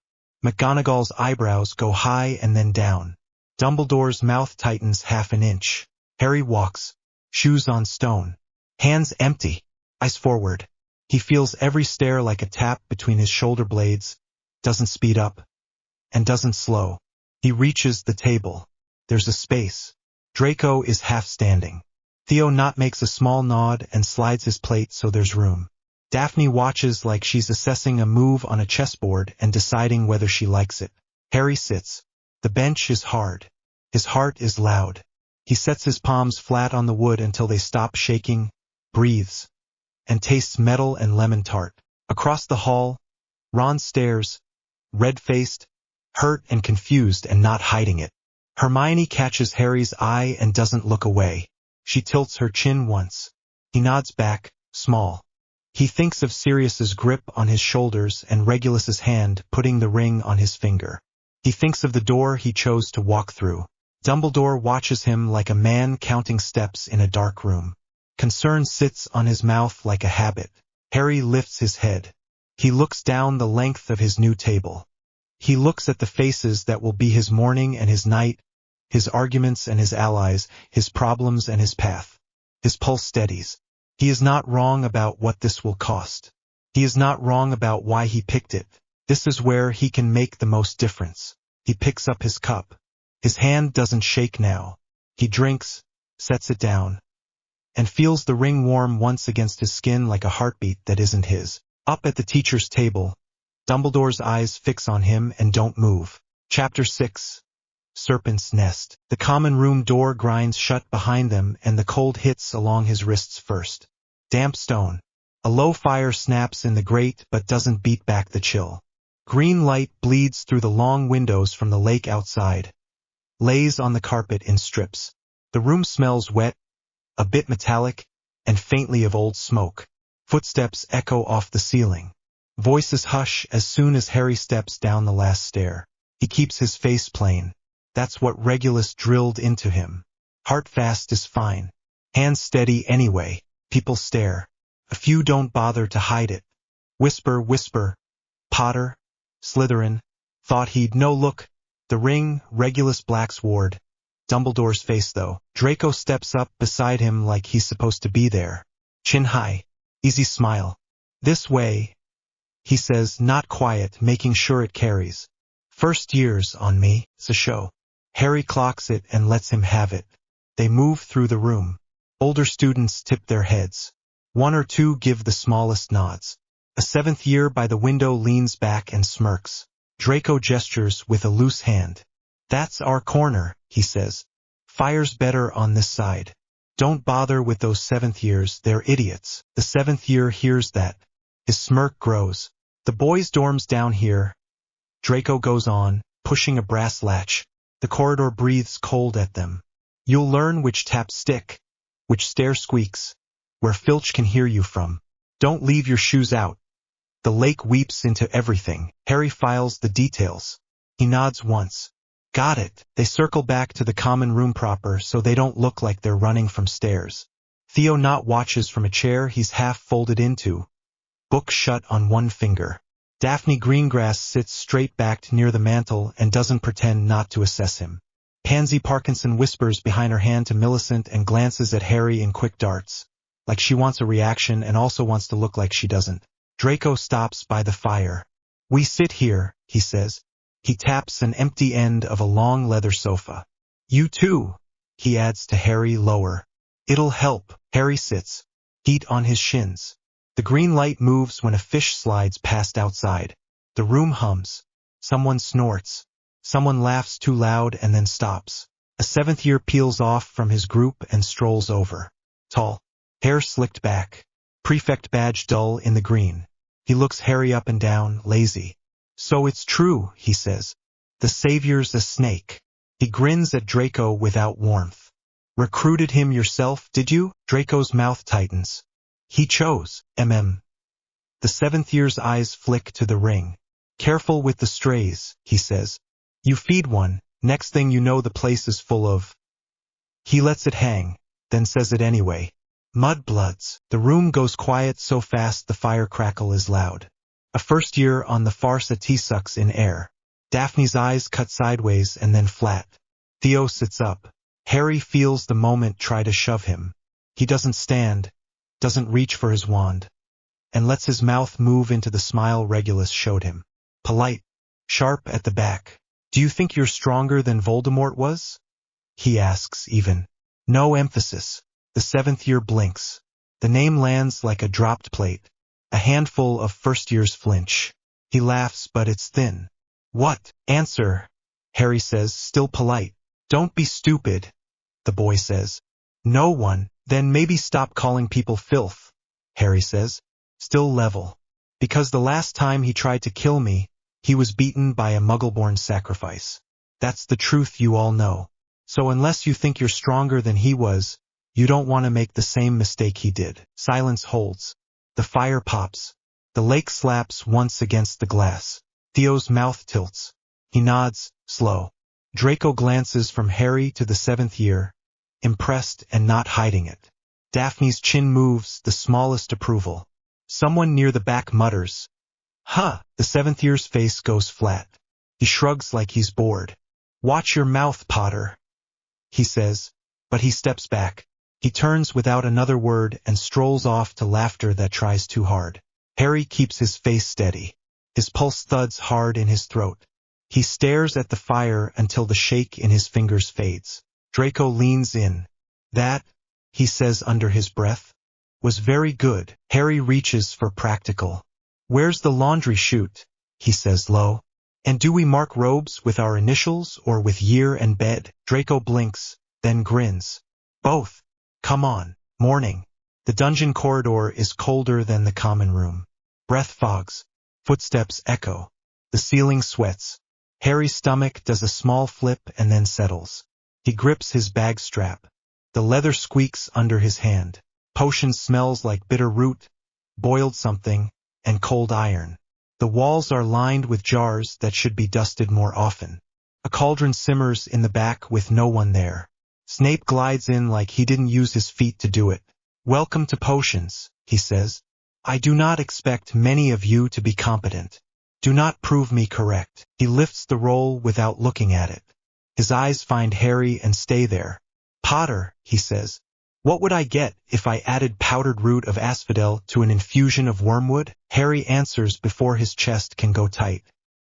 McGonagall's eyebrows go high and then down. Dumbledore's mouth tightens half an inch. Harry walks. Shoes on stone. Hands empty. Eyes forward. He feels every stare like a tap between his shoulder blades. Doesn't speed up. And doesn't slow. He reaches the table. There's a space. Draco is half standing. Theo Knott makes a small nod and slides his plate so there's room. Daphne watches like she's assessing a move on a chessboard and deciding whether she likes it. Harry sits. The bench is hard. His heart is loud. He sets his palms flat on the wood until they stop shaking, breathes, and tastes metal and lemon tart. Across the hall, Ron stares, red-faced, hurt and confused and not hiding it. Hermione catches Harry's eye and doesn't look away. She tilts her chin once. He nods back, small. He thinks of Sirius's grip on his shoulders and Regulus's hand putting the ring on his finger. He thinks of the door he chose to walk through. Dumbledore watches him like a man counting steps in a dark room. Concern sits on his mouth like a habit. Harry lifts his head. He looks down the length of his new table. He looks at the faces that will be his morning and his night, his arguments and his allies, his problems and his path. His pulse steadies. He is not wrong about what this will cost. He is not wrong about why he picked it. This is where he can make the most difference. He picks up his cup. His hand doesn't shake now. He drinks, sets it down, and feels the ring warm once against his skin like a heartbeat that isn't his. Up at the teacher's table, Dumbledore's eyes fix on him and don't move. Chapter 6. Serpent's Nest. The common room door grinds shut behind them and the cold hits along his wrists first. Damp stone. A low fire snaps in the grate but doesn't beat back the chill. Green light bleeds through the long windows from the lake outside. Lays on the carpet in strips. The room smells wet, a bit metallic, and faintly of old smoke. Footsteps echo off the ceiling. Voices hush as soon as Harry steps down the last stair. He keeps his face plain. That's what Regulus drilled into him. Heart fast is fine. Hands steady anyway. People stare. A few don't bother to hide it. Whisper, whisper. Potter, Slytherin, thought he'd no look. The ring, Regulus Black's ward. Dumbledore's face though. Draco steps up beside him like he's supposed to be there. Chin high. Easy smile. This way, he says, not quiet, making sure it carries. First year's on me, it's a show. Harry clocks it and lets him have it. They move through the room. Older students tip their heads. One or two give the smallest nods. A seventh year by the window leans back and smirks. Draco gestures with a loose hand. That's our corner, he says. Fire's better on this side. Don't bother with those seventh years, they're idiots. The seventh year hears that. His smirk grows. The boys' dorm's down here. Draco goes on, pushing a brass latch. The corridor breathes cold at them. You'll learn which taps stick, which stair squeaks, where Filch can hear you from. Don't leave your shoes out. The lake weeps into everything. Harry files the details. He nods once. Got it. They circle back to the common room proper so they don't look like they're running from stairs. Theo Knott watches from a chair he's half folded into, book shut on one finger. Daphne Greengrass sits straight-backed near the mantel and doesn't pretend not to assess him. Pansy Parkinson whispers behind her hand to Millicent and glances at Harry in quick darts, like she wants a reaction and also wants to look like she doesn't. Draco stops by the fire. We sit here, he says. He taps an empty end of a long leather sofa. You too, he adds to Harry lower. It'll help. Harry sits, heat on his shins. The green light moves when a fish slides past outside. The room hums. Someone snorts. Someone laughs too loud and then stops. A seventh year peels off from his group and strolls over. Tall. Hair slicked back. Prefect badge dull in the green. He looks Harry up and down, lazy. So it's true, he says. The Savior's a snake. He grins at Draco without warmth. Recruited him yourself, did you? Draco's mouth tightens. He chose, The seventh year's eyes flick to the ring. Careful with the strays, he says. You feed one, next thing you know the place is full of... He lets it hang, then says it anyway. Mudbloods. The room goes quiet so fast the fire crackle is loud. A first year on the farce sucks in air. Daphne's eyes cut sideways and then flat. Theo sits up. Harry feels the moment try to shove him. He doesn't stand, doesn't reach for his wand, and lets his mouth move into the smile Regulus showed him. Polite, sharp at the back. Do you think you're stronger than Voldemort was? He asks even. No emphasis. The seventh year blinks. The name lands like a dropped plate. A handful of first years flinch. He laughs, but it's thin. What? Answer, Harry says, still polite. Don't be stupid, the boy says. No one. Then maybe stop calling people filth, Harry says, still level. Because the last time he tried to kill me, he was beaten by a Muggleborn sacrifice. That's the truth you all know. So unless you think you're stronger than he was, You don't want to make the same mistake he did. Silence holds. The fire pops. The lake slaps once against the glass. Theo's mouth tilts. He nods, slow. Draco glances from Harry to the 7th year, impressed and not hiding it. Daphne's chin moves, the smallest approval. Someone near the back mutters, "Huh." The 7th year's face goes flat. He shrugs like he's bored. "Watch your mouth, Potter," he says, but he steps back. He turns without another word and strolls off to laughter that tries too hard. Harry keeps his face steady. His pulse thuds hard in his throat. He stares at the fire until the shake in his fingers fades. Draco leans in. "That," he says under his breath, "was very good." Harry reaches for practical. "Where's the laundry chute?" he says low. "And do we mark robes with our initials or with year and bed?" Draco blinks, then grins. "Both. Come on." Morning. The dungeon corridor is colder than the common room. Breath fogs. Footsteps echo. The ceiling sweats. Harry's stomach does a small flip and then settles. He grips his bag strap. The leather squeaks under his hand. Potion smells like bitter root, boiled something, and cold iron. The walls are lined with jars that should be dusted more often. A cauldron simmers in the back with no one there. Snape glides in like he didn't use his feet to do it. "Welcome to potions," he says. "I do not expect many of you to be competent. Do not prove me correct." He lifts the roll without looking at it. His eyes find Harry and stay there. "Potter," he says, "what would I get if I added powdered root of asphodel to an infusion of wormwood?" Harry answers before his chest can go tight.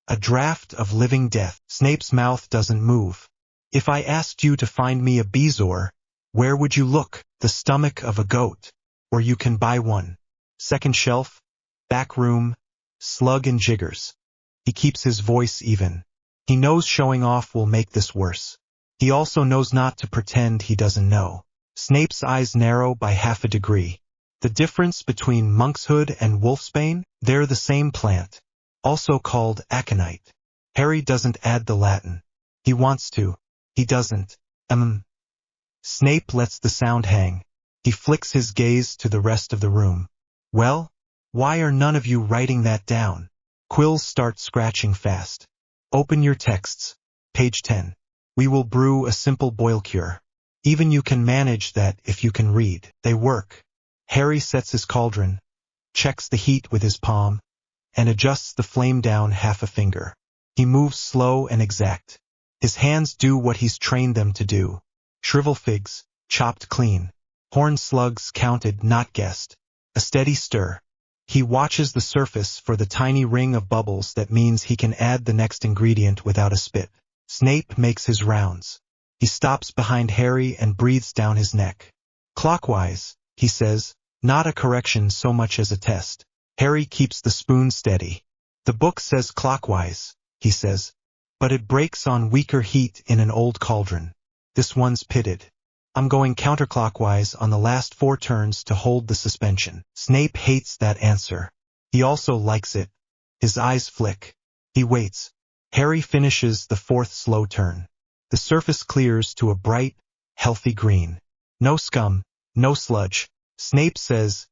"A draught of living death." Snape's mouth doesn't move. "If I asked you to find me a bezoar, where would you look?" "The stomach of a goat. Or you can buy one. Second shelf, back room, slug and jiggers." He keeps his voice even. He knows showing off will make this worse. He also knows not to pretend he doesn't know. Snape's eyes narrow by half a degree. The difference between monkshood and wolfsbane? They're the same plant, also called aconite. Harry doesn't add the Latin. He wants to. He doesn't. Snape lets the sound hang. He flicks his gaze to the rest of the room. "Well, why are none of you writing that down?" Quills start scratching fast. "Open your texts. Page 10. We will brew a simple boil cure. Even you can manage that if you can read." They work. Harry sets his cauldron, checks the heat with his palm, and adjusts the flame down half a finger. He moves slow and exact. His hands do what he's trained them to do. Shrivel figs, chopped clean. Horn slugs counted, not guessed. A steady stir. He watches the surface for the tiny ring of bubbles that means he can add the next ingredient without a spit. Snape makes his rounds. He stops behind Harry and breathes down his neck. "Clockwise," he says, not a correction so much as a test. Harry keeps the spoon steady. "The book says clockwise," he says, "but it breaks on weaker heat in an old cauldron. This one's pitted. I'm going counterclockwise on the last 4 turns to hold the suspension." Snape hates that answer. He also likes it. His eyes flick. He waits. Harry finishes the 4th slow turn. The surface clears to a bright, healthy green. No scum, no sludge. Snape says,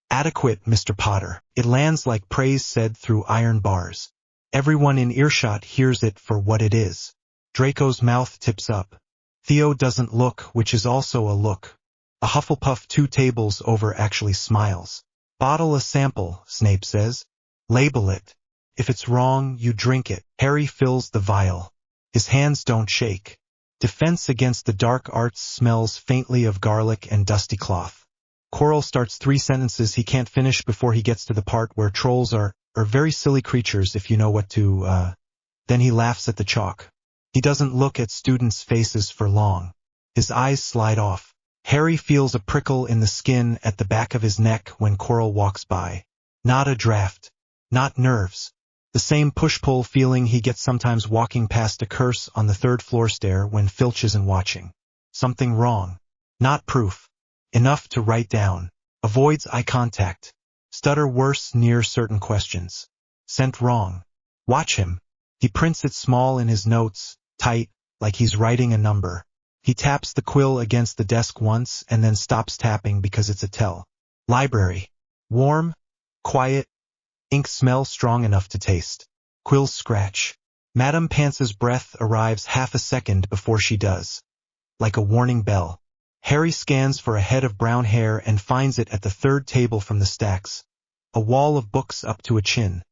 "Adequate, Mr. Potter." It lands like praise said through iron bars. Everyone in earshot hears it for what it is. Draco's mouth tips up. Theo doesn't look, which is also a look. A Hufflepuff 2 tables over actually smiles. "Bottle a sample," Snape says. "Label it. If it's wrong, you drink it." Harry fills the vial. His hands don't shake. Defense Against the Dark Arts smells faintly of garlic and dusty cloth. Quirrell starts 3 sentences he can't finish before he gets to the part where trolls are very silly creatures if you know what to, Then he laughs at the chalk. He doesn't look at students' faces for long. His eyes slide off. Harry feels a prickle in the skin at the back of his neck when Quirrell walks by. Not a draft. Not nerves. The same push-pull feeling he gets sometimes walking past a curse on the 3rd floor stair when Filch isn't watching. Something wrong. Not proof. Enough to write down. Avoids eye contact. Stutter worse near certain questions. Sent wrong. Watch him. He prints it small in his notes, tight, like he's writing a number. He taps the quill against the desk once and then stops tapping because it's a tell. Library. Warm, quiet, ink smell strong enough to taste. Quills scratch. Madame Pance's breath arrives half a second before she does. Like a warning bell. Harry scans for a head of brown hair and finds it at the third table from the stacks. A wall of books up to a chin.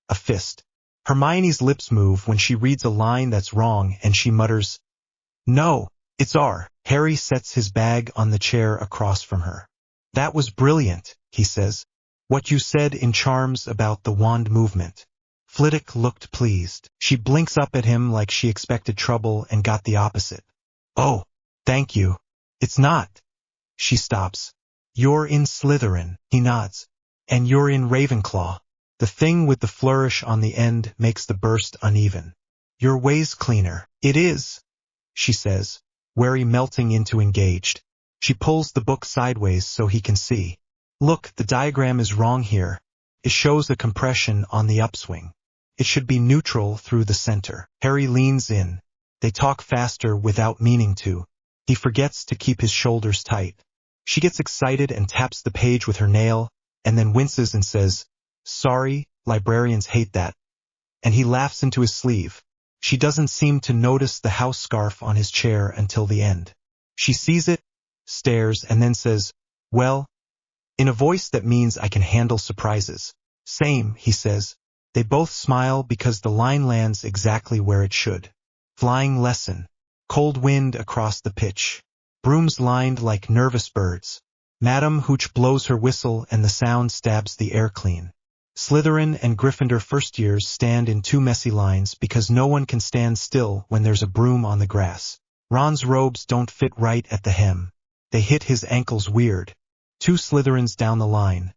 A fist. Hermione's lips move when she reads a line that's wrong and she mutters, "No, it's R." Harry sets his bag on the chair across from her. "That was brilliant," he says. "What you said in Charms about the wand movement." Flitwick looked pleased. She blinks up at him like she expected trouble and got the opposite. "Oh, thank you." "It's not." She stops. "You're in Slytherin." He nods. "And you're in Ravenclaw." The thing with the flourish on the end makes the burst uneven. "Your way's cleaner." "It is," she says, wary melting into engaged. She pulls the book sideways so he can see. "Look, the diagram is wrong here. It shows a compression on the upswing. It should be neutral through the center." Harry leans in. They talk faster without meaning to. He forgets to keep his shoulders tight. She gets excited and taps the page with her nail, and then winces and says, "Sorry, librarians hate that." And he laughs into his sleeve. She doesn't seem to notice the house scarf on his chair until the end. She sees it, stares, and then says, "Well," in a voice that means I can handle surprises. "Same," he says. They both smile because the line lands exactly where it should. Flying lesson. Cold wind across the pitch. Brooms lined like nervous birds. Madame Hooch blows her whistle and the sound stabs the air clean. Slytherin and Gryffindor first years stand in two messy lines because no one can stand still when there's a broom on the grass. Ron's robes don't fit right at the hem. They hit his ankles weird. Two Slytherins down the line.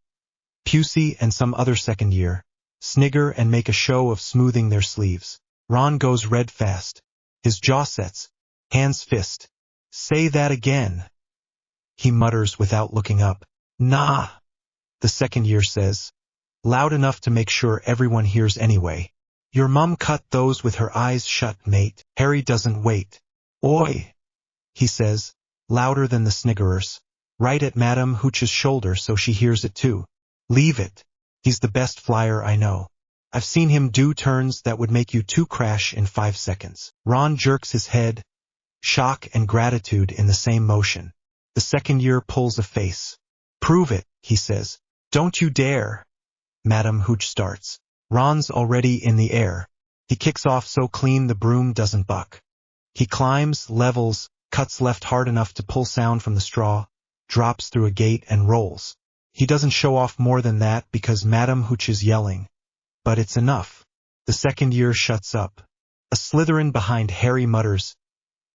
Pusey and some other second year snigger and make a show of smoothing their sleeves. Ron goes red fast. His jaw sets. Hands fist. "Say that again," he mutters without looking up. "Nah," the second year says, loud enough to make sure everyone hears anyway. "Your mum cut those with her eyes shut, mate." Harry doesn't wait. "Oi," he says, louder than the sniggerers, right at Madame Hooch's shoulder so she hears it too. "Leave it. He's the best flyer I know. I've seen him do turns that would make you two crash in 5 seconds." Ron jerks his head, shock and gratitude in the same motion. The second year pulls a face. "Prove it," he says. "Don't you dare." Madame Hooch starts. Ron's already in the air. He kicks off so clean the broom doesn't buck. He climbs, levels, cuts left hard enough to pull sound from the straw, drops through a gate and rolls. He doesn't show off more than that because Madame Hooch is yelling. But it's enough. The second year shuts up. A Slytherin behind Harry mutters,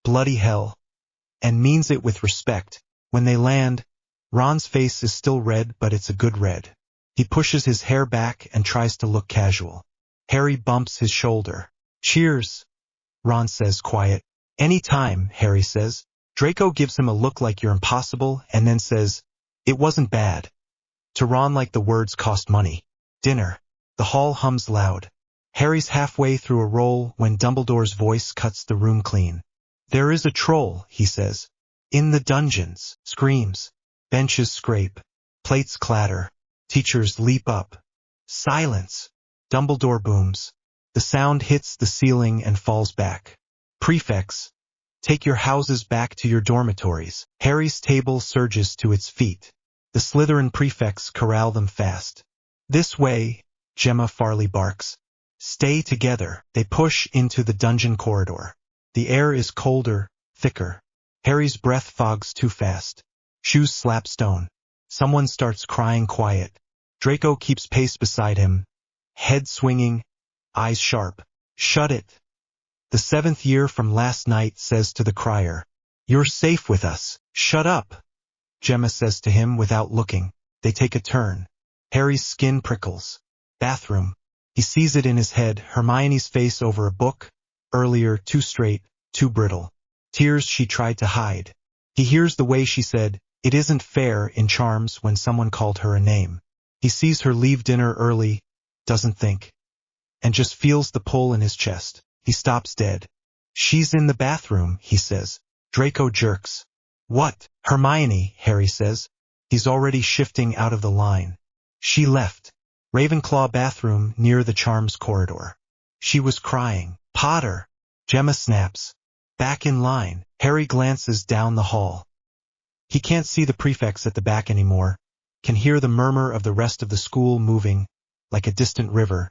"Bloody hell," and means it with respect. When they land, Ron's face is still red, but it's a good red. He pushes his hair back and tries to look casual. Harry bumps his shoulder. "Cheers," Ron says quiet. "Any time," Harry says. Draco gives him a look like you're impossible and then says, "It wasn't bad." To Ron like the words cost money. Dinner. The hall hums loud. Harry's halfway through a roll when Dumbledore's voice cuts the room clean. "There is a troll," he says. "In the dungeons." Screams. Benches scrape. Plates clatter. Teachers leap up. "Silence." Dumbledore booms. The sound hits the ceiling and falls back. "Prefects, take your houses back to your dormitories." Harry's table surges to its feet. The Slytherin prefects corral them fast. "This way," Gemma Farley barks. "Stay together." They push into the dungeon corridor. The air is colder, thicker. Harry's breath fogs too fast. Shoes slap stone. Someone starts crying quiet. Draco keeps pace beside him, head swinging, eyes sharp. "Shut it." The seventh year from last night says to the crier, "You're safe with us." "Shut up," Gemma says to him without looking. They take a turn. Harry's skin prickles. Bathroom. He sees it in his head, Hermione's face over a book, earlier, too straight, too brittle. Tears she tried to hide. He hears the way she said, "It isn't fair" in Charms when someone called her a name. He sees her leave dinner early, doesn't think, and just feels the pull in his chest. He stops dead. "She's in the bathroom," he says. Draco jerks. What? Hermione, Harry says. He's already shifting out of the line. She left. Ravenclaw bathroom near the charms corridor. She was crying. Potter. Gemma snaps. Back in line. Harry glances down the hall. He can't see the prefects at the back anymore, can hear the murmur of the rest of the school moving, like a distant river,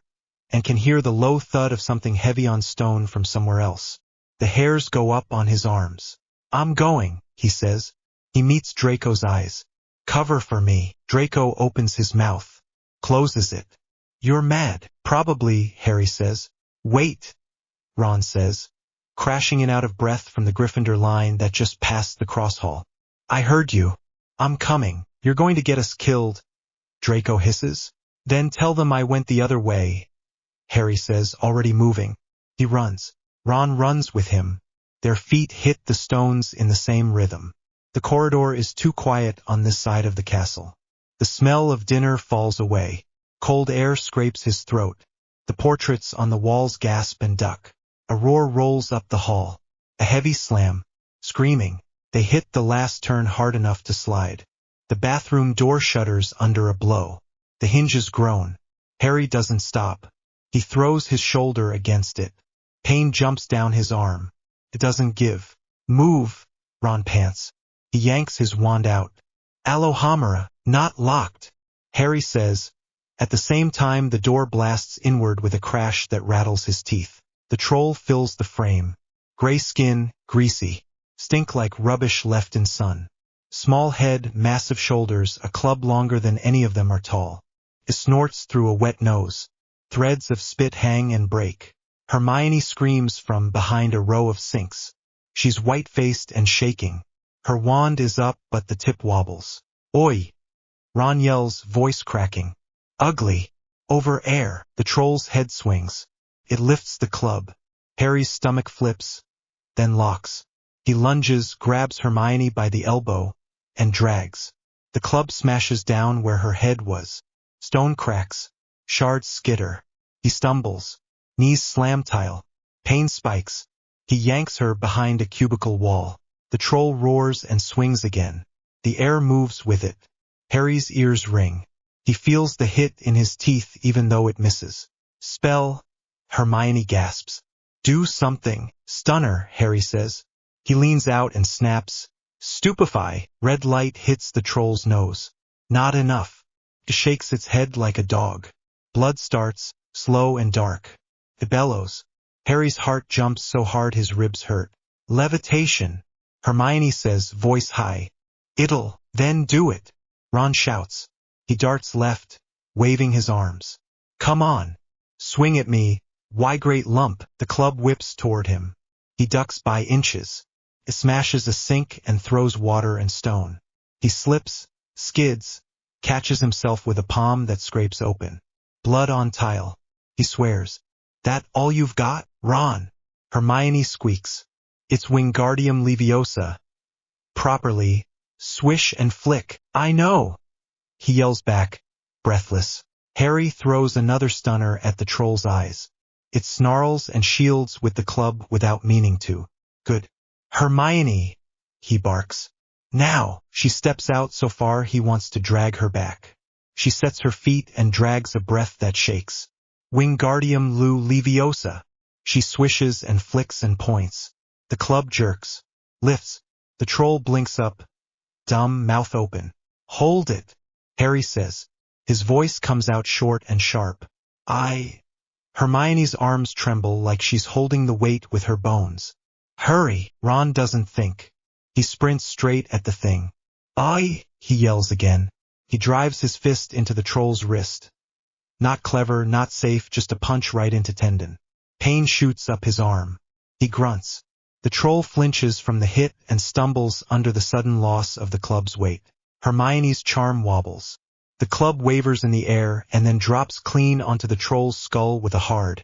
and can hear the low thud of something heavy on stone from somewhere else. The hairs go up on his arms. I'm going, he says. He meets Draco's eyes. Cover for me. Draco opens his mouth, closes it. You're mad. Probably, Harry says. Wait, Ron says, crashing in out of breath from the Gryffindor line that just passed the cross hall. I heard you. I'm coming. You're going to get us killed, Draco hisses. Then tell them I went the other way, Harry says, already moving. He runs. Ron runs with him. Their feet hit the stones in the same rhythm. The corridor is too quiet on this side of the castle. The smell of dinner falls away. Cold air scrapes his throat. The portraits on the walls gasp and duck. A roar rolls up the hall. A heavy slam. Screaming. They hit the last turn hard enough to slide. The bathroom door shutters under a blow. The hinges groan. Harry doesn't stop. He throws his shoulder against it. Pain jumps down his arm. It doesn't give. Move, Ron pants. He yanks his wand out. Alohomora, not locked, Harry says. At the same time the door blasts inward with a crash that rattles his teeth. The troll fills the frame. Gray skin, greasy. Stink like rubbish left in sun. Small head, massive shoulders, a club longer than any of them are tall. It snorts through a wet nose. Threads of spit hang and break. Hermione screams from behind a row of sinks. She's white-faced and shaking. Her wand is up, but the tip wobbles. Oi! Ron yells, voice cracking. Ugly. Over air. The troll's head swings. It lifts the club. Harry's stomach flips, then locks. He lunges, grabs Hermione by the elbow, and drags. The club smashes down where her head was. Stone cracks. Shards skitter. He stumbles. Knees slam tile. Pain spikes. He yanks her behind a cubicle wall. The troll roars and swings again. The air moves with it. Harry's ears ring. He feels the hit in his teeth even though it misses. Spell. Hermione gasps. Do something. Stunner, Harry says. He leans out and snaps. Stupefy. Red light hits the troll's nose. Not enough. It shakes its head like a dog. Blood starts, slow and dark. It bellows. Harry's heart jumps so hard his ribs hurt. Levitation. Hermione says, voice high. It'll, then do it. Ron shouts. He darts left, waving his arms. Come on. Swing at me. Why great lump? The club whips toward him. He ducks by inches. It smashes a sink and throws water and stone. He slips, skids, catches himself with a palm that scrapes open. Blood on tile. He swears. That all you've got, Ron? Hermione squeaks. It's Wingardium Leviosa. Properly. Swish and flick. I know. He yells back, breathless. Harry throws another stunner at the troll's eyes. It snarls and shields with the club without meaning to. Good. Hermione, he barks. Now, she steps out so far he wants to drag her back. She sets her feet and drags a breath that shakes. Wingardium Leviosa. She swishes and flicks and points. The club jerks, lifts. The troll blinks up, dumb, mouth open. Hold it, Harry says. His voice comes out short and sharp. Hermione's arms tremble like she's holding the weight with her bones. Hurry, Ron doesn't think. He sprints straight at the thing. He yells again. He drives his fist into the troll's wrist. Not clever, not safe, just a punch right into tendon. Pain shoots up his arm. He grunts. The troll flinches from the hit and stumbles under the sudden loss of the club's weight. Hermione's charm wobbles. The club wavers in the air and then drops clean onto the troll's skull with a hard,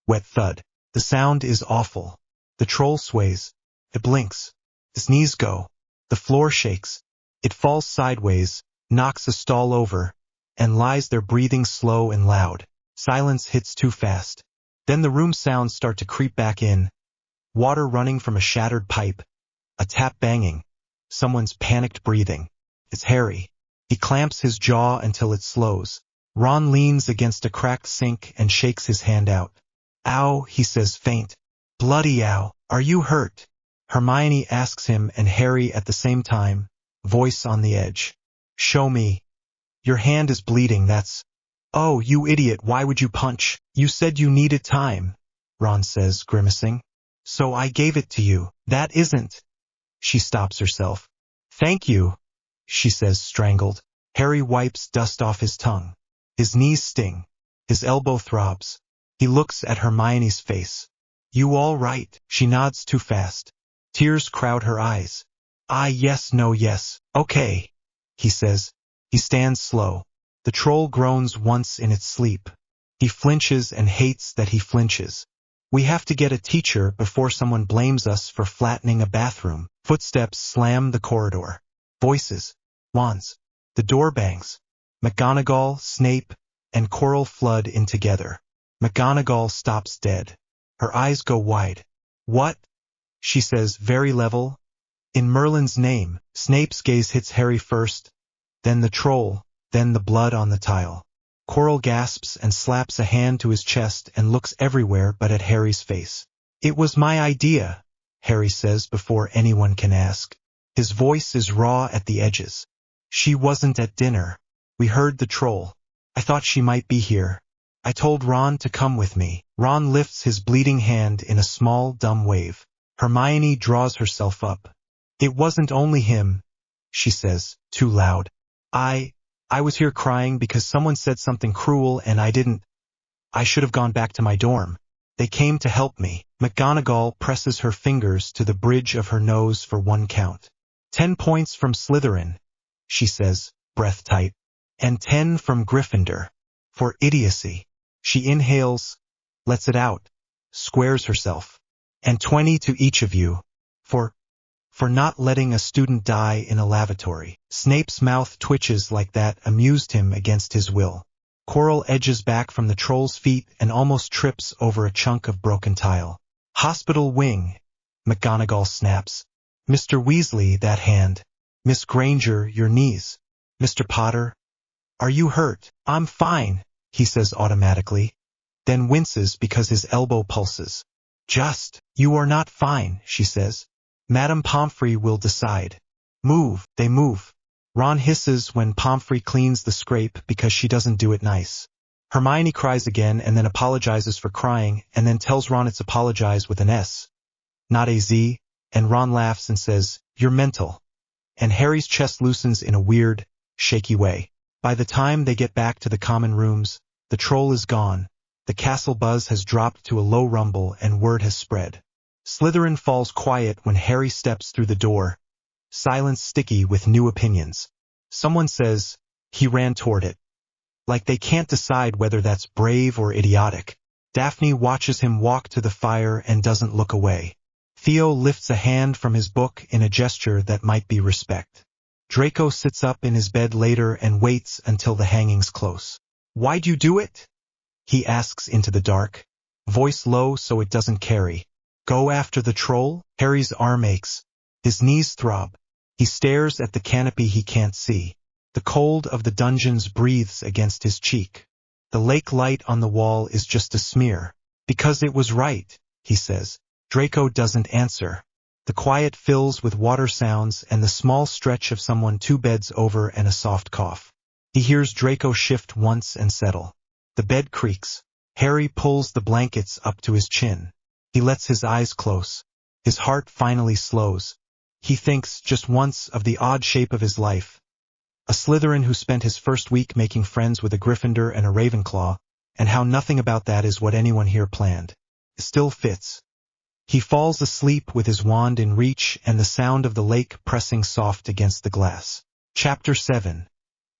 wet thud. The sound is awful. The troll sways. It blinks. His knees go. The floor shakes. It falls sideways, knocks a stall over, and lies there breathing slow and loud. Silence hits too fast. Then the room sounds start to creep back in. Water running from a shattered pipe. A tap banging. Someone's panicked breathing. It's Harry. He clamps his jaw until it slows. Ron leans against a cracked sink and shakes his hand out. Ow, he says faint. Bloody ow, are you hurt? Hermione asks him and Harry at the same time, voice on the edge. Show me. Your hand is bleeding, that's... Oh, you idiot, why would you punch? You said you needed time, Ron says, grimacing. So I gave it to you. That isn't... She stops herself. Thank you, she says, strangled. Harry wipes dust off his tongue. His knees sting. His elbow throbs. He looks at Hermione's face. You all right? She nods too fast. Tears crowd her eyes. Yes, no, yes. Okay, he says. He stands slow. The troll groans once in its sleep. He flinches and hates that he flinches. We have to get a teacher before someone blames us for flattening a bathroom. Footsteps slam the corridor. Voices. Wands. The door bangs. McGonagall, Snape, and Quirrell flood in together. McGonagall stops dead. Her eyes go wide. What? She says, very level. In Merlin's name. Snape's gaze hits Harry first, then the troll, then the blood on the tile. Quirrell gasps and slaps a hand to his chest and looks everywhere but at Harry's face. It was my idea, Harry says before anyone can ask. His voice is raw at the edges. She wasn't at dinner. We heard the troll. I thought she might be here. I told Ron to come with me. Ron lifts his bleeding hand in a small, dumb wave. Hermione draws herself up. It wasn't only him, she says, too loud. I was here crying because someone said something cruel and I didn't. I should have gone back to my dorm. They came to help me. McGonagall presses her fingers to the bridge of her nose for one count. 10 points from Slytherin, she says, breath tight. And 10 from Gryffindor. For idiocy. She inhales, lets it out, squares herself. And 20 to each of you. For not letting a student die in a lavatory. Snape's mouth twitches like that amused him against his will. Quirrell edges back from the troll's feet and almost trips over a chunk of broken tile. Hospital wing, McGonagall snaps. Mr. Weasley, that hand. Miss Granger, your knees. Mr. Potter, are you hurt? I'm fine, he says automatically, then winces because his elbow pulses. Just, you are not fine, she says. Madame Pomfrey will decide. Move, they move. Ron hisses when Pomfrey cleans the scrape because she doesn't do it nice. Hermione cries again and then apologizes for crying and then tells Ron it's apologize with an S, not a Z, and Ron laughs and says, you're mental. And Harry's chest loosens in a weird, shaky way. By the time they get back to the common rooms, the troll is gone, the castle buzz has dropped to a low rumble and word has spread. Slytherin falls quiet when Harry steps through the door, silence sticky with new opinions. Someone says, he ran toward it. Like they can't decide whether that's brave or idiotic. Daphne watches him walk to the fire and doesn't look away. Theo lifts a hand from his book in a gesture that might be respect. Draco sits up in his bed later and waits until the hanging's close. Why'd you do it? He asks into the dark, voice low so it doesn't carry. Go after the troll? Harry's arm aches. His knees throb. He stares at the canopy he can't see. The cold of the dungeons breathes against his cheek. The lake light on the wall is just a smear. Because it was right, he says. Draco doesn't answer. The quiet fills with water sounds and the small stretch of someone 2 beds over and a soft cough. He hears Draco shift once and settle. The bed creaks. Harry pulls the blankets up to his chin. He lets his eyes close. His heart finally slows. He thinks just once of the odd shape of his life. A Slytherin who spent his first week making friends with a Gryffindor and a Ravenclaw, and how nothing about that is what anyone here planned. It still fits. He falls asleep with his wand in reach and the sound of the lake pressing soft against the glass. Chapter 7.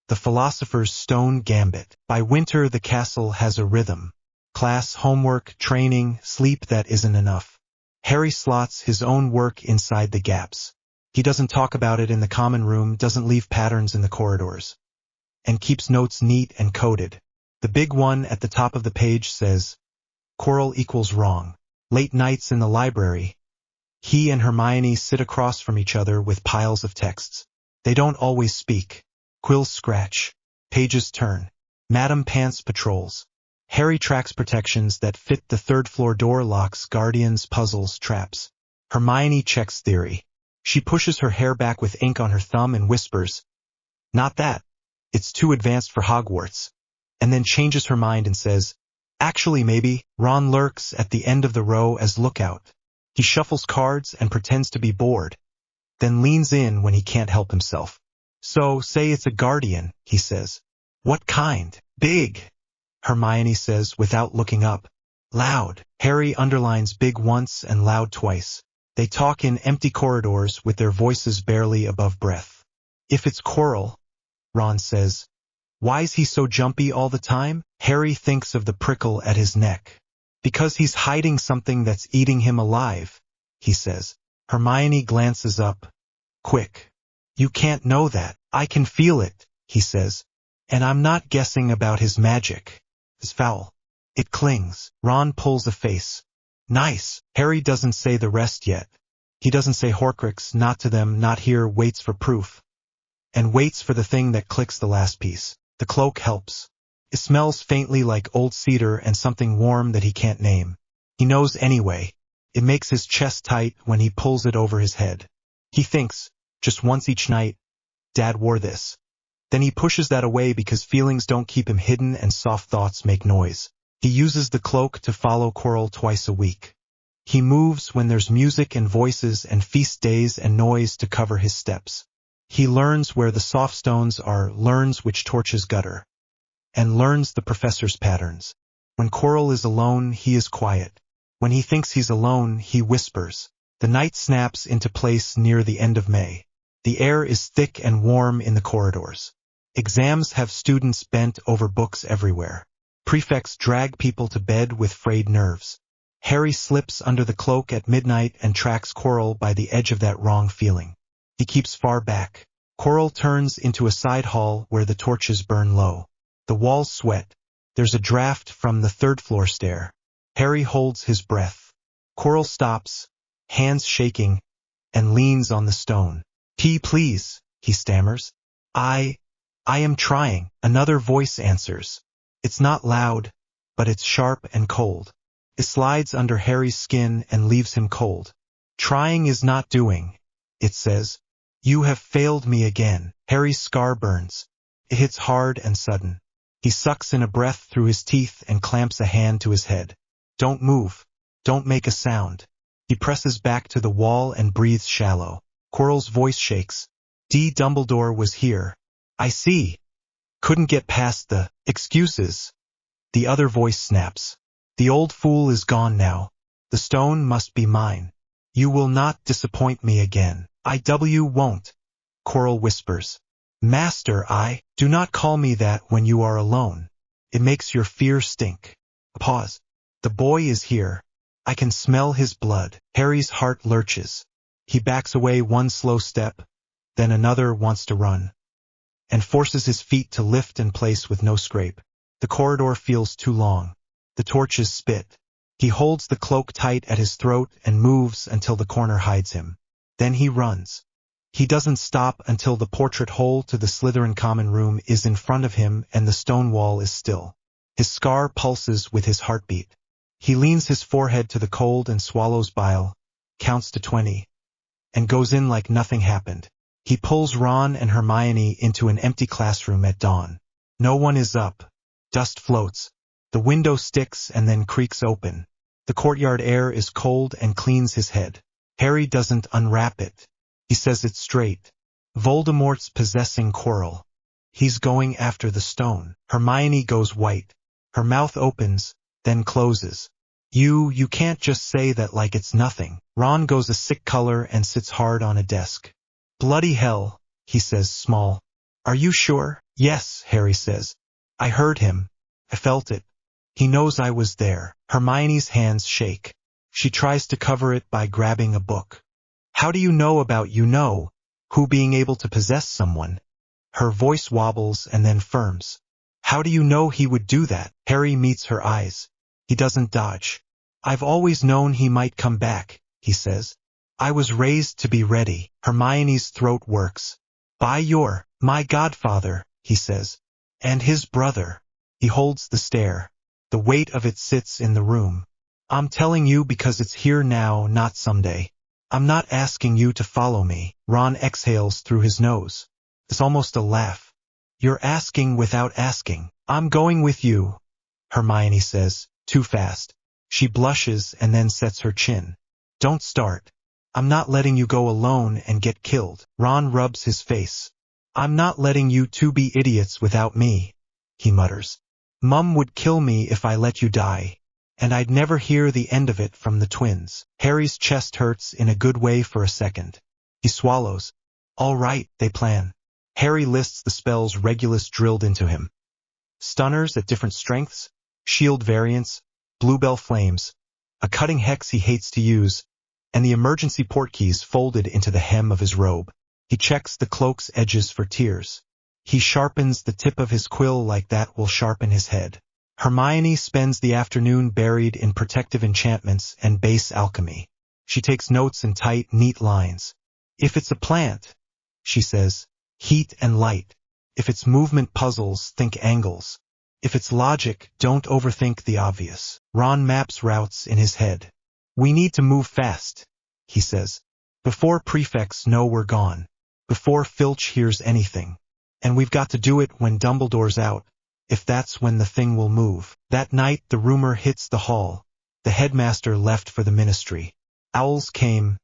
The Philosopher's Stone Gambit. By winter the castle has a rhythm. Class, homework, training, sleep that isn't enough. Harry slots his own work inside the gaps. He doesn't talk about it in the common room, doesn't leave patterns in the corridors, and keeps notes neat and coded. The big one at the top of the page says, Quirrell equals wrong. Late nights in the library. He and Hermione sit across from each other with piles of texts. They don't always speak. Quills scratch. Pages turn. Madame Pants patrols. Harry tracks protections that fit the third-floor door locks, guardians, puzzles, traps. Hermione checks theory. She pushes her hair back with ink on her thumb and whispers, "Not that. It's too advanced for Hogwarts." And then changes her mind and says, "Actually, maybe." Ron lurks at the end of the row as lookout. He shuffles cards and pretends to be bored, then leans in when he can't help himself. "So, say it's a guardian," he says. "What kind?" "Big," Hermione says without looking up. "Loud." Harry underlines big once and loud twice. They talk in empty corridors with their voices barely above breath. "If it's Quirrell," Ron says. "Why's he so jumpy all the time?" Harry thinks of the prickle at his neck. "Because he's hiding something that's eating him alive," he says. Hermione glances up. "Quick. You can't know that. I can feel it," he says. "And I'm not guessing about his magic. It's foul. It clings." Ron pulls a face. "Nice." Harry doesn't say the rest yet. He doesn't say Horcrux, not to them, not here, waits for proof. And waits for the thing that clicks the last piece. The cloak helps. It smells faintly like old cedar and something warm that he can't name. He knows anyway. It makes his chest tight when he pulls it over his head. He thinks, just once each night, Dad wore this. Then he pushes that away because feelings don't keep him hidden and soft thoughts make noise. He uses the cloak to follow Quirrell twice a week. He moves when there's music and voices and feast days and noise to cover his steps. He learns where the soft stones are, learns which torches gutter, and learns the professor's patterns. When Quirrell is alone, he is quiet. When he thinks he's alone, he whispers. The night snaps into place near the end of May. The air is thick and warm in the corridors. Exams have students bent over books everywhere. Prefects drag people to bed with frayed nerves. Harry slips under the cloak at midnight and tracks Quirrell by the edge of that wrong feeling. He keeps far back. Quirrell turns into a side hall where the torches burn low. The walls sweat. There's a draft from the third-floor stair. Harry holds his breath. Quirrell stops, hands shaking, and leans on the stone. Please," he stammers. I am trying," another voice answers. It's not loud, but it's sharp and cold. It slides under Harry's skin and leaves him cold. "Trying is not doing," it says. "You have failed me again." Harry's scar burns. It hits hard and sudden. He sucks in a breath through his teeth and clamps a hand to his head. "Don't move. Don't make a sound." He presses back to the wall and breathes shallow. Quirrell's voice shakes. Dumbledore was here. "I see." "Couldn't get past the excuses." The other voice snaps. "The old fool is gone now. The stone must be mine. You will not disappoint me again." "I won't," Quirrell whispers. "Master, do not call me that when you are alone. It makes your fear stink." A pause. "The boy is here. I can smell his blood." Harry's heart lurches. He backs away one slow step, then another, wants to run, and forces his feet to lift in place with no scrape. The corridor feels too long. The torches spit. He holds the cloak tight at his throat and moves until the corner hides him. Then he runs. He doesn't stop until the portrait hole to the Slytherin common room is in front of him and the stone wall is still. His scar pulses with his heartbeat. He leans his forehead to the cold and swallows bile, counts to 20, and goes in like nothing happened. He pulls Ron and Hermione into an empty classroom at dawn. No one is up. Dust floats. The window sticks and then creaks open. The courtyard air is cold and cleans his head. Harry doesn't unwrap it. He says it straight. Voldemort's possessing Quirrell. He's going after the stone. Hermione goes white. Her mouth opens, then closes. You can't just say that like it's nothing." Ron goes a sick color and sits hard on a desk. "Bloody hell," he says, small. "Are you sure?" "Yes," Harry says. "I heard him. I felt it. He knows I was there." Hermione's hands shake. She tries to cover it by grabbing a book. "How do you know about who being able to possess someone?" Her voice wobbles and then firms. "How do you know he would do that?" Harry meets her eyes. He doesn't dodge. "I've always known he might come back," he says. I was raised to be ready. Hermione's throat works. My godfather, he says. And his brother. He holds the stare. The weight of it sits in the room. I'm telling you because it's here now, not someday. I'm not asking you to follow me. Ron exhales through his nose. It's almost a laugh. You're asking without asking. I'm going with you, Hermione says, too fast. She blushes and then sets her chin. Don't start. I'm not letting you go alone and get killed. Ron rubs his face. I'm not letting you two be idiots without me, he mutters. Mum would kill me if I let you die, and I'd never hear the end of it from the twins. Harry's chest hurts in a good way for a second. He swallows. All right, they plan. Harry lists the spells Regulus drilled into him. Stunners at different strengths, shield variants, bluebell flames, a cutting hex he hates to use, and the emergency portkeys folded into the hem of his robe. He checks the cloak's edges for tears. He sharpens the tip of his quill like that will sharpen his head. Hermione spends the afternoon buried in protective enchantments and base alchemy. She takes notes in tight, neat lines. If it's a plant, she says, heat and light. If it's movement puzzles, think angles. If it's logic, don't overthink the obvious. Ron maps routes in his head. We need to move fast, he says. Before prefects know we're gone. Before Filch hears anything. And we've got to do it when Dumbledore's out, if that's when the thing will move. That night the rumor hits the hall. The headmaster left for the ministry. Owls came.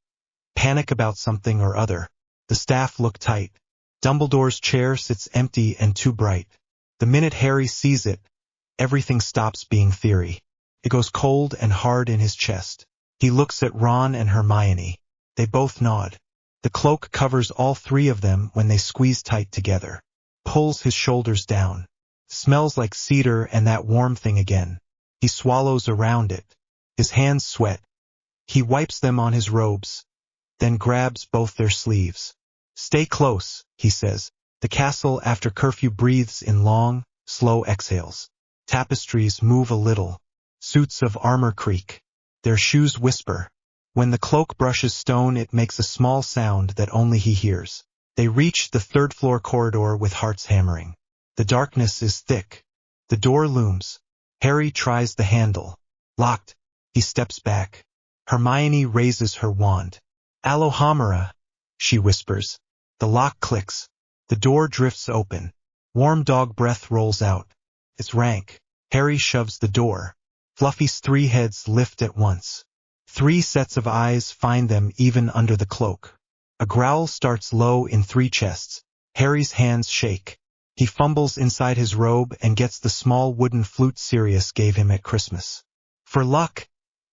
Panic about something or other. The staff look tight. Dumbledore's chair sits empty and too bright. The minute Harry sees it, everything stops being theory. It goes cold and hard in his chest. He looks at Ron and Hermione. They both nod. The cloak covers all three of them when they squeeze tight together. Pulls his shoulders down. Smells like cedar and that warm thing again. He swallows around it. His hands sweat. He wipes them on his robes, then grabs both their sleeves. Stay close, he says. The castle after curfew breathes in long, slow exhales. Tapestries move a little. Suits of armor creak. Their shoes whisper. When the cloak brushes stone, it makes a small sound that only he hears. They reach the third-floor corridor with hearts hammering. The darkness is thick. The door looms. Harry tries the handle. Locked. He steps back. Hermione raises her wand. Alohomora, she whispers. The lock clicks. The door drifts open. Warm dog breath rolls out. It's rank. Harry shoves the door. Fluffy's three heads lift at once. 3 sets of eyes find them even under the cloak. A growl starts low in 3 chests. Harry's hands shake. He fumbles inside his robe and gets the small wooden flute Sirius gave him at Christmas. For luck,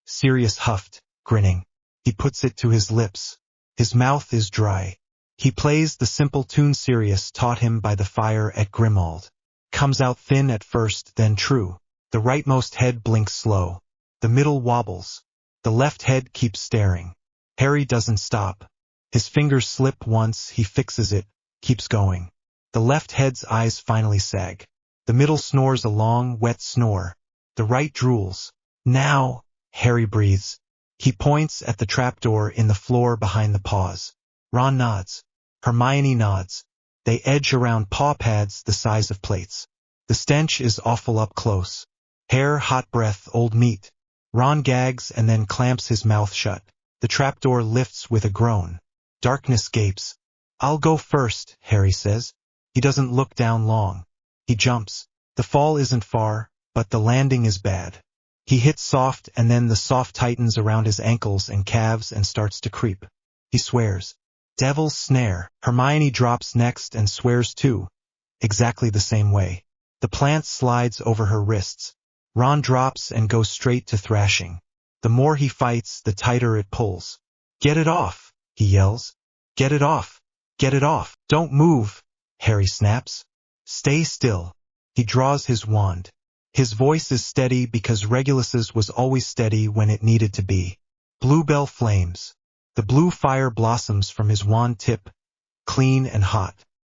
Sirius huffed, grinning. He puts it to his lips. His mouth is dry. He plays the simple tune Sirius taught him by the fire at Grimmauld. Comes out thin at first, then true. The rightmost head blinks slow. The middle wobbles. The left head keeps staring. Harry doesn't stop. His fingers slip once, he fixes it, keeps going. The left head's eyes finally sag. The middle snores a long, wet snore. The right drools. Now, Harry breathes. He points at the trapdoor in the floor behind the paws. Ron nods. Hermione nods. They edge around paw pads the size of plates. The stench is awful up close. Hair, hot breath, old meat. Ron gags and then clamps his mouth shut. The trapdoor lifts with a groan. Darkness gapes. I'll go first, Harry says. He doesn't look down long. He jumps. The fall isn't far, but the landing is bad. He hits soft and then the soft tightens around his ankles and calves and starts to creep. He swears. Devil's snare. Hermione drops next and swears too. Exactly the same way. The plant slides over her wrists. Ron drops and goes straight to thrashing. The more he fights, the tighter it pulls. Get it off, he yells. Get it off. Get it off. Don't move, Harry snaps. Stay still. He draws his wand. His voice is steady because Regulus's was always steady when it needed to be. Bluebell flames. The blue fire blossoms from his wand tip, clean and hot.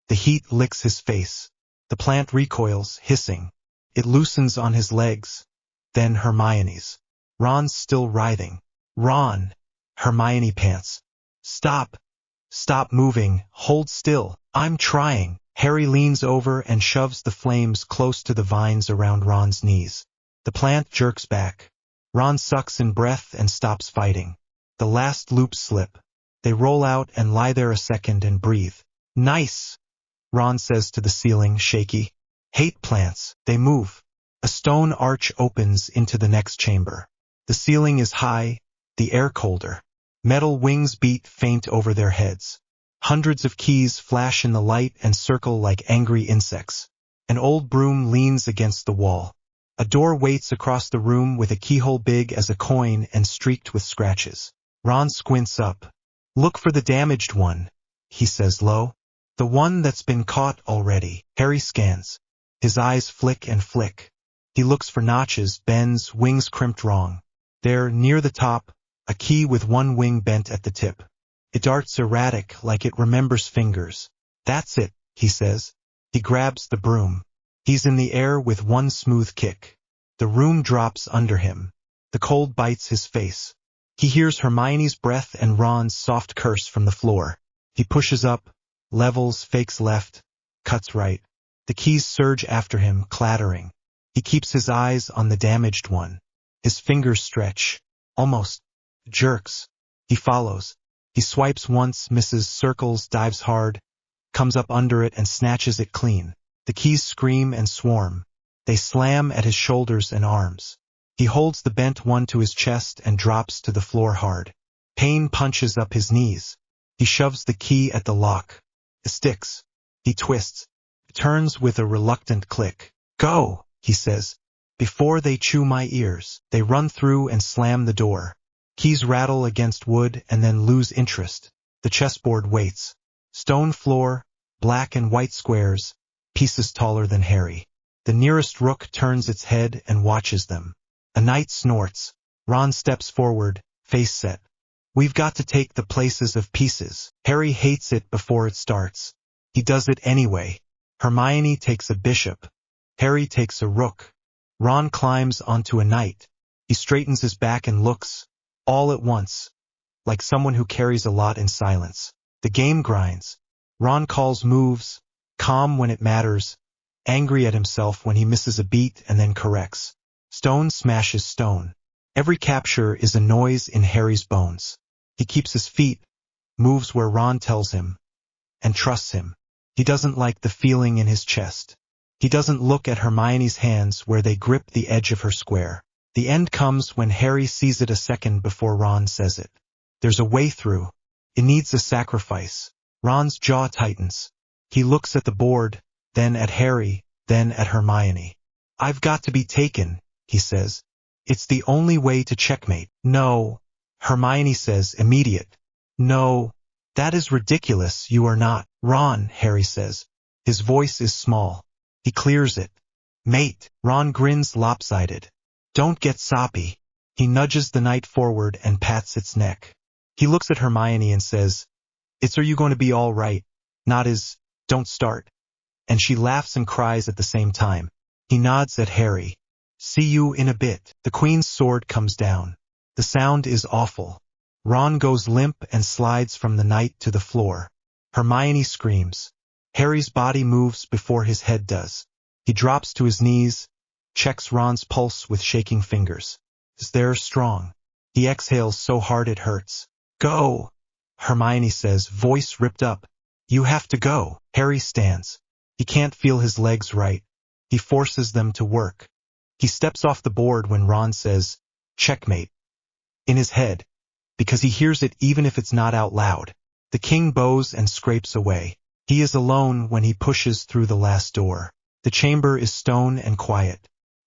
The heat licks his face. The plant recoils, hissing. It loosens on his legs. Then Hermione's. Ron's still writhing. Ron! Hermione pants. Stop. Stop moving. Hold still. I'm trying. Harry leans over and shoves the flames close to the vines around Ron's knees. The plant jerks back. Ron sucks in breath and stops fighting. The last loops slip. They roll out and lie there a second and breathe. Nice, Ron says to the ceiling, shaky. Hate plants. They move. A stone arch opens into the next chamber. The ceiling is high, the air colder. Metal wings beat faint over their heads. Hundreds of keys flash in the light and circle like angry insects. An old broom leans against the wall. A door waits across the room with a keyhole big as a coin and streaked with scratches. Ron squints up. Look for the damaged one, he says low. The one that's been caught already. Harry scans. His eyes flick and flick. He looks for notches, bends, wings crimped wrong. There, near the top, a key with one wing bent at the tip. It darts erratic, like it remembers fingers. That's it, he says. He grabs the broom. He's in the air with one smooth kick. The room drops under him. The cold bites his face. He hears Hermione's breath and Ron's soft curse from the floor. He pushes up, levels, fakes left, cuts right. The keys surge after him, clattering. He keeps his eyes on the damaged one. His fingers stretch, almost, jerks. He follows. He swipes once, misses, circles, dives hard, comes up under it and snatches it clean. The keys scream and swarm. They slam at his shoulders and arms. He holds the bent one to his chest and drops to the floor hard. Pain punches up his knees. He shoves the key at the lock. It sticks. He twists. It turns with a reluctant click. Go, he says. Before they chew my ears. They run through and slam the door. Keys rattle against wood and then lose interest. The chessboard waits. Stone floor, black and white squares, pieces taller than Harry. The nearest rook turns its head and watches them. A knight snorts. Ron steps forward, face set. We've got to take the places of pieces. Harry hates it before it starts. He does it anyway. Hermione takes a bishop. Harry takes a rook. Ron climbs onto a knight. He straightens his back and looks, all at once, like someone who carries a lot in silence. The game grinds. Ron calls moves, calm when it matters, angry at himself when he misses a beat and then corrects. Stone smashes stone. Every capture is a noise in Harry's bones. He keeps his feet, moves where Ron tells him, and trusts him. He doesn't like the feeling in his chest. He doesn't look at Hermione's hands where they grip the edge of her square. The end comes when Harry sees it a second before Ron says it. There's a way through. It needs a sacrifice. Ron's jaw tightens. He looks at the board, then at Harry, then at Hermione. I've got to be taken, he says. It's the only way to checkmate. No, Hermione says, immediate. No, that is ridiculous, you are not. Ron, Harry says. His voice is small. He clears it. Mate. Ron grins lopsided. Don't get soppy. He nudges the knight forward and pats its neck. He looks at Hermione and says, It's are you going to be all right? Not is, don't start. And she laughs and cries at the same time. He nods at Harry. See you in a bit. The Queen's sword comes down. The sound is awful. Ron goes limp and slides from the knight to the floor. Hermione screams. Harry's body moves before his head does. He drops to his knees, checks Ron's pulse with shaking fingers. Is there strong? He exhales so hard it hurts. Go, Hermione says, voice ripped up. You have to go. Harry stands. He can't feel his legs right. He forces them to work. He steps off the board when Ron says, checkmate. In his head, because he hears it even if it's not out loud. The king bows and scrapes away. He is alone when he pushes through the last door. The chamber is stone and quiet.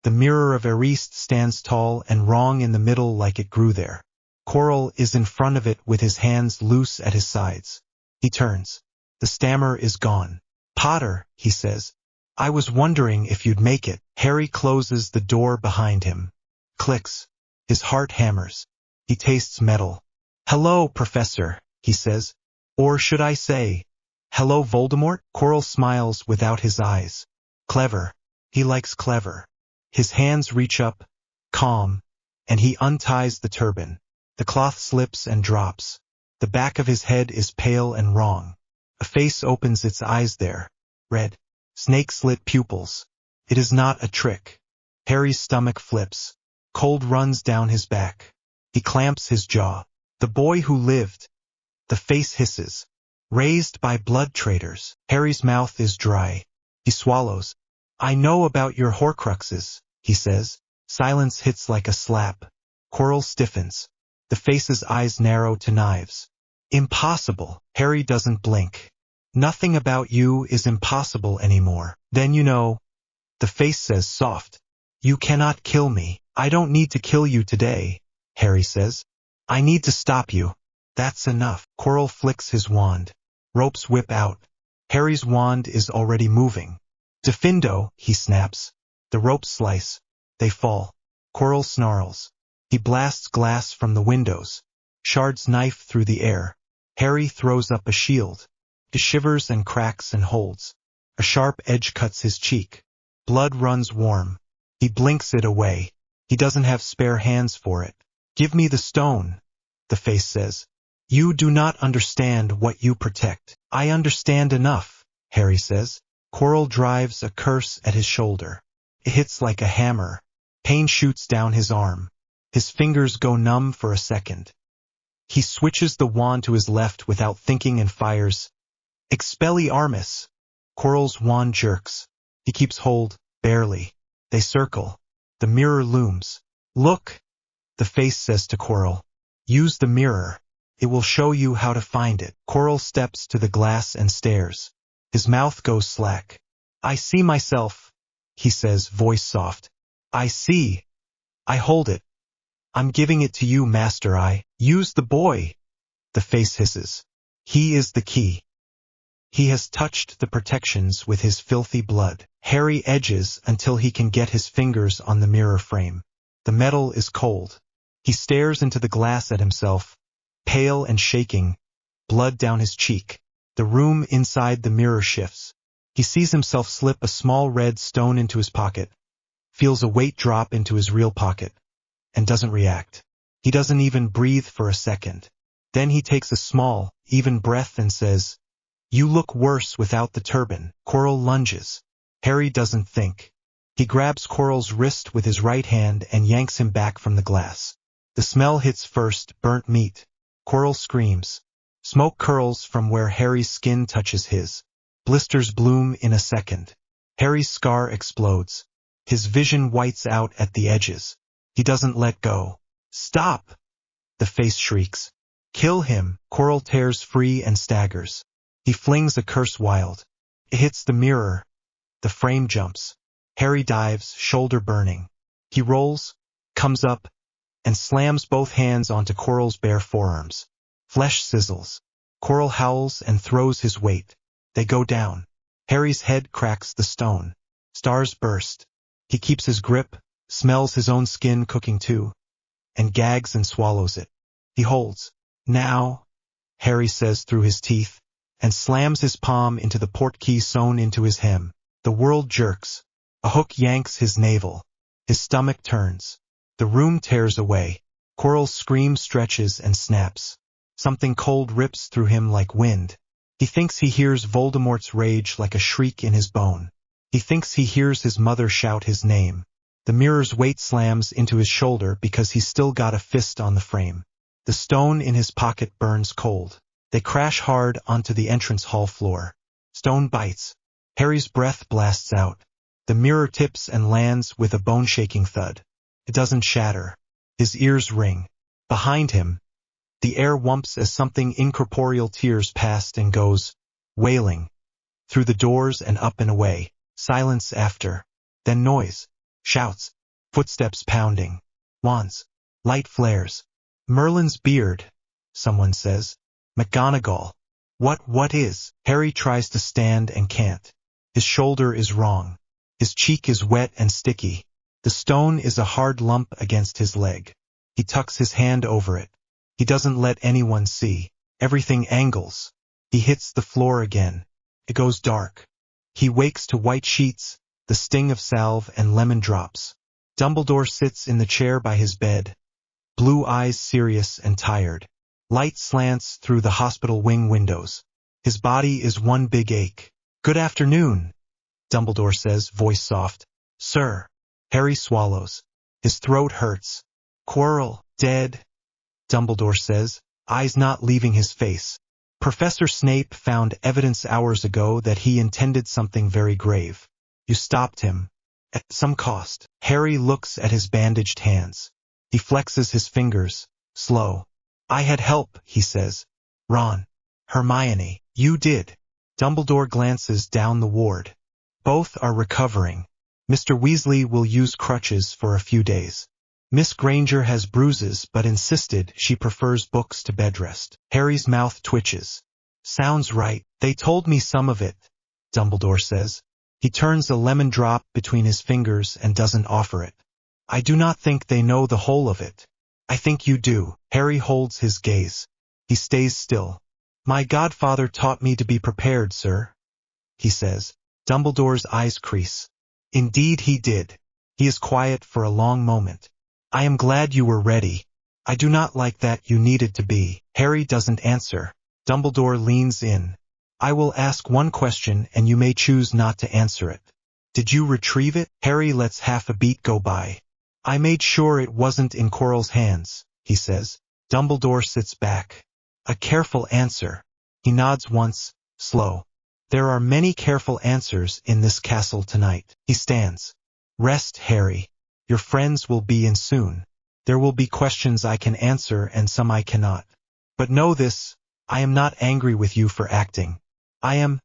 The mirror of Eriste stands tall and wrong in the middle like it grew there. Quirrell is in front of it with his hands loose at his sides. He turns. The stammer is gone. Potter, he says. I was wondering if you'd make it. Harry closes the door behind him. Clicks. His heart hammers. He tastes metal. Hello, Professor, he says. Or should I say, hello, Voldemort? Quirrell smiles without his eyes. Clever. He likes clever. His hands reach up, calm, and he unties the turban. The cloth slips and drops. The back of his head is pale and wrong. A face opens its eyes there. Red. Snake-slit pupils. It is not a trick. Harry's stomach flips. Cold runs down his back. He clamps his jaw. The boy who lived. The face hisses. Raised by blood traitors. Harry's mouth is dry. He swallows. I know about your Horcruxes, he says. Silence hits like a slap. Quirrell stiffens. The face's eyes narrow to knives. Impossible. Harry doesn't blink. Nothing about you is impossible anymore. Then you know. The face says soft. You cannot kill me. I don't need to kill you today, Harry says. I need to stop you. That's enough. Quirrell flicks his wand. Ropes whip out. Harry's wand is already moving. Defendo, he snaps. The ropes slice. They fall. Quirrell snarls. He blasts glass from the windows. Shards knife through the air. Harry throws up a shield. It shivers and cracks and holds. A sharp edge cuts his cheek. Blood runs warm. He blinks it away. He doesn't have spare hands for it. Give me the stone, the face says. You do not understand what you protect. I understand enough, Harry says. Quirrell drives a curse at his shoulder. It hits like a hammer. Pain shoots down his arm. His fingers go numb for a second. He switches the wand to his left without thinking and fires. Expelliarmus! Quirrell's wand jerks. He keeps hold, barely. They circle. The mirror looms. Look, the face says to Quirrell. Use the mirror. It will show you how to find it. Quirrell steps to the glass and stares. His mouth goes slack. I see myself, he says, voice soft. I see. I hold it. I'm giving it to you, Master Eye. Use the boy. The face hisses. He is the key. He has touched the protections with his filthy blood. Harry edges until he can get his fingers on the mirror frame. The metal is cold. He stares into the glass at himself, pale and shaking, blood down his cheek. The room inside the mirror shifts. He sees himself slip a small red stone into his pocket, feels a weight drop into his real pocket, and doesn't react. He doesn't even breathe for a second. Then he takes a small, even breath and says, You look worse without the turban. Quirrell lunges. Harry doesn't think. He grabs Quirrell's wrist with his right hand and yanks him back from the glass. The smell hits first, burnt meat. Quirrell screams. Smoke curls from where Harry's skin touches his. Blisters bloom in a second. Harry's scar explodes. His vision whites out at the edges. He doesn't let go. Stop! The face shrieks. Kill him! Quirrell tears free and staggers. He flings a curse wild. It hits the mirror. The frame jumps. Harry dives, shoulder burning. He rolls, comes up, and slams both hands onto Quirrell's bare forearms. Flesh sizzles. Quirrell howls and throws his weight. They go down. Harry's head cracks the stone. Stars burst. He keeps his grip, smells his own skin cooking too, and gags and swallows it. He holds. Now, Harry says through his teeth, and slams his palm into the portkey sewn into his hem. The world jerks. A hook yanks his navel. His stomach turns. The room tears away. Quirrell's scream stretches and snaps. Something cold rips through him like wind. He thinks he hears Voldemort's rage like a shriek in his bone. He thinks he hears his mother shout his name. The mirror's weight slams into his shoulder because he's still got a fist on the frame. The stone in his pocket burns cold. They crash hard onto the entrance hall floor. Stone bites. Harry's breath blasts out. The mirror tips and lands with a bone-shaking thud. It doesn't shatter. His ears ring. Behind him, the air whumps as something incorporeal tears past and goes, wailing. Through the doors and up and away. Silence after. Then noise. Shouts. Footsteps pounding. Wands. Light flares. Merlin's beard, someone says. McGonagall. What is? Harry tries to stand and can't. His shoulder is wrong. His cheek is wet and sticky. The stone is a hard lump against his leg. He tucks his hand over it. He doesn't let anyone see. Everything angles. He hits the floor again. It goes dark. He wakes to white sheets, the sting of salve and lemon drops. Dumbledore sits in the chair by his bed, blue eyes serious and tired. Light slants through the hospital wing windows. His body is one big ache. "Good afternoon," Dumbledore says, voice soft. "Sir." Harry swallows. His throat hurts. "Quirrell, dead," Dumbledore says, eyes not leaving his face. "Professor Snape found evidence hours ago that he intended something very grave. You stopped him. At some cost." Harry looks at his bandaged hands. He flexes his fingers, slow. "I had help," he says. "Ron. Hermione. You did." Dumbledore glances down the ward. Both are recovering. Mr. Weasley will use crutches for a few days. Miss Granger has bruises but insisted she prefers books to bed rest. Harry's mouth twitches. "Sounds right. They told me some of it," Dumbledore says. He turns a lemon drop between his fingers and doesn't offer it. "I do not think they know the whole of it." "I think you do." Harry holds his gaze. He stays still. "My godfather taught me to be prepared, sir," he says. Dumbledore's eyes crease. "Indeed he did." He is quiet for a long moment. "I am glad you were ready. I do not like that you needed to be." Harry doesn't answer. Dumbledore leans in. "I will ask one question and you may choose not to answer it. Did you retrieve it?" Harry lets half a beat go by. "I made sure it wasn't in Quirrell's hands," he says. Dumbledore sits back. "A careful answer." He nods once, slow. "There are many careful answers in this castle tonight." He stands. "Rest, Harry. Your friends will be in soon. There will be questions I can answer and some I cannot. But know this, I am not angry with you for acting. I am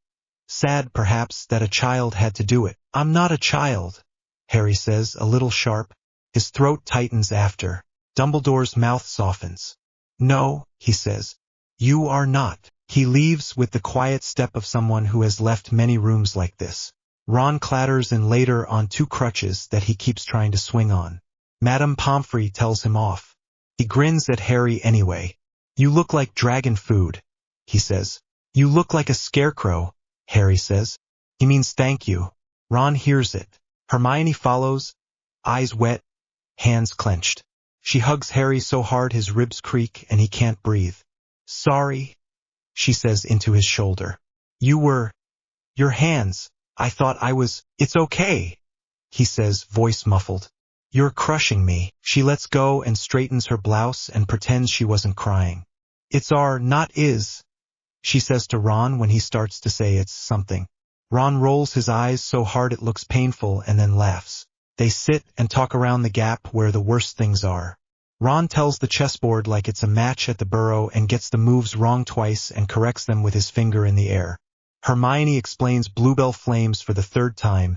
sad, perhaps, that a child had to do it." "I'm not a child," Harry says, a little sharp. His throat tightens after. Dumbledore's mouth softens. "No," he says. "You are not." He leaves with the quiet step of someone who has left many rooms like this. Ron clatters in later on 2 crutches that he keeps trying to swing on. Madame Pomfrey tells him off. He grins at Harry anyway. "You look like dragon food," he says. "You look like a scarecrow," Harry says. He means thank you. Ron hears it. Hermione follows, eyes wet, hands clenched. She hugs Harry so hard his ribs creak and he can't breathe. "Sorry," she says into his shoulder. Your hands. I thought I was." "It's okay," he says, voice muffled. "You're crushing me." She lets go and straightens her blouse and pretends she wasn't crying. "It's not is," she says to Ron when he starts to say it's something. Ron rolls his eyes so hard it looks painful and then laughs. They sit and talk around the gap where the worst things are. Ron tells the chessboard like it's a match at the Burrow and gets the moves wrong twice and corrects them with his finger in the air. Hermione explains bluebell flames for the 3rd time.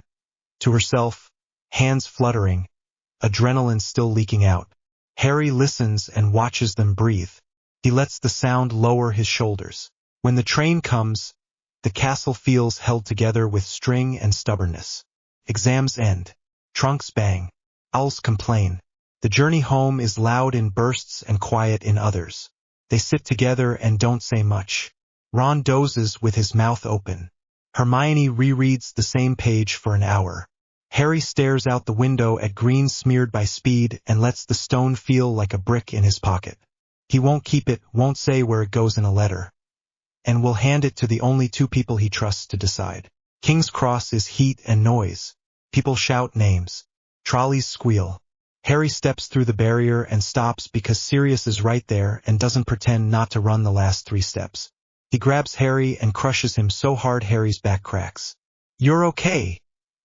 To herself, hands fluttering, adrenaline still leaking out. Harry listens and watches them breathe. He lets the sound lower his shoulders. When the train comes, the castle feels held together with string and stubbornness. Exams end. Trunks bang. Owls complain. The journey home is loud in bursts and quiet in others. They sit together and don't say much. Ron dozes with his mouth open. Hermione rereads the same page for an hour. Harry stares out the window at green smeared by speed and lets the stone feel like a brick in his pocket. He won't keep it, won't say where it goes in a letter, and will hand it to the only 2 people he trusts to decide. King's Cross is heat and noise. People shout names. Trolleys squeal. Harry steps through the barrier and stops because Sirius is right there and doesn't pretend not to run the last 3 steps. He grabs Harry and crushes him so hard Harry's back cracks. "You're okay,"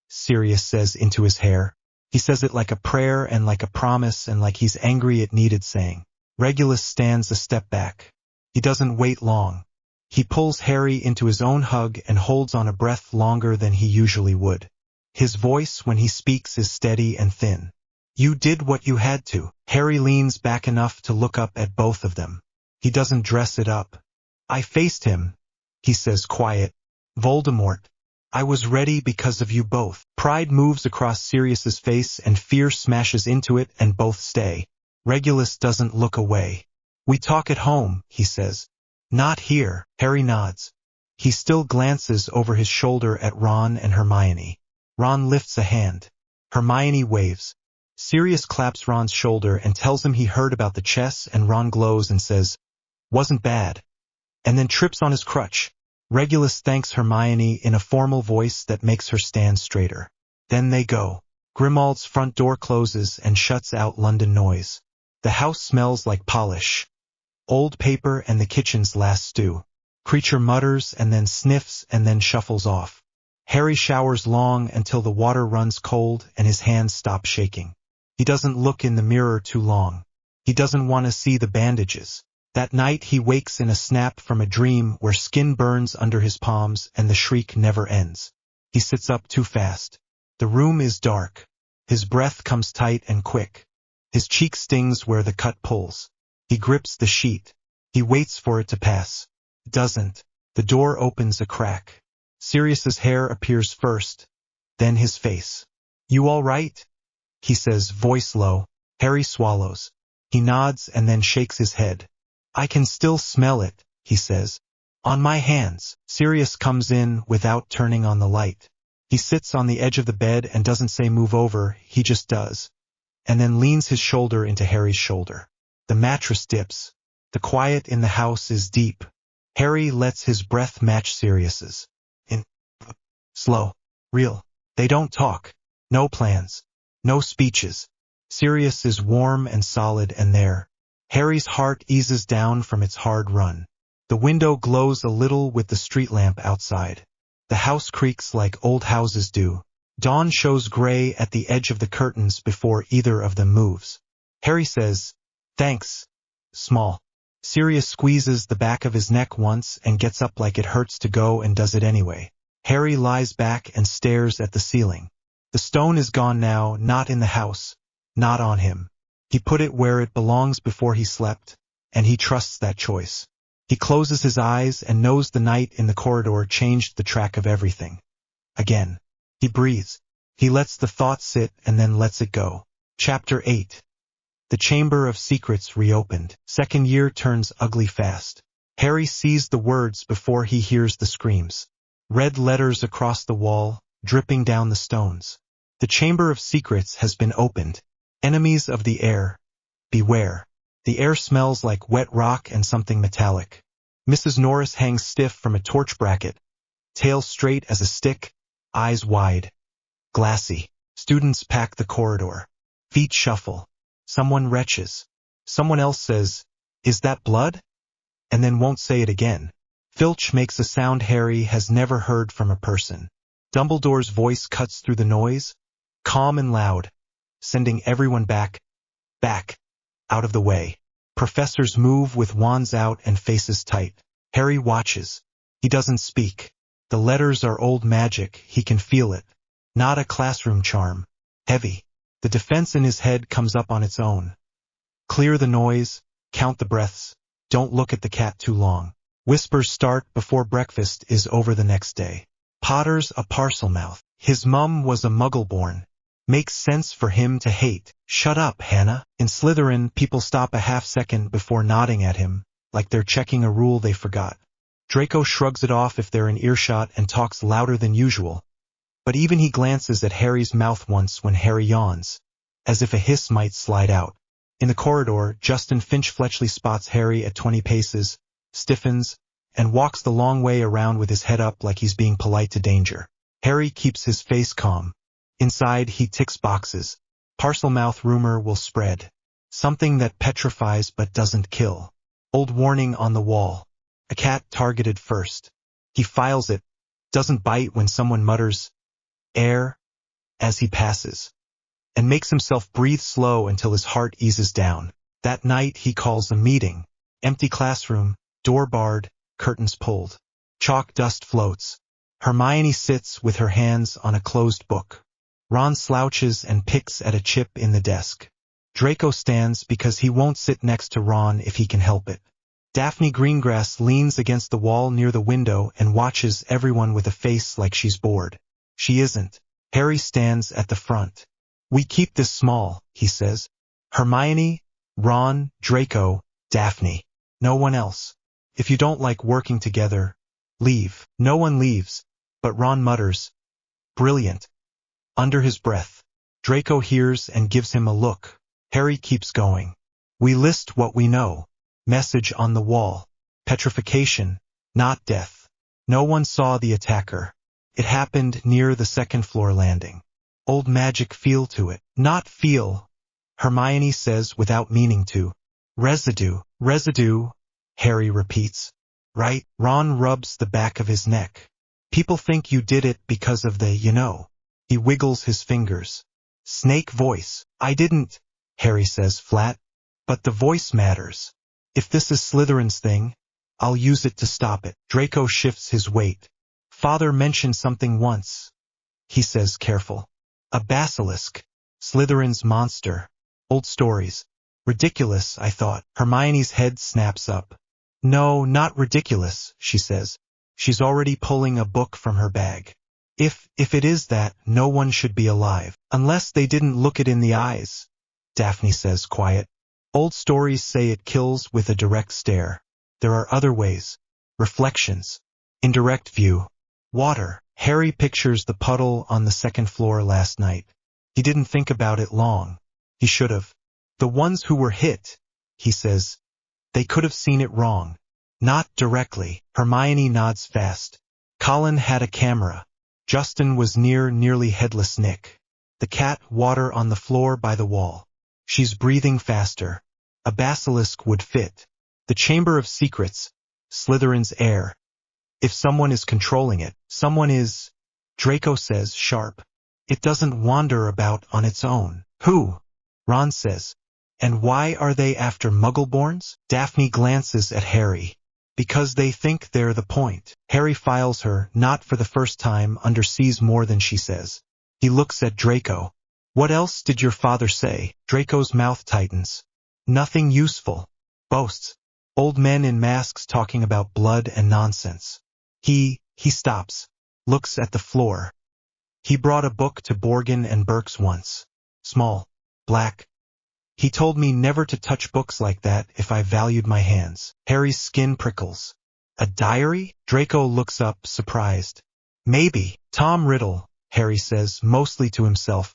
Sirius says into his hair. He says it like a prayer and like a promise and like he's angry it needed saying. Regulus stands a step back. He doesn't wait long. He pulls Harry into his own hug and holds on a breath longer than he usually would. His voice when he speaks is steady and thin. "You did what you had to." Harry leans back enough to look up at both of them. He doesn't dress it up. "I faced him," he says quiet. "Voldemort. I was ready because of you both." Pride moves across Sirius's face and fear smashes into it and both stay. Regulus doesn't look away. "We talk at home," he says. "Not here." Harry nods. He still glances over his shoulder at Ron and Hermione. Ron lifts a hand. Hermione waves. Sirius claps Ron's shoulder and tells him he heard about the chess and Ron glows and says, Wasn't bad. And then trips on his crutch. Regulus thanks Hermione in a formal voice that makes her stand straighter. Then they go. Grimald's front door closes and shuts out London noise. The house smells like polish. Old paper and the kitchen's last stew. Creature mutters and then sniffs and then shuffles off. Harry showers long until the water runs cold and his hands stop shaking. He doesn't look in the mirror too long. He doesn't want to see the bandages. That night he wakes in a snap from a dream where skin burns under his palms and the shriek never ends. He sits up too fast. The room is dark. His breath comes tight and quick. His cheek stings where the cut pulls. He grips the sheet. He waits for it to pass. It doesn't. The door opens a crack. Sirius's hair appears first, then his face. "You all right?" he says, voice low. Harry swallows. He nods and then shakes his head. "I can still smell it," he says. "On my hands." Sirius comes in without turning on the light. He sits on the edge of the bed and doesn't say move over, he just does. And then leans his shoulder into Harry's shoulder. The mattress dips. The quiet in the house is deep. Harry lets his breath match Sirius's. Slow. Real. They don't talk. No plans. No speeches. Sirius is warm and solid and there. Harry's heart eases down from its hard run. The window glows a little with the street lamp outside. The house creaks like old houses do. Dawn shows gray at the edge of the curtains before either of them moves. Harry says, "Thanks, small." Sirius squeezes the back of his neck once and gets up like it hurts to go and does it anyway. Harry lies back and stares at the ceiling. The stone is gone now, not in the house, not on him. He put it where it belongs before he slept, and he trusts that choice. He closes his eyes and knows the night in the corridor changed the track of everything. Again. He breathes. He lets the thought sit and then lets it go. Chapter 8. The Chamber of Secrets reopened. Second year turns ugly fast. Harry sees the words before he hears the screams. Red letters across the wall, dripping down the stones. The Chamber of Secrets has been opened. Enemies of the air. Beware. The air smells like wet rock and something metallic. Mrs. Norris hangs stiff from a torch bracket. Tail straight as a stick, eyes wide. Glassy. Students pack the corridor. Feet shuffle. Someone retches. Someone else says, "Is that blood?" And then won't say it again. Filch makes a sound Harry has never heard from a person. Dumbledore's voice cuts through the noise, calm and loud, sending everyone back, out of the way. Professors move with wands out and faces tight. Harry watches. He doesn't speak. The letters are old magic, he can feel it. Not a classroom charm. Heavy. The defense in his head comes up on its own. Clear the noise, count the breaths, don't look at the cat too long. Whispers start before breakfast is over the next day. Potter's a Parselmouth. His mum was a Muggle-born. Makes sense for him to hate. Shut up, Hannah. In Slytherin, people stop a half-second before nodding at him, like they're checking a rule they forgot. Draco shrugs it off if they're in earshot and talks louder than usual. But even he glances at Harry's mouth once when Harry yawns, as if a hiss might slide out. In the corridor, Justin Finch-Fletchley spots Harry at 20 paces, stiffens, and walks the long way around with his head up like he's being polite to danger. Harry keeps his face calm. Inside, he ticks boxes. Parselmouth rumor will spread. Something that petrifies but doesn't kill. Old warning on the wall. A cat targeted first. He files it, doesn't bite when someone mutters, "Air," as he passes, and makes himself breathe slow until his heart eases down. That night he calls a meeting. Empty classroom, door barred, curtains pulled. Chalk dust floats. Hermione sits with her hands on a closed book. Ron slouches and picks at a chip in the desk. Draco stands because he won't sit next to Ron if he can help it. Daphne Greengrass leans against the wall near the window and watches everyone with a face like she's bored. She isn't. Harry stands at the front. "We keep this small," he says. "Hermione, Ron, Draco, Daphne. No one else. If you don't like working together, leave." No one leaves, but Ron mutters, "Brilliant," under his breath. Draco hears and gives him a look. Harry keeps going. "We list what we know. Message on the wall. Petrification, not death. No one saw the attacker. It happened near the second-floor landing. Old magic feel to it. Not feel, Hermione says without meaning to. Residue, residue, Harry repeats. Right? Ron rubs the back of his neck. People think you did it because of the, you know. He wiggles his fingers. Snake voice. I didn't, Harry says flat. But the voice matters. If this is Slytherin's thing, I'll use it to stop it. Draco shifts his weight. Father mentioned something once, he says careful. A basilisk. Slytherin's monster. Old stories. Ridiculous, I thought. Hermione's head snaps up. No, not ridiculous, she says. She's already pulling a book from her bag. If it is that, no one should be alive. Unless they didn't look it in the eyes, Daphne says quiet. Old stories say it kills with a direct stare. There are other ways. Reflections. Indirect view. Water. Harry pictures the puddle on the second floor last night. He didn't think about it long. He should have. The ones who were hit, he says, they could have seen it wrong. Not directly. Hermione nods fast. Colin had a camera. Justin was nearly headless Nick. The cat, water on the floor by the wall. She's breathing faster. A basilisk would fit. The Chamber of Secrets. Slytherin's heir. If someone is controlling it, someone is, Draco says sharp. It doesn't wander about on its own. Who? Ron says. And why are they after Muggleborns? Daphne glances at Harry. Because they think they're the point. Harry files her, not for the first time, underseas more than she says. He looks at Draco. What else did your father say? Draco's mouth tightens. Nothing useful. Boasts. Old men in masks talking about blood and nonsense. He stops. Looks at the floor. He brought a book to Borgin and Burke's once. Small. Black. He told me never to touch books like that if I valued my hands. Harry's skin prickles. A diary? Draco looks up, surprised. Maybe. Tom Riddle, Harry says, mostly to himself.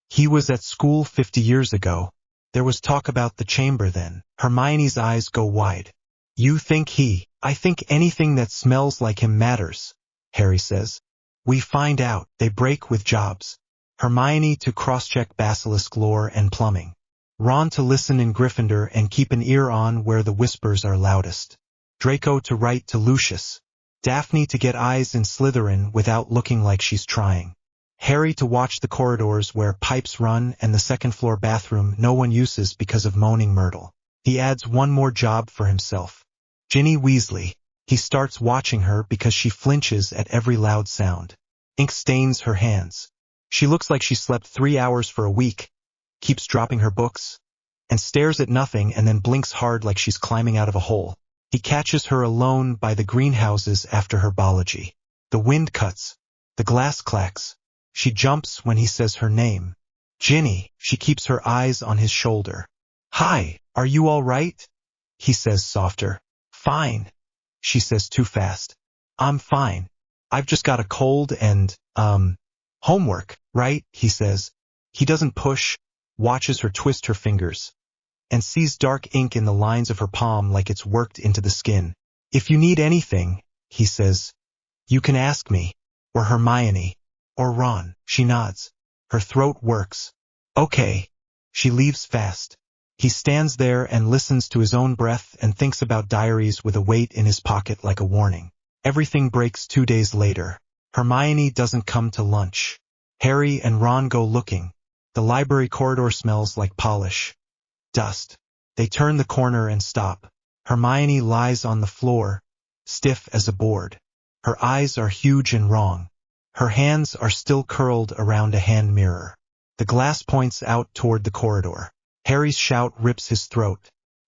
He was at school 50 years ago. There was talk about the chamber then. Hermione's eyes go wide. You think he? I think anything that smells like him matters, Harry says. We find out. They break with jobs. Hermione to cross-check basilisk lore and plumbing. Ron to listen in Gryffindor and keep an ear on where the whispers are loudest. Draco to write to Lucius. Daphne to get eyes in Slytherin without looking like she's trying. Harry to watch the corridors where pipes run and the second-floor bathroom no one uses because of moaning Myrtle. He adds one more job for himself. Ginny Weasley. He starts watching her because she flinches at every loud sound. Ink stains her hands. She looks like she slept 3 hours for a week, keeps dropping her books, and stares at nothing and then blinks hard like she's climbing out of a hole. He catches her alone by the greenhouses after her biology. The wind cuts. The glass clacks. She jumps when he says her name. Ginny. She keeps her eyes on his shoulder. Hi, are you all right? He says softer. Fine. She says too fast. I'm fine. I've just got a cold and, homework, right? He says. He doesn't push, watches her twist her fingers, and sees dark ink in the lines of her palm like it's worked into the skin. If you need anything, he says, you can ask me, or Hermione, or Ron. She nods. Her throat works. Okay. She leaves fast. He stands there and listens to his own breath and thinks about diaries with a weight in his pocket like a warning. Everything breaks 2 days later. Hermione doesn't come to lunch. Harry and Ron go looking. The library corridor smells like polish. Dust. They turn the corner and stop. Hermione lies on the floor, stiff as a board. Her eyes are huge and wrong. Her hands are still curled around a hand mirror. The glass points out toward the corridor. Harry's shout rips his throat.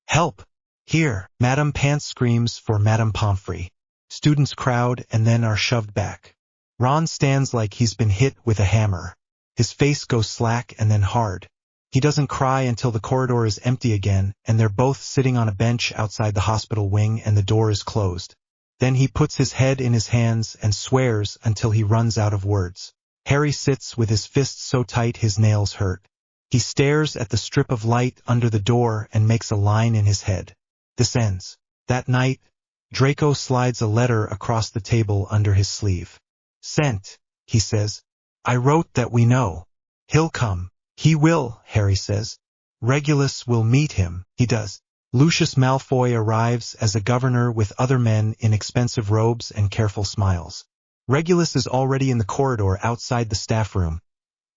Help! Here! Madame Pants screams for Madame Pomfrey. Students crowd and then are shoved back. Ron stands like he's been hit with a hammer. His face goes slack and then hard. He doesn't cry until the corridor is empty again and they're both sitting on a bench outside the hospital wing and the door is closed. Then he puts his head in his hands and swears until he runs out of words. Harry sits with his fists so tight his nails hurt. He stares at the strip of light under the door and makes a line in his head. This ends. That night, Draco slides a letter across the table under his sleeve. Sent, he says. I wrote that we know. He'll come. He will, Harry says. Regulus will meet him. He does. Lucius Malfoy arrives as a governor with other men in expensive robes and careful smiles. Regulus is already in the corridor outside the staff room,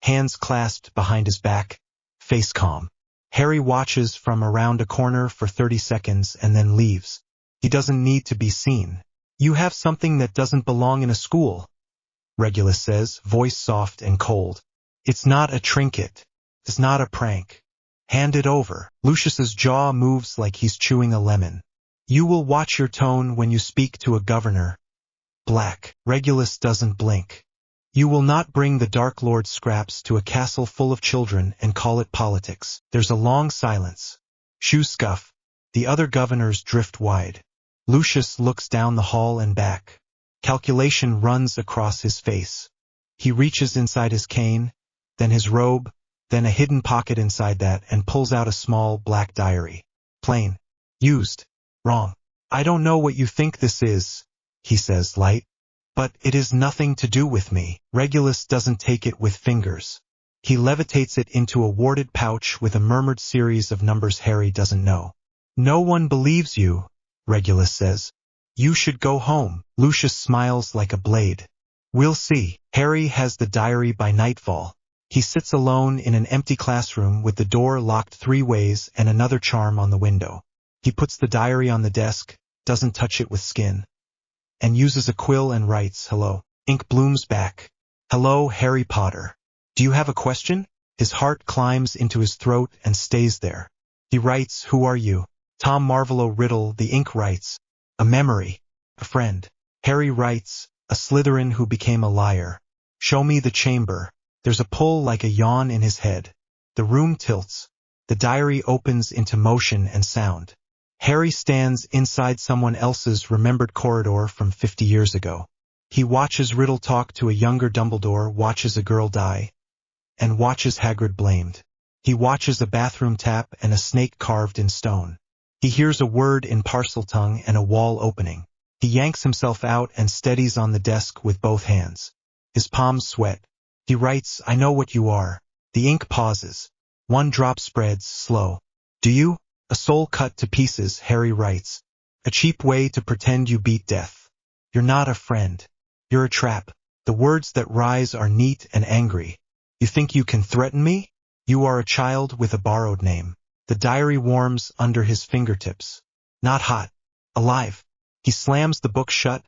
hands clasped behind his back, face calm. Harry watches from around a corner for 30 seconds and then leaves. He doesn't need to be seen. You have something that doesn't belong in a school, Regulus says, voice soft and cold. It's not a trinket. It's not a prank. Hand it over. Lucius's jaw moves like he's chewing a lemon. You will watch your tone when you speak to a governor. Black. Regulus doesn't blink. You will not bring the Dark Lord scraps to a castle full of children and call it politics. There's a long silence. Shoes scuff. The other governors drift wide. Lucius looks down the hall and back. Calculation runs across his face. He reaches inside his cane, then his robe, then a hidden pocket inside that, and pulls out a small black diary. Plain. Used. Wrong. I don't know what you think this is, he says light. But it is nothing to do with me. Regulus doesn't take it with fingers. He levitates it into a warded pouch with a murmured series of numbers Harry doesn't know. No one believes you, Regulus says. You should go home. Lucius smiles like a blade. We'll see. Harry has the diary by nightfall. He sits alone in an empty classroom with the door locked 3 ways and another charm on the window. He puts the diary on the desk, doesn't touch it with skin, and uses a quill and writes, hello. Ink blooms back. Hello, Harry Potter. Do you have a question? His heart climbs into his throat and stays there. He writes, who are you? Tom Marvolo Riddle. The ink writes, a memory, a friend. Harry writes, a Slytherin who became a liar. Show me the chamber. There's a pull like a yawn in his head. The room tilts. The diary opens into motion and sound. Harry stands inside someone else's remembered corridor from 50 years ago. He watches Riddle talk to a younger Dumbledore, watches a girl die, and watches Hagrid blamed. He watches a bathroom tap and a snake carved in stone. He hears a word in Parseltongue and a wall opening. He yanks himself out and steadies on the desk with both hands. His palms sweat. He writes, I know what you are. The ink pauses. One drop spreads, slow. Do you? A soul cut to pieces, Harry writes. A cheap way to pretend you beat death. You're not a friend. You're a trap. The words that rise are neat and angry. You think you can threaten me? You are a child with a borrowed name. The diary warms under his fingertips. Not hot. Alive. He slams the book shut,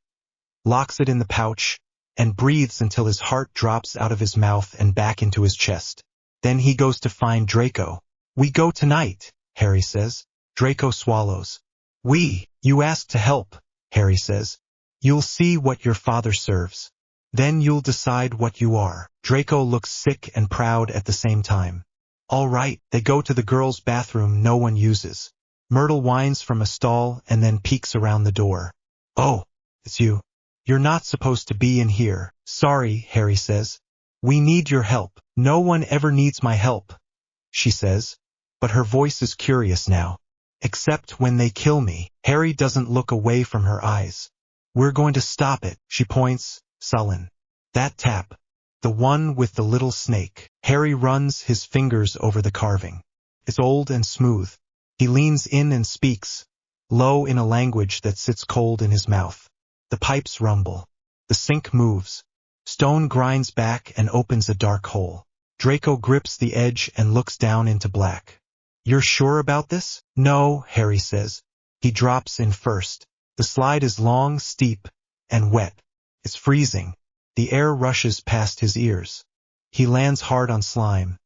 locks it in the pouch, and breathes until his heart drops out of his mouth and back into his chest. Then he goes to find Draco. We go tonight, Harry says. Draco swallows. You asked to help, Harry says. You'll see what your father serves. Then you'll decide what you are. Draco looks sick and proud at the same time. All right, they go to the girls' bathroom no one uses. Myrtle whines from a stall and then peeks around the door. Oh, it's you. You're not supposed to be in here. Sorry, Harry says. We need your help. No one ever needs my help, she says. But her voice is curious now. Except when they kill me. Harry doesn't look away from her eyes. We're going to stop it, she points, sullen. That tap. The one with the little snake. Harry runs his fingers over the carving. It's old and smooth. He leans in and speaks, low in a language that sits cold in his mouth. The pipes rumble. The sink moves. Stone grinds back and opens a dark hole. Draco grips the edge and looks down into black. You're sure about this? No, Harry says. He drops in first. The slide is long, steep, and wet. It's freezing. The air rushes past his ears. He lands hard on slime.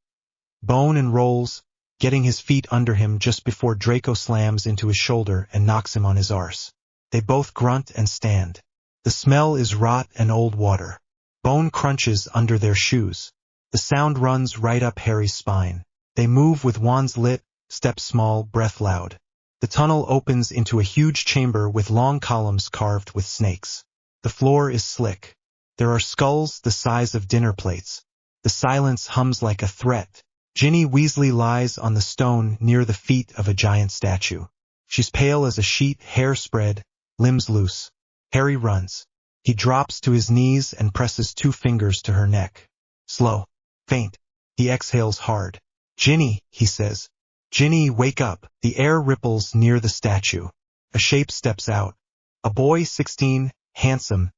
Bone and rolls, getting his feet under him just before Draco slams into his shoulder and knocks him on his arse. They both grunt and stand. The smell is rot and old water. Bone crunches under their shoes. The sound runs right up Harry's spine. They move with wands lit, step small, breath loud. The tunnel opens into a huge chamber with long columns carved with snakes. The floor is slick. There are skulls the size of dinner plates. The silence hums like a threat. Ginny Weasley lies on the stone near the feet of a giant statue. She's pale as a sheet, hair spread, limbs loose. Harry runs. He drops to his knees and presses 2 fingers to her neck. Slow. Faint. He exhales hard. "Ginny," he says. "Ginny, wake up." The air ripples near the statue. A shape steps out. A boy, 16, handsome.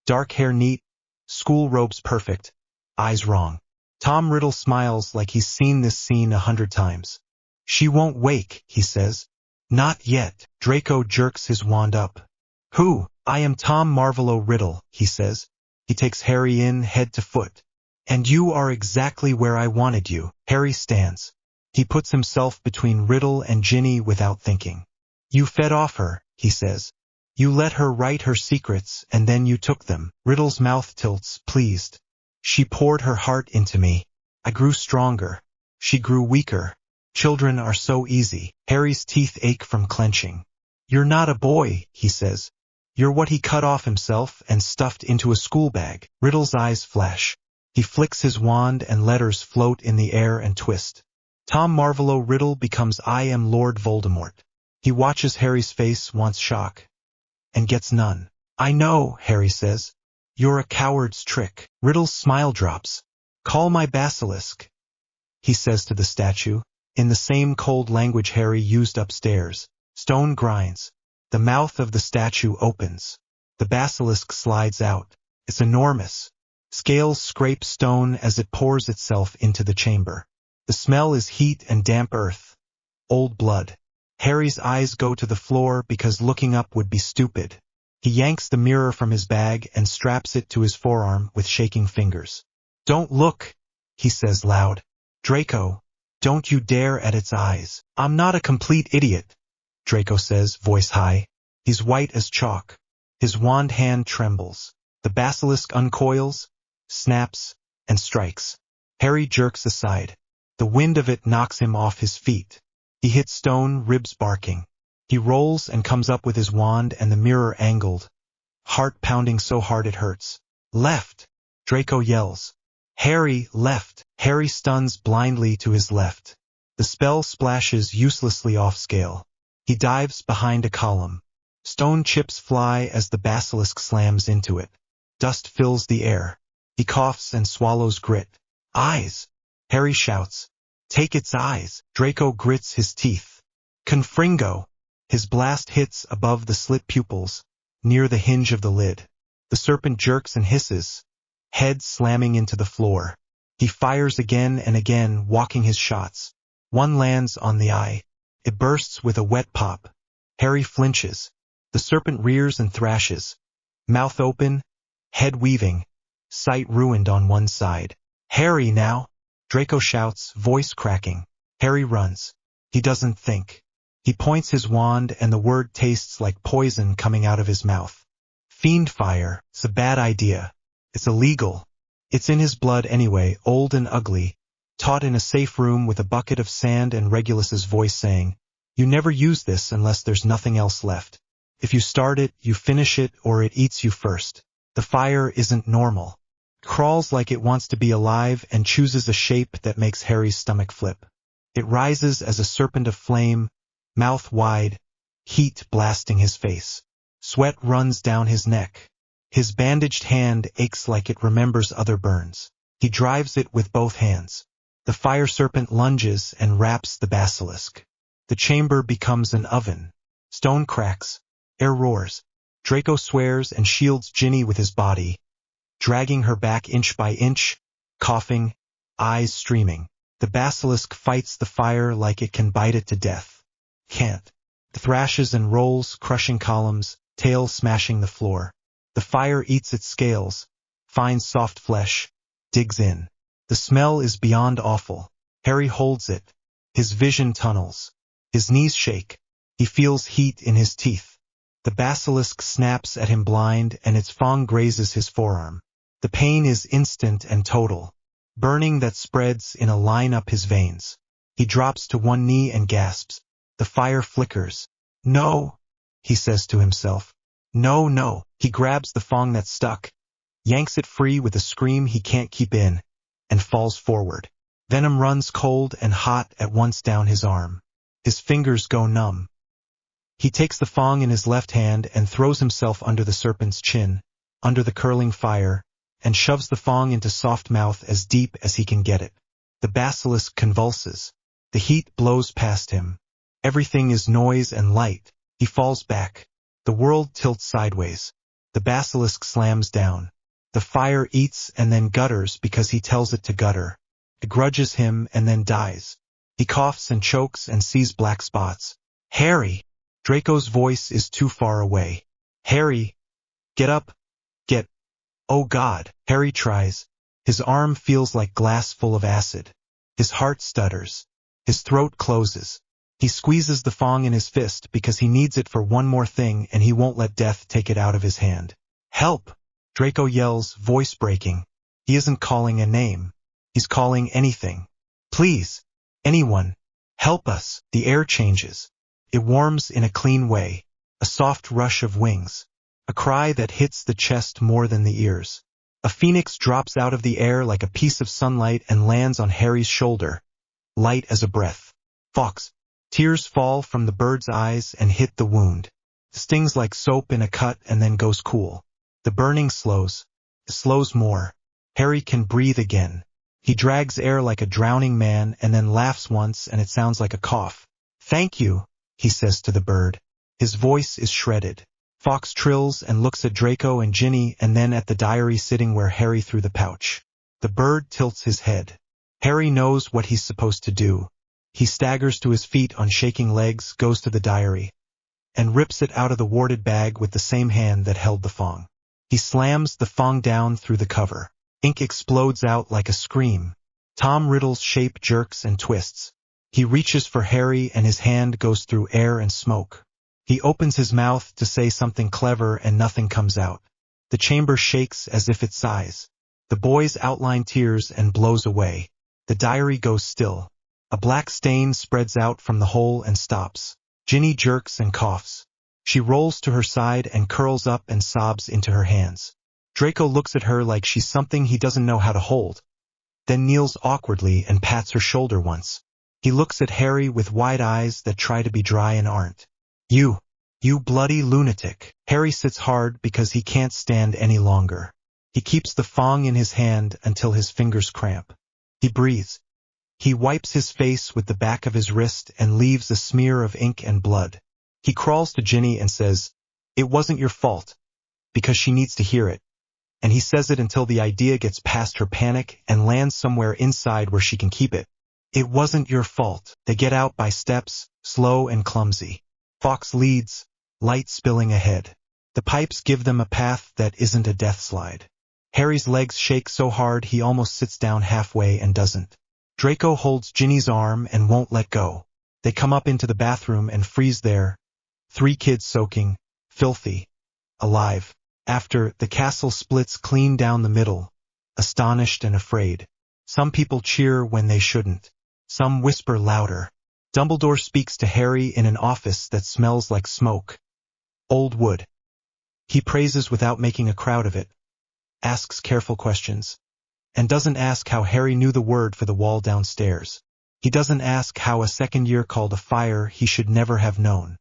Dark hair neat. School robes perfect. Eyes wrong. Tom Riddle smiles like he's seen this scene 100 times. "She won't wake," he says. "Not yet." Draco jerks his wand up. "Who?" "I am Tom Marvolo Riddle," he says. He takes Harry in head to foot. "And you are exactly where I wanted you." Harry stands. He puts himself between Riddle and Ginny without thinking. "You fed off her," he says. "You let her write her secrets, and then you took them." Riddle's mouth tilts, pleased. "She poured her heart into me. I grew stronger. She grew weaker. Children are so easy." Harry's teeth ache from clenching. "You're not a boy," he says. "You're what he cut off himself and stuffed into a school bag." Riddle's eyes flash. He flicks his wand and letters float in the air and twist. Tom Marvolo Riddle becomes "I am Lord Voldemort." He watches Harry's face, wants shock, and gets none. "I know," Harry says. "You're a coward's trick." Riddle's smile drops. "Call my basilisk," he says to the statue, in the same cold language Harry used upstairs. Stone grinds. The mouth of the statue opens. The basilisk slides out. It's enormous. Scales scrape stone as it pours itself into the chamber. The smell is heat and damp earth. Old blood. Harry's eyes go to the floor because looking up would be stupid. He yanks the mirror from his bag and straps it to his forearm with shaking fingers. "Don't look," he says loud. "Draco, don't you dare at its eyes." "I'm not a complete idiot," Draco says, voice high. He's white as chalk. His wand hand trembles. The basilisk uncoils, snaps, and strikes. Harry jerks aside. The wind of it knocks him off his feet. He hits stone, ribs barking. He rolls and comes up with his wand and the mirror angled, heart pounding so hard it hurts. "Left!" Draco yells. "Harry, left!" Harry stuns blindly to his left. The spell splashes uselessly off scale. He dives behind a column. Stone chips fly as the basilisk slams into it. Dust fills the air. He coughs and swallows grit. "Eyes!" Harry shouts. "Take its eyes!" Draco grits his teeth. "Confringo!" His blast hits above the slit pupils, near the hinge of the lid. The serpent jerks and hisses, head slamming into the floor. He fires again and again, walking his shots. One lands on the eye. It bursts with a wet pop. Harry flinches. The serpent rears and thrashes. Mouth open, head weaving, sight ruined on one side. "Harry, now!" Draco shouts, voice cracking. Harry runs. He doesn't think. He points his wand and the word tastes like poison coming out of his mouth. "Fiend fire. It's a bad idea. It's illegal." It's in his blood anyway, old and ugly, taught in a safe room with a bucket of sand and Regulus's voice saying, "You never use this unless there's nothing else left. If you start it, you finish it, or it eats you first." The fire isn't normal. Crawls like it wants to be alive and chooses a shape that makes Harry's stomach flip. It rises as a serpent of flame, mouth wide, heat blasting his face. Sweat runs down his neck. His bandaged hand aches like it remembers other burns. He drives it with both hands. The fire serpent lunges and wraps the basilisk. The chamber becomes an oven. Stone cracks. Air roars. Draco swears and shields Ginny with his body, dragging her back inch by inch, coughing, eyes streaming. The basilisk fights the fire like it can bite it to death. Can't. It thrashes and rolls, crushing columns, tail smashing the floor. The fire eats its scales, finds soft flesh, digs in. The smell is beyond awful. Harry holds it. His vision tunnels. His knees shake. He feels heat in his teeth. The basilisk snaps at him blind and its fang grazes his forearm. The pain is instant and total, burning that spreads in a line up his veins. He drops to one knee and gasps. The fire flickers. "No," he says to himself. "No, no." He grabs the fang that's stuck, yanks it free with a scream he can't keep in, and falls forward. Venom runs cold and hot at once down his arm. His fingers go numb. He takes the thong in his left hand and throws himself under the serpent's chin, under the curling fire, and shoves the thong into soft mouth as deep as he can get it. The basilisk convulses. The heat blows past him. Everything is noise and light. He falls back. The world tilts sideways. The basilisk slams down. The fire eats and then gutters because he tells it to gutter. It grudges him and then dies. He coughs and chokes and sees black spots. Harry! Draco's voice is too far away. Harry! Get up! Get! Oh God! Harry tries. His arm feels like glass full of acid. His heart stutters. His throat closes. He squeezes the thong in his fist because he needs it for one more thing and he won't let death take it out of his hand. Help! Draco yells, voice breaking. He isn't calling a name. He's calling anything. Please! Anyone! Help us! The air changes. It warms in a clean way. A soft rush of wings. A cry that hits the chest more than the ears. A phoenix drops out of the air like a piece of sunlight and lands on Harry's shoulder. Light as a breath. Fox. Tears fall from the bird's eyes and hit the wound. Stings like soap in a cut and then goes cool. The burning slows. It slows more. Harry can breathe again. He drags air like a drowning man and then laughs once and it sounds like a cough. Thank you, he says to the bird. His voice is shredded. Fox trills and looks at Draco and Ginny and then at the diary sitting where Harry threw the pouch. The bird tilts his head. Harry knows what he's supposed to do. He staggers to his feet on shaking legs, goes to the diary, and rips it out of the warded bag with the same hand that held the thong. He slams the thong down through the cover. Ink explodes out like a scream. Tom Riddle's shape jerks and twists. He reaches for Harry and his hand goes through air and smoke. He opens his mouth to say something clever and nothing comes out. The chamber shakes as if it sighs. The boy's outline tears and blows away. The diary goes still. A black stain spreads out from the hole and stops. Ginny jerks and coughs. She rolls to her side and curls up and sobs into her hands. Draco looks at her like she's something he doesn't know how to hold, then kneels awkwardly and pats her shoulder once. He looks at Harry with wide eyes that try to be dry and aren't. You bloody lunatic. Harry sits hard because he can't stand any longer. He keeps the thong in his hand until his fingers cramp. He breathes. He wipes his face with the back of his wrist and leaves a smear of ink and blood. He crawls to Ginny and says, "It wasn't your fault," because she needs to hear it. And he says it until the idea gets past her panic and lands somewhere inside where she can keep it. It wasn't your fault. They get out by steps, slow and clumsy. Fox leads, light spilling ahead. The pipes give them a path that isn't a death slide. Harry's legs shake so hard he almost sits down halfway and doesn't. Draco holds Ginny's arm and won't let go. They come up into the bathroom and freeze there. 3 kids soaking, filthy, alive. After, the castle splits clean down the middle, astonished and afraid. Some people cheer when they shouldn't. Some whisper louder. Dumbledore speaks to Harry in an office that smells like smoke. Old wood. He praises without making a crowd of it, asks careful questions, and doesn't ask how Harry knew the word for the wall downstairs. He doesn't ask how a second year called a fire he should never have known.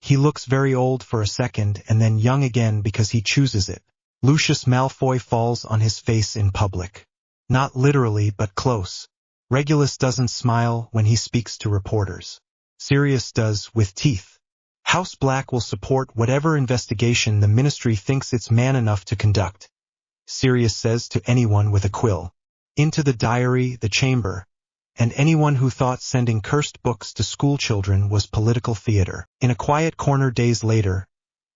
He looks very old for a second and then young again because he chooses it. Lucius Malfoy falls on his face in public. Not literally, but close. Regulus doesn't smile when he speaks to reporters. Sirius does, with teeth. House Black will support whatever investigation the Ministry thinks it's man enough to conduct, Sirius says to anyone with a quill. Into the diary, the chamber, and anyone who thought sending cursed books to schoolchildren was political theater. In a quiet corner days later,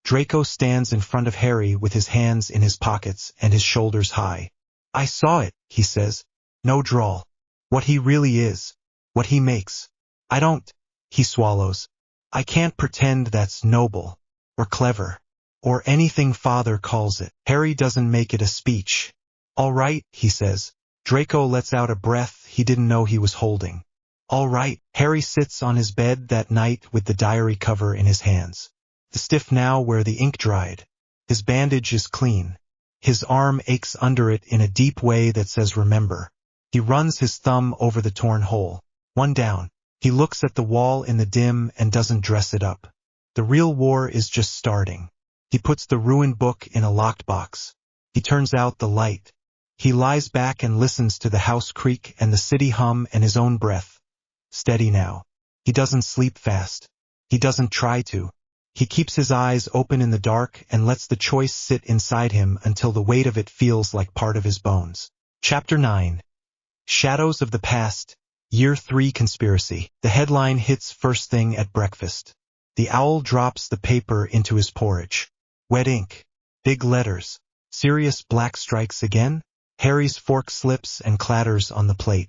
Draco stands in front of Harry with his hands in his pockets and his shoulders high. "I saw it," he says. No drawl. What he really is. What he makes. "I don't," he swallows. "I can't pretend that's noble, or clever, or anything Father calls it." Harry doesn't make it a speech. "All right," he says. Draco lets out a breath he didn't know he was holding. "All right." Harry sits on his bed that night with the diary cover in his hands. The stiff now where the ink dried. His bandage is clean. His arm aches under it in a deep way that says remember. He runs his thumb over the torn hole. One down. He looks at the wall in the dim and doesn't dress it up. The real war is just starting. He puts the ruined book in a locked box. He turns out the light. He lies back and listens to the house creak and the city hum and his own breath. Steady now. He doesn't sleep fast. He doesn't try to. He keeps his eyes open in the dark and lets the choice sit inside him until the weight of it feels like part of his bones. Chapter 9. Shadows of the Past, Year 3 Conspiracy. The headline hits first thing at breakfast. The owl drops the paper into his porridge. Wet ink. Big letters. Sirius Black strikes again? Harry's fork slips and clatters on the plate.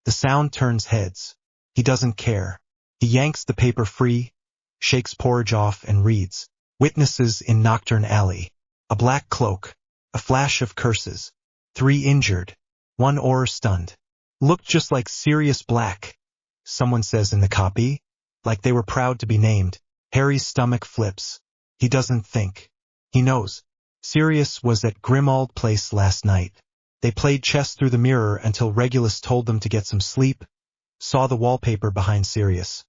The sound turns heads. He doesn't care. He yanks the paper free, shakes porridge off and reads. Witnesses in Nocturne Alley. A black cloak. A flash of curses. 3 injured. 1 or stunned. Looked just like Sirius Black, someone says in the copy. Like they were proud to be named. Harry's stomach flips. He doesn't think. He knows. Sirius was at Grimmauld Place last night. They played chess through the mirror until Regulus told them to get some sleep, saw the wallpaper behind Sirius,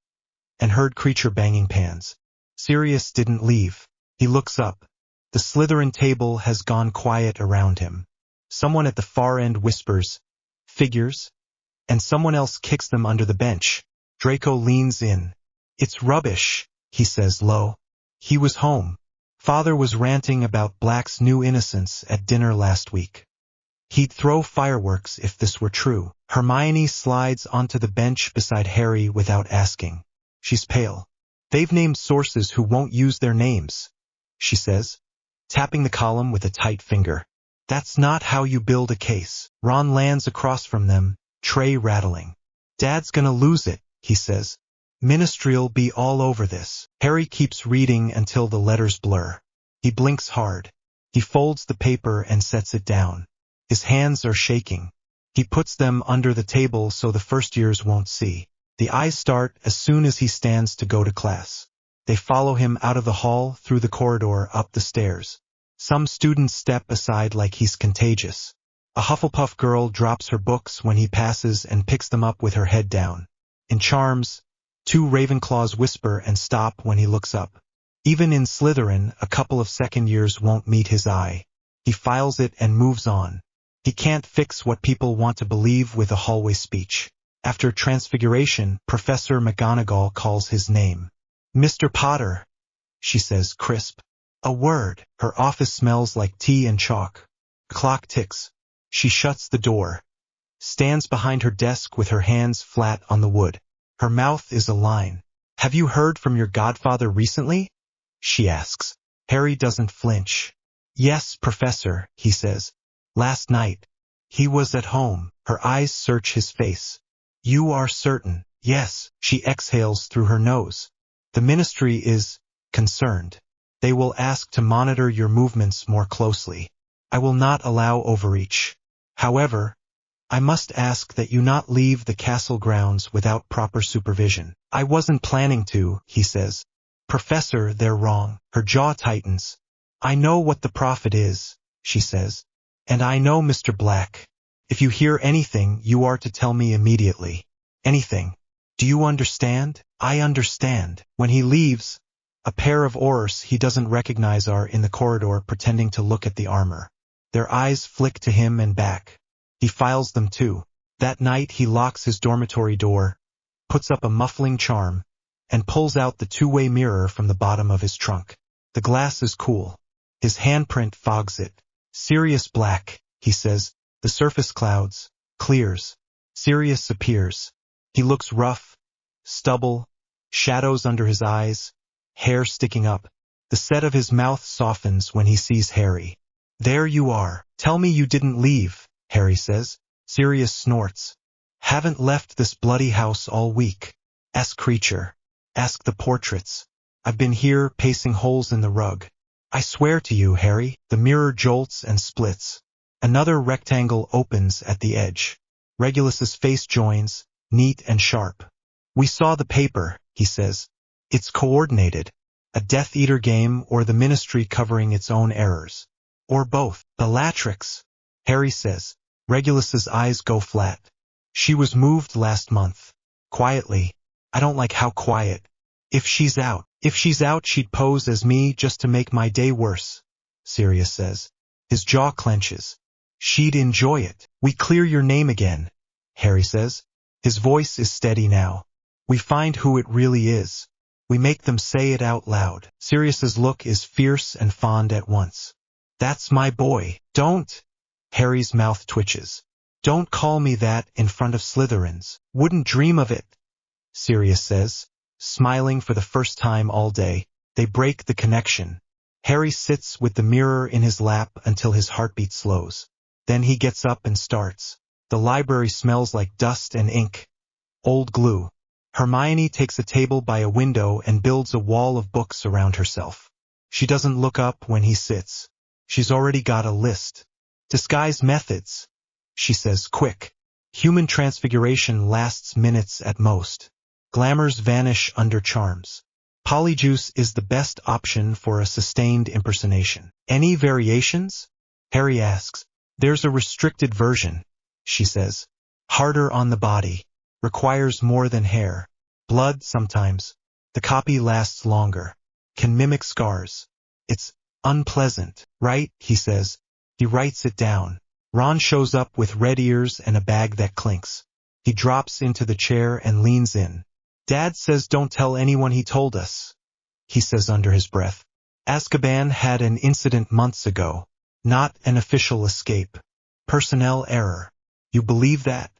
and heard Creature banging pans. Sirius didn't leave. He looks up. The Slytherin table has gone quiet around him. Someone at the far end whispers, "Figures?" and someone else kicks them under the bench. Draco leans in. "It's rubbish," he says low. He was home. Father was ranting about Black's new innocence at dinner last week. He'd throw fireworks if this were true. Hermione slides onto the bench beside Harry without asking. She's pale. "They've named sources who won't use their names," she says, tapping the column with a tight finger. "That's not how you build a case." Ron lands across from them, tray rattling. "Dad's gonna lose it," he says. "Ministry'll be all over this." Harry keeps reading until the letters blur. He blinks hard. He folds the paper and sets it down. His hands are shaking. He puts them under the table so the first years won't see. The eyes start as soon as he stands to go to class. They follow him out of the hall, through the corridor, up the stairs. Some students step aside like he's contagious. A Hufflepuff girl drops her books when he passes and picks them up with her head down. In Charms, 2 Ravenclaws whisper and stop when he looks up. Even in Slytherin, a couple of second years won't meet his eye. He files it and moves on. He can't fix what people want to believe with a hallway speech. After Transfiguration, Professor McGonagall calls his name. "Mr. Potter," she says, crisp. A word. Her office smells like tea and chalk. The clock ticks. She shuts the door. Stands behind her desk with her hands flat on the wood. Her mouth is a line. "Have you heard from your godfather recently?" she asks. Harry doesn't flinch. "Yes, Professor," he says. "Last night. He was at home." Her eyes search his face. "You are certain?" "Yes," she exhales through her nose. "The ministry is concerned. They will ask to monitor your movements more closely. I will not allow overreach. However, I must ask that you not leave the castle grounds without proper supervision." "I wasn't planning to," he says. "Professor, they're wrong." Her jaw tightens. "I know what the prophet is," she says. "And I know Mr. Black. If you hear anything, you are to tell me immediately. Anything. Do you understand?" "I understand." When he leaves, a pair of Aurors he doesn't recognize are in the corridor pretending to look at the armor. Their eyes flick to him and back. He files them too. That night he locks his dormitory door, puts up a muffling charm, and pulls out the 2-way mirror from the bottom of his trunk. The glass is cool. His handprint fogs it. "Sirius Black," he says. The surface clouds, clears. Sirius appears. He looks rough, stubble, shadows under his eyes, hair sticking up. The set of his mouth softens when he sees Harry. "There you are. Tell me you didn't leave," Harry says. Sirius snorts. "Haven't left this bloody house all week. Ask Creature. Ask the portraits. I've been here pacing holes in the rug. I swear to you, Harry." The mirror jolts and splits. Another rectangle opens at the edge. Regulus's face joins, neat and sharp. "We saw the paper," he says. "It's coordinated. A Death Eater game or the ministry covering its own errors. Or both." "Bellatrix," Harry says. Regulus's eyes go flat. "She was moved last month. Quietly. I don't like how quiet. If she's out, If she's out, she'd pose as me just to make my day worse, Sirius says. His jaw clenches. She'd enjoy it. We clear your name again, Harry says. His voice is steady now. We find who it really is. We make them say it out loud. Sirius's look is fierce and fond at once. That's my boy. Don't. Harry's mouth twitches. Don't call me that in front of Slytherins. Wouldn't dream of it, Sirius says, smiling for the first time all day. They break the connection. Harry sits with the mirror in his lap until his heartbeat slows. Then he gets up and starts. The library smells like dust and ink. Old glue. Hermione takes a table by a window and builds a wall of books around herself. She doesn't look up when he sits. She's already got a list. Disguise methods, she says, quick. Human transfiguration lasts minutes at most. Glamours vanish under charms. Polyjuice is the best option for a sustained impersonation. Any variations? Harry asks. There's a restricted version, she says. Harder on the body. Requires more than hair. Blood sometimes. The copy lasts longer. Can mimic scars. It's unpleasant, right? He says. He writes it down. Ron shows up with red ears and a bag that clinks. He drops into the chair and leans in. Dad says don't tell anyone he told us, he says under his breath. Azkaban had an incident months ago. Not an official escape. Personnel error. You believe that?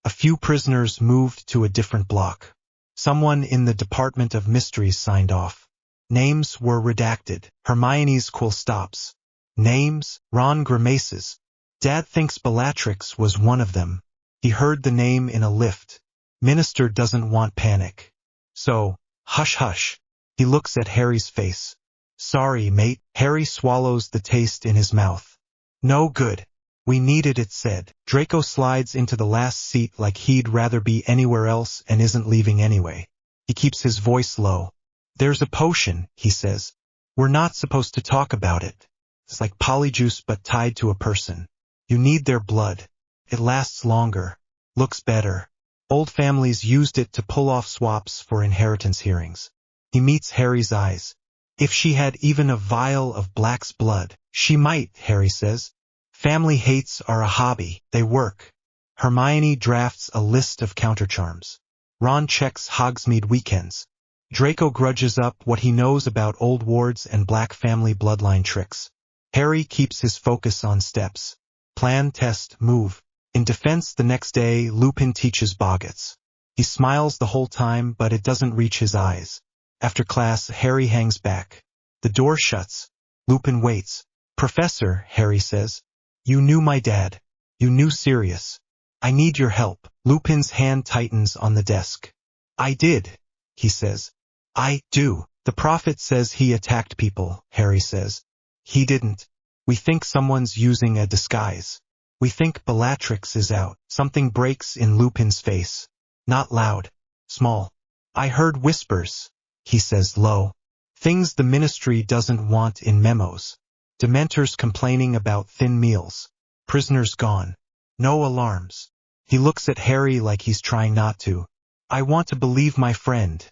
A few prisoners moved to a different block. Someone in the Department of Mysteries signed off. Names were redacted. Hermione's quill stops. Names? Ron grimaces. Dad thinks Bellatrix was one of them. He heard the name in a lift. Minister doesn't want panic. So, hush hush. He looks at Harry's face. Sorry, mate. Harry swallows the taste in his mouth. No good. We needed it said. Draco slides into the last seat like he'd rather be anywhere else and isn't leaving anyway. He keeps his voice low. There's a potion, he says. We're not supposed to talk about it. It's like polyjuice but tied to a person. You need their blood. It lasts longer. Looks better. Old families used it to pull off swaps for inheritance hearings. He meets Harry's eyes. If she had even a vial of Black's blood, she might, Harry says. Family hates are a hobby. They work. Hermione drafts a list of countercharms. Ron checks Hogsmeade weekends. Draco grudges up what he knows about old wards and Black family bloodline tricks. Harry keeps his focus on steps. Plan, test, move. In defense the next day, Lupin teaches Boggets. He smiles the whole time, but it doesn't reach his eyes. After class, Harry hangs back. The door shuts. Lupin waits. Professor, Harry says. You knew my dad. You knew Sirius. I need your help. Lupin's hand tightens on the desk. I did, he says. I do. The prophet says he attacked people, Harry says. He didn't. We think someone's using a disguise. We think Bellatrix is out. Something breaks in Lupin's face. Not loud. Small. I heard whispers, he says low. Things the ministry doesn't want in memos. Dementors complaining about thin meals. Prisoners gone. No alarms. He looks at Harry like he's trying not to. I want to believe my friend,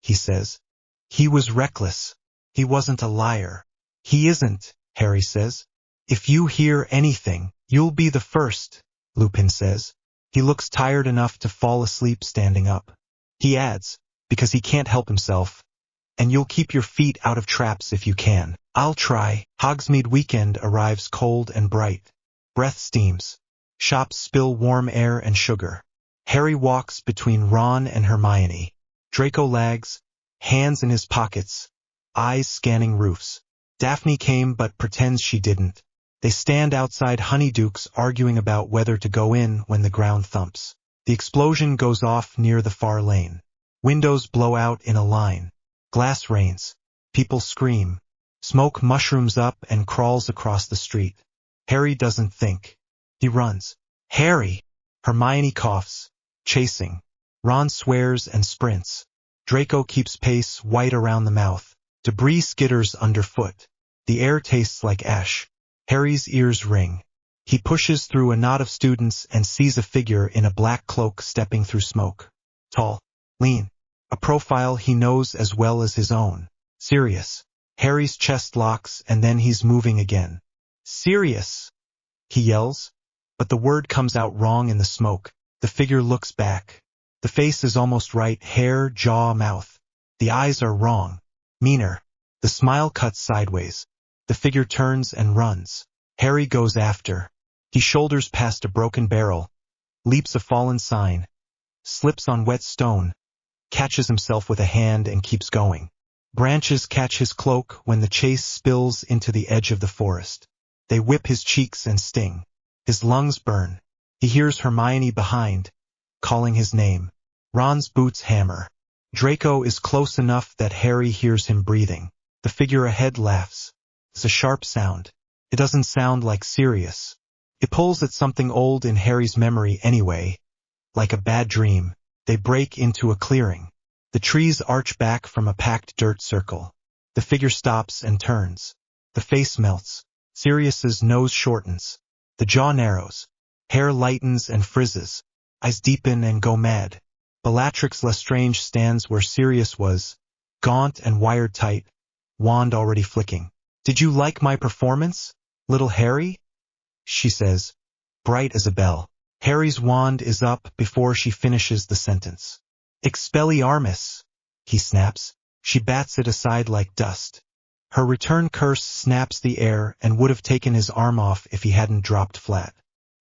he says. He was reckless. He wasn't a liar. He isn't, Harry says. If you hear anything, you'll be the first, Lupin says. He looks tired enough to fall asleep standing up. He adds, because he can't help himself, and you'll keep your feet out of traps if you can. I'll try. Hogsmeade weekend arrives cold and bright. Breath steams. Shops spill warm air and sugar. Harry walks between Ron and Hermione. Draco lags, hands in his pockets, eyes scanning roofs. Daphne came but pretends she didn't. They stand outside Honeyduke's arguing about whether to go in when the ground thumps. The explosion goes off near the far lane. Windows blow out in a line. Glass rains. People scream. Smoke mushrooms up and crawls across the street. Harry doesn't think. He runs. Harry! Hermione coughs. Chasing. Ron swears and sprints. Draco keeps pace, white around the mouth. Debris skitters underfoot. The air tastes like ash. Harry's ears ring. He pushes through a knot of students and sees a figure in a black cloak stepping through smoke. Tall. Lean. A profile he knows as well as his own. Sirius. Harry's chest locks and then he's moving again. Sirius, he yells, but the word comes out wrong in the smoke. The figure looks back. The face is almost right, hair, jaw, mouth. The eyes are wrong, meaner. The smile cuts sideways. The figure turns and runs. Harry goes after. He shoulders past a broken barrel, leaps a fallen sign, slips on wet stone, catches himself with a hand and keeps going. Branches catch his cloak when the chase spills into the edge of the forest. They whip his cheeks and sting. His lungs burn. He hears Hermione behind, calling his name. Ron's boots hammer. Draco is close enough that Harry hears him breathing. The figure ahead laughs. It's a sharp sound. It doesn't sound like Sirius. It pulls at something old in Harry's memory anyway. Like a bad dream, they break into a clearing. The trees arch back from a packed dirt circle. The figure stops and turns. The face melts. Sirius's nose shortens. The jaw narrows. Hair lightens and frizzes. Eyes deepen and go mad. Bellatrix Lestrange stands where Sirius was, gaunt and wired tight, wand already flicking. "Did you like my performance, little Harry?" she says, bright as a bell. Harry's wand is up before she finishes the sentence. "Expelliarmus," he snaps. She bats it aside like dust. Her return curse snaps the air and would have taken his arm off if he hadn't dropped flat.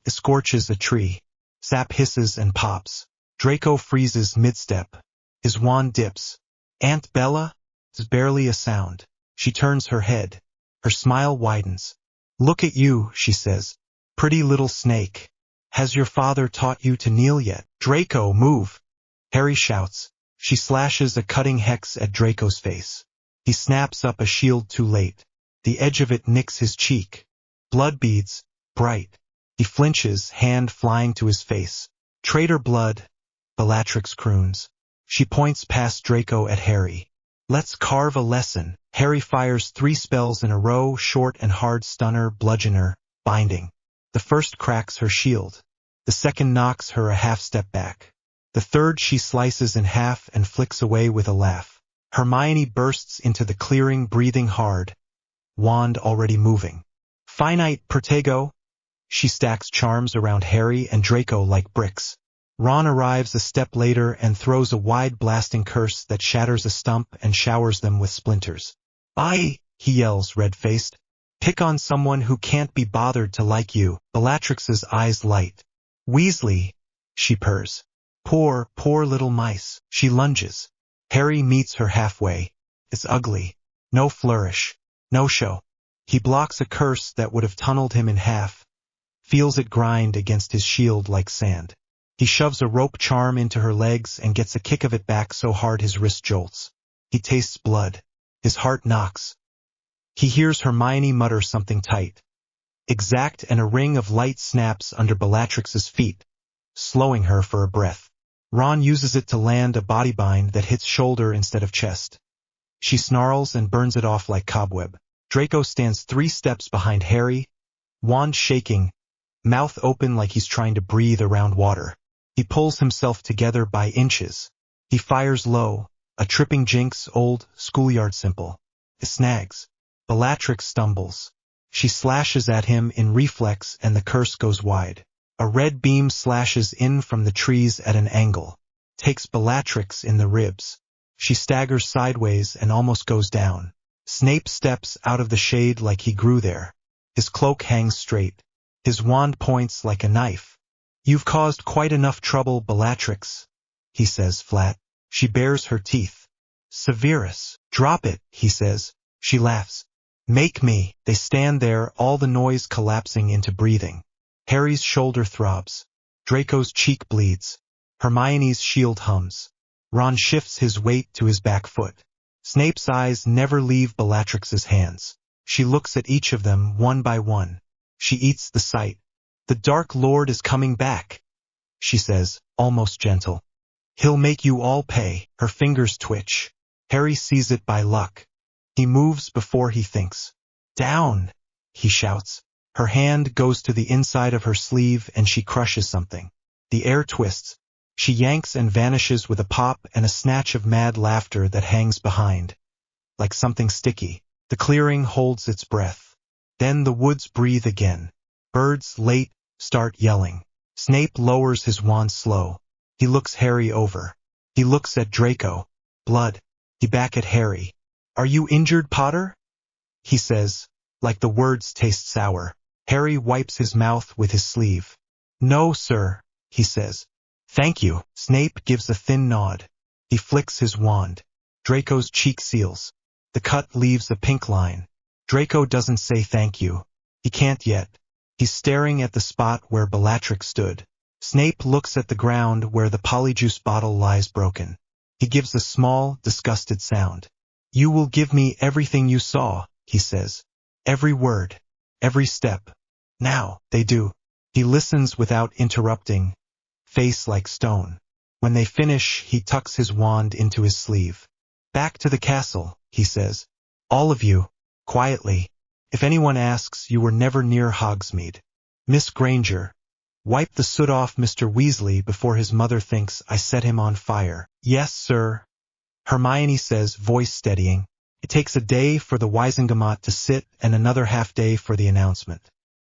It scorches a tree. Sap hisses and pops. Draco freezes mid-step. His wand dips. "Aunt Bella?" It's barely a sound. She turns her head. Her smile widens. "Look at you," she says. "Pretty little snake. Has your father taught you to kneel yet?" "Draco, move!" Harry shouts. She slashes a cutting hex at Draco's face. He snaps up a shield too late. The edge of it nicks his cheek. Blood beads, bright. He flinches, hand flying to his face. "Traitor blood," Bellatrix croons. She points past Draco at Harry. "Let's carve a lesson." Harry fires 3 spells in a row, short and hard stunner, bludgeoner, binding. The first cracks her shield. The second knocks her a half-step back. The third she slices in half and flicks away with a laugh. Hermione bursts into the clearing, breathing hard, wand already moving. "Finite Protego." She stacks charms around Harry and Draco like bricks. Ron arrives a step later and throws a wide blasting curse that shatters a stump and showers them with splinters. "Aye," he yells, red-faced. "Pick on someone who can't be bothered to like you." Bellatrix's eyes light. "Weasley," she purrs. "Poor, poor little mice." She lunges. Harry meets her halfway. It's ugly. No flourish. No show. He blocks a curse that would have tunneled him in half. Feels it grind against his shield like sand. He shoves a rope charm into her legs and gets a kick of it back so hard his wrist jolts. He tastes blood. His heart knocks. He hears Hermione mutter something tight. Exact, and a ring of light snaps under Bellatrix's feet, slowing her for a breath. Ron uses it to land a body bind that hits shoulder instead of chest. She snarls and burns it off like cobweb. Draco stands 3 steps behind Harry, wand shaking, mouth open like he's trying to breathe around water. He pulls himself together by inches. He fires low, a tripping jinx, old, schoolyard simple. It snags. Bellatrix stumbles. She slashes at him in reflex and the curse goes wide. A red beam slashes in from the trees at an angle. Takes Bellatrix in the ribs. She staggers sideways and almost goes down. Snape steps out of the shade like he grew there. His cloak hangs straight. His wand points like a knife. "You've caused quite enough trouble, Bellatrix," he says flat. She bares her teeth. "Severus." "Drop it," he says. She laughs. "Make me." They stand there, all the noise collapsing into breathing. Harry's shoulder throbs. Draco's cheek bleeds. Hermione's shield hums. Ron shifts his weight to his back foot. Snape's eyes never leave Bellatrix's hands. She looks at each of them one by one. She eats the sight. "The Dark Lord is coming back," she says, almost gentle. "He'll make you all pay." Her fingers twitch. Harry sees it by luck. He moves before he thinks. "Down," he shouts. Her hand goes to the inside of her sleeve and she crushes something. The air twists. She yanks and vanishes with a pop and a snatch of mad laughter that hangs behind. like something sticky. The clearing holds its breath. Then the woods breathe again. Birds, late, start yelling. Snape lowers his wand slow. He looks Harry over. He looks at Draco. Blood. He back at Harry. "Are you injured, Potter?" he says, like the words taste sour. Harry wipes his mouth with his sleeve. "No, sir," he says. "Thank you." Snape gives a thin nod. He flicks his wand. Draco's cheek seals. The cut leaves a pink line. Draco doesn't say thank you. He can't yet. He's staring at the spot where Bellatrix stood. Snape looks at the ground where the polyjuice bottle lies broken. He gives a small, disgusted sound. "You will give me everything you saw," he says. "Every word. Every step." "Now," they do. He listens without interrupting, face like stone. When they finish, he tucks his wand into his sleeve. "Back to the castle," he says. "All of you, quietly. If anyone asks, you were never near Hogsmeade. Miss Granger, wipe the soot off Mr. Weasley before his mother thinks I set him on fire." "Yes, sir," Hermione says, voice steadying. It takes a day for the Wisengamot to sit and another half-day for the announcement.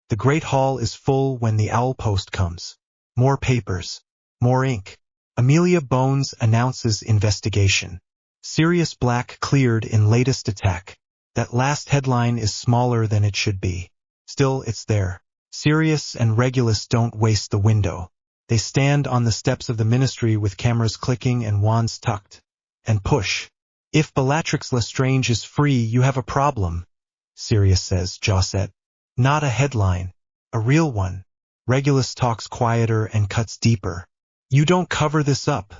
The Great Hall is full when the owl post comes. More papers. More ink. Amelia Bones announces investigation. Sirius Black cleared in latest attack. That last headline is smaller than it should be. Still, it's there. Sirius and Regulus don't waste the window. They stand on the steps of the Ministry with cameras clicking and wands tucked. And push. "If Bellatrix Lestrange is free, you have a problem," Sirius says, jaw set. "Not a headline. A real one." Regulus talks quieter and cuts deeper. "You don't cover this up,"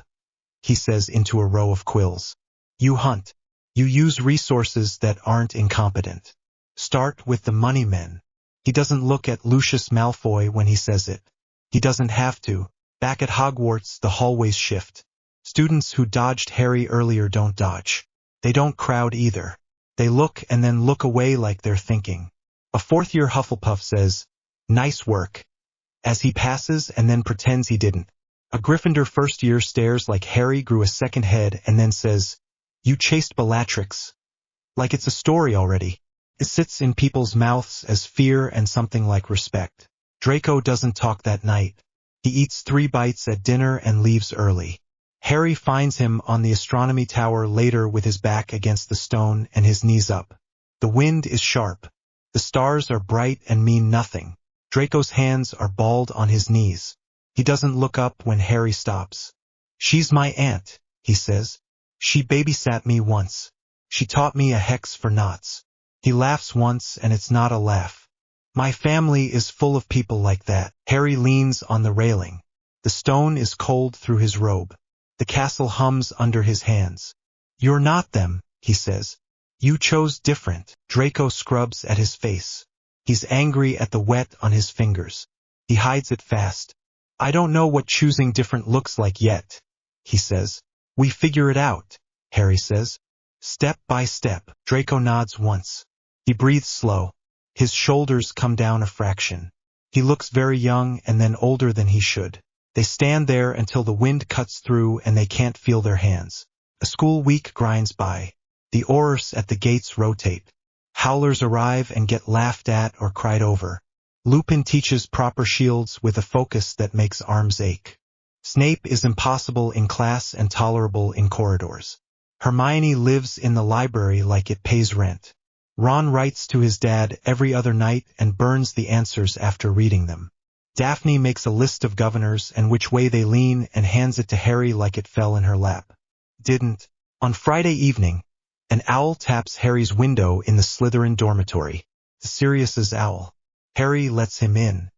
he says into a row of quills. "You hunt. You use resources that aren't incompetent. Start with the money men." He doesn't look at Lucius Malfoy when he says it. He doesn't have to. Back at Hogwarts, the hallways shift. Students who dodged Harry earlier don't dodge. They don't crowd either. They look and then look away like they're thinking. A fourth-year Hufflepuff says, "Nice work," as he passes and then pretends he didn't. A Gryffindor first-year stares like Harry grew a second head and then says, "You chased Bellatrix," like it's a story already. It sits in people's mouths as fear and something like respect. Draco doesn't talk that night. He eats 3 bites at dinner and leaves early. Harry finds him on the astronomy tower later with his back against the stone and his knees up. The wind is sharp. The stars are bright and mean nothing. Draco's hands are balled on his knees. He doesn't look up when Harry stops. "She's my aunt," he says. "She babysat me once. She taught me a hex for knots." He laughs once and it's not a laugh. "My family is full of people like that." Harry leans on the railing. The stone is cold through his robe. The castle hums under his hands. "You're not them," he says. "You chose different." Draco scrubs at his face. He's angry at the wet on his fingers. He hides it fast. "I don't know what choosing different looks like yet," he says. "We figure it out," Harry says. "Step by step." Draco nods once. He breathes slow. His shoulders come down a fraction. He looks very young and then older than he should. They stand there until the wind cuts through and they can't feel their hands. A school week grinds by. The Aurors at the gates rotate. Howlers arrive and get laughed at or cried over. Lupin teaches proper shields with a focus that makes arms ache. Snape is impossible in class and tolerable in corridors. Hermione lives in the library like it pays rent. Ron writes to his dad every other night and burns the answers after reading them. Daphne makes a list of governors and which way they lean and hands it to Harry like it fell in her lap. Didn't. On Friday evening, an owl taps Harry's window in the Slytherin dormitory. Sirius's owl. Harry lets him in.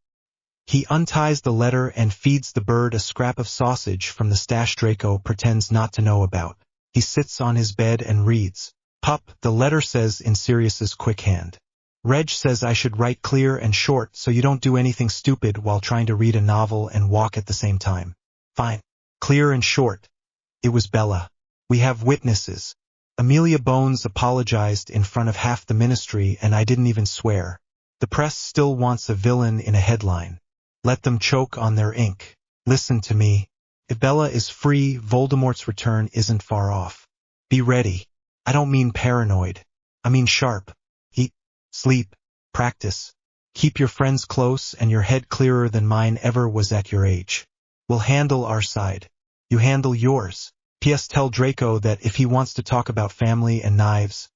He unties the letter and feeds the bird a scrap of sausage from the stash Draco pretends not to know about. He sits on his bed and reads. "Pup," the letter says in Sirius's quick hand. "Reg says I should write clear and short so you don't do anything stupid while trying to read a novel and walk at the same time." "Fine. Clear and short." It was Bella. "We have witnesses. Amelia Bones apologized in front of half the Ministry and I didn't even swear. The press still wants a villain in a headline. Let them choke on their ink. Listen to me. If Bella is free, Voldemort's return isn't far off. Be ready." I don't mean paranoid. I mean sharp. Eat, sleep, practice. Keep your friends close and your head clearer than mine ever was at your age. We'll handle our side. You handle yours. P.S. Tell Draco that if he wants to talk about family and knives,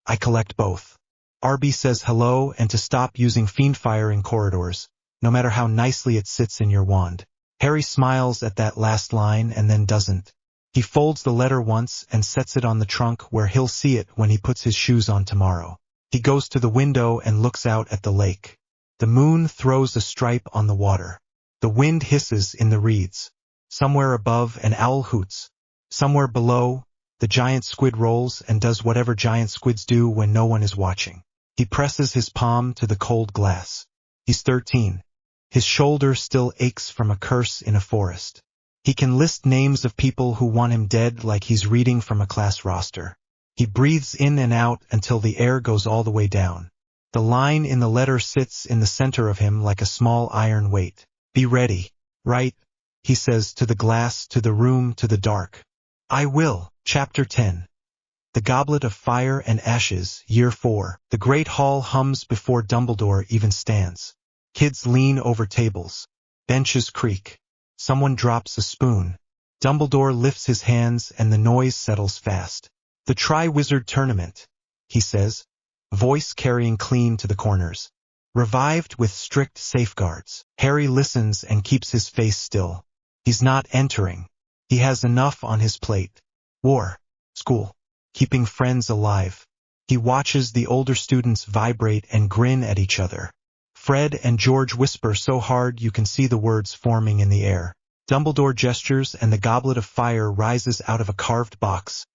I collect both. RB says hello and to stop using fiendfire in corridors, no matter how nicely it sits in your wand. Harry smiles at that last line and then doesn't. He folds the letter once and sets it on the trunk where he'll see it when he puts his shoes on tomorrow. He goes to the window and looks out at the lake. The moon throws a stripe on the water. The wind hisses in the reeds. Somewhere above, an owl hoots. Somewhere below, the giant squid rolls and does whatever giant squids do when no one is watching. He presses his palm to the cold glass. He's 13. His shoulder still aches from a curse in a forest. He can list names of people who want him dead like he's reading from a class roster. He breathes in and out until the air goes all the way down. The line in the letter sits in the center of him like a small iron weight. Be ready, right? He says to the glass, to the room, to the dark. I will. Chapter 10. The Goblet of Fire and Ashes, Year 4. The great hall hums before Dumbledore even stands. Kids lean over tables. Benches creak. Someone drops a spoon. Dumbledore lifts his hands and the noise settles fast. The Tri-Wizard Tournament, he says, voice carrying clean to the corners. Revived with strict safeguards. Harry listens and keeps his face still. He's not entering. He has enough on his plate. War, school, keeping friends alive. He watches the older students vibrate and grin at each other. Fred and George whisper so hard you can see the words forming in the air. Dumbledore gestures and the Goblet of Fire rises out of a carved box.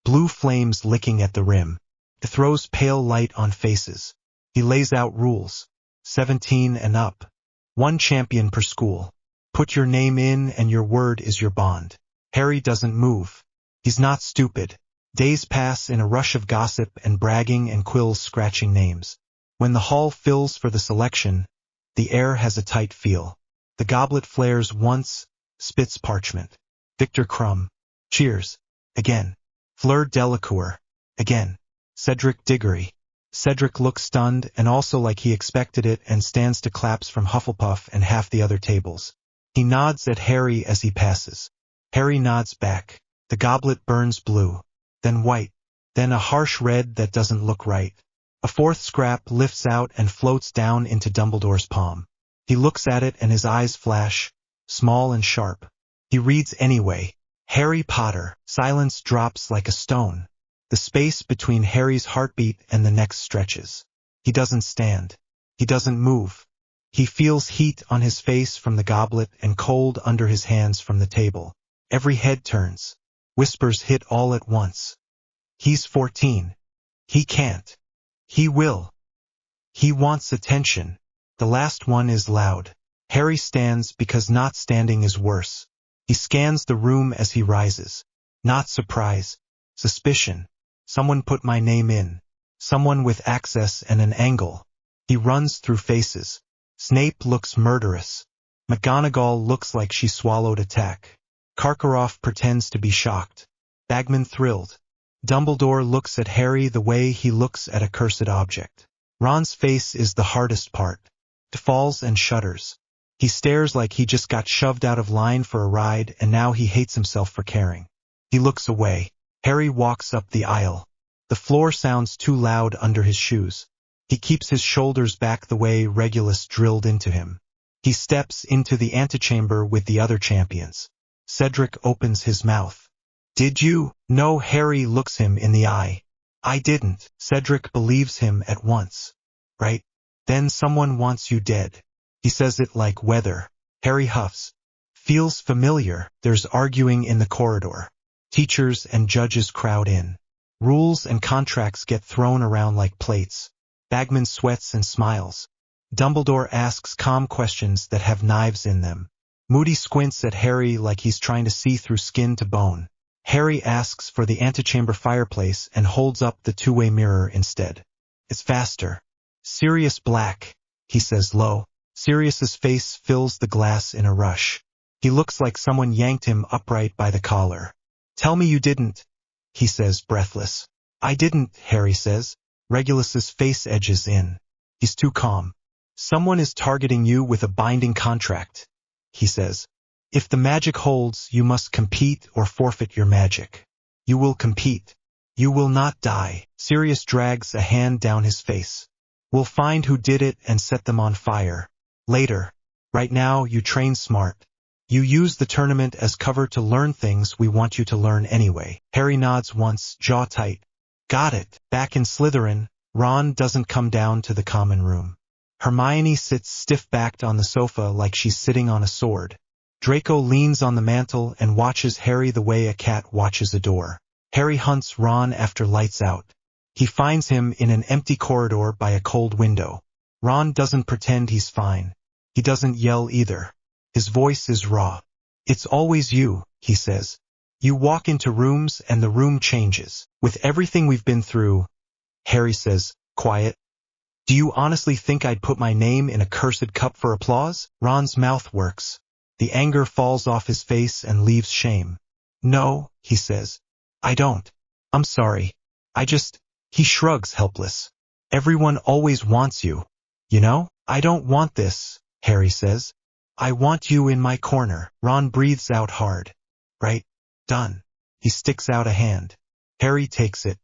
Blue flames licking at the rim. It throws pale light on faces. He lays out rules. 17 and up. 1 champion per school. Put your name in and your word is your bond. Harry doesn't move. He's not stupid. Days pass in a rush of gossip and bragging and quills scratching names. When the hall fills for the selection, the air has a tight feel. The goblet flares once, spits parchment. Victor Crumb. Cheers. Again. Fleur Delacour. Again. Cedric Diggory. Cedric looks stunned and also like he expected it and stands to claps from Hufflepuff and half the other tables. He nods at Harry as he passes. Harry nods back. The goblet burns blue, then white, then a harsh red that doesn't look right. A 4th scrap lifts out and floats down into Dumbledore's palm. He looks at it and his eyes flash, small and sharp. He reads anyway. Harry Potter. Silence drops like a stone. The space between Harry's heartbeat and the next stretches. He doesn't stand. He doesn't move. He feels heat on his face from the goblet and cold under his hands from the table. Every head turns. Whispers hit all at once. He's 14. He can't. He will. He wants attention. The last one is loud. Harry stands because not standing is worse. He scans the room as he rises. Not surprise. Suspicion. Someone put my name in. Someone with access and an angle. He runs through faces. Snape looks murderous. McGonagall looks like she swallowed a tack. Karkaroff pretends to be shocked. Bagman thrilled. Dumbledore looks at Harry the way he looks at a cursed object. Ron's face is the hardest part. It falls and shudders. He stares like he just got shoved out of line for a ride and now he hates himself for caring. He looks away. Harry walks up the aisle. The floor sounds too loud under his shoes. He keeps his shoulders back the way Regulus drilled into him. He steps into the antechamber with the other champions. Cedric opens his mouth. Did you? No. Harry looks him in the eye. I didn't. Cedric believes him at once. Right? Then someone wants you dead. He says it like weather. Harry huffs. Feels familiar. There's arguing in the corridor. Teachers and judges crowd in. Rules and contracts get thrown around like plates. Bagman sweats and smiles. Dumbledore asks calm questions that have knives in them. Moody squints at Harry like he's trying to see through skin to bone. Harry asks for the antechamber fireplace and holds up the two-way mirror instead. It's faster. Sirius Black, he says low. Sirius's face fills the glass in a rush. He looks like someone yanked him upright by the collar. Tell me you didn't, he says breathless. I didn't, Harry says. Regulus's face edges in. He's too calm. Someone is targeting you with a binding contract, he says. If the magic holds, you must compete or forfeit your magic. You will compete. You will not die. Sirius drags a hand down his face. We'll find who did it and set them on fire. Later. Right now, you train smart. You use the tournament as cover to learn things we want you to learn anyway. Harry nods once, jaw tight. Got it. Back in Slytherin, Ron doesn't come down to the common room. Hermione sits stiff-backed on the sofa like she's sitting on a sword. Draco leans on the mantel and watches Harry the way a cat watches a door. Harry hunts Ron after lights out. He finds him in an empty corridor by a cold window. Ron doesn't pretend he's fine. He doesn't yell either. His voice is raw. It's always you, he says. You walk into rooms and the room changes. With everything we've been through, Harry says, quiet. Do you honestly think I'd put my name in a cursed cup for applause? Ron's mouth works. The anger falls off his face and leaves shame. No, he says. I don't. I'm sorry. He shrugs helpless. Everyone always wants you. You know? I don't want this, Harry says. I want you in my corner. Ron breathes out hard. Right. Done. He sticks out a hand. Harry takes it.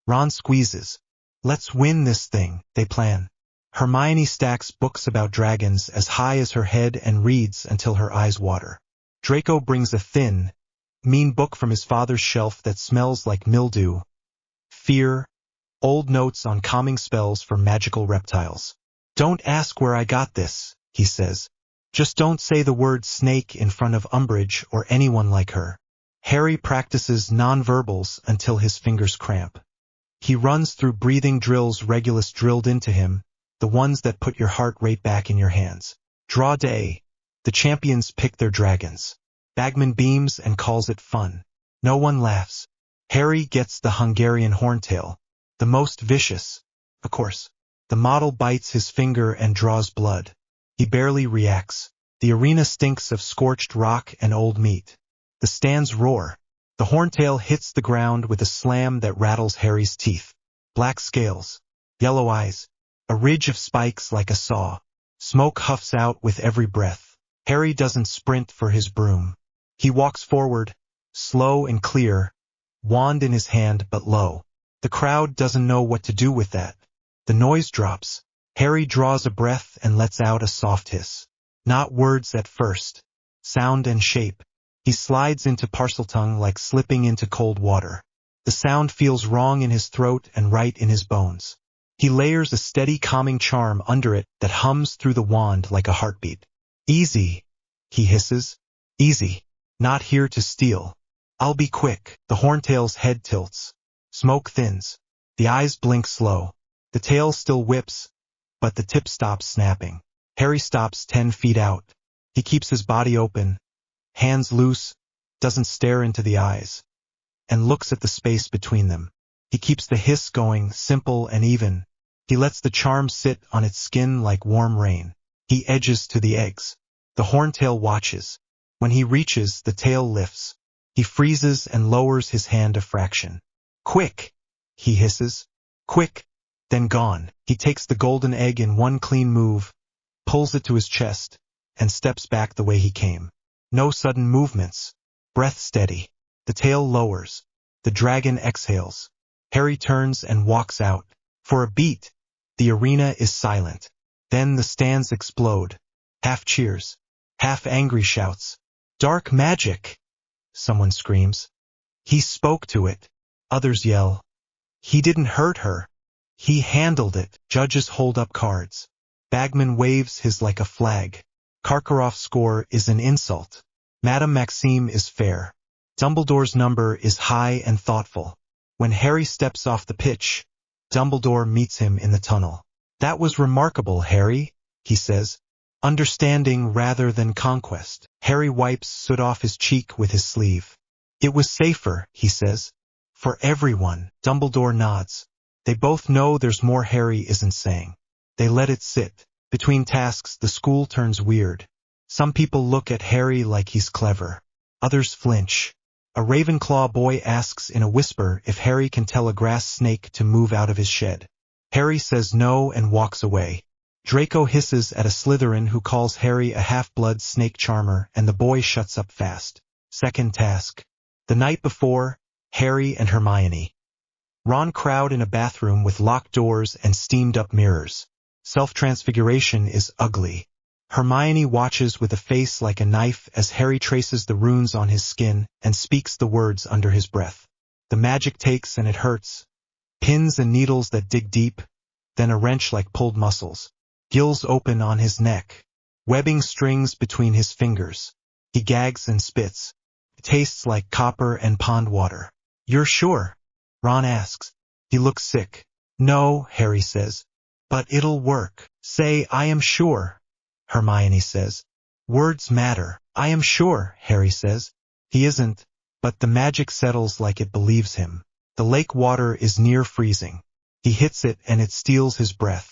Ron squeezes. Let's win this thing, they plan. Hermione stacks books about dragons as high as her head and reads until her eyes water. Draco brings a thin, mean book from his father's shelf that smells like mildew. Fear. Old notes on calming spells for magical reptiles. Don't ask where I got this, he says. Just don't say the word snake in front of Umbridge or anyone like her. Harry practices nonverbals until his fingers cramp. He runs through breathing drills Regulus drilled into him, the ones that put your heart rate back in your hands. Draw day. The champions pick their dragons. Bagman beams and calls it fun. No one laughs. Harry gets the Hungarian horntail, the most vicious, of course. The model bites his finger and draws blood. He barely reacts. The arena stinks of scorched rock and old meat. The stands roar. The horntail hits the ground with a slam that rattles Harry's teeth. Black scales. Yellow eyes. A ridge of spikes like a saw. Smoke huffs out with every breath. Harry doesn't sprint for his broom. He walks forward, slow and clear, wand in his hand but low. The crowd doesn't know what to do with that. The noise drops. Harry draws a breath and lets out a soft hiss. Not words at first. Sound and shape. He slides into Parseltongue like slipping into cold water. The sound feels wrong in his throat and right in his bones. He layers a steady calming charm under it that hums through the wand like a heartbeat. Easy, he hisses. Easy. Not here to steal. I'll be quick. The horntail's head tilts. Smoke thins. The eyes blink slow. The tail still whips, but the tip stops snapping. Harry stops 10 feet out. He keeps his body open, hands loose, doesn't stare into the eyes, and looks at the space between them. He keeps the hiss going, simple and even. He lets the charm sit on its skin like warm rain. He edges to the eggs. The horntail watches. When he reaches, the tail lifts. He freezes and lowers his hand a fraction. Quick, he hisses. Quick, then gone. He takes the golden egg in one clean move, pulls it to his chest, and steps back the way he came. No sudden movements. Breath steady. The tail lowers. The dragon exhales. Harry turns and walks out. For a beat, the arena is silent. Then the stands explode. Half cheers. Half angry shouts. Dark magic! Someone screams. He spoke to it. Others yell. He didn't hurt her. He handled it. Judges hold up cards. Bagman waves his like a flag. Karkaroff's score is an insult. Madame Maxime is fair. Dumbledore's number is high and thoughtful. When Harry steps off the pitch, Dumbledore meets him in the tunnel. That was remarkable, Harry, he says. Understanding rather than conquest. Harry wipes soot off his cheek with his sleeve. It was safer, he says. For everyone. Dumbledore nods. They both know there's more Harry isn't saying. They let it sit. Between tasks, the school turns weird. Some people look at Harry like he's clever. Others flinch. A Ravenclaw boy asks in a whisper if Harry can tell a grass snake to move out of his shed. Harry says no and walks away. Draco hisses at a Slytherin who calls Harry a half-blood snake charmer, and the boy shuts up fast. Second task. The night before, Harry and Hermione. Ron crowd in a bathroom with locked doors and steamed-up mirrors. Self-transfiguration is ugly. Hermione watches with a face like a knife as Harry traces the runes on his skin and speaks the words under his breath. The magic takes and it hurts. Pins and needles that dig deep, then a wrench like pulled muscles. Gills open on his neck. Webbing strings between his fingers. He gags and spits. It tastes like copper and pond water. "You're sure?" Ron asks. He looks sick. "No," Harry says. "But it'll work." "Say, I am sure," Hermione says. "Words matter." "I am sure," Harry says. He isn't, but the magic settles like it believes him. The lake water is near freezing. He hits it and it steals his breath.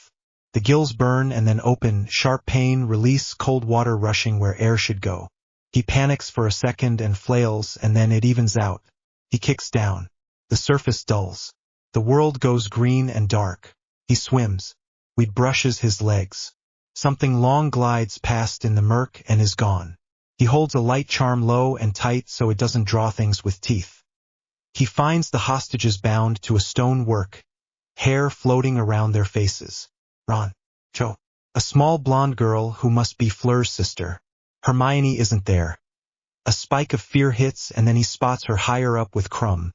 The gills burn and then open, sharp pain, release, cold water rushing where air should go. He panics for a second and flails, and then it evens out. He kicks down. The surface dulls. The world goes green and dark. He swims. Weed brushes his legs. Something long glides past in the murk and is gone. He holds a light charm low and tight so it doesn't draw things with teeth. He finds the hostages bound to a stone work, hair floating around their faces. Ron. Cho. A small blonde girl who must be Fleur's sister. Hermione isn't there. A spike of fear hits and then he spots her higher up with Crumb.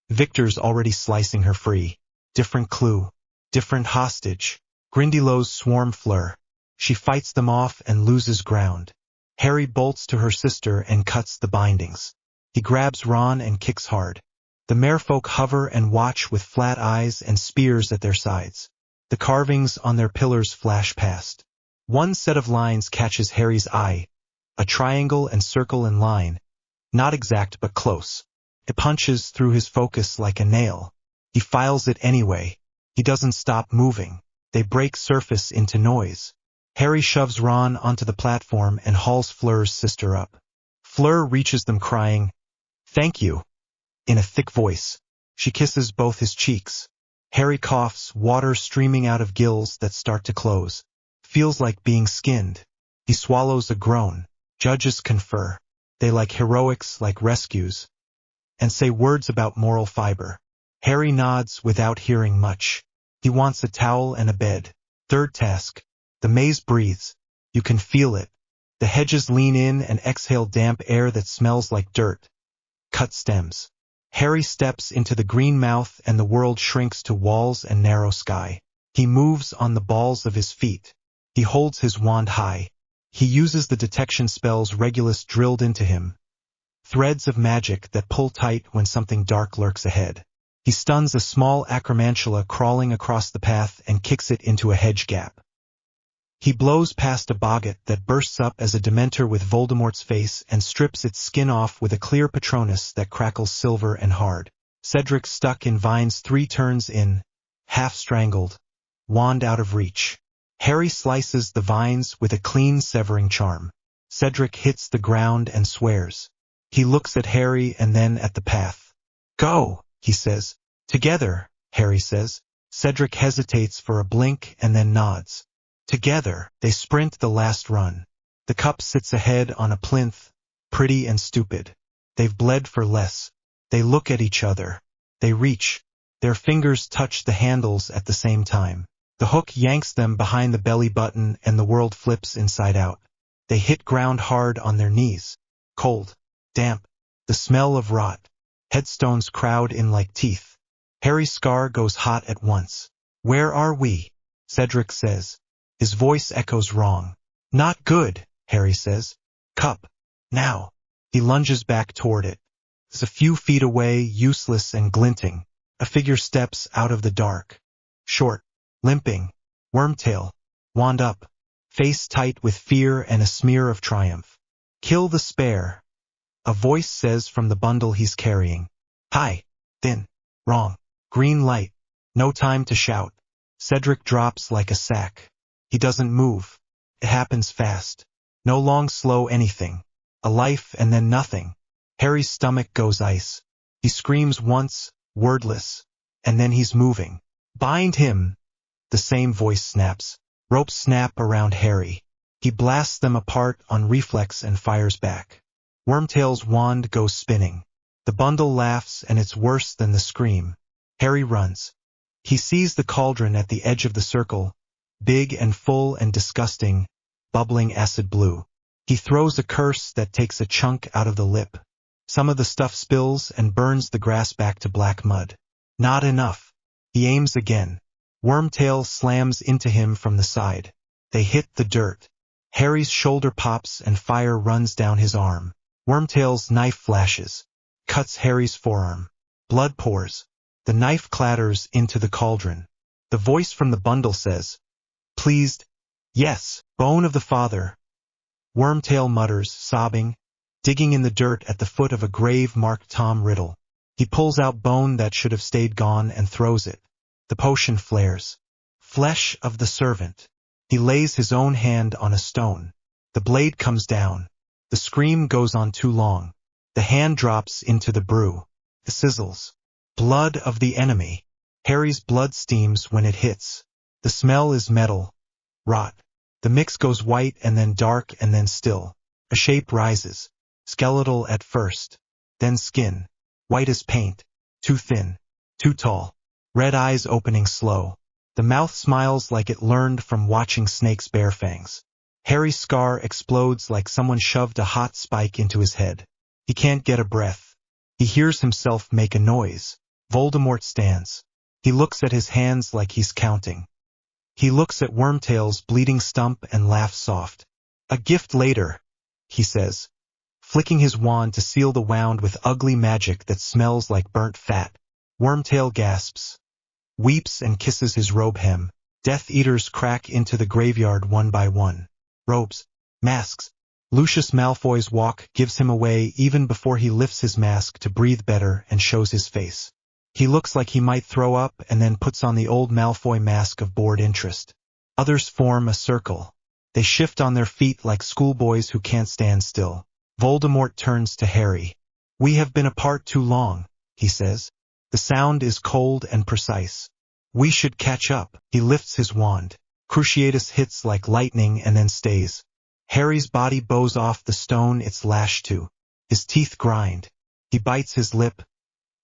Victor's already slicing her free. Different clue. Different hostage. Grindylows swarm Fleur. She fights them off and loses ground. Harry bolts to her sister and cuts the bindings. He grabs Ron and kicks hard. The merfolk hover and watch with flat eyes and spears at their sides. The carvings on their pillars flash past. One set of lines catches Harry's eye. A triangle and circle and line. Not exact but close. It punches through his focus like a nail. He files it anyway. He doesn't stop moving. They break surface into noise. Harry shoves Ron onto the platform and hauls Fleur's sister up. Fleur reaches them crying, "Thank you," in a thick voice. She kisses both his cheeks. Harry coughs, water streaming out of gills that start to close. Feels like being skinned. He swallows a groan. Judges confer. They like heroics, like rescues, and say words about moral fiber. Harry nods without hearing much. He wants a towel and a bed. Third task. The maze breathes. You can feel it. The hedges lean in and exhale damp air that smells like dirt. Cut stems. Harry steps into the green mouth and the world shrinks to walls and narrow sky. He moves on the balls of his feet. He holds his wand high. He uses the detection spells Regulus drilled into him. Threads of magic that pull tight when something dark lurks ahead. He stuns a small acromantula crawling across the path and kicks it into a hedge gap. He blows past a boggart that bursts up as a Dementor with Voldemort's face and strips its skin off with a clear Patronus that crackles silver and hard. Cedric stuck in vines 3 turns in, half strangled, wand out of reach. Harry slices the vines with a clean severing charm. Cedric hits the ground and swears. He looks at Harry and then at the path. "Go," he says. "Together," Harry says. Cedric hesitates for a blink and then nods. Together, they sprint the last run. The cup sits ahead on a plinth, pretty and stupid. They've bled for less. They look at each other. They reach. Their fingers touch the handles at the same time. The hook yanks them behind the belly button and the world flips inside out. They hit ground hard on their knees. Cold. Damp. The smell of rot. Headstones crowd in like teeth. Harry's scar goes hot at once. "Where are we?" Cedric says. His voice echoes wrong. "Not good," Harry says. "Cup. Now." He lunges back toward it. It's a few feet away, useless and glinting. A figure steps out of the dark. Short, limping, wormtail, wand up, face tight with fear and a smear of triumph. "Kill the spare," a voice says from the bundle he's carrying. "Hi. Thin. Wrong. Green light. No time to shout." Cedric drops like a sack. He doesn't move. It happens fast. No long slow anything. A life and then nothing. Harry's stomach goes ice. He screams once, wordless, and then he's moving. Bind him! The same voice snaps. Ropes snap around Harry. He blasts them apart on reflex and fires back. Wormtail's wand goes spinning. The bundle laughs, and it's worse than the scream. Harry runs. He sees the cauldron at the edge of the circle, big and full and disgusting, bubbling acid blue. He throws a curse that takes a chunk out of the lip. Some of the stuff spills and burns the grass back to black mud. Not enough. He aims again. Wormtail slams into him from the side. They hit the dirt. Harry's shoulder pops and fire runs down his arm. Wormtail's knife flashes, cuts Harry's forearm. Blood pours. The knife clatters into the cauldron. The voice from the bundle says, "Pleased? Yes, bone of the father." Wormtail mutters, sobbing, digging in the dirt at the foot of a grave marked Tom Riddle. He pulls out bone that should have stayed gone and throws it. The potion flares. Flesh of the servant. He lays his own hand on a stone. The blade comes down. The scream goes on too long. The hand drops into the brew. It sizzles. Blood of the enemy. Harry's blood steams when it hits. The smell is metal. Rot. The mix goes white and then dark and then still. A shape rises. Skeletal at first. Then skin. White as paint. Too thin. Too tall. Red eyes opening slow. The mouth smiles like it learned from watching snakes bare fangs. Harry's scar explodes like someone shoved a hot spike into his head. He can't get a breath. He hears himself make a noise. Voldemort stands. He looks at his hands like he's counting. He looks at Wormtail's bleeding stump and laughs soft. "A gift later," he says, flicking his wand to seal the wound with ugly magic that smells like burnt fat. Wormtail gasps, weeps and kisses his robe hem. Death Eaters crack into the graveyard one by one. Robes, masks. Lucius Malfoy's walk gives him away even before he lifts his mask to breathe better and shows his face. He looks like he might throw up and then puts on the old Malfoy mask of bored interest. Others form a circle. They shift on their feet like schoolboys who can't stand still. Voldemort turns to Harry. "We have been apart too long," he says. The sound is cold and precise. "We should catch up." He lifts his wand. Cruciatus hits like lightning and then stays. Harry's body bows off the stone it's lashed to. His teeth grind. He bites his lip.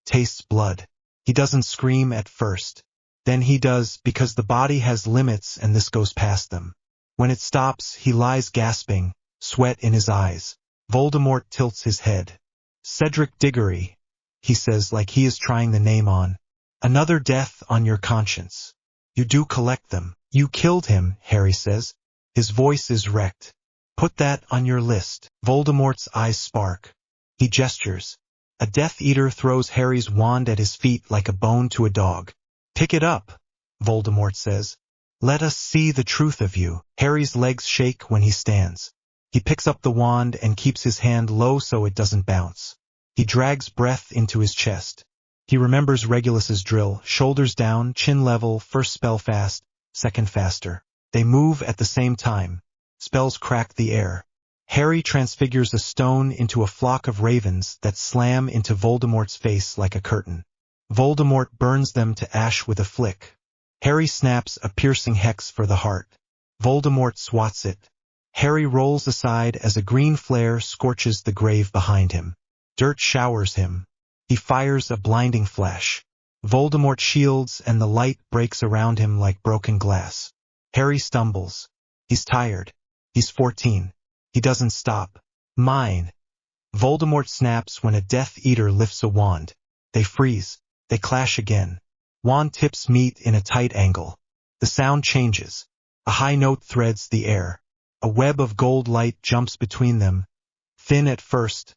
Tastes blood. He doesn't scream at first. Then he does, because the body has limits and this goes past them. When it stops, he lies gasping, sweat in his eyes. Voldemort tilts his head. "Cedric Diggory," he says like he is trying the name on. "Another death on your conscience. You do collect them." "You killed him," Harry says. His voice is wrecked. "Put that on your list." Voldemort's eyes spark. He gestures. A Death Eater throws Harry's wand at his feet like a bone to a dog. "Pick it up," Voldemort says. "Let us see the truth of you." Harry's legs shake when he stands. He picks up the wand and keeps his hand low so it doesn't bounce. He drags breath into his chest. He remembers Regulus's drill, shoulders down, chin level, first spell fast, second faster. They move at the same time. Spells crack the air. Harry transfigures a stone into a flock of ravens that slam into Voldemort's face like a curtain. Voldemort burns them to ash with a flick. Harry snaps a piercing hex for the heart. Voldemort swats it. Harry rolls aside as a green flare scorches the grave behind him. Dirt showers him. He fires a blinding flash. Voldemort shields and the light breaks around him like broken glass. Harry stumbles. He's tired. He's 14. He doesn't stop. "Mine." Voldemort snaps when a Death Eater lifts a wand. They freeze. They clash again. Wand tips meet in a tight angle. The sound changes. A high note threads the air. A web of gold light jumps between them, thin at first,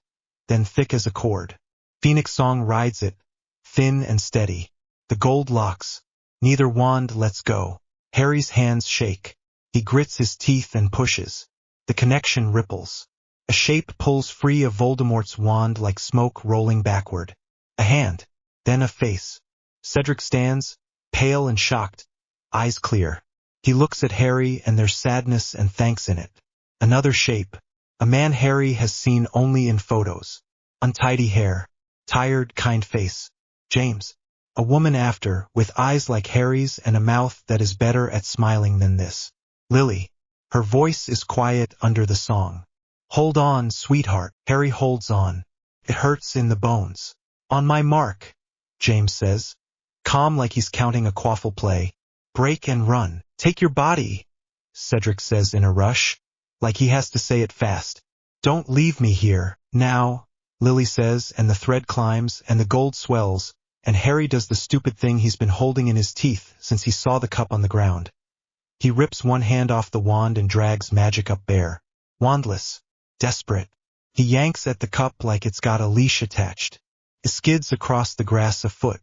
then thick as a cord. Phoenix Song rides it, thin and steady. The gold locks. Neither wand lets go. Harry's hands shake. He grits his teeth and pushes. The connection ripples. A shape pulls free of Voldemort's wand like smoke rolling backward. A hand, then a face. Cedric stands, pale and shocked, eyes clear. He looks at Harry and there's sadness and thanks in it. Another shape. A man Harry has seen only in photos. untidy hair, tired, kind face. James. A woman after, with eyes like Harry's and a mouth that is better at smiling than this. Lily. Her voice is quiet under the song. Hold on, sweetheart. Harry holds on. It hurts in the bones. On my mark, James says. Calm like he's counting a quaffle play. Break and run. Take your body, Cedric says in a rush, like he has to say it fast. Don't leave me here, now, Lily says, and the thread climbs, and the gold swells, and Harry does the stupid thing he's been holding in his teeth since he saw the cup on the ground. He rips one hand off the wand and drags magic up bare. Wandless. Desperate. He yanks at the cup like it's got a leash attached. It skids across the grass a foot.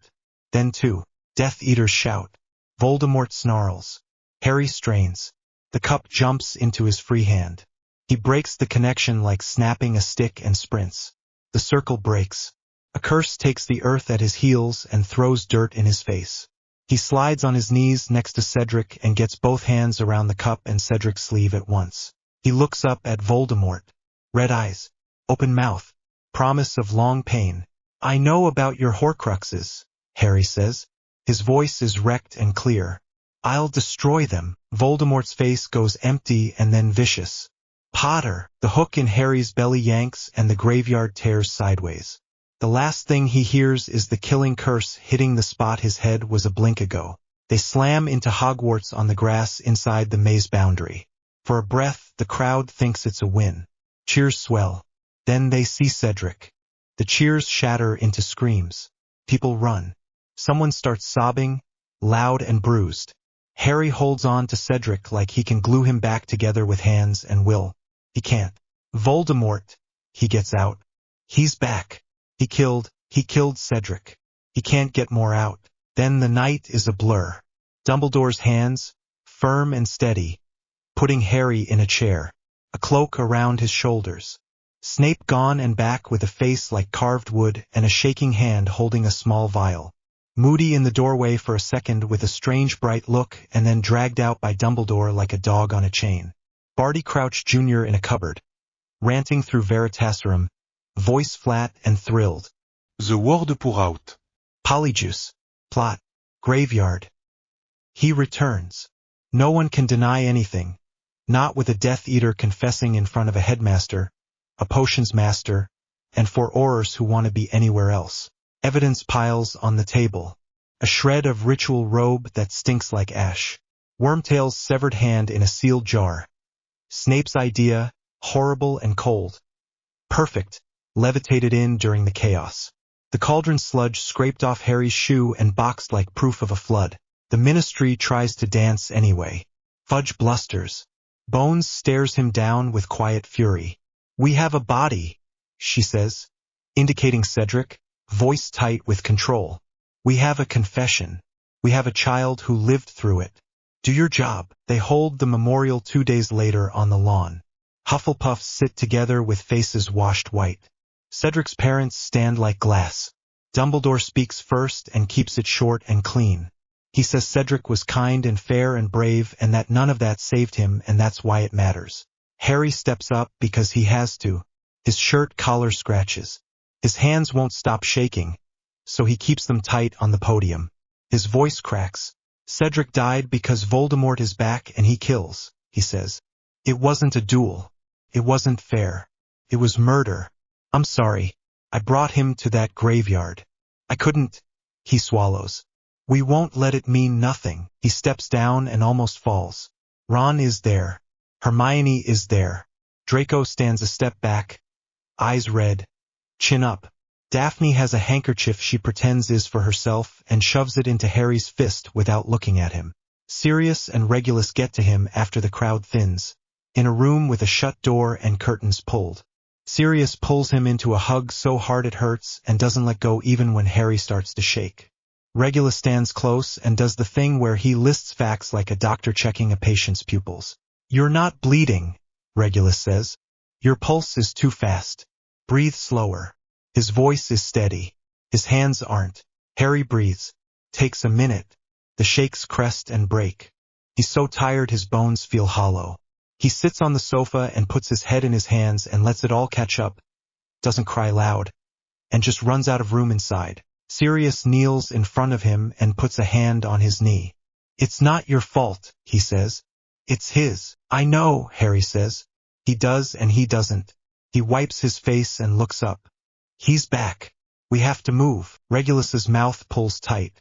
Then two. Death Eaters shout. Voldemort snarls. Harry strains. The cup jumps into his free hand. He breaks the connection like snapping a stick and sprints. The circle breaks. A curse takes the earth at his heels and throws dirt in his face. He slides on his knees next to Cedric and gets both hands around the cup and Cedric's sleeve at once. He looks up at Voldemort. Red eyes. Open mouth. Promise of long pain. I know about your Horcruxes, Harry says. His voice is wrecked and clear. I'll destroy them. Voldemort's face goes empty and then vicious. Potter. The hook in Harry's belly yanks and the graveyard tears sideways. The last thing he hears is the killing curse hitting the spot his head was a blink ago. They slam into Hogwarts on the grass inside the maze boundary. For a breath, the crowd thinks it's a win. Cheers swell. Then they see Cedric. The cheers shatter into screams. People run. Someone starts sobbing, loud and bruised. Harry holds on to Cedric like he can glue him back together with hands and will. He can't. Voldemort. He gets out. He's back. He killed Cedric. He can't get more out. Then the night is a blur. Dumbledore's hands, firm and steady, putting Harry in a chair, a cloak around his shoulders. Snape gone and back with a face like carved wood and a shaking hand holding a small vial. Moody in the doorway for a second with a strange bright look and then dragged out by Dumbledore like a dog on a chain. Barty Crouch Jr. in a cupboard, ranting through Veritaserum, voice flat and thrilled. The word pour out. Polyjuice. Plot. Graveyard. He returns. No one can deny anything. Not with a Death Eater confessing in front of a headmaster, a potions master, and 4 Aurors who want to be anywhere else. Evidence piles on the table. A shred of ritual robe that stinks like ash. Wormtail's severed hand in a sealed jar. Snape's idea, horrible and cold. Perfect, levitated in during the chaos. The cauldron sludge scraped off Harry's shoe and boxed like proof of a flood. The Ministry tries to dance anyway. Fudge blusters. Bones stares him down with quiet fury. We have a body, she says, indicating Cedric, voice tight with control. We have a confession. We have a child who lived through it. Do your job. They hold the memorial 2 days later on the lawn. Hufflepuffs sit together with faces washed white. Cedric's parents stand like glass. Dumbledore speaks first and keeps it short and clean. He says Cedric was kind and fair and brave and that none of that saved him and that's why it matters. Harry steps up because he has to. His shirt collar scratches. His hands won't stop shaking, so he keeps them tight on the podium. His voice cracks. Cedric died because Voldemort is back and he kills, he says. It wasn't a duel. It wasn't fair. It was murder. I'm sorry. I brought him to that graveyard. I couldn't. He swallows. We won't let it mean nothing. He steps down and almost falls. Ron is there. Hermione is there. Draco stands a step back, eyes red, chin up. Daphne has a handkerchief she pretends is for herself and shoves it into Harry's fist without looking at him. Sirius and Regulus get to him after the crowd thins, in a room with a shut door and curtains pulled. Sirius pulls him into a hug so hard it hurts and doesn't let go even when Harry starts to shake. Regulus stands close and does the thing where he lists facts like a doctor checking a patient's pupils. You're not bleeding, Regulus says. Your pulse is too fast. Breathe slower. His voice is steady. His hands aren't. Harry breathes. Takes a minute. The shakes crest and break. He's so tired his bones feel hollow. He sits on the sofa and puts his head in his hands and lets it all catch up. Doesn't cry loud. and just runs out of room inside. Sirius kneels in front of him and puts a hand on his knee. "It's not your fault," he says. "It's his." "I know," Harry says. He does and he doesn't. He wipes his face and looks up. "He's back. We have to move." Regulus's mouth pulls tight.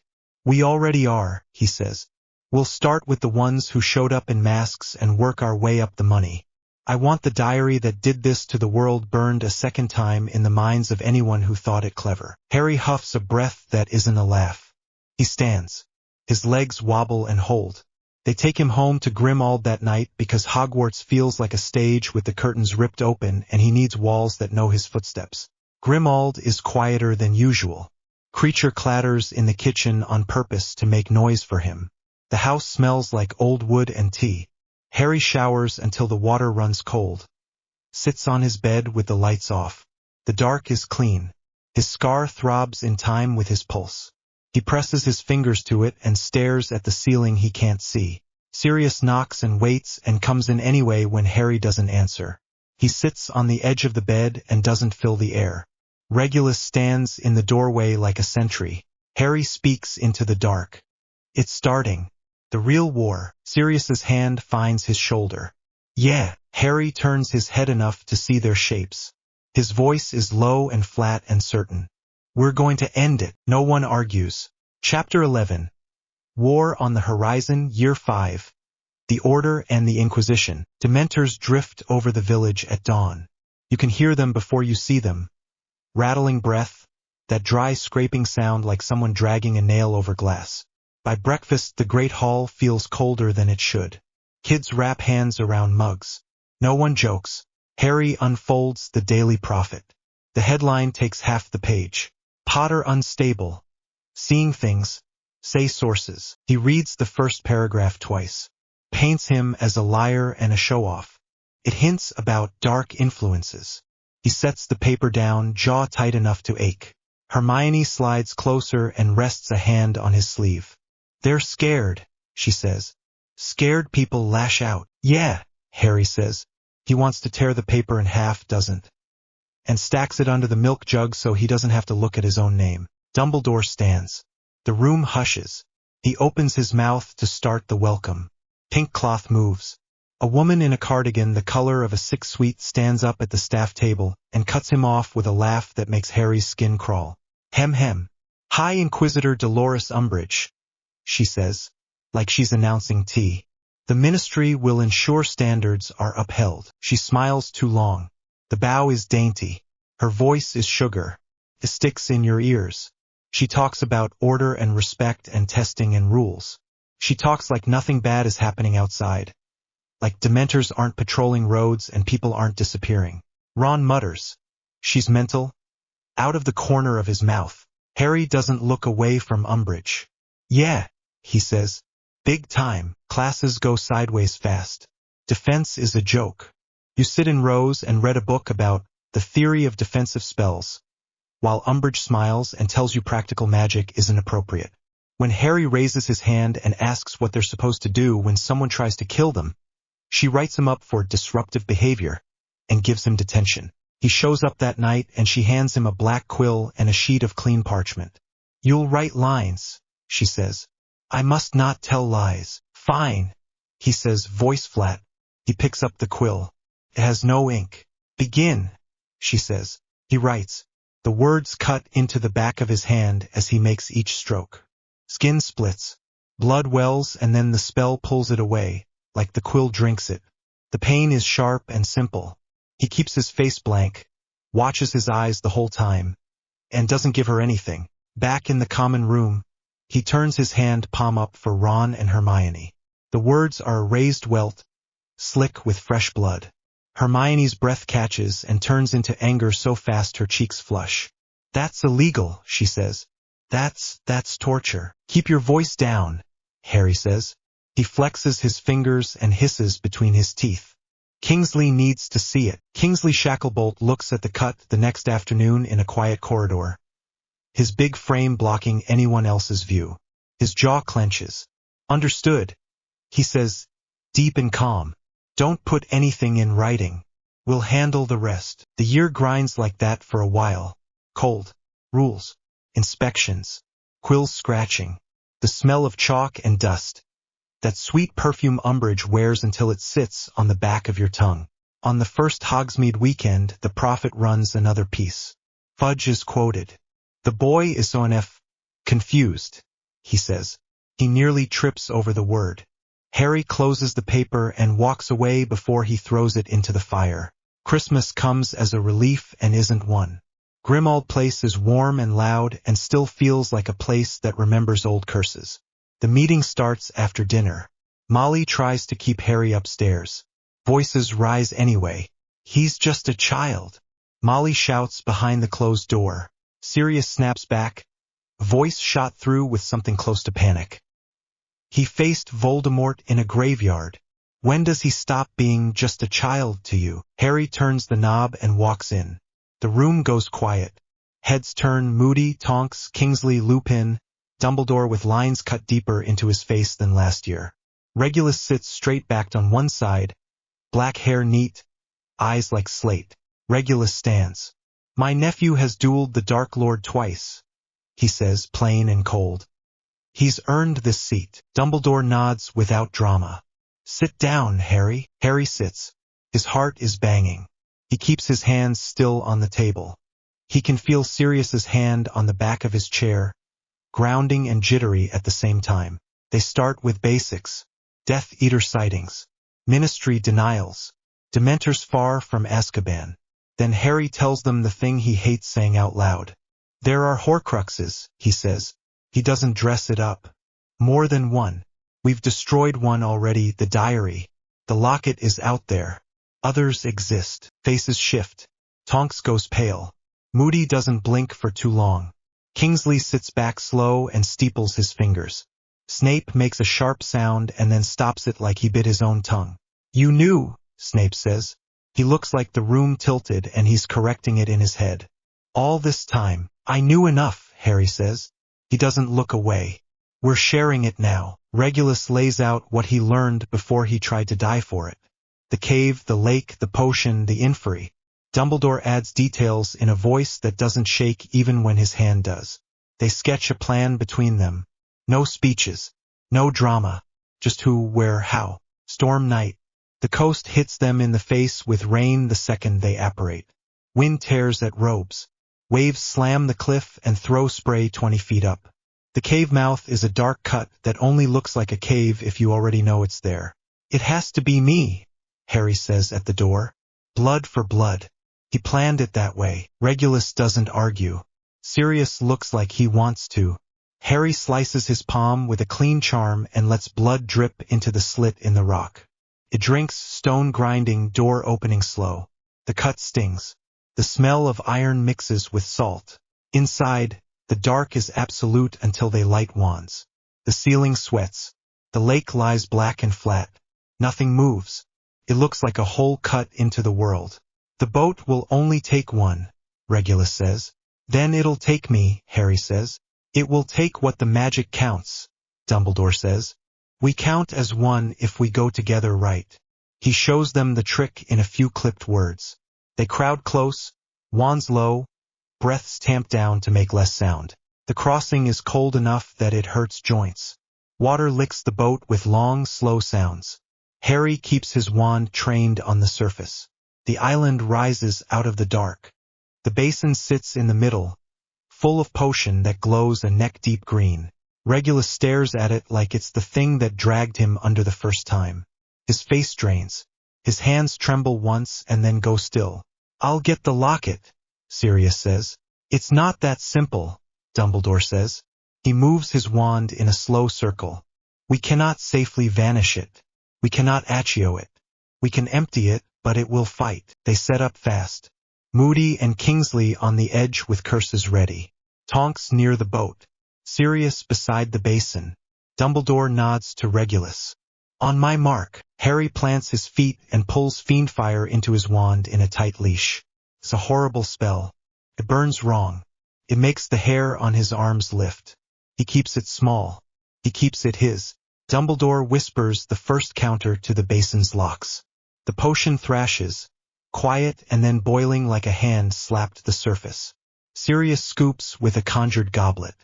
"We already are," he says. "We'll start with the ones who showed up in masks and work our way up the money. I want the diary that did this to the world burned a second time in the minds of anyone who thought it clever." Harry huffs a breath that isn't a laugh. He stands. His legs wobble and hold. They take him home to Grimmauld that night because Hogwarts feels like a stage with the curtains ripped open and he needs walls that know his footsteps. Grimmauld is quieter than usual. Creature clatters in the kitchen on purpose to make noise for him. The house smells like old wood and tea. Harry showers until the water runs cold. Sits on his bed with the lights off. The dark is clean. His scar throbs in time with his pulse. He presses his fingers to it and stares at the ceiling he can't see. Sirius knocks and waits and comes in anyway when Harry doesn't answer. He sits on the edge of the bed and doesn't fill the air. Regulus stands in the doorway like a sentry. Harry speaks into the dark. "It's starting. The real war." Sirius's hand finds his shoulder. "Yeah." Harry turns his head enough to see their shapes. His voice is low and flat and certain. "We're going to end it." No one argues. Chapter 11. War on the Horizon, Year 5. The Order and the Inquisition. Dementors drift over the village at dawn. You can hear them before you see them. Rattling breath, that dry scraping sound like someone dragging a nail over glass. By breakfast, the great hall feels colder than it should. Kids wrap hands around mugs. No one jokes. Harry unfolds the Daily Prophet. The headline takes half the page. Potter unstable. Seeing things. Say sources. He reads the first paragraph twice. Paints him as a liar and a show-off. It hints about dark influences. He sets the paper down, jaw tight enough to ache. Hermione slides closer and rests a hand on his sleeve. "They're scared," she says. "Scared people lash out." "Yeah," Harry says. He wants to tear the paper in half, doesn't. And stacks it under the milk jug so he doesn't have to look at his own name. Dumbledore stands. The room hushes. He opens his mouth to start the welcome. Pink cloth moves. A woman in a cardigan the color of a sick sweet stands up at the staff table and cuts him off with a laugh that makes Harry's skin crawl. "Hem hem. High Inquisitor Dolores Umbridge," she says, like she's announcing tea. "The Ministry will ensure standards are upheld." She smiles too long. The bow is dainty. Her voice is sugar. It sticks in your ears. She talks about order and respect and testing and rules. She talks like nothing bad is happening outside. Like Dementors aren't patrolling roads and people aren't disappearing. Ron mutters. "She's mental?" out of the corner of his mouth. Harry doesn't look away from Umbridge. "Yeah," he says. "Big time. Classes go sideways fast. Defense is a joke. You sit in rows and read a book about the theory of defensive spells, while Umbridge smiles and tells you practical magic isn't appropriate. When Harry raises his hand and asks what they're supposed to do when someone tries to kill them, she writes him up for disruptive behavior and gives him detention. He shows up that night and she hands him a black quill and a sheet of clean parchment. "You'll write lines," she says. "I must not tell lies." "Fine," he says, voice flat. He picks up the quill. It has no ink. "Begin," she says. He writes. The words cut into the back of his hand as he makes each stroke. Skin splits. Blood wells and then the spell pulls it away, like the quill drinks it. The pain is sharp and simple. He keeps his face blank, watches his eyes the whole time, and doesn't give her anything. Back in the common room, he turns his hand palm up for Ron and Hermione. The words are a raised welt, slick with fresh blood. Hermione's breath catches and turns into anger so fast her cheeks flush. "That's illegal," she says. That's torture." "Keep your voice down," Harry says. He flexes his fingers and hisses between his teeth. Kingsley needs to see it. Kingsley Shacklebolt looks at the cut the next afternoon in a quiet corridor, his big frame blocking anyone else's view. His jaw clenches. "Understood," he says, deep and calm. "Don't put anything in writing. We'll handle the rest." The year grinds like that for a while. Cold. rules, inspections, quills scratching, the smell of chalk and dust. That sweet perfume Umbridge wears until it sits on the back of your tongue. On the first Hogsmeade weekend, the prophet runs another piece. Fudge is quoted. The boy is so confused, he says. He nearly trips over the word. Harry closes the paper and walks away before he throws it into the fire. Christmas comes as a relief and isn't one. Grimmauld Place is warm and loud and still feels like a place that remembers old curses. The meeting starts after dinner. Molly tries to keep Harry upstairs. Voices rise anyway. He's just a child. Molly shouts behind the closed door. Sirius snaps back, voice shot through with something close to panic. He faced Voldemort in a graveyard. When does he stop being just a child to you? Harry turns the knob and walks in. The room goes quiet. Heads turn: Moody, Tonks, Kingsley, Lupin, Dumbledore with lines cut deeper into his face than last year. Regulus sits straight-backed on one side, black hair neat, eyes like slate. Regulus stands. My nephew has dueled the Dark Lord twice, he says, plain and cold. He's earned this seat. Dumbledore nods without drama. Sit down, Harry. Harry sits. His heart is banging. He keeps his hands still on the table. He can feel Sirius's hand on the back of his chair, grounding and jittery at the same time. They start with basics. Death Eater sightings. Ministry denials. Dementors far from Azkaban. Then Harry tells them the thing he hates saying out loud. There are Horcruxes, he says. He doesn't dress it up. More than one. We've destroyed one already, the diary. The locket is out there. Others exist. Faces shift. Tonks goes pale. Moody doesn't blink for too long. Kingsley sits back slow and steeples his fingers. Snape makes a sharp sound and then stops it like he bit his own tongue. You knew, Snape says. He looks like the room tilted and he's correcting it in his head. All this time, I knew enough, Harry says. He doesn't look away. We're sharing it now. Regulus lays out what he learned before he tried to die for it. The cave, the lake, the potion, the inferi. Dumbledore adds details in a voice that doesn't shake even when his hand does. They sketch a plan between them. No speeches. No drama. Just who, where, how. Storm night. The coast hits them in the face with rain the second they apparate. Wind tears at robes. Waves slam the cliff and throw spray 20 feet up. The cave mouth is a dark cut that only looks like a cave if you already know it's there. It has to be me, Harry says at the door. Blood for blood. He planned it that way. Regulus doesn't argue. Sirius looks like he wants to. Harry slices his palm with a clean charm and lets blood drip into the slit in the rock. It drinks, stone grinding, door opening slow. The cut stings. The smell of iron mixes with salt. Inside, the dark is absolute until they light wands. The ceiling sweats. The lake lies black and flat. Nothing moves. It looks like a hole cut into the world. The boat will only take one, Regulus says. Then it'll take me, Harry says. It will take what the magic counts, Dumbledore says. We count as one if we go together right. He shows them the trick in a few clipped words. They crowd close, wands low, breaths tamped down to make less sound. The crossing is cold enough that it hurts joints. Water licks the boat with long, slow sounds. Harry keeps his wand trained on the surface. The island rises out of the dark. The basin sits in the middle, full of potion that glows a neck-deep green. Regulus stares at it like it's the thing that dragged him under the first time. His face drains. His hands tremble once and then go still. I'll get the locket, Sirius says. It's not that simple, Dumbledore says. He moves his wand in a slow circle. We cannot safely vanish it. We cannot accio it. We can empty it, but it will fight. They set up fast. Moody and Kingsley on the edge with curses ready. Tonks near the boat. Sirius beside the basin. Dumbledore nods to Regulus. On my mark. Harry plants his feet and pulls Fiendfire into his wand in a tight leash. It's a horrible spell. It burns wrong. It makes the hair on his arms lift. He keeps it small. He keeps it his. Dumbledore whispers the first counter to the basin's locks. The potion thrashes, quiet and then boiling like a hand slapped the surface. Sirius scoops with a conjured goblet.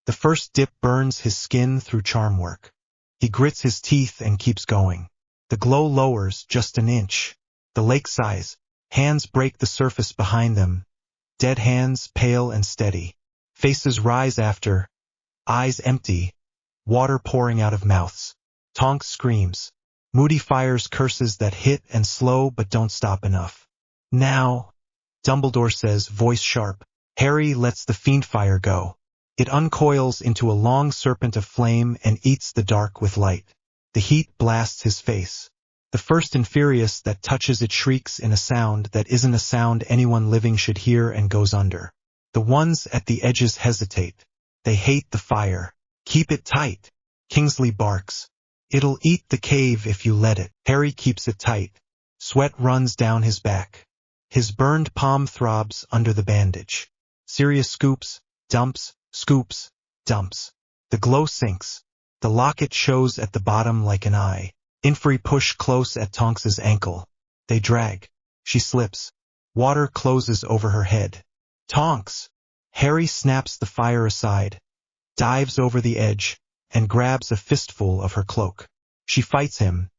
The first dip burns his skin through charm work. He grits his teeth and keeps going. The glow lowers just an inch. The lake sighs. Hands break the surface behind them. Dead hands, pale and steady. Faces rise after. Eyes empty. Water pouring out of mouths. Tonks screams. Moody fires curses that hit and slow but don't stop enough. Now, Dumbledore says, voice sharp. Harry lets the fiend fire go. It uncoils into a long serpent of flame and eats the dark with light. The heat blasts his face. The first Inferius that touches it shrieks in a sound that isn't a sound anyone living should hear and goes under. The ones at the edges hesitate. They hate the fire. Keep it tight. Kingsley barks. It'll eat the cave if you let it. Harry keeps it tight. Sweat runs down his back. His burned palm throbs under the bandage. Sirius scoops, dumps, scoops, dumps. The glow sinks. The locket shows at the bottom like an eye. Inferi push close at Tonks's ankle. They drag. She slips. Water closes over her head. Tonks! Harry snaps the fire aside, dives over the edge, and grabs a fistful of her cloak. She fights him.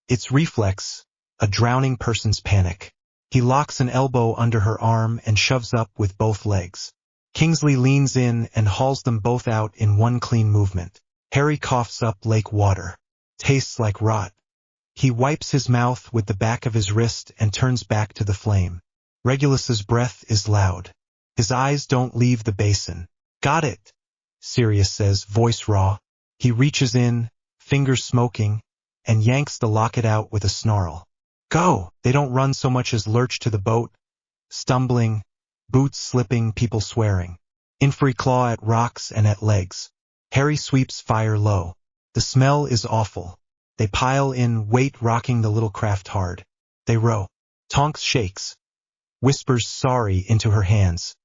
It's reflex, a drowning person's panic. He locks an elbow under her arm and shoves up with both legs. Kingsley leans in and hauls them both out in one clean movement. Harry coughs up lake water. Tastes like rot. He wipes his mouth with the back of his wrist and turns back to the flame. Regulus's breath is loud. His eyes don't leave the basin. Got it, Sirius says, voice raw. He reaches in, fingers smoking, and yanks the locket out with a snarl. Go! They don't run so much as lurch to the boat, stumbling, boots slipping, people swearing. Inferi claw at rocks and at legs. Harry sweeps fire low. The smell is awful. They pile in, weight rocking the little craft hard. They row. Tonks shakes. Whispers sorry into her hands.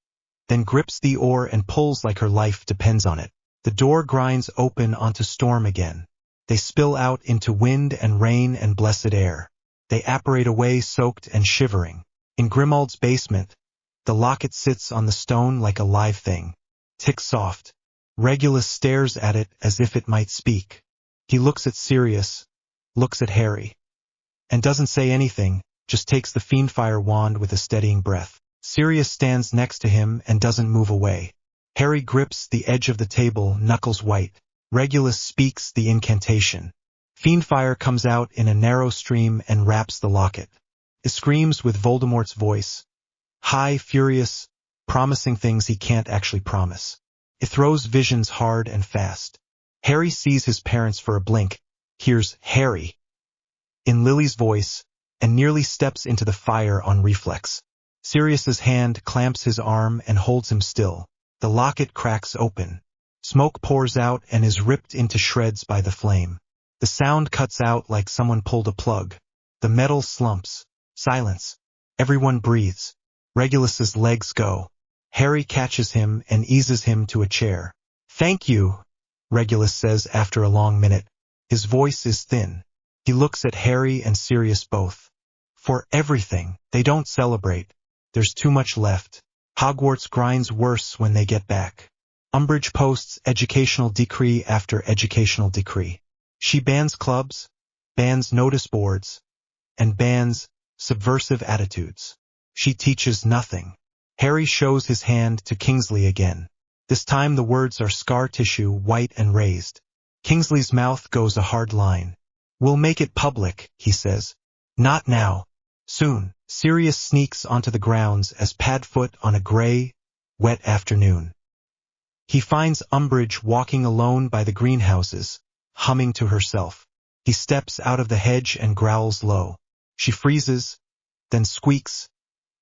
Then grips the oar and pulls like her life depends on it. The door grinds open onto storm again. They spill out into wind and rain and blessed air. They apparate away soaked and shivering. In Grimald's basement, the locket sits on the stone like a live thing. Tick soft. Regulus stares at it as if it might speak. He looks at Sirius, looks at Harry, and doesn't say anything, just takes the fiendfire wand with a steadying breath. Sirius stands next to him and doesn't move away. Harry grips the edge of the table, knuckles white. Regulus speaks the incantation. Fiendfire comes out in a narrow stream and wraps the locket. It screams with Voldemort's voice. High, furious, promising things he can't actually promise. It throws visions hard and fast. Harry sees his parents for a blink, hears Harry in Lily's voice, and nearly steps into the fire on reflex. Sirius's hand clamps his arm and holds him still. The locket cracks open. Smoke pours out and is ripped into shreds by the flame. The sound cuts out like someone pulled a plug. The metal slumps. Silence. Everyone breathes. Regulus's legs go. Harry catches him and eases him to a chair. Thank you, Regulus says after a long minute. His voice is thin. He looks at Harry and Sirius both. For everything, they don't celebrate. There's too much left. Hogwarts grinds worse when they get back. Umbridge posts educational decree after educational decree. She bans clubs, bans notice boards, and bans subversive attitudes. She teaches nothing. Harry shows his hand to Kingsley again. This time the words are scar tissue, white and raised. Kingsley's mouth goes a hard line. We'll make it public, he says. Not now. Soon. Sirius sneaks onto the grounds as Padfoot on a gray, wet afternoon. He finds Umbridge walking alone by the greenhouses, humming to herself. He steps out of the hedge and growls low. She freezes, then squeaks,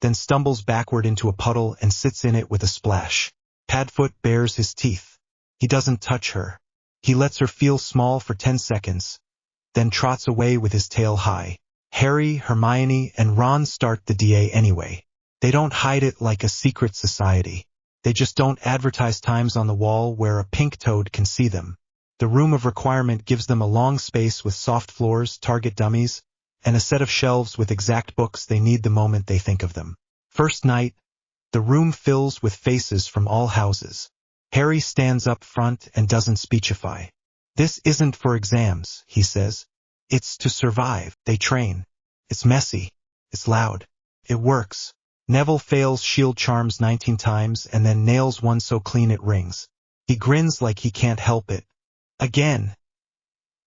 then stumbles backward into a puddle and sits in it with a splash. Padfoot bares his teeth. He doesn't touch her. He lets her feel small for 10 seconds, then trots away with his tail high. Harry, Hermione, and Ron start the DA anyway. They don't hide it like a secret society. They just don't advertise times on the wall where a pink toad can see them. The room of requirement gives them a long space with soft floors, target dummies, and a set of shelves with exact books they need the moment they think of them. First night, The room fills with faces from all houses. Harry stands up front and doesn't speechify. This isn't for exams, he says. It's to survive. They train. It's messy. It's loud. It works. Neville fails shield charms 19 times and then nails one so clean it rings. He grins like he can't help it. Again.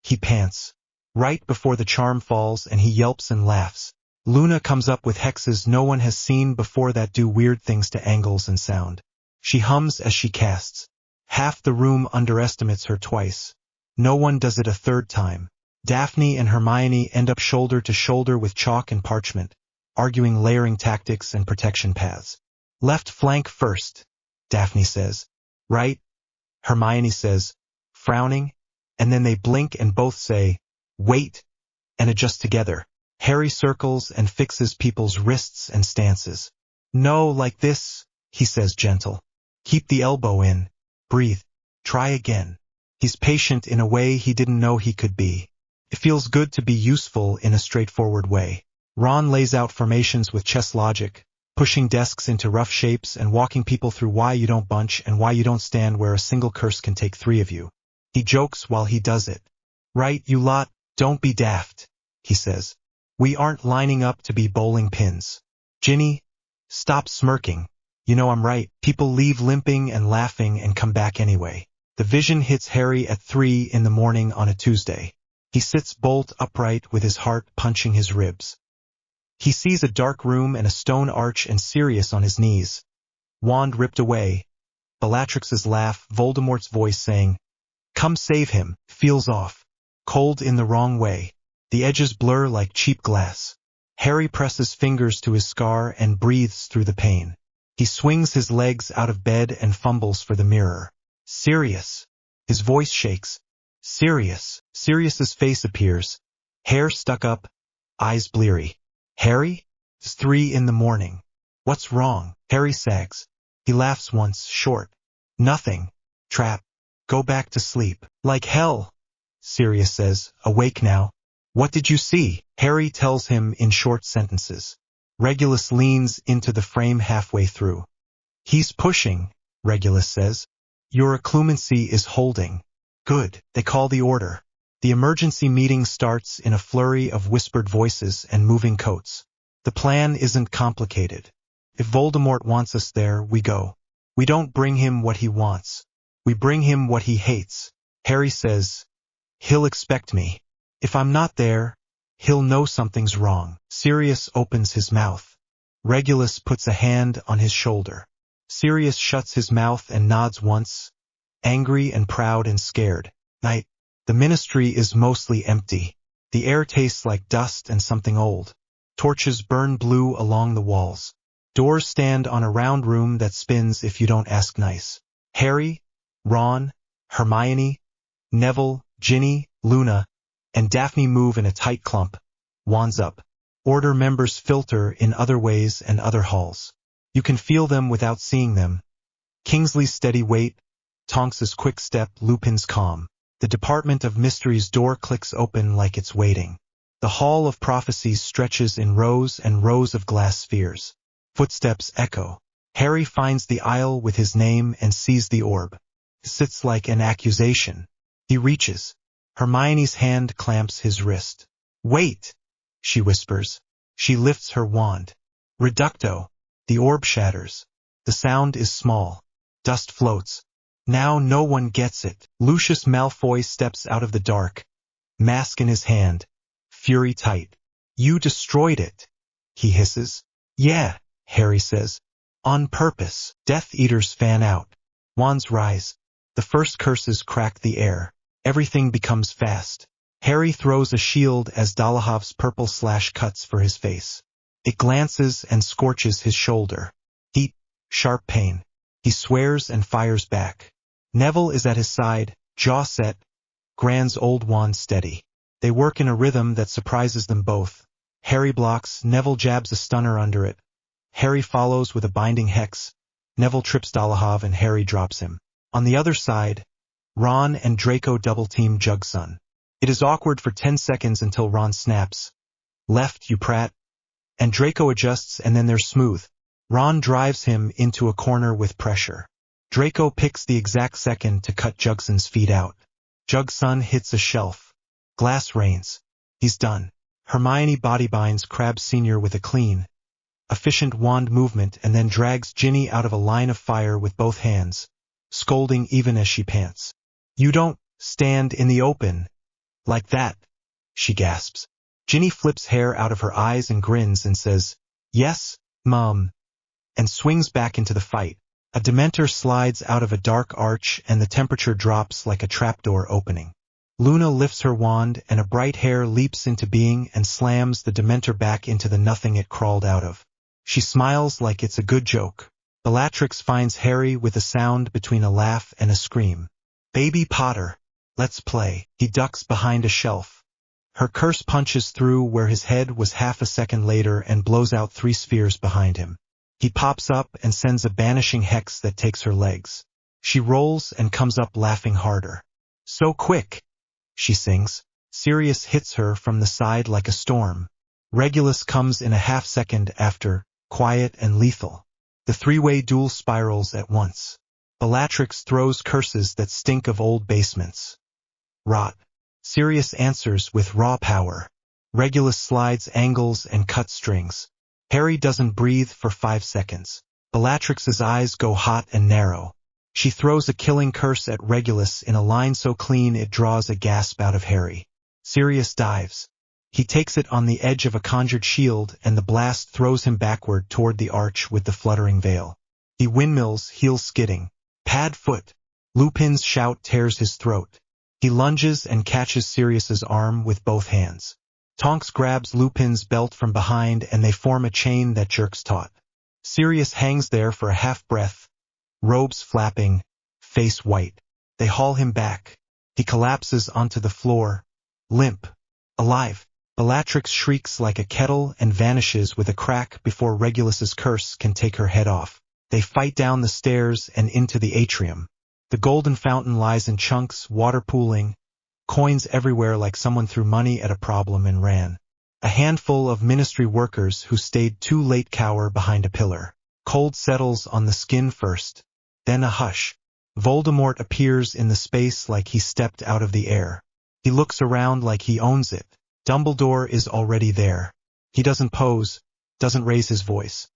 He pants. Right before the charm falls and he yelps and laughs. Luna comes up with hexes no one has seen before that do weird things to angles and sound. She hums as she casts. Half the room underestimates her twice. No one does it a third time. Daphne and Hermione end up shoulder to shoulder with chalk and parchment, arguing layering tactics and protection paths. Left flank first, Daphne says. Right? Hermione says, frowning, and then they blink and both say, wait, and adjust together. Harry circles and fixes people's wrists and stances. No, like this, he says gentle. Keep the elbow in. Breathe. Try again. He's patient in a way he didn't know he could be. It feels good to be useful in a straightforward way. Ron lays out formations with chess logic, pushing desks into rough shapes and walking people through why you don't bunch and why you don't stand where a single curse can take 3 of you. He jokes while he does it. Right, you lot, don't be daft, he says. We aren't lining up to be bowling pins. Ginny, stop smirking. You know I'm right. People leave limping and laughing and come back anyway. The vision hits Harry at 3 in the morning on a Tuesday. He sits bolt upright with his heart punching his ribs. He sees a dark room and a stone arch and Sirius on his knees. Wand ripped away. Bellatrix's laugh, Voldemort's voice saying, "Come save him," feels off. Cold in the wrong way. The edges blur like cheap glass. Harry presses fingers to his scar and breathes through the pain. He swings his legs out of bed and fumbles for the mirror. Sirius. His voice shakes. Sirius. Sirius's face appears. Hair stuck up. Eyes bleary. Harry? It's 3 in the morning. What's wrong? Harry sags. He laughs once, short. Nothing. Trap. Go back to sleep. Like hell. Sirius says, awake now. What did you see? Harry tells him in short sentences. Regulus leans into the frame halfway through. He's pushing, Regulus says. Your occlumency is holding. Good. They call the order. The emergency meeting starts in a flurry of whispered voices and moving coats. The plan isn't complicated. If Voldemort wants us there, we go. We don't bring him what he wants. We bring him what he hates. Harry says, he'll expect me. If I'm not there, he'll know something's wrong. Sirius opens his mouth. Regulus puts a hand on his shoulder. Sirius shuts his mouth and nods once, angry and proud and scared. Night. The ministry is mostly empty. The air tastes like dust and something old. Torches burn blue along the walls. Doors stand on a round room that spins if you don't ask nice. Harry, Ron, Hermione, Neville, Ginny, Luna, and Daphne move in a tight clump. Wands up. Order members filter in other ways and other halls. You can feel them without seeing them. Kingsley's steady weight, Tonks's quick step, Lupin's calm. The Department of Mystery's door clicks open like it's waiting. The Hall of Prophecies stretches in rows and rows of glass spheres. Footsteps echo. Harry finds the aisle with his name and sees the orb. It sits like an accusation. He reaches. Hermione's hand clamps his wrist. Wait, she whispers. She lifts her wand. Reducto. The orb shatters. The sound is small. Dust floats. Now no one gets it. Lucius Malfoy steps out of the dark. Mask in his hand. Fury tight. You destroyed it, he hisses. Yeah, Harry says. On purpose. Death Eaters fan out. Wands rise. The first curses crack the air. Everything becomes fast. Harry throws a shield as Dolahov's purple slash cuts for his face. It glances and scorches his shoulder. Heat, sharp pain. He swears and fires back. Neville is at his side, jaw set, Gran's old wand steady. They work in a rhythm that surprises them both. Harry blocks, Neville jabs a stunner under it. Harry follows with a binding hex. Neville trips Dolohov and Harry drops him. On the other side, Ron and Draco double-team Jugson. It is awkward for 10 seconds until Ron snaps. Left, you prat. And Draco adjusts and then they're smooth. Ron drives him into a corner with pressure. Draco picks the exact second to cut Jugson's feet out. Jugson hits a shelf. Glass rains. He's done. Hermione bodybinds Crabbe Sr. with a clean, efficient wand movement and then drags Ginny out of a line of fire with both hands, scolding even as she pants. "You don't stand in the open like that," she gasps. Ginny flips hair out of her eyes and grins and says, "Yes, Mom," and swings back into the fight. A Dementor slides out of a dark arch and the temperature drops like a trapdoor opening. Luna lifts her wand and a bright hair leaps into being and slams the Dementor back into the nothing it crawled out of. She smiles like it's a good joke. Bellatrix finds Harry with a sound between a laugh and a scream. "Baby Potter, let's play." He ducks behind a shelf. Her curse punches through where his head was half a second later and blows out 3 spheres behind him. He pops up and sends a banishing hex that takes her legs. She rolls and comes up laughing harder. "So quick," she sings. Sirius hits her from the side like a storm. Regulus comes in a half-second after, quiet and lethal. The 3-way duel spirals at once. Bellatrix throws curses that stink of old basements. Rot. Sirius answers with raw power. Regulus slides angles and cuts strings. Harry doesn't breathe for 5 seconds. Bellatrix's eyes go hot and narrow. She throws a killing curse at Regulus in a line so clean it draws a gasp out of Harry. Sirius dives. He takes it on the edge of a conjured shield and the blast throws him backward toward the arch with the fluttering veil. He windmills, heels skidding. Pad foot. Lupin's shout tears his throat. He lunges and catches Sirius's arm with both hands. Tonks grabs Lupin's belt from behind and they form a chain that jerks taut. Sirius hangs there for a half-breath, robes flapping, face white. They haul him back. He collapses onto the floor, limp, alive. Bellatrix shrieks like a kettle and vanishes with a crack before Regulus's curse can take her head off. They fight down the stairs and into the atrium. The golden fountain lies in chunks, water pooling, coins everywhere like someone threw money at a problem and ran. A handful of ministry workers who stayed too late cower behind a pillar. Cold settles on the skin first, then a hush. Voldemort appears in the space like he stepped out of the air. He looks around like he owns it. Dumbledore is already there. He doesn't pose, doesn't raise his voice,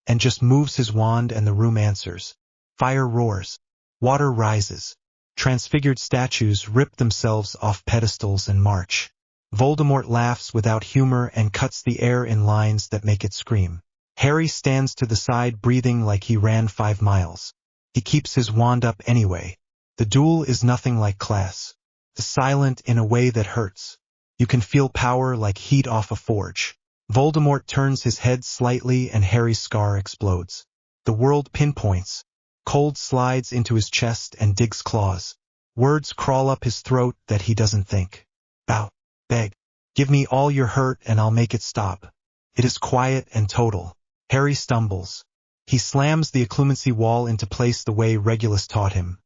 and just moves his wand and the room answers. Fire roars. Water rises. Transfigured statues rip themselves off pedestals and march. Voldemort laughs without humor and cuts the air in lines that make it scream. Harry stands to the side breathing like he ran 5 miles. He keeps his wand up anyway. The duel is nothing like class. It's silent in a way that hurts. You can feel power like heat off a forge. Voldemort turns his head slightly and Harry's scar explodes. The world pinpoints. Cold slides into his chest and digs claws. Words crawl up his throat that he doesn't think. Bow. Beg. Give me all your hurt and I'll make it stop. It is quiet and total. Harry stumbles. He slams the occlumency wall into place the way Regulus taught him.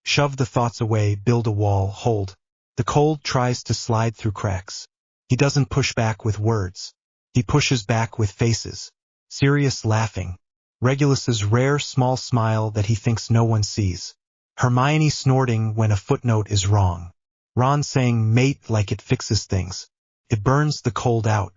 Shove the thoughts away, build a wall, hold. The cold tries to slide through cracks. He doesn't push back with words. He pushes back with faces. Sirius laughing. Regulus's rare small smile that he thinks no one sees. Hermione snorting when a footnote is wrong. Ron saying mate like it fixes things. It burns the cold out.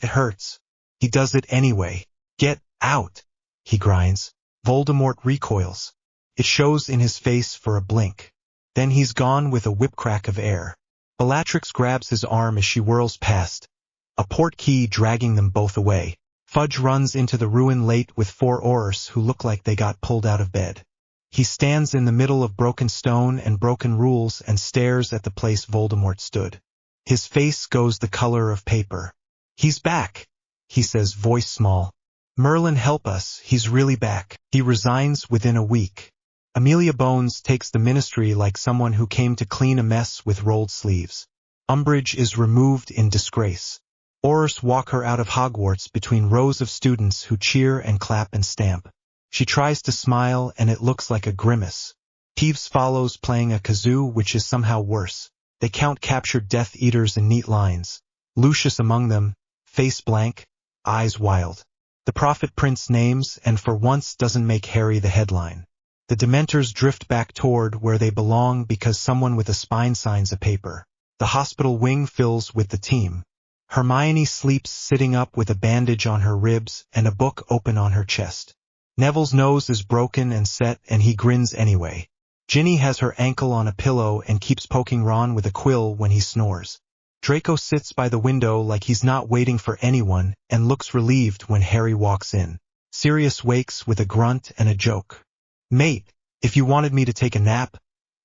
It hurts. He does it anyway. Get out, he grinds. Voldemort recoils. It shows in his face for a blink. Then he's gone with a whip-crack of air. Bellatrix grabs his arm as she whirls past, a portkey dragging them both away. Fudge runs into the ruin late with 4 Aurors who look like they got pulled out of bed. He stands in the middle of broken stone and broken rules and stares at the place Voldemort stood. His face goes the color of paper. He's back, he says, voice small. Merlin, help us, he's really back. He resigns within a week. Amelia Bones takes the ministry like someone who came to clean a mess with rolled sleeves. Umbridge is removed in disgrace. Aurors walk her out of Hogwarts between rows of students who cheer and clap and stamp. She tries to smile and it looks like a grimace. Peeves follows playing a kazoo, which is somehow worse. They count captured Death Eaters in neat lines. Lucius among them, face blank, eyes wild. The prophet prints names and for once doesn't make Harry the headline. The Dementors drift back toward where they belong because someone with a spine signs a paper. The hospital wing fills with the team. Hermione sleeps sitting up with a bandage on her ribs and a book open on her chest. Neville's nose is broken and set and he grins anyway. Ginny has her ankle on a pillow and keeps poking Ron with a quill when he snores. Draco sits by the window like he's not waiting for anyone and looks relieved when Harry walks in. Sirius wakes with a grunt and a joke. "Mate, if you wanted me to take a nap,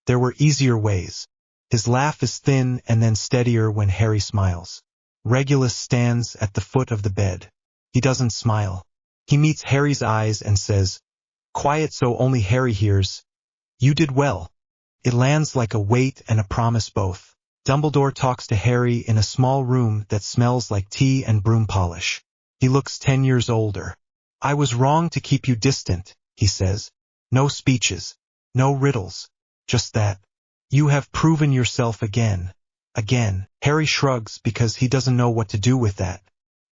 there were easier ways." His laugh is thin and then steadier when Harry smiles. Regulus stands at the foot of the bed. He doesn't smile. He meets Harry's eyes and says, quiet so only Harry hears, "You did well." It lands like a weight and a promise both. Dumbledore talks to Harry in a small room that smells like tea and broom polish. He looks 10 years older. "I was wrong to keep you distant," he says. "No speeches. No riddles. Just that. You have proven yourself again." Again. Harry shrugs because he doesn't know what to do with that.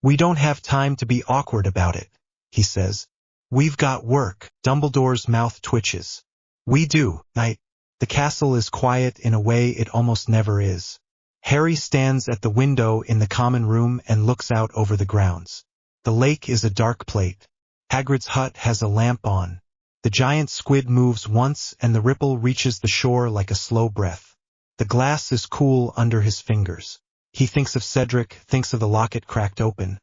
"We don't have time to be awkward about it," he says. "We've got work." Dumbledore's mouth twitches. "We do, Knight." The castle is quiet in a way it almost never is. Harry stands at the window in the common room and looks out over the grounds. The lake is a dark plate. Hagrid's hut has a lamp on. The giant squid moves once and the ripple reaches the shore like a slow breath. The glass is cool under his fingers. He thinks of Cedric, thinks of the locket cracked open,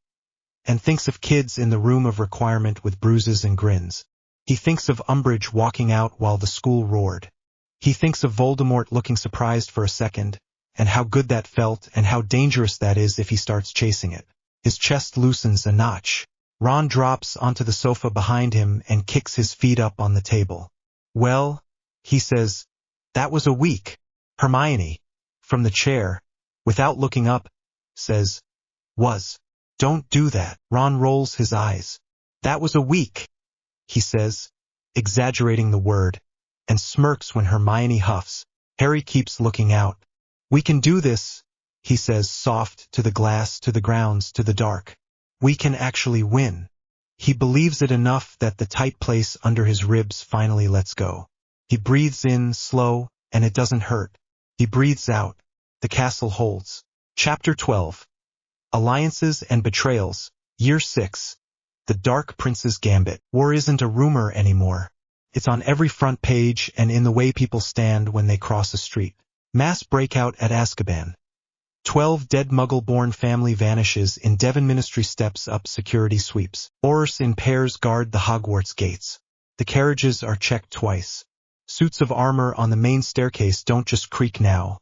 and thinks of kids in the room of requirement with bruises and grins. He thinks of Umbridge walking out while the school roared. He thinks of Voldemort looking surprised for a second, and how good that felt and how dangerous that is if he starts chasing it. His chest loosens a notch. Ron drops onto the sofa behind him and kicks his feet up on the table. "Well," he says, "that was a week." Hermione, from the chair, without looking up, says, "Was." "Don't do that." Ron rolls his eyes. "That was a week," he says, exaggerating the word, and smirks when Hermione huffs. Harry keeps looking out. "We can do this," he says, soft, to the glass, to the grounds, to the dark. "We can actually win." He believes it enough that the tight place under his ribs finally lets go. He breathes in, slow, and it doesn't hurt. He breathes out. The castle holds. Chapter 12. Alliances and Betrayals. Year 6. The Dark Prince's Gambit. War isn't a rumor anymore. It's on every front page and in the way people stand when they cross a street. Mass breakout at Azkaban. 12 dead Muggle-born family vanishes in Devon Ministry steps up security sweeps. Aurors in pairs guard the Hogwarts gates. The carriages are checked twice. Suits of armor on the main staircase don't just creak now.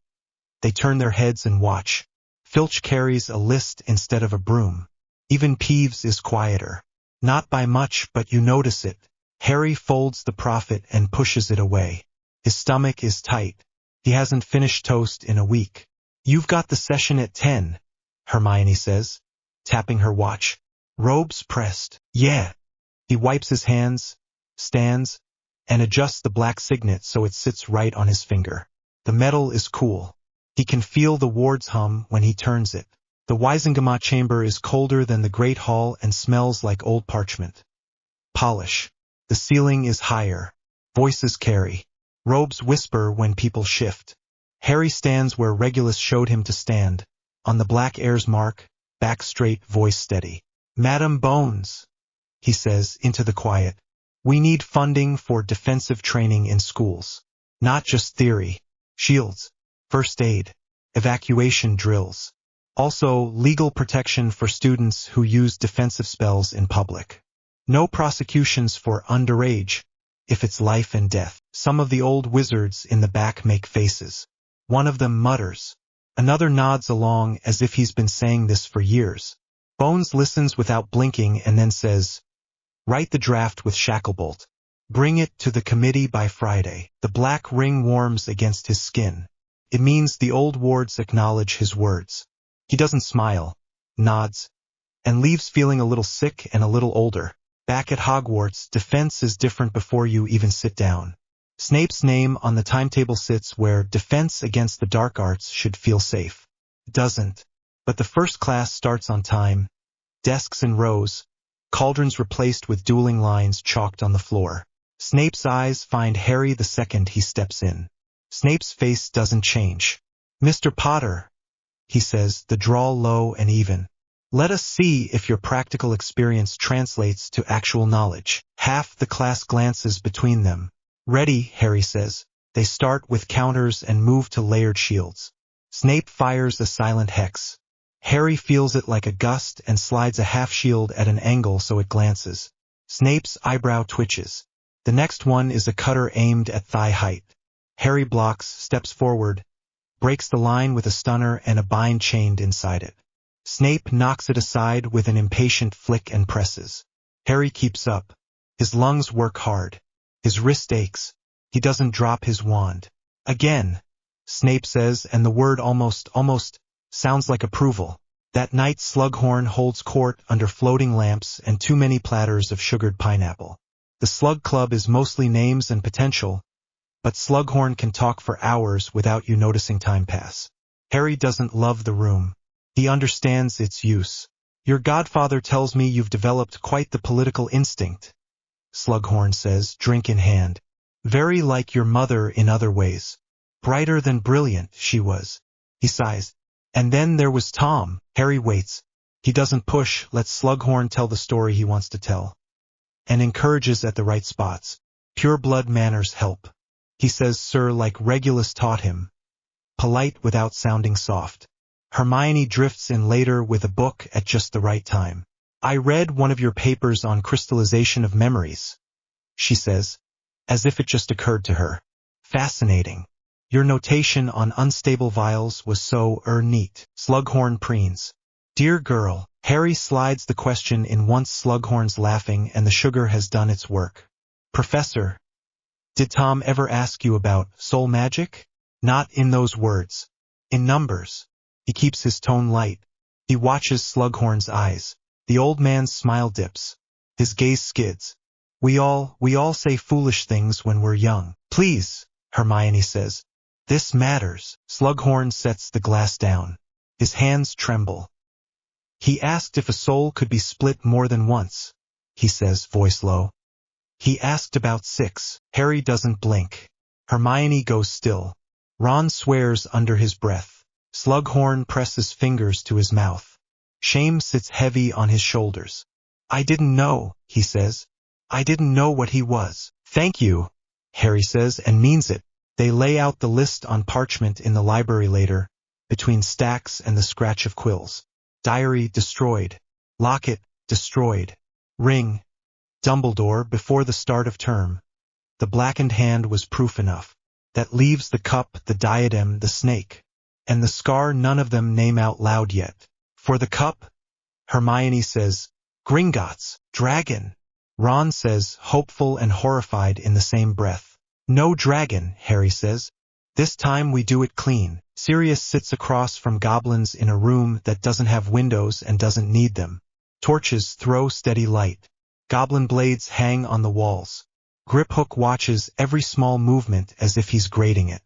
They turn their heads and watch. Filch carries a list instead of a broom. Even Peeves is quieter. Not by much, but you notice it. Harry folds the prophet and pushes it away. His stomach is tight. He hasn't finished toast in a week. "You've got the session at 10, Hermione says, tapping her watch. "Robes pressed." "Yeah." He wipes his hands, stands, and adjusts the black signet so it sits right on his finger. The metal is cool. He can feel the wards hum when he turns it. The Wizengamot chamber is colder than the Great Hall and smells like old parchment. Polish. The ceiling is higher. Voices carry. Robes whisper when people shift. Harry stands where Regulus showed him to stand, on the black air's mark, back straight, voice steady. "Madam Bones," he says into the quiet, "we need funding for defensive training in schools. Not just theory. Shields, first aid, evacuation drills. Also legal protection for students who use defensive spells in public. No prosecutions for underage, if it's life and death." Some of the old wizards in the back make faces. One of them mutters. Another nods along as if he's been saying this for years. Bones listens without blinking and then says, "Write the draft with Shacklebolt. Bring it to the committee by Friday." The black ring warms against his skin. It means the old wards acknowledge his words. He doesn't smile, nods, and leaves feeling a little sick and a little older. Back at Hogwarts, defense is different before you even sit down. Snape's name on the timetable sits where defense against the dark arts should feel safe. It doesn't. But the first class starts on time. Desks in rows. cauldrons replaced with dueling lines chalked on the floor. Snape's eyes find Harry the second he steps in. Snape's face doesn't change. "Mr. Potter," he says, the drawl low and even. "Let us see if your practical experience translates to actual knowledge." Half the class glances between them. "Ready," Harry says. They start with counters and move to layered shields. Snape fires a silent hex. Harry feels it like a gust and slides a half-shield at an angle so it glances. Snape's eyebrow twitches. The next one is a cutter aimed at thigh height. Harry blocks, steps forward, breaks the line with a stunner and a bind chained inside it. Snape knocks it aside with an impatient flick and presses. Harry keeps up. His lungs work hard. His wrist aches. He doesn't drop his wand. "Again," Snape says, and the word almost sounds like approval. That night Slughorn holds court under floating lamps and too many platters of sugared pineapple. The Slug Club is mostly names and potential, but Slughorn can talk for hours without you noticing time pass. Harry doesn't love the room. He understands its use. "Your godfather tells me you've developed quite the political instinct," Slughorn says, drink in hand. "Very like your mother in other ways. Brighter than brilliant, she was." He sighs. "And then there was Tom." Harry waits. He doesn't push, lets Slughorn tell the story he wants to tell, and encourages at the right spots. Pure blood manners help. He says sir like Regulus taught him, polite without sounding soft. Hermione drifts in later with a book at just the right time. "I read one of your papers on crystallization of memories," she says, as if it just occurred to her. "Fascinating. Your notation on unstable vials was so neat." Slughorn preens. "Dear girl." Harry slides the question in once Slughorn's laughing and the sugar has done its work. "Professor, did Tom ever ask you about soul magic?" "Not in those words. In numbers." He keeps his tone light. He watches Slughorn's eyes. The old man's smile dips. His gaze skids. We all say foolish things when we're young." "Please," Hermione says. "This matters." Slughorn sets the glass down. His hands tremble. "He asked if a soul could be split more than once," he says, voice low. "He asked about 6. Harry doesn't blink. Hermione goes still. Ron swears under his breath. Slughorn presses fingers to his mouth. Shame sits heavy on his shoulders. "I didn't know," he says. "I didn't know what he was." "Thank you," Harry says, and means it. They lay out the list on parchment in the library later, between stacks and the scratch of quills. Diary destroyed. Locket destroyed. Ring. Dumbledore before the start of term. The blackened hand was proof enough. That leaves the cup, the diadem, the snake. And the scar none of them name out loud yet. For the cup, Hermione says, "Gringotts, dragon." Ron says, hopeful and horrified in the same breath. "No dragon," Harry says. "This time we do it clean." Sirius sits across from goblins in a room that doesn't have windows and doesn't need them. Torches throw steady light. Goblin blades hang on the walls. Griphook watches every small movement as if he's grading it.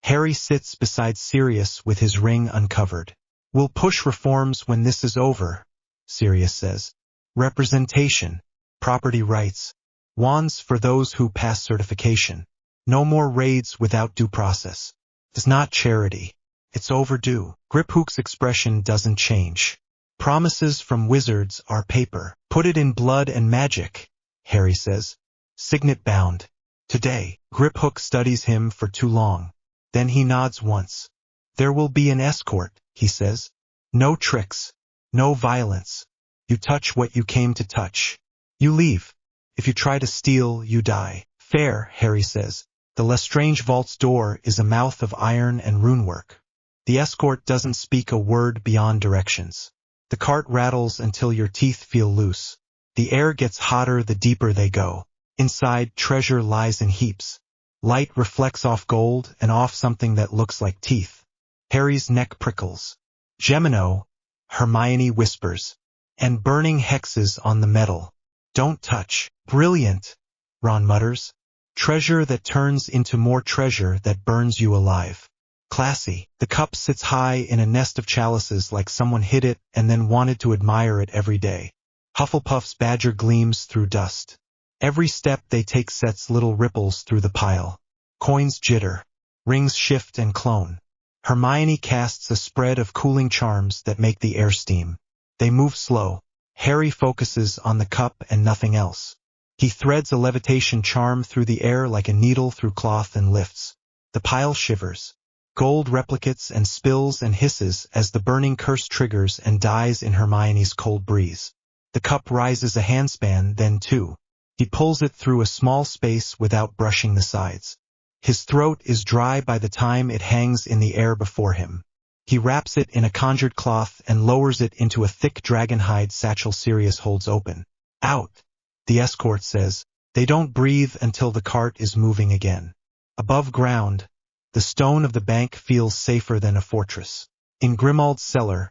Harry sits beside Sirius with his ring uncovered. "We'll push reforms when this is over," Sirius says. "Representation, property rights, wands for those who pass certification. No more raids without due process. It's not charity. It's overdue." Griphook's expression doesn't change. "Promises from wizards are paper. Put it in blood and magic," Harry says. "Signet bound. Today." Griphook studies him for too long. Then he nods once. "There will be an escort," he says. "No tricks. No violence. You touch what you came to touch. You leave. If you try to steal, you die." "Fair," Harry says. The Lestrange vault's door is a mouth of iron and runework. The escort doesn't speak a word beyond directions. The cart rattles until your teeth feel loose. The air gets hotter the deeper they go. Inside, treasure lies in heaps. Light reflects off gold and off something that looks like teeth. Harry's neck prickles. "Gemino," Hermione whispers. "And burning hexes on the metal. Don't touch." "Brilliant," Ron mutters. "Treasure that turns into more treasure that burns you alive. Classy." The cup sits high in a nest of chalices like someone hid it and then wanted to admire it every day. Hufflepuff's badger gleams through dust. Every step they take sets little ripples through the pile. Coins jitter. Rings shift and clone. Hermione casts a spread of cooling charms that make the air steam. They move slow. Harry focuses on the cup and nothing else. He threads a levitation charm through the air like a needle through cloth and lifts. The pile shivers. Gold replicates and spills and hisses as the burning curse triggers and dies in Hermione's cold breeze. The cup rises a handspan, then two. He pulls it through a small space without brushing the sides. His throat is dry by the time it hangs in the air before him. He wraps it in a conjured cloth and lowers it into a thick dragonhide satchel Sirius holds open. Out, the escort says. They don't breathe until the cart is moving again. Above ground, the stone of the bank feels safer than a fortress. In Grimmauld cellar,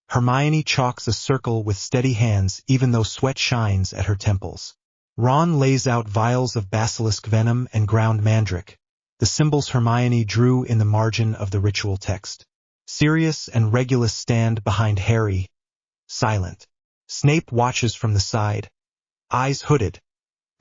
Hermione chalks a circle with steady hands even though sweat shines at her temples. Ron lays out vials of basilisk venom and ground mandrake, the symbols Hermione drew in the margin of the ritual text. Sirius and Regulus stand behind Harry, silent. Snape watches from the side, eyes hooded,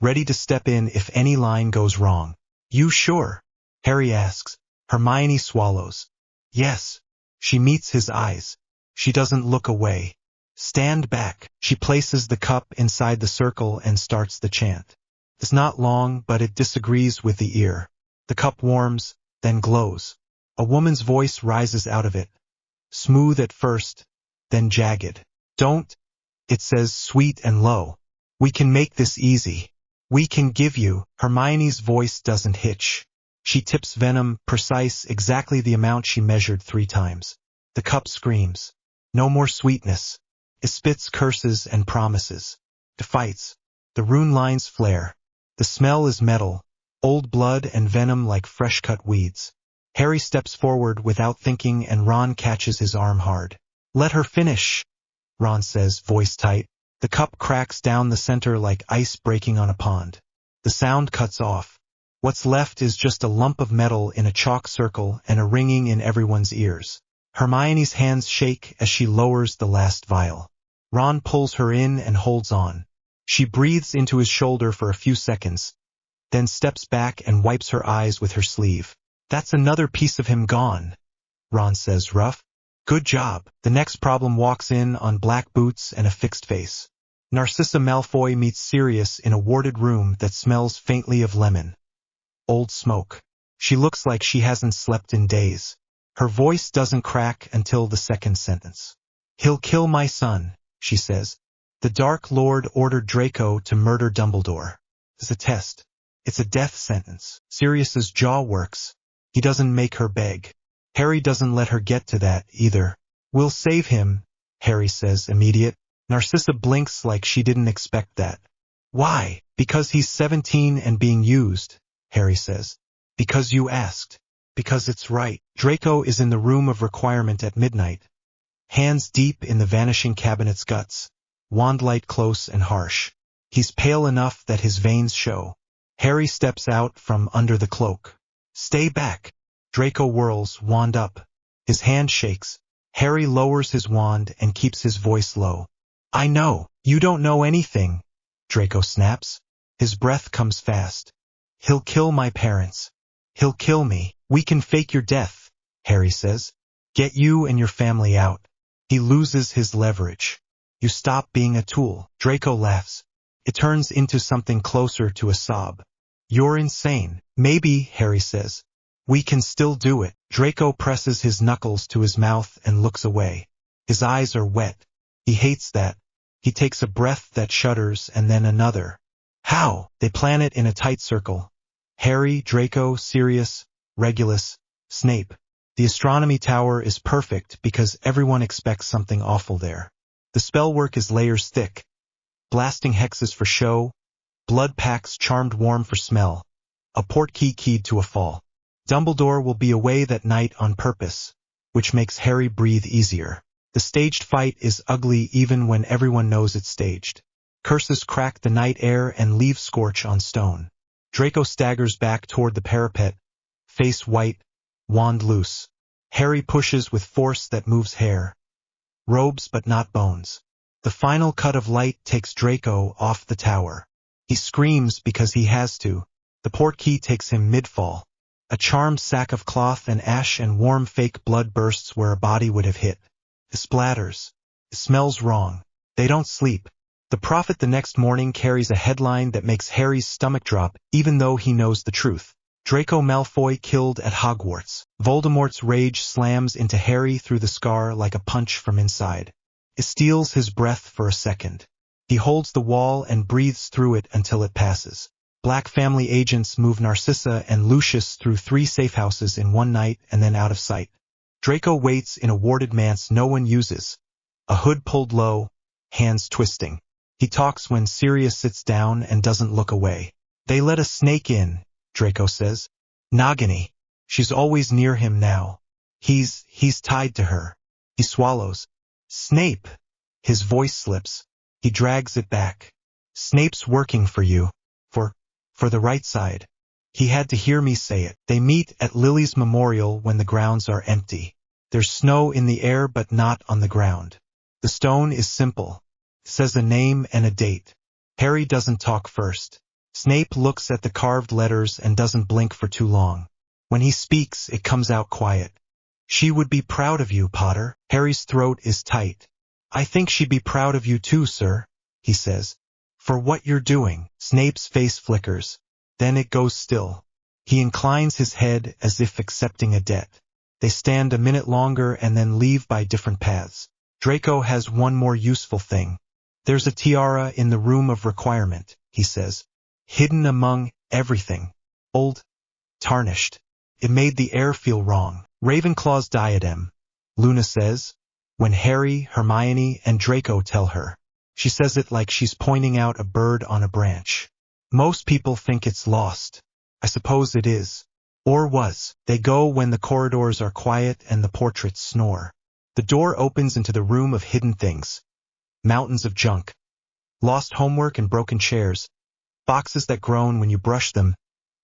ready to step in if any line goes wrong. You sure? Harry asks. Hermione swallows. Yes. She meets his eyes. She doesn't look away. Stand back. She places the cup inside the circle and starts the chant. It's not long, but it disagrees with the ear. The cup warms, then glows. A woman's voice rises out of it. Smooth at first, then jagged. Don't, it says, sweet and low. We can make this easy. We can give you. Hermione's voice doesn't hitch. She tips venom, precise, exactly the amount she measured 3 times. The cup screams. No more sweetness. It spits curses and promises. It fights. The rune lines flare. The smell is metal, old blood and venom like fresh-cut weeds. Harry steps forward without thinking and Ron catches his arm hard. Let her finish, Ron says, voice tight. The cup cracks down the center like ice breaking on a pond. The sound cuts off. What's left is just a lump of metal in a chalk circle and a ringing in everyone's ears. Hermione's hands shake as she lowers the last vial. Ron pulls her in and holds on. She breathes into his shoulder for a few seconds, then steps back and wipes her eyes with her sleeve. That's another piece of him gone, Ron says, rough. Good job. The next problem walks in on black boots and a fixed face. Narcissa Malfoy meets Sirius in a warded room that smells faintly of lemon. Old smoke. She looks like she hasn't slept in days. Her voice doesn't crack until the second sentence. He'll kill my son, she says. The Dark Lord ordered Draco to murder Dumbledore. It's a test. It's a death sentence. Sirius's jaw works. He doesn't make her beg. Harry doesn't let her get to that, either. We'll save him, Harry says, immediate. Narcissa blinks like she didn't expect that. Why? Because he's 17 and being used, Harry says. Because you asked. Because it's right. Draco is in the room of requirement at midnight. Hands deep in the vanishing cabinet's guts. Wand light close and harsh. He's pale enough that his veins show. Harry steps out from under the cloak. Stay back. Draco whirls, wand up. His hand shakes. Harry lowers his wand and keeps his voice low. I know. You don't know anything. Draco snaps. His breath comes fast. He'll kill my parents. He'll kill me. We can fake your death, Harry says. Get you and your family out. He loses his leverage. You stop being a tool. Draco laughs. It turns into something closer to a sob. You're insane. Maybe, Harry says. We can still do it. Draco presses his knuckles to his mouth and looks away. His eyes are wet. He hates that. He takes a breath that shudders and then another. How? They plan it in a tight circle. Harry, Draco, Sirius, Regulus, Snape. The astronomy tower is perfect because everyone expects something awful there. The spellwork is layers thick. Blasting hexes for show. Blood packs charmed warm for smell. A portkey keyed to a fall. Dumbledore will be away that night on purpose, which makes Harry breathe easier. The staged fight is ugly even when everyone knows it's staged. Curses crack the night air and leave scorch on stone. Draco staggers back toward the parapet, face white, wand loose. Harry pushes with force that moves hair. Robes but not bones. The final cut of light takes Draco off the tower. He screams because he has to. The portkey takes him mid-fall. A charmed sack of cloth and ash and warm fake blood bursts where a body would have hit. It splatters. It smells wrong. They don't sleep. The prophet the next morning carries a headline that makes Harry's stomach drop, even though he knows the truth. Draco Malfoy killed at Hogwarts. Voldemort's rage slams into Harry through the scar like a punch from inside. It steals his breath for a second. He holds the wall and breathes through it until it passes. Black family agents move Narcissa and Lucius through 3 safe houses in one night and then out of sight. Draco waits in a warded manse no one uses. A hood pulled low, hands twisting. He talks when Sirius sits down and doesn't look away. They let a snake in, Draco says. Nagini. She's always near him now. He's tied to her. He swallows. Snape. His voice slips. He drags it back. Snape's working for you. For the right side. He had to hear me say it. They meet at Lily's memorial when the grounds are empty. There's snow in the air but not on the ground. The stone is simple. It says a name and a date. Harry doesn't talk first. Snape looks at the carved letters and doesn't blink for too long. When he speaks, it comes out quiet. She would be proud of you, Potter. Harry's throat is tight. I think she'd be proud of you too, sir, he says. For what you're doing. Snape's face flickers. Then it goes still. He inclines his head as if accepting a debt. They stand a minute longer and then leave by different paths. Draco has one more useful thing. There's a tiara in the room of requirement, he says. Hidden among everything. Old. Tarnished. It made the air feel wrong. Ravenclaw's diadem, Luna says, when Harry, Hermione, and Draco tell her. She says it like she's pointing out a bird on a branch. Most people think it's lost. I suppose it is. Or was. They go when the corridors are quiet and the portraits snore. The door opens into the room of hidden things. Mountains of junk. Lost homework and broken chairs. Boxes that groan when you brush them.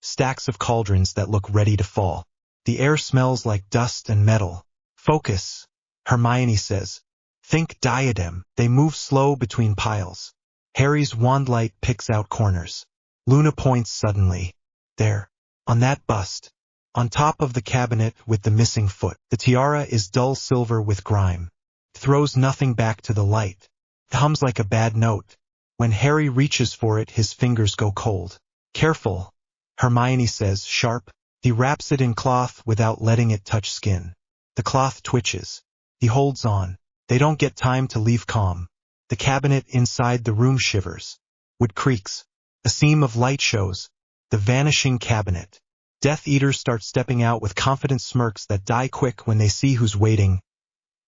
Stacks of cauldrons that look ready to fall. The air smells like dust and metal. Focus, Hermione says. Think diadem. They move slow between piles. Harry's wand light picks out corners. Luna points suddenly. There. On that bust. On top of the cabinet with the missing foot. The tiara is dull silver with grime. It throws nothing back to the light. It hums like a bad note. When Harry reaches for it, his fingers go cold. Careful, Hermione says, sharp. He wraps it in cloth without letting it touch skin. The cloth twitches. He holds on. They don't get time to leave calm. The cabinet inside the room shivers. Wood creaks. A seam of light shows. The vanishing cabinet. Death Eaters start stepping out with confident smirks that die quick when they see who's waiting.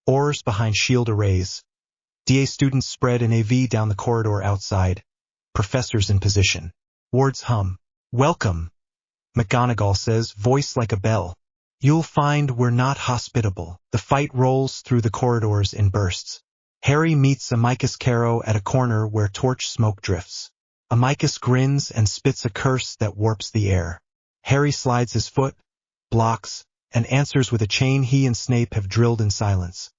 Oars behind shield arrays. DA students spread in AV down the corridor outside. Professors in position. Wards hum. Welcome, McGonagall says, voice like a bell. You'll find we're not hospitable. The fight rolls through the corridors in bursts. Harry meets Amicus Carrow at a corner where torch smoke drifts. Amicus grins and spits a curse that warps the air. Harry slides his foot, blocks, and answers with a chain he and Snape have drilled in silence.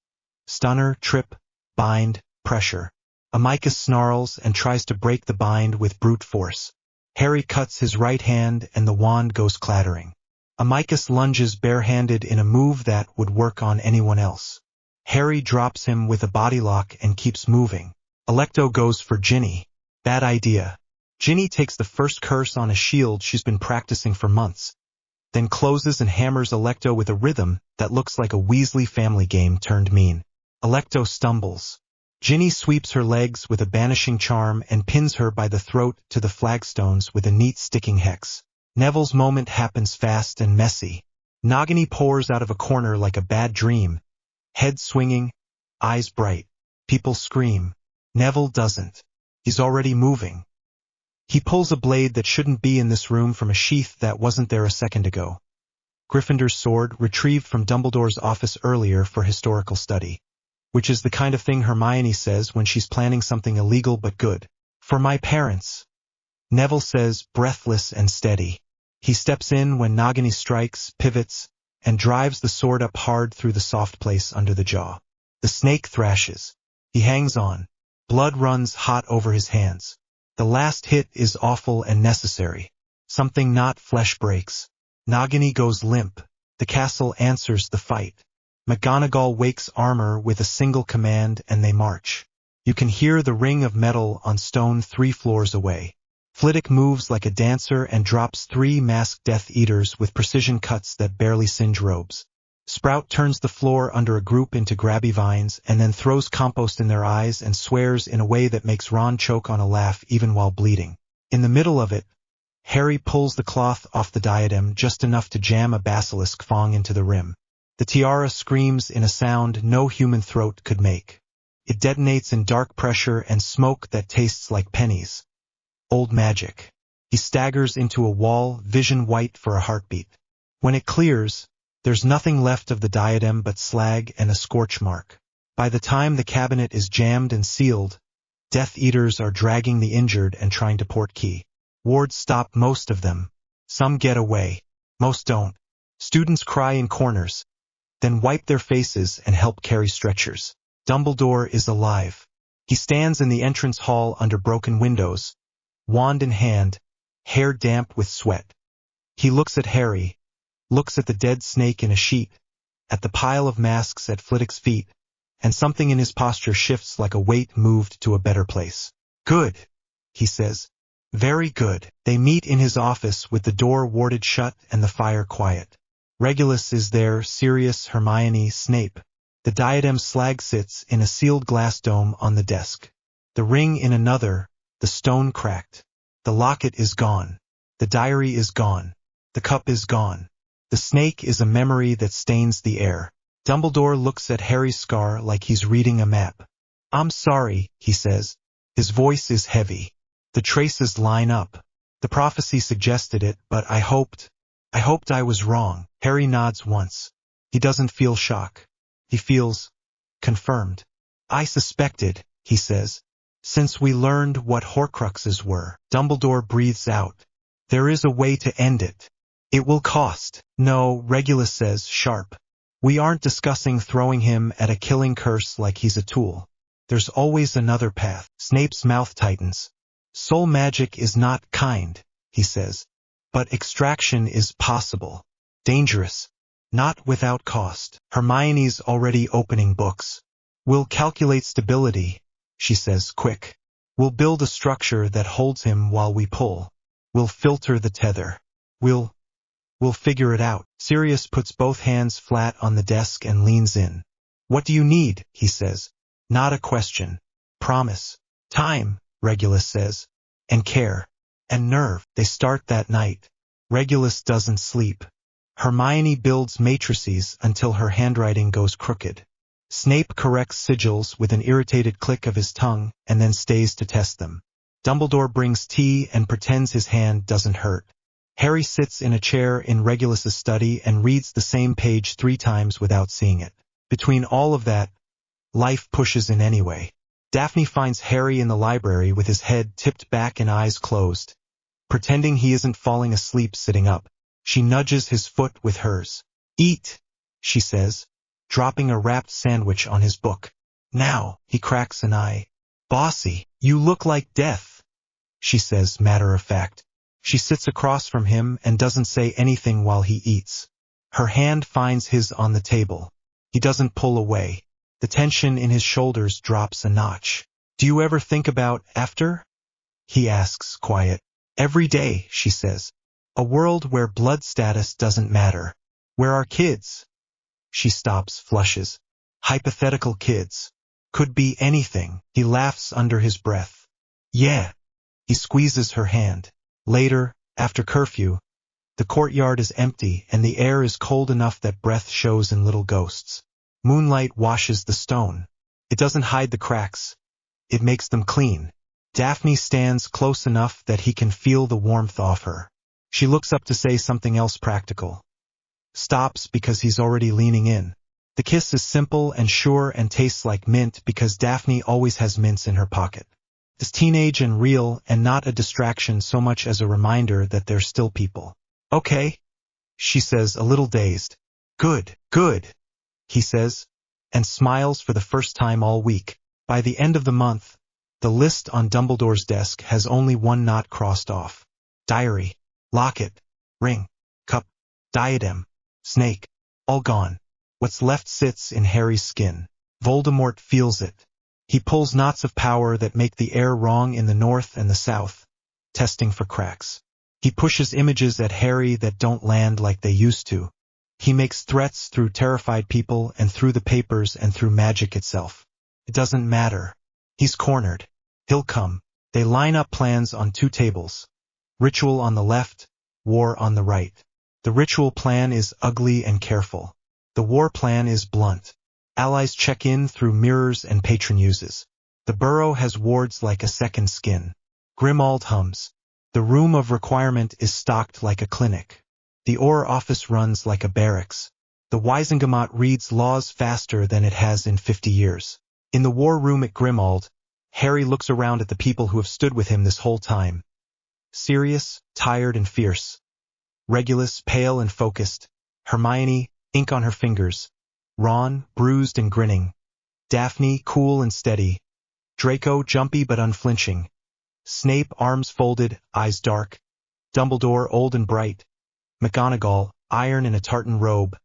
Stunner, trip, bind, pressure. Amicus snarls and tries to break the bind with brute force. Harry cuts his right hand and the wand goes clattering. Amicus lunges barehanded in a move that would work on anyone else. Harry drops him with a body lock and keeps moving. Alecto goes for Ginny. Bad idea. Ginny takes the first curse on a shield she's been practicing for months, then closes and hammers Alecto with a rhythm that looks like a Weasley family game turned mean. Alecto stumbles. Ginny sweeps her legs with a banishing charm and pins her by the throat to the flagstones with a neat sticking hex. Neville's moment happens fast and messy. Nagini pours out of a corner like a bad dream. Head swinging, eyes bright. People scream. Neville doesn't. He's already moving. He pulls a blade that shouldn't be in this room from a sheath that wasn't there a second ago. Gryffindor's sword, retrieved from Dumbledore's office earlier for historical study. Which is the kind of thing Hermione says when she's planning something illegal but good. For my parents. Neville says, breathless and steady. He steps in when Nagini strikes, pivots, and drives the sword up hard through the soft place under the jaw. The snake thrashes. He hangs on. Blood runs hot over his hands. The last hit is awful and necessary. Something not flesh breaks. Nagini goes limp. The castle answers the fight. McGonagall wakes armor with a single command and they march. You can hear the ring of metal on stone 3 floors away. Flitwick moves like a dancer and drops 3 masked Death Eaters with precision cuts that barely singe robes. Sprout turns the floor under a group into grabby vines and then throws compost in their eyes and swears in a way that makes Ron choke on a laugh even while bleeding. In the middle of it, Harry pulls the cloth off the diadem just enough to jam a basilisk fang into the rim. The tiara screams in a sound no human throat could make. It detonates in dark pressure and smoke that tastes like pennies. Old magic. He staggers into a wall, vision white for a heartbeat. When it clears, there's nothing left of the diadem but slag and a scorch mark. By the time the cabinet is jammed and sealed, Death Eaters are dragging the injured and trying to portkey. Wards stop most of them. Some get away. Most don't. Students cry in corners, then wipe their faces and help carry stretchers. Dumbledore is alive. He stands in the entrance hall under broken windows, wand in hand, hair damp with sweat. He looks at Harry, looks at the dead snake in a sheet, at the pile of masks at Flitwick's feet, and something in his posture shifts like a weight moved to a better place. Good, he says. Very good. They meet in his office with the door warded shut and the fire quiet. Regulus is there, Sirius, Hermione, Snape. The diadem slag sits in a sealed glass dome on the desk. The ring in another, the stone cracked. The locket is gone. The diary is gone. The cup is gone. The snake is a memory that stains the air. Dumbledore looks at Harry's scar like he's reading a map. I'm sorry, he says. His voice is heavy. The traces line up. The prophecy suggested it, but I hoped I was wrong. Harry nods once. He doesn't feel shock. He feels confirmed. I suspected, he says, since we learned what Horcruxes were. Dumbledore breathes out. There is a way to end it. It will cost. No, Regulus says, sharp. We aren't discussing throwing him at a killing curse like he's a tool. There's always another path. Snape's mouth tightens. Soul magic is not kind, he says. But extraction is possible. Dangerous. Not without cost. Hermione's already opening books. We'll calculate stability, she says, quick. We'll build a structure that holds him while we pull. We'll filter the tether. We'll figure it out. Sirius puts both hands flat on the desk and leans in. What do you need? He says. Not a question. Promise. Time, Regulus says. And care. And nerve. They start that night. Regulus doesn't sleep. Hermione builds matrices until her handwriting goes crooked. Snape corrects sigils with an irritated click of his tongue and then stays to test them. Dumbledore brings tea and pretends his hand doesn't hurt. Harry sits in a chair in Regulus's study and reads the same page 3 times without seeing it. Between all of that, life pushes in anyway. Daphne finds Harry in the library with his head tipped back and eyes closed. Pretending he isn't falling asleep sitting up, she nudges his foot with hers. Eat, she says, dropping a wrapped sandwich on his book. Now, he cracks an eye. Bossy, you look like death, she says, matter of fact. She sits across from him and doesn't say anything while he eats. Her hand finds his on the table. He doesn't pull away. The tension in his shoulders drops a notch. Do you ever think about after? He asks, quiet. Every day, she says. A world where blood status doesn't matter. Where our kids? She stops, flushes. Hypothetical kids. Could be anything. He laughs under his breath. Yeah. He squeezes her hand. Later, after curfew, the courtyard is empty and the air is cold enough that breath shows in little ghosts. Moonlight washes the stone. It doesn't hide the cracks. It makes them clean. Daphne stands close enough that he can feel the warmth off her. She looks up to say something else practical. Stops because he's already leaning in. The kiss is simple and sure and tastes like mint because Daphne always has mints in her pocket. It's teenage and real and not a distraction so much as a reminder that they're still people. Okay, she says, a little dazed. Good, he says, and smiles for the first time all week. By the end of the month, The list on Dumbledore's desk has only one knot crossed off. Diary, locket, ring, cup, diadem, snake, all gone. What's left sits in Harry's skin. Voldemort feels it. He pulls knots of power that make the air wrong in the north and the south, testing for cracks. He pushes images at Harry that don't land like they used to. He makes threats through terrified people and through the papers and through magic itself. It doesn't matter. He's cornered. He'll come. They line up plans on two tables. Ritual on the left, war on the right. The ritual plan is ugly and careful. The war plan is blunt. Allies check in through mirrors and patron uses. The burrow has wards like a second skin. Grimmauld hums. The room of requirement is stocked like a clinic. The Orr office runs like a barracks. The Wisengamot reads laws faster than it has in 50 years. In the war room at Grimmauld, Harry looks around at the people who have stood with him this whole time. Sirius, tired and fierce. Regulus, pale and focused. Hermione, ink on her fingers. Ron, bruised and grinning. Daphne, cool and steady. Draco, jumpy but unflinching. Snape, arms folded, eyes dark. Dumbledore, old and bright. McGonagall, iron in a tartan robe.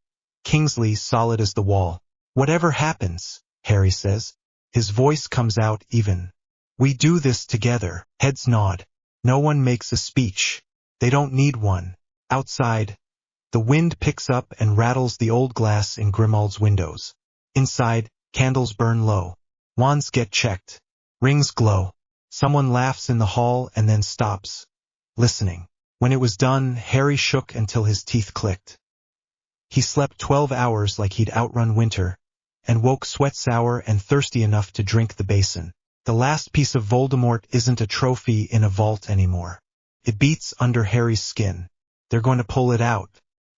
Kingsley, solid as the wall. Whatever happens, Harry says. His voice comes out even. We do this together. Heads nod. No one makes a speech. They don't need one. Outside, the wind picks up and rattles the old glass in Grimmauld windows. Inside, candles burn low. Wands get checked. Rings glow. Someone laughs in the hall and then stops, listening. When it was done, Harry shook until his teeth clicked. He slept 12 hours like he'd outrun winter, and woke sweat-sour and thirsty enough to drink the basin. The last piece of Voldemort isn't a trophy in a vault anymore. It beats under Harry's skin. They're going to pull it out.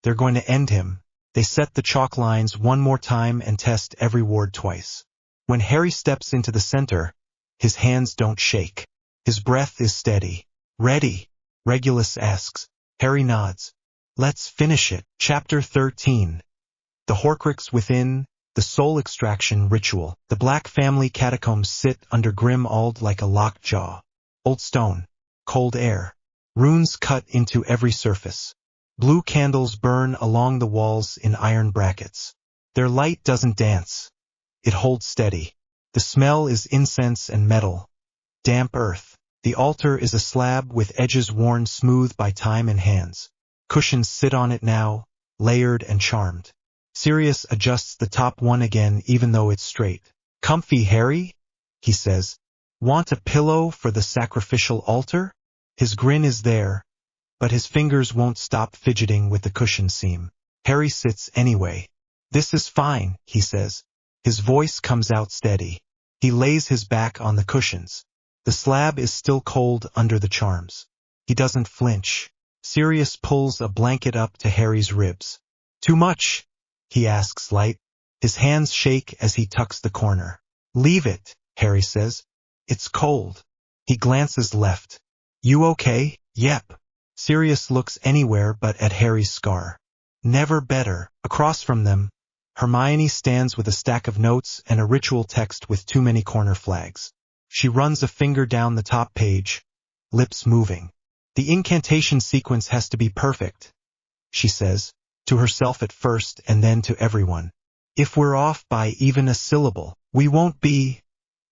They're going to end him. They set the chalk lines one more time and test every ward twice. When Harry steps into the center, his hands don't shake. His breath is steady. Ready? Regulus asks. Harry nods. Let's finish it. Chapter 13. The Horcrux within, the soul extraction ritual. The Black family catacombs sit under Grimmauld like a locked jaw. Old stone. Cold air. Runes cut into every surface. Blue candles burn along the walls in iron brackets. Their light doesn't dance. It holds steady. The smell is incense and metal. Damp earth. The altar is a slab with edges worn smooth by time and hands. Cushions sit on it now, layered and charmed. Sirius adjusts the top one again even though it's straight. Comfy, Harry? He says. Want a pillow for the sacrificial altar? His grin is there, but his fingers won't stop fidgeting with the cushion seam. Harry sits anyway. This is fine, he says. His voice comes out steady. He lays his back on the cushions. The slab is still cold under the charms. He doesn't flinch. Sirius pulls a blanket up to Harry's ribs. Too much? He asks light. His hands shake as he tucks the corner. Leave it, Harry says. It's cold. He glances left. You okay? Yep. Sirius looks anywhere but at Harry's scar. Never better. Across from them, Hermione stands with a stack of notes and a ritual text with too many corner flags. She runs a finger down the top page, lips moving. The incantation sequence has to be perfect, she says, to herself at first and then to everyone. If we're off by even a syllable, we won't be,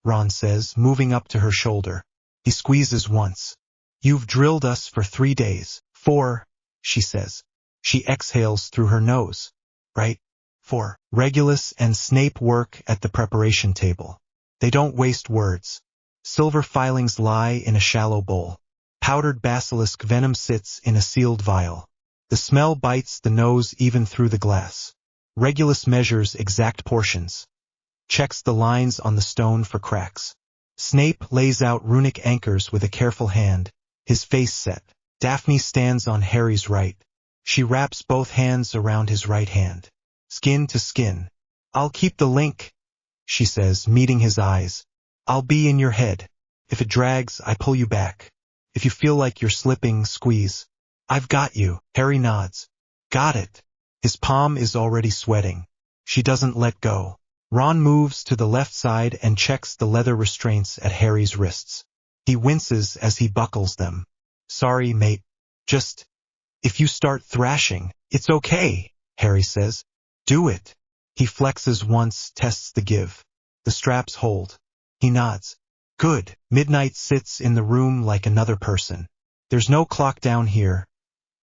Ron says, moving up to her shoulder. He squeezes once. You've drilled us for 3 days. 4, she says. She exhales through her nose. Right? 4. Regulus and Snape work at the preparation table. They don't waste words. Silver filings lie in a shallow bowl. Powdered basilisk venom sits in a sealed vial. The smell bites the nose even through the glass. Regulus measures exact portions. Checks the lines on the stone for cracks. Snape lays out runic anchors with a careful hand, his face set. Daphne stands on Harry's right. She wraps both hands around his right hand. Skin to skin. I'll keep the link, she says, meeting his eyes. I'll be in your head. If it drags, I pull you back. If you feel like you're slipping, squeeze. I've got you. Harry nods. Got it. His palm is already sweating. She doesn't let go. Ron moves to the left side and checks the leather restraints at Harry's wrists. He winces as he buckles them. Sorry, mate. Just, if you start thrashing, it's okay, Harry says. Do it. He flexes once, tests the give. The straps hold. He nods. Good. Midnight sits in the room like another person. There's no clock down here,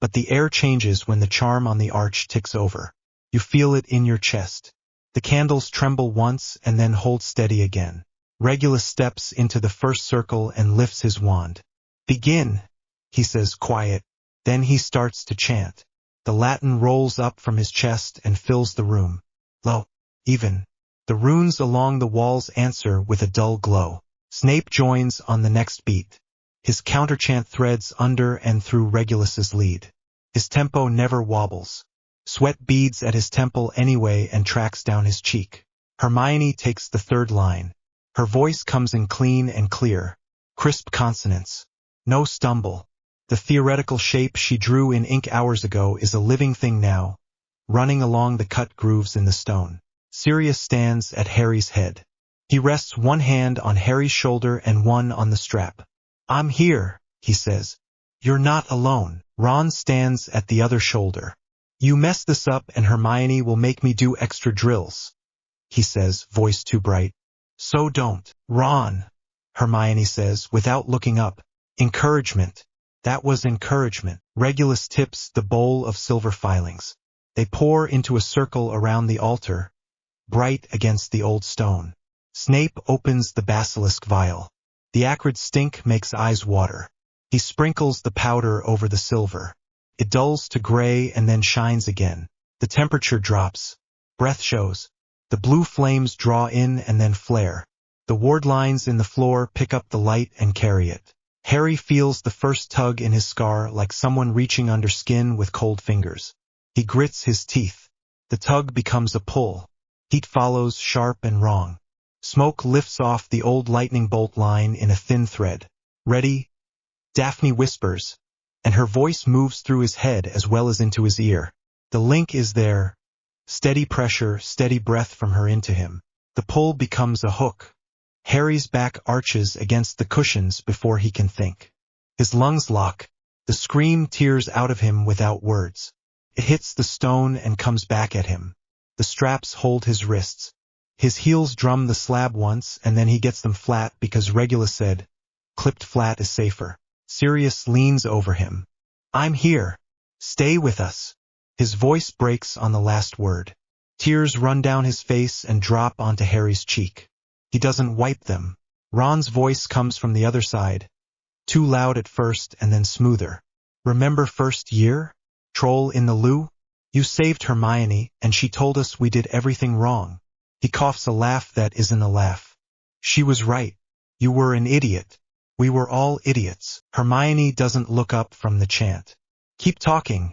but the air changes when the charm on the arch ticks over. You feel it in your chest. The candles tremble once and then hold steady again. Regulus steps into the first circle and lifts his wand. Begin, he says quiet. Then he starts to chant. The Latin rolls up from his chest and fills the room. Lo, even. The runes along the walls answer with a dull glow. Snape joins on the next beat. His counterchant threads under and through Regulus's lead. His tempo never wobbles. Sweat beads at his temple anyway and tracks down his cheek. Hermione takes the third line. Her voice comes in clean and clear. Crisp consonants. No stumble. The theoretical shape she drew in ink hours ago is a living thing now, running along the cut grooves in the stone. Sirius stands at Harry's head. He rests one hand on Harry's shoulder and one on the strap. I'm here, he says. You're not alone. Ron stands at the other shoulder. You mess this up and Hermione will make me do extra drills, he says, voice too bright. So don't. Ron, Hermione says, without looking up. Encouragement. That was encouragement. Regulus tips the bowl of silver filings. They pour into a circle around the altar, bright against the old stone. Snape opens the basilisk vial. The acrid stink makes eyes water. He sprinkles the powder over the silver. It dulls to gray and then shines again. The temperature drops. Breath shows. The blue flames draw in and then flare. The ward lines in the floor pick up the light and carry it. Harry feels the first tug in his scar like someone reaching under skin with cold fingers. He grits his teeth. The tug becomes a pull. Heat follows, sharp and wrong. Smoke lifts off the old lightning bolt line in a thin thread. Ready? Daphne whispers, and her voice moves through his head as well as into his ear. The link is there. Steady pressure, steady breath from her into him. The pull becomes a hook. Harry's back arches against the cushions before he can think. His lungs lock. The scream tears out of him without words. It hits the stone and comes back at him. The straps hold his wrists. His heels drum the slab once and then he gets them flat because Regulus said, clipped flat is safer. Sirius leans over him. I'm here. Stay with us. His voice breaks on the last word. Tears run down his face and drop onto Harry's cheek. He doesn't wipe them. Ron's voice comes from the other side. Too loud at first and then smoother. Remember first year? Troll in the loo? You saved Hermione and she told us we did everything wrong. He coughs a laugh that isn't a laugh. She was right. You were an idiot. We were all idiots. Hermione doesn't look up from the chant. Keep talking,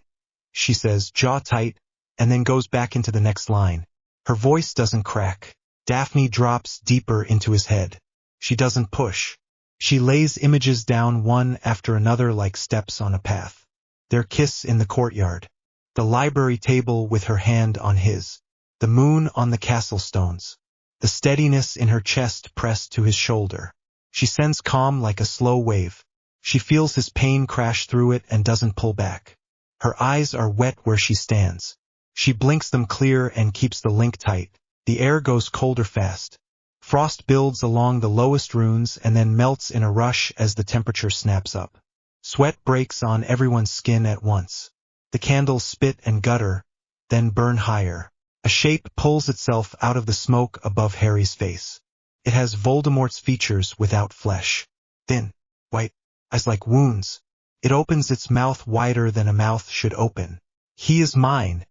she says, jaw tight, and then goes back into the next line. Her voice doesn't crack. Daphne drops deeper into his head. She doesn't push. She lays images down one after another like steps on a path. Their kiss in the courtyard. The library table with her hand on his. The moon on the castle stones. The steadiness in her chest pressed to his shoulder. She sends calm like a slow wave. She feels his pain crash through it and doesn't pull back. Her eyes are wet where she stands. She blinks them clear and keeps the link tight. The air goes colder fast. Frost builds along the lowest runes and then melts in a rush as the temperature snaps up. Sweat breaks on everyone's skin at once. The candles spit and gutter, then burn higher. A shape pulls itself out of the smoke above Harry's face. It has Voldemort's features without flesh. Thin, white, eyes like wounds. It opens its mouth wider than a mouth should open. He is mine,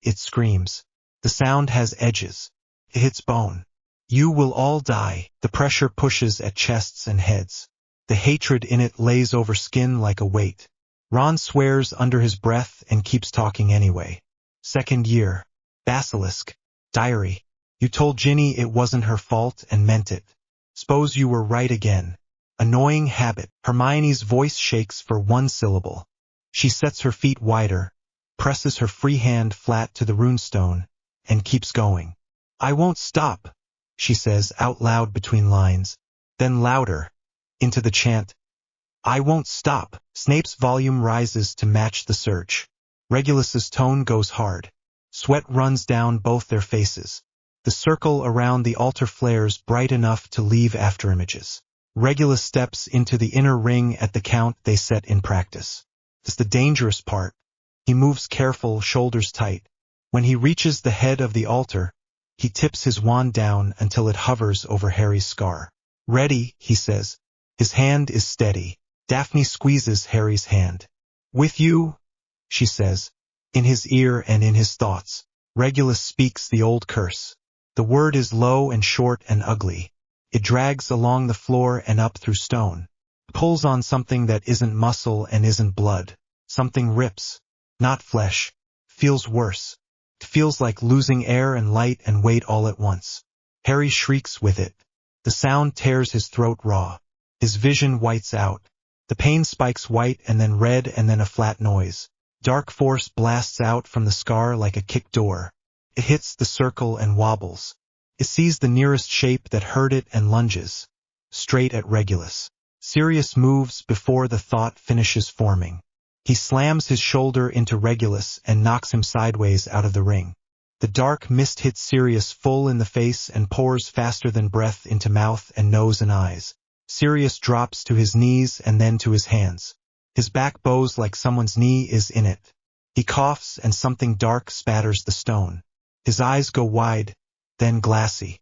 it screams. The sound has edges. It hits bone. You will all die. The pressure pushes at chests and heads. The hatred in it lays over skin like a weight. Ron swears under his breath and keeps talking anyway. Second year. Basilisk. Diary. You told Ginny it wasn't her fault and meant it. S'pose you were right again. Annoying habit. Hermione's voice shakes for one syllable. She sets her feet wider, presses her free hand flat to the runestone, and keeps going. I won't stop, she says out loud between lines, then louder, into the chant. I won't stop. Snape's volume rises to match the surge. Regulus's tone goes hard. Sweat runs down both their faces. The circle around the altar flares bright enough to leave afterimages. Regulus steps into the inner ring at the count they set in practice. It's the dangerous part. He moves careful, shoulders tight. When he reaches the head of the altar, he tips his wand down until it hovers over Harry's scar. Ready, he says. His hand is steady. Daphne squeezes Harry's hand. With you, she says, in his ear and in his thoughts. Regulus speaks the old curse. The word is low and short and ugly. It drags along the floor and up through stone. Pulls on something that isn't muscle and isn't blood. Something rips. Not flesh. Feels worse. It feels like losing air and light and weight all at once. Harry shrieks with it. The sound tears his throat raw. His vision whites out. The pain spikes white and then red and then a flat noise. Dark force blasts out from the scar like a kick door. It hits the circle and wobbles. It sees the nearest shape that heard it and lunges. Straight at Regulus. Sirius moves before the thought finishes forming. He slams his shoulder into Regulus and knocks him sideways out of the ring. The dark mist hits Sirius full in the face and pours faster than breath into mouth and nose and eyes. Sirius drops to his knees and then to his hands. His back bows like someone's knee is in it. He coughs and something dark spatters the stone. His eyes go wide, then glassy.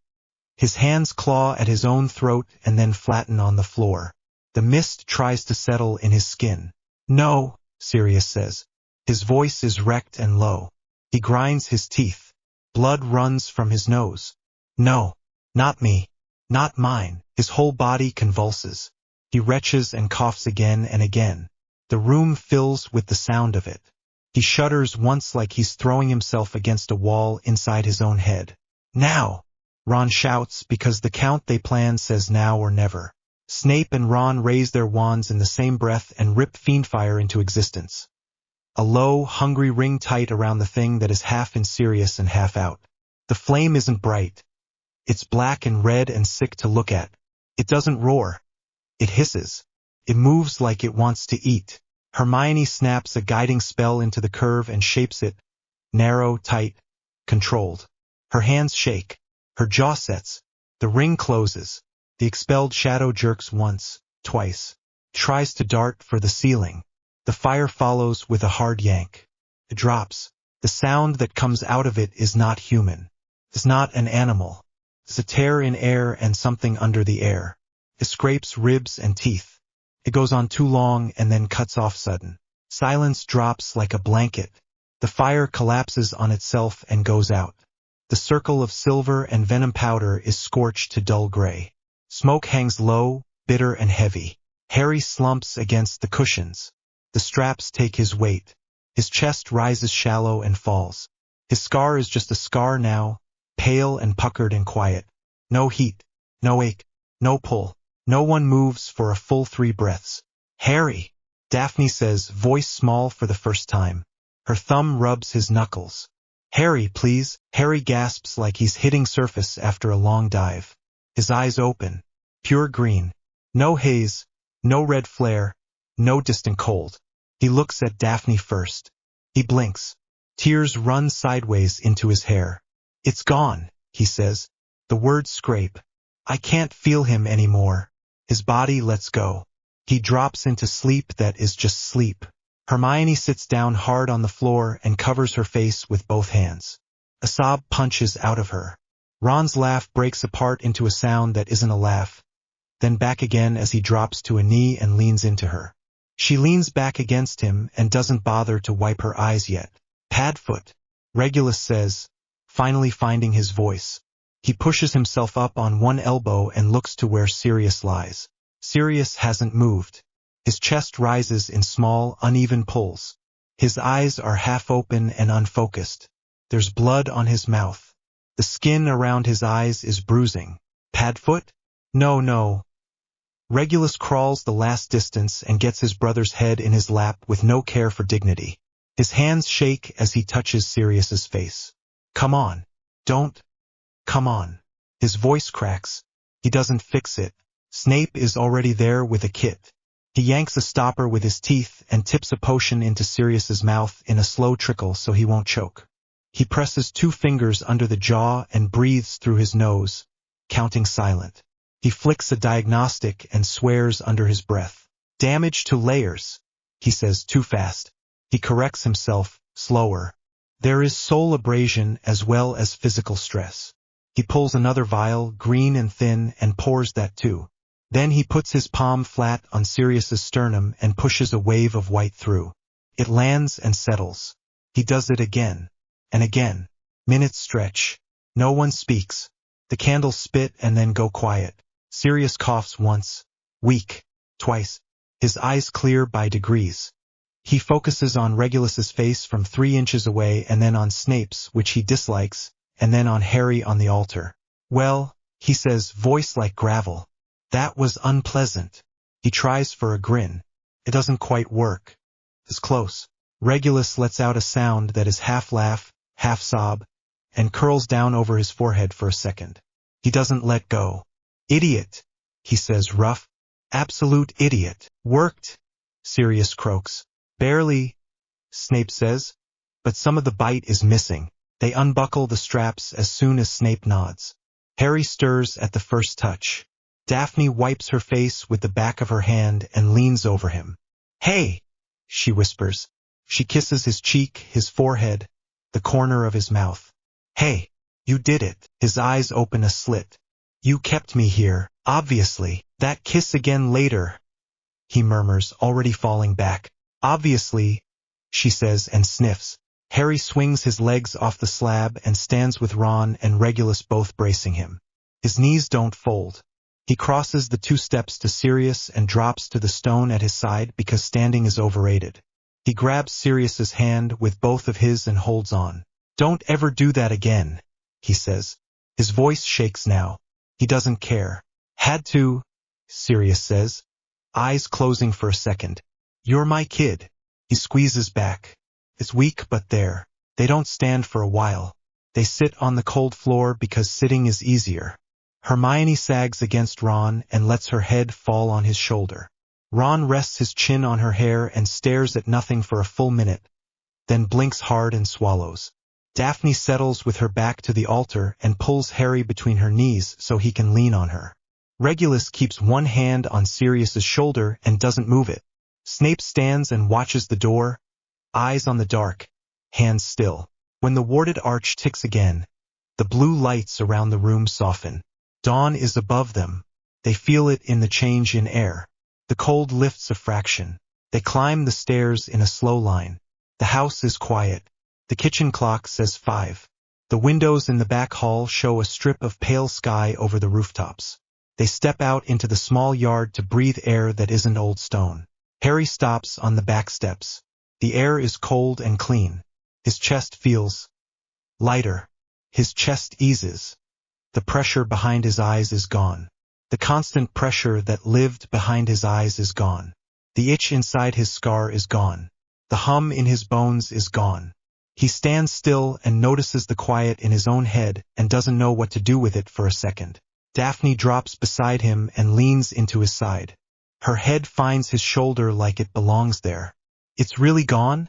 His hands claw at his own throat and then flatten on the floor. The mist tries to settle in his skin. No, Sirius says. His voice is wrecked and low. He grinds his teeth. Blood runs from his nose. No, not me. Not mine. His whole body convulses. He retches and coughs again and again. The room fills with the sound of it. He shudders once like he's throwing himself against a wall inside his own head. Now! Ron shouts because the count they plan says now or never. Snape and Ron raise their wands in the same breath and rip Fiendfire into existence. A low, hungry ring tight around the thing that is half in Sirius and half out. The flame isn't bright. It's black and red and sick to look at. It doesn't roar. It hisses. It moves like it wants to eat. Hermione snaps a guiding spell into the curve and shapes it. Narrow, tight, controlled. Her hands shake. Her jaw sets. The ring closes. The expelled shadow jerks once, twice. Tries to dart for the ceiling. The fire follows with a hard yank. It drops. The sound that comes out of it is not human. It's not an animal. It's a tear in air and something under the air. It scrapes ribs and teeth. It goes on too long and then cuts off sudden. Silence drops like a blanket. The fire collapses on itself and goes out. The circle of silver and venom powder is scorched to dull gray. Smoke hangs low, bitter and heavy. Harry slumps against the cushions. The straps take his weight. His chest rises shallow and falls. His scar is just a scar now, pale and puckered and quiet. No heat, no ache, no pull. No one moves for a full 3 breaths. Harry, Daphne says, voice small for the first time. Her thumb rubs his knuckles. Harry, please. Harry gasps like he's hitting surface after a long dive. His eyes open. Pure green. No haze. No red flare. No distant cold. He looks at Daphne first. He blinks. Tears run sideways into his hair. It's gone, he says. The words scrape. I can't feel him anymore. His body lets go. He drops into sleep that is just sleep. Hermione sits down hard on the floor and covers her face with both hands. A sob punches out of her. Ron's laugh breaks apart into a sound that isn't a laugh. Then back again as he drops to a knee and leans into her. She leans back against him and doesn't bother to wipe her eyes yet. Padfoot, Regulus says, finally finding his voice. He pushes himself up on one elbow and looks to where Sirius lies. Sirius hasn't moved. His chest rises in small, uneven pulls. His eyes are half open and unfocused. There's blood on his mouth. The skin around his eyes is bruising. Padfoot? No. Regulus crawls the last distance and gets his brother's head in his lap with no care for dignity. His hands shake as he touches Sirius's face. Come on. Don't. Come on. His voice cracks. He doesn't fix it. Snape is already there with a kit. He yanks a stopper with his teeth and tips a potion into Sirius's mouth in a slow trickle so he won't choke. He presses 2 fingers under the jaw and breathes through his nose, counting silent. He flicks a diagnostic and swears under his breath. Damage to layers, he says too fast. He corrects himself, slower. There is soul abrasion as well as physical stress. He pulls another vial, green and thin, and pours that too. Then he puts his palm flat on Sirius's sternum and pushes a wave of white through. It lands and settles. He does it again. And again. Minutes stretch. No one speaks. The candles spit and then go quiet. Sirius coughs once. Weak. Twice. His eyes clear by degrees. He focuses on Regulus's face from 3 inches away and then on Snape's, which he dislikes, and then on Harry on the altar. Well, he says, voice like gravel. That was unpleasant. He tries for a grin. It doesn't quite work. It's close. Regulus lets out a sound that is half laugh, half sob, and curls down over his forehead for a second. He doesn't let go. Idiot, he says rough. Absolute idiot. Worked, Sirius croaks. Barely, Snape says, but some of the bite is missing. They unbuckle the straps as soon as Snape nods. Harry stirs at the first touch. Daphne wipes her face with the back of her hand and leans over him. Hey, she whispers. She kisses his cheek, his forehead, the corner of his mouth. Hey, you did it. His eyes open a slit. You kept me here, obviously. That kiss again later, he murmurs, already falling back. Obviously, she says and sniffs. Harry swings his legs off the slab and stands with Ron and Regulus both bracing him. His knees don't fold. He crosses the 2 steps to Sirius and drops to the stone at his side because standing is overrated. He grabs Sirius's hand with both of his and holds on. Don't ever do that again, he says. His voice shakes now. He doesn't care. Had to, Sirius says, eyes closing for a second. You're my kid. He squeezes back. It's weak but there. They don't stand for a while. They sit on the cold floor because sitting is easier. Hermione sags against Ron and lets her head fall on his shoulder. Ron rests his chin on her hair and stares at nothing for a full minute, then blinks hard and swallows. Daphne settles with her back to the altar and pulls Harry between her knees so he can lean on her. Regulus keeps one hand on Sirius's shoulder and doesn't move it. Snape stands and watches the door, eyes on the dark, hands still. When the warded arch ticks again, the blue lights around the room soften. Dawn is above them. They feel it in the change in air. The cold lifts a fraction. They climb the stairs in a slow line. The house is quiet. The kitchen clock says 5. The windows in the back hall show a strip of pale sky over the rooftops. They step out into the small yard to breathe air that isn't old stone. Harry stops on the back steps. The air is cold and clean. His chest feels lighter. His chest eases. The pressure behind his eyes is gone. The constant pressure that lived behind his eyes is gone. The itch inside his scar is gone. The hum in his bones is gone. He stands still and notices the quiet in his own head and doesn't know what to do with it for a second. Daphne drops beside him and leans into his side. Her head finds his shoulder like it belongs there. It's really gone?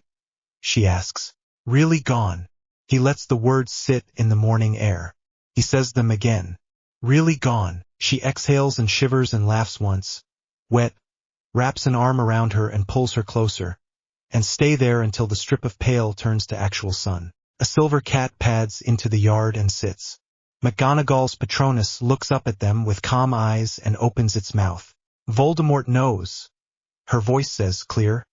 She asks. Really gone. He lets the words sit in the morning air. He says them again. Really gone. She exhales and shivers and laughs once. Wet. Wraps an arm around her and pulls her closer. And stay there until the strip of pale turns to actual sun. A silver cat pads into the yard and sits. McGonagall's Patronus looks up at them with calm eyes and opens its mouth. Voldemort knows. Her voice says, clear.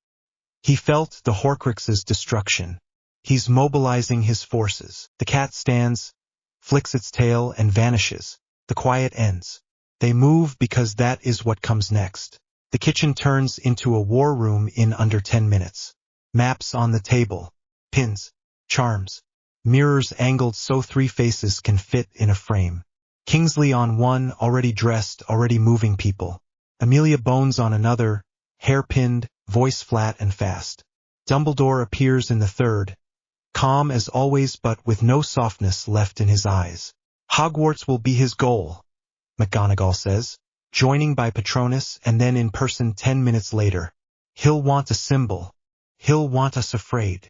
He felt the Horcrux's destruction. He's mobilizing his forces. The cat stands, flicks its tail and vanishes. The quiet ends. They move because that is what comes next. The kitchen turns into a war room in under 10 minutes. Maps on the table. Pins. Charms. Mirrors angled so 3 faces can fit in a frame. Kingsley on one, already dressed, already moving people. Amelia Bones on another, hair-pinned, voice flat and fast. Dumbledore appears in the third, calm as always but with no softness left in his eyes. Hogwarts will be his goal, McGonagall says, joining by Patronus and then in person 10 minutes later. He'll want a symbol. He'll want us afraid.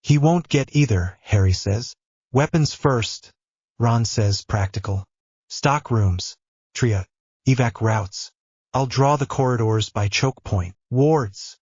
He won't get either, Harry says. Weapons first, Ron says, practical. Stock rooms, tria, evac routes. I'll draw the corridors by choke point. Wards,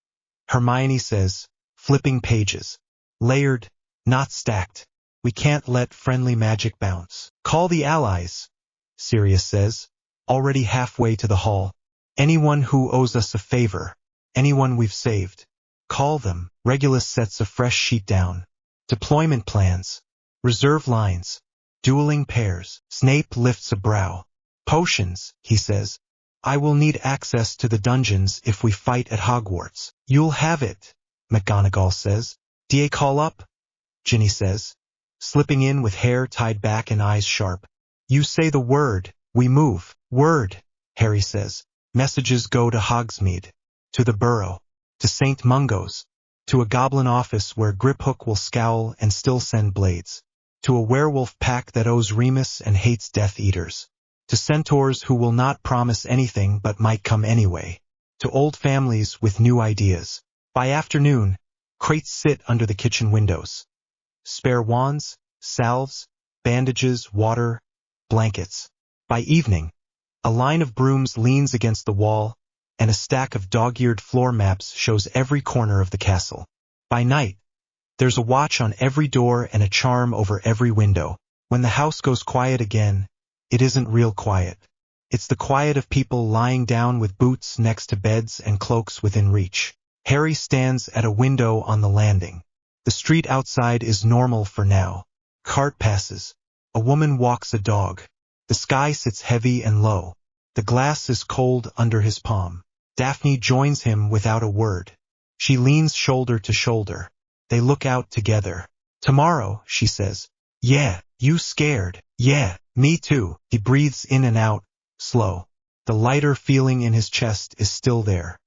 Hermione says, flipping pages. Layered, not stacked. We can't let friendly magic bounce. Call the allies, Sirius says, already halfway to the hall. Anyone who owes us a favor. Anyone we've saved. Call them. Regulus sets a fresh sheet down. Deployment plans. Reserve lines. Dueling pairs. Snape lifts a brow. Potions, he says. I will need access to the dungeons if we fight at Hogwarts. You'll have it, McGonagall says. Da call up? Ginny says, slipping in with hair tied back and eyes sharp. You say the word, we move. Word, Harry says. Messages go to Hogsmeade, to the Burrow, to St. Mungo's, to a goblin office where Griphook will scowl and still send blades, to a werewolf pack that owes Remus and hates Death Eaters, to centaurs who will not promise anything but might come anyway, to old families with new ideas. By afternoon, crates sit under the kitchen windows. Spare wands, salves, bandages, water, blankets. By evening, a line of brooms leans against the wall, and a stack of dog-eared floor maps shows every corner of the castle. By night, there's a watch on every door and a charm over every window. When the house goes quiet again, it isn't real quiet. It's the quiet of people lying down with boots next to beds and cloaks within reach. Harry stands at a window on the landing. The street outside is normal for now. Cart passes. A woman walks a dog. The sky sits heavy and low. The glass is cold under his palm. Daphne joins him without a word. She leans shoulder to shoulder. They look out together. Tomorrow, she says. Yeah, you scared. Yeah, me too. He breathes in and out, slow. The lighter feeling in his chest is still there.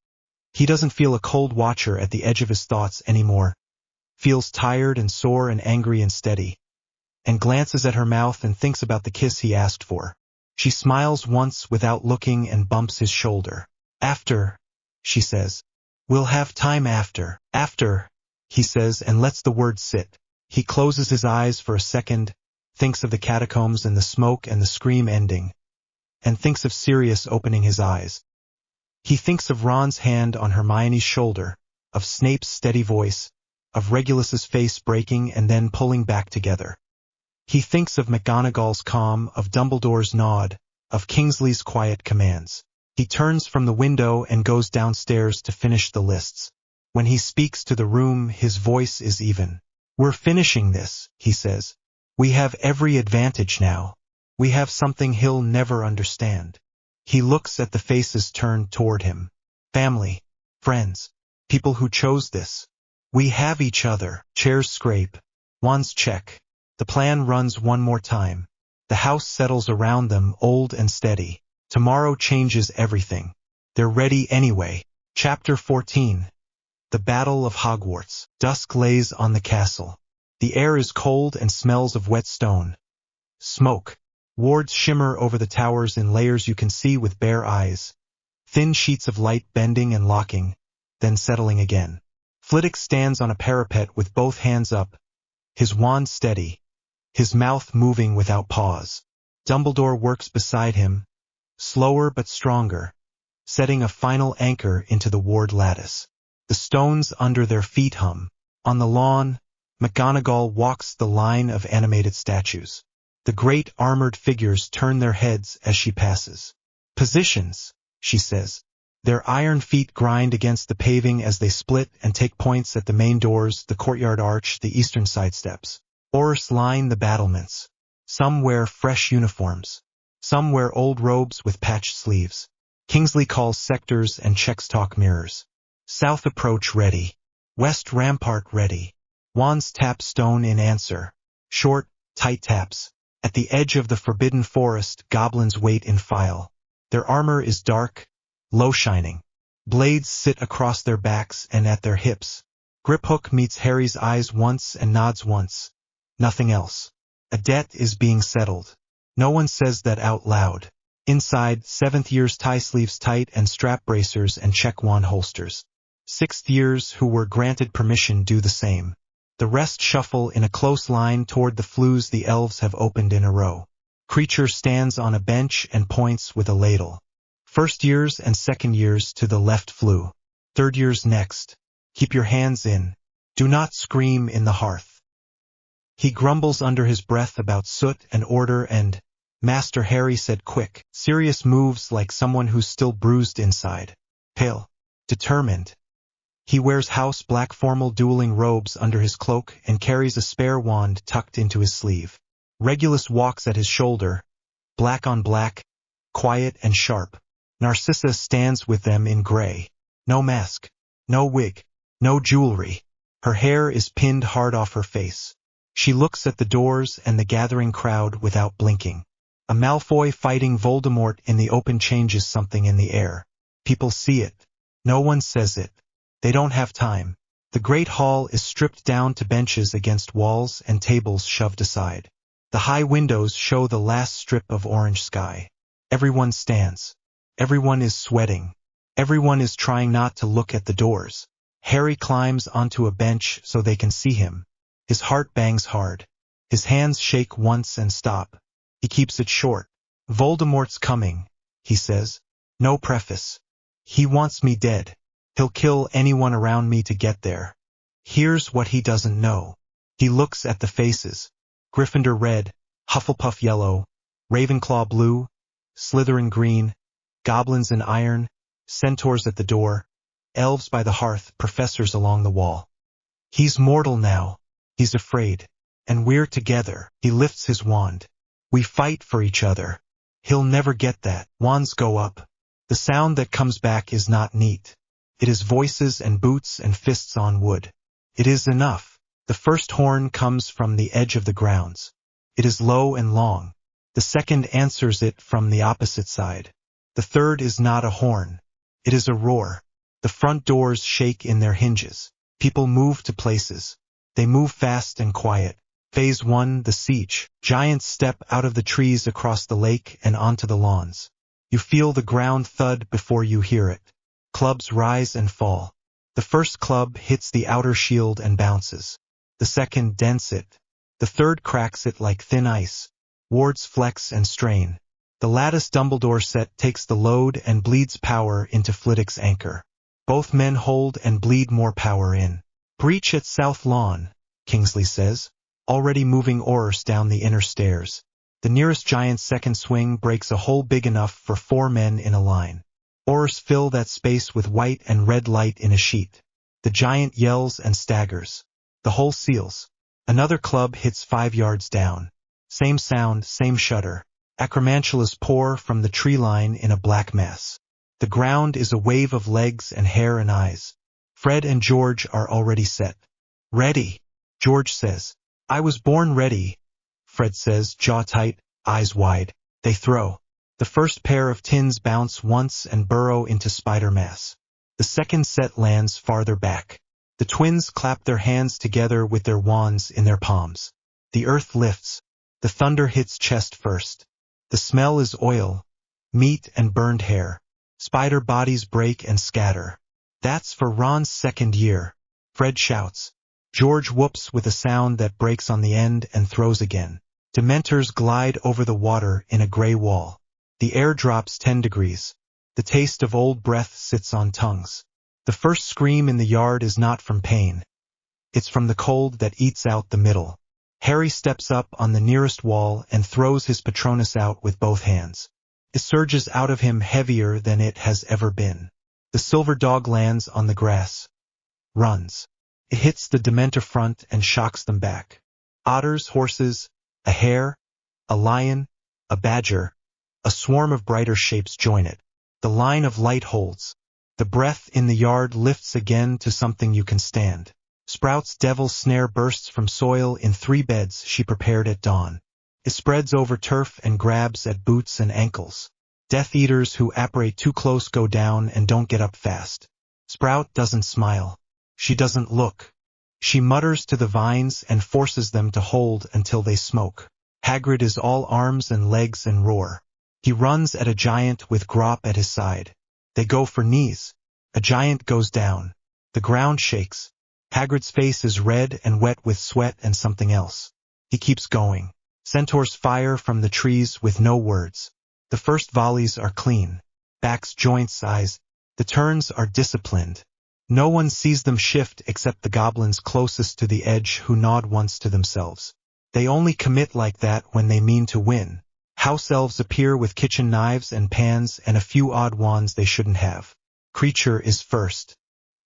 He doesn't feel a cold watcher at the edge of his thoughts anymore. Feels tired and sore and angry and steady. And glances at her mouth and thinks about the kiss he asked for. She smiles once without looking and bumps his shoulder. After, she says. We'll have time after. After, he says and lets the word sit. He closes his eyes for a second, thinks of the catacombs and the smoke and the scream ending, and thinks of Sirius opening his eyes. He thinks of Ron's hand on Hermione's shoulder, of Snape's steady voice, of Regulus's face breaking and then pulling back together. He thinks of McGonagall's calm, of Dumbledore's nod, of Kingsley's quiet commands. He turns from the window and goes downstairs to finish the lists. When he speaks to the room, his voice is even. We're finishing this, he says. We have every advantage now. We have something he'll never understand. He looks at the faces turned toward him. Family, friends, people who chose this. We have each other. Chairs scrape. Wands check. The plan runs one more time. The house settles around them, old and steady. Tomorrow changes everything. They're ready anyway. Chapter 14. The Battle of Hogwarts. Dusk lays on the castle. The air is cold and smells of wet stone. Smoke. Wards shimmer over the towers in layers you can see with bare eyes. Thin sheets of light bending and locking, then settling again. Flitwick stands on a parapet with both hands up, his wand steady, his mouth moving without pause. Dumbledore works beside him, slower but stronger, setting a final anchor into the ward lattice. The stones under their feet hum. On the lawn, McGonagall walks the line of animated statues. The great armored figures turn their heads as she passes. Positions, she says. Their iron feet grind against the paving as they split and take points at the main doors, the courtyard arch, the eastern side steps. Aurors line the battlements. Some wear fresh uniforms. Some wear old robes with patched sleeves. Kingsley calls sectors and checks talk mirrors. South approach ready. West rampart ready. Wands tap stone in answer. Short, tight taps. At the edge of the forbidden forest, goblins wait in file. Their armor is dark, low-shining. Blades sit across their backs and at their hips. Griphook meets Harry's eyes once and nods once. Nothing else. A debt is being settled. No one says that out loud. Inside, 7th years tie sleeves tight and strap bracers and check wand holsters. 6th years who were granted permission do the same. The rest shuffle in a close line toward the flues the elves have opened in a row. Creature stands on a bench and points with a ladle. 1st years and 2nd years to the left flue. 3rd years next. Keep your hands in. Do not scream in the hearth. He grumbles under his breath about soot and order and, Master Harry said quick, serious moves like someone who's still bruised inside. Pale. Determined. He wears house black formal dueling robes under his cloak and carries a spare wand tucked into his sleeve. Regulus walks at his shoulder, black on black, quiet and sharp. Narcissa stands with them in gray. No mask, no wig, no jewelry. Her hair is pinned hard off her face. She looks at the doors and the gathering crowd without blinking. A Malfoy fighting Voldemort in the open changes something in the air. People see it. No one says it. They don't have time. The great hall is stripped down to benches against walls and tables shoved aside. The high windows show the last strip of orange sky. Everyone stands. Everyone is sweating. Everyone is trying not to look at the doors. Harry climbs onto a bench so they can see him. His heart bangs hard. His hands shake once and stop. He keeps it short. Voldemort's coming, he says. No preface. He wants me dead. He'll kill anyone around me to get there. Here's what he doesn't know. He looks at the faces. Gryffindor red, Hufflepuff yellow, Ravenclaw blue, Slytherin green, goblins in iron, centaurs at the door, elves by the hearth, professors along the wall. He's mortal now. He's afraid. And we're together. He lifts his wand. We fight for each other. He'll never get that. Wands go up. The sound that comes back is not neat. It is voices and boots and fists on wood. It is enough. The first horn comes from the edge of the grounds. It is low and long. The second answers it from the opposite side. The third is not a horn. It is a roar. The front doors shake in their hinges. People move to places. They move fast and quiet. Phase 1, the siege. Giants step out of the trees across the lake and onto the lawns. You feel the ground thud before you hear it. Clubs rise and fall. The first club hits the outer shield and bounces. The second dents it. The third cracks it like thin ice. Wards flex and strain. The lattice Dumbledore set takes the load and bleeds power into Flitwick's anchor. Both men hold and bleed more power in. Breach at South Lawn, Kingsley says, already moving Oris down the inner stairs. The nearest giant's second swing breaks a hole big enough for 4 men in a line. Oris fill that space with white and red light in a sheet. The giant yells and staggers. The hole seals. Another club hits 5 yards down. Same sound, same shudder. Acromantulas pour from the tree line in a black mass. The ground is a wave of legs and hair and eyes. Fred and George are already set. Ready, George says. I was born ready, Fred says, jaw tight, eyes wide. They throw. The first pair of tins bounce once and burrow into spider mass. The second set lands farther back. The twins clap their hands together with their wands in their palms. The earth lifts. The thunder hits chest first. The smell is oil, meat and burned hair. Spider bodies break and scatter. That's for Ron's 2nd year. Fred shouts. George whoops with a sound that breaks on the end and throws again. Dementors glide over the water in a gray wall. The air drops 10 degrees. The taste of old breath sits on tongues. The first scream in the yard is not from pain. It's from the cold that eats out the middle. Harry steps up on the nearest wall and throws his Patronus out with both hands. It surges out of him heavier than it has ever been. The silver dog lands on the grass. Runs. It hits the Dementor front and shocks them back. Otters, horses, a hare, a lion, a badger, a swarm of brighter shapes join it. The line of light holds. The breath in the yard lifts again to something you can stand. Sprout's devil's snare bursts from soil in 3 beds she prepared at dawn. It spreads over turf and grabs at boots and ankles. Death Eaters who apparate too close go down and don't get up fast. Sprout doesn't smile. She doesn't look. She mutters to the vines and forces them to hold until they smoke. Hagrid is all arms and legs and roar. He runs at a giant with Grop at his side. They go for knees. A giant goes down. The ground shakes. Hagrid's face is red and wet with sweat and something else. He keeps going. Centaurs fire from the trees with no words. The first volleys are clean. Backs, joints, eyes. The turns are disciplined. No one sees them shift except the goblins closest to the edge who nod once to themselves. They only commit like that when they mean to win. House elves appear with kitchen knives and pans and a few odd wands they shouldn't have. Creature is first.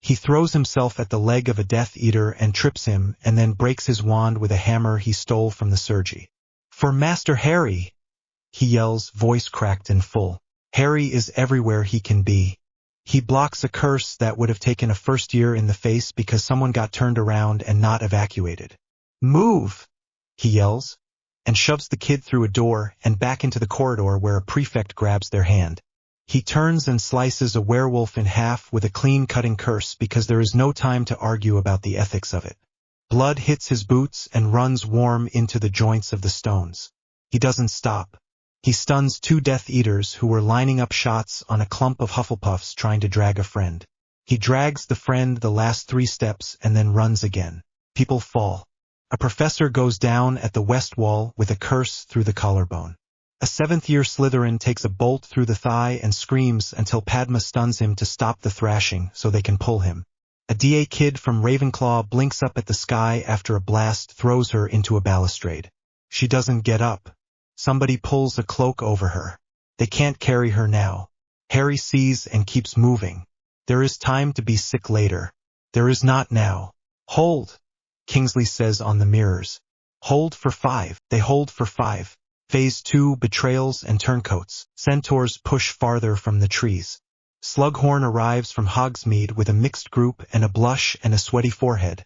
He throws himself at the leg of a Death Eater and trips him and then breaks his wand with a hammer he stole from the Surgery. "For Master Harry!" he yells, voice cracked and full. Harry is everywhere he can be. He blocks a curse that would have taken a first year in the face because someone got turned around and not evacuated. "Move!" he yells, and shoves the kid through a door and back into the corridor where a prefect grabs their hand. He turns and slices a werewolf in half with a clean-cutting curse because there is no time to argue about the ethics of it. Blood hits his boots and runs warm into the joints of the stones. He doesn't stop. He stuns 2 Death Eaters who were lining up shots on a clump of Hufflepuffs trying to drag a friend. He drags the friend the last 3 steps and then runs again. People fall. A professor goes down at the west wall with a curse through the collarbone. A 7th-year Slytherin takes a bolt through the thigh and screams until Padma stuns him to stop the thrashing so they can pull him. A DA kid from Ravenclaw blinks up at the sky after a blast throws her into a balustrade. She doesn't get up. Somebody pulls a cloak over her. They can't carry her now. Harry sees and keeps moving. There is time to be sick later. There is not now. "Hold," Kingsley says on the mirrors. "Hold for 5. They hold for 5. Phase 2, betrayals and turncoats. Centaurs push farther from the trees. Slughorn arrives from Hogsmeade with a mixed group and a blush and a sweaty forehead,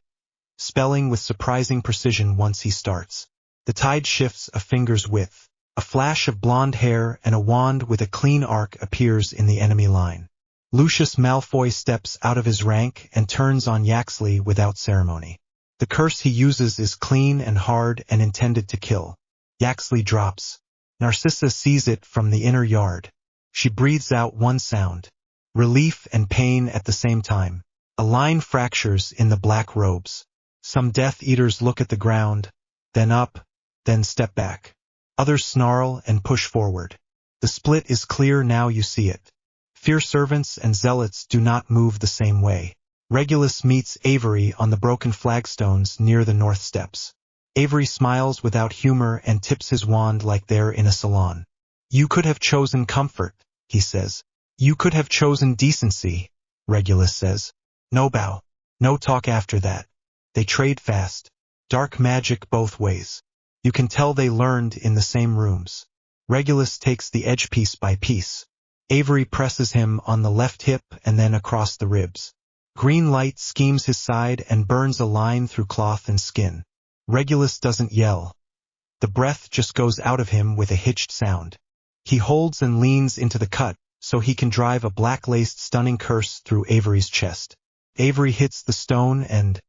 spelling with surprising precision once he starts. The tide shifts a finger's width. A flash of blonde hair and a wand with a clean arc appears in the enemy line. Lucius Malfoy steps out of his rank and turns on Yaxley without ceremony. The curse he uses is clean and hard and intended to kill. Yaxley drops. Narcissa sees it from the inner yard. She breathes out one sound. Relief and pain at the same time. A line fractures in the black robes. Some Death Eaters look at the ground, then up, then step back. Others snarl and push forward. The split is clear now you see it. Fear servants and zealots do not move the same way. Regulus meets Avery on the broken flagstones near the north steps. Avery smiles without humor and tips his wand like they're in a salon. "You could have chosen comfort," he says. "You could have chosen decency," Regulus says. No bow. No talk after that. They trade fast. Dark magic both ways. You can tell they learned in the same rooms. Regulus takes the edge piece by piece. Avery presses him on the left hip and then across the ribs. Green light schemes his side and burns a line through cloth and skin. Regulus doesn't yell. The breath just goes out of him with a hitched sound. He holds and leans into the cut so he can drive a black-laced stunning curse through Avery's chest. Avery hits the stone and,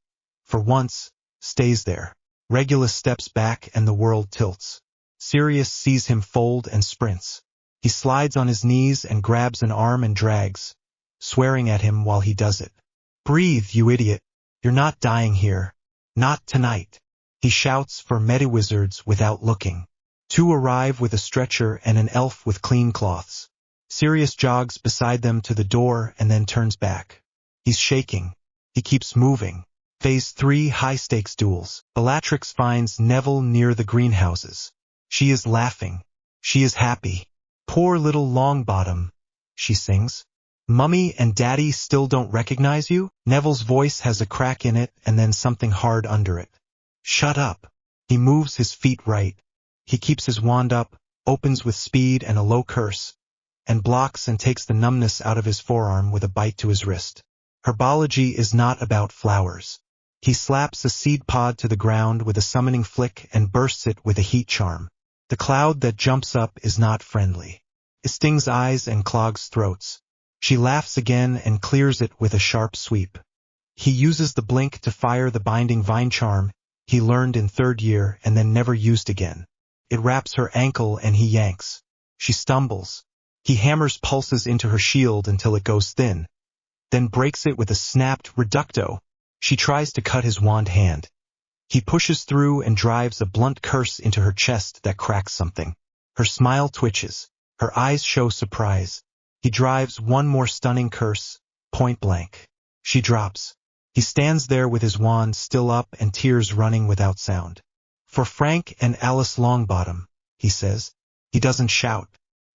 for once, stays there. Regulus steps back and the world tilts. Sirius sees him fold and sprints. He slides on his knees and grabs an arm and drags, swearing at him while he does it. "Breathe, you idiot. You're not dying here. Not tonight." He shouts for Mediwizards without looking. 2 arrive with a stretcher and an elf with clean cloths. Sirius jogs beside them to the door and then turns back. He's shaking. He keeps moving. Phase 3 high-stakes duels. Bellatrix finds Neville near the greenhouses. She is laughing. She is happy. "Poor little Longbottom," she sings. "Mummy and Daddy still don't recognize you?" Neville's voice has a crack in it and then something hard under it. "Shut up." He moves his feet right. He keeps his wand up, opens with speed and a low curse, and blocks and takes the numbness out of his forearm with a bite to his wrist. Herbology is not about flowers. He slaps a seed pod to the ground with a summoning flick and bursts it with a heat charm. The cloud that jumps up is not friendly. It stings eyes and clogs throats. She laughs again and clears it with a sharp sweep. He uses the blink to fire the binding vine charm he learned in 3rd year and then never used again. It wraps her ankle and he yanks. She stumbles. He hammers pulses into her shield until it goes thin, then breaks it with a snapped reducto. She tries to cut his wand hand. He pushes through and drives a blunt curse into her chest that cracks something. Her smile twitches. Her eyes show surprise. He drives one more stunning curse, point blank. She drops. He stands there with his wand still up and tears running without sound. "For Frank and Alice Longbottom," he says. He doesn't shout.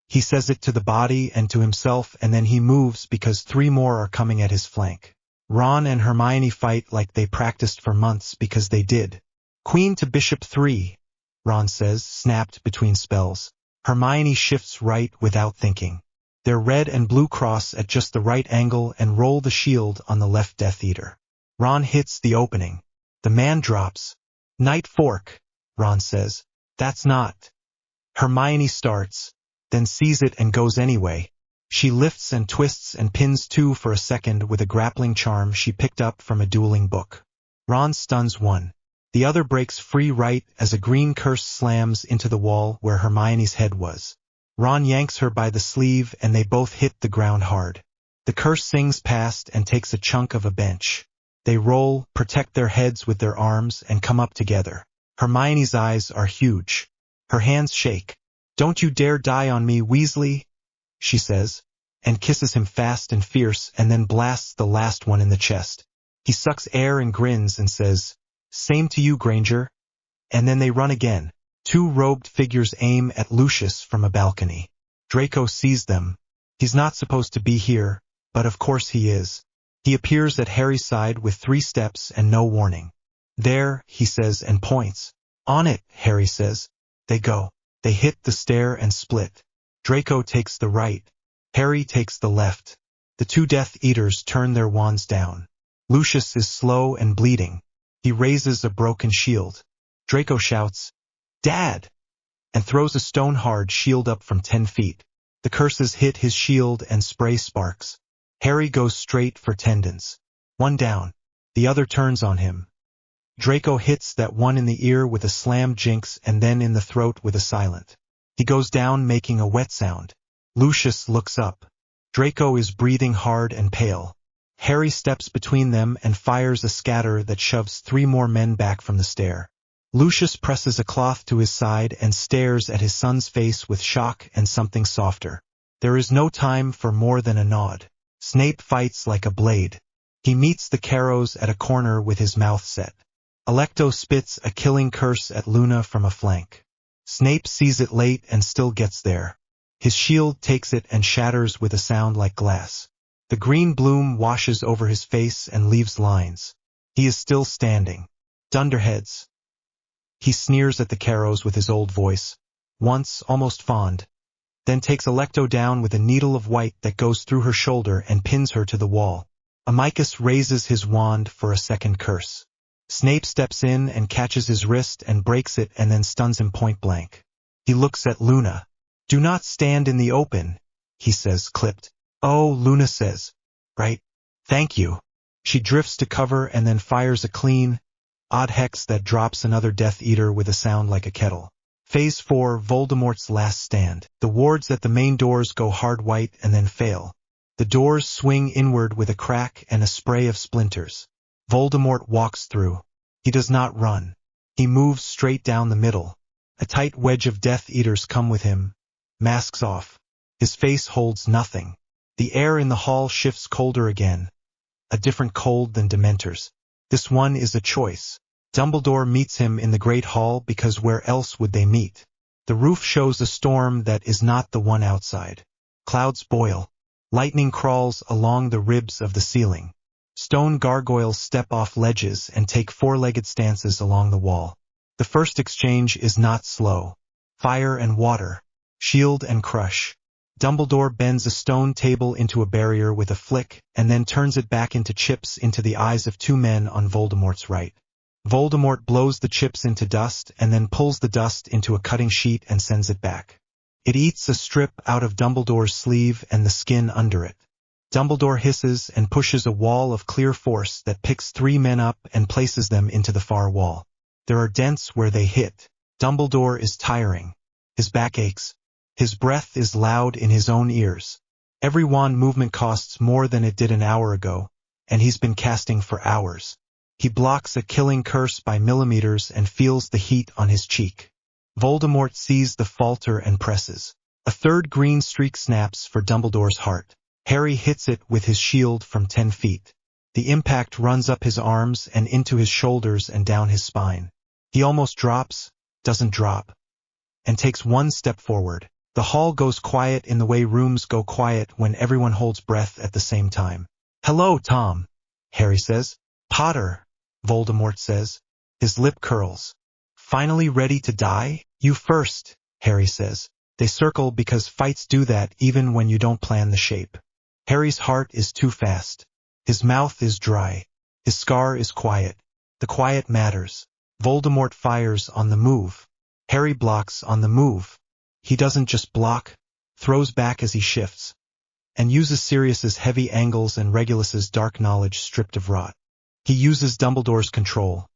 He says it to the body and to himself, and then he moves because 3 more are coming at his flank. Ron and Hermione fight like they practiced for months because they did. "Queen to Bishop 3, Ron says, snapped between spells. Hermione shifts right without thinking. Their red and blue cross at just the right angle and roll the shield on the left Death Eater. Ron hits the opening. The man drops. "Knight Fork," Ron says. "That's not." Hermione starts, then sees it and goes anyway. She lifts and twists and pins 2 for a second with a grappling charm she picked up from a dueling book. Ron stuns one. The other breaks free right as a green curse slams into the wall where Hermione's head was. Ron yanks her by the sleeve and they both hit the ground hard. The curse sings past and takes a chunk of a bench. They roll, protect their heads with their arms, and come up together. Hermione's eyes are huge. Her hands shake. "Don't you dare die on me, Weasley," she says, and kisses him fast and fierce and then blasts the last one in the chest. He sucks air and grins and says, "Same to you, Granger." And then they run again. 2 robed figures aim at Lucius from a balcony. Draco sees them. He's not supposed to be here, but of course he is. He appears at Harry's side with 3 steps and no warning. "There," he says and points. "On it," Harry says. They go. They hit the stair and split. Draco takes the right. Harry takes the left. The 2 Death Eaters turn their wands down. Lucius is slow and bleeding. He raises a broken shield. Draco shouts, "Dad!" and throws a stone-hard shield up from 10 feet. The curses hit his shield and spray sparks. Harry goes straight for tendons. 1 down. The other turns on him. Draco hits that one in the ear with a slam jinx and then in the throat with a silent. He goes down making a wet sound. Lucius looks up. Draco is breathing hard and pale. Harry steps between them and fires a scatter that shoves 3 more men back from the stair. Lucius presses a cloth to his side and stares at his son's face with shock and something softer. There is no time for more than a nod. Snape fights like a blade. He meets the Carrows at a corner with his mouth set. Alecto spits a killing curse at Luna from a flank. Snape sees it late and still gets there. His shield takes it and shatters with a sound like glass. The green bloom washes over his face and leaves lines. He is still standing. Dunderheads. He sneers at the Carrows with his old voice, once almost fond, then takes Alecto down with a needle of white that goes through her shoulder and pins her to the wall. Amicus raises his wand for a second curse. Snape steps in and catches his wrist and breaks it and then stuns him point blank. He looks at Luna. "Do not stand in the open," he says, clipped. "Oh," Luna says. "Right. Thank you." She drifts to cover and then fires a clean, odd hex that drops another Death Eater with a sound like a kettle. Phase 4, Voldemort's Last Stand. The wards at the main doors go hard white and then fail. The doors swing inward with a crack and a spray of splinters. Voldemort walks through. He does not run. He moves straight down the middle. A tight wedge of Death Eaters come with him. Masks off. His face holds nothing. The air in the hall shifts colder again. A different cold than Dementors. This one is a choice. Dumbledore meets him in the Great Hall because where else would they meet? The roof shows a storm that is not the one outside. Clouds boil. Lightning crawls along the ribs of the ceiling. Stone gargoyles step off ledges and take 4-legged stances along the wall. The first exchange is not slow. Fire and water. Shield and crush. Dumbledore bends a stone table into a barrier with a flick and then turns it back into chips into the eyes of 2 men on Voldemort's right. Voldemort blows the chips into dust and then pulls the dust into a cutting sheet and sends it back. It eats a strip out of Dumbledore's sleeve and the skin under it. Dumbledore hisses and pushes a wall of clear force that picks 3 men up and places them into the far wall. There are dents where they hit. Dumbledore is tiring. His back aches. His breath is loud in his own ears. Every wand movement costs more than it did an hour ago, and he's been casting for hours. He blocks a killing curse by millimeters and feels the heat on his cheek. Voldemort sees the falter and presses. A third green streak snaps for Dumbledore's heart. Harry hits it with his shield from 10 feet. The impact runs up his arms and into his shoulders and down his spine. He almost drops, doesn't drop, and takes one step forward. The hall goes quiet in the way rooms go quiet when everyone holds breath at the same time. "Hello, Tom," Harry says. "Potter," Voldemort says. His lip curls. "Finally ready to die? You first," Harry says. They circle because fights do that even when you don't plan the shape. Harry's heart is too fast. His mouth is dry. His scar is quiet. The quiet matters. Voldemort fires on the move. Harry blocks on the move. He doesn't just block, throws back as he shifts, and uses Sirius's heavy angles and Regulus's dark knowledge stripped of rot. He uses Dumbledore's control,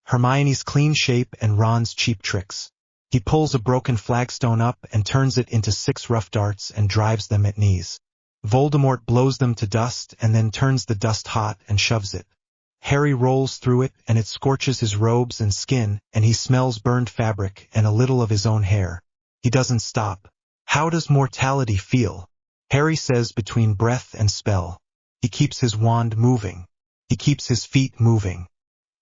Hermione's clean shape and Ron's cheap tricks. He pulls a broken flagstone up and turns it into 6 rough darts and drives them at knees. Voldemort blows them to dust and then turns the dust hot and shoves it. Harry rolls through it and it scorches his robes and skin, and he smells burned fabric and a little of his own hair. He doesn't stop. How does mortality feel? Harry says between breath and spell. He keeps his wand moving. He keeps his feet moving.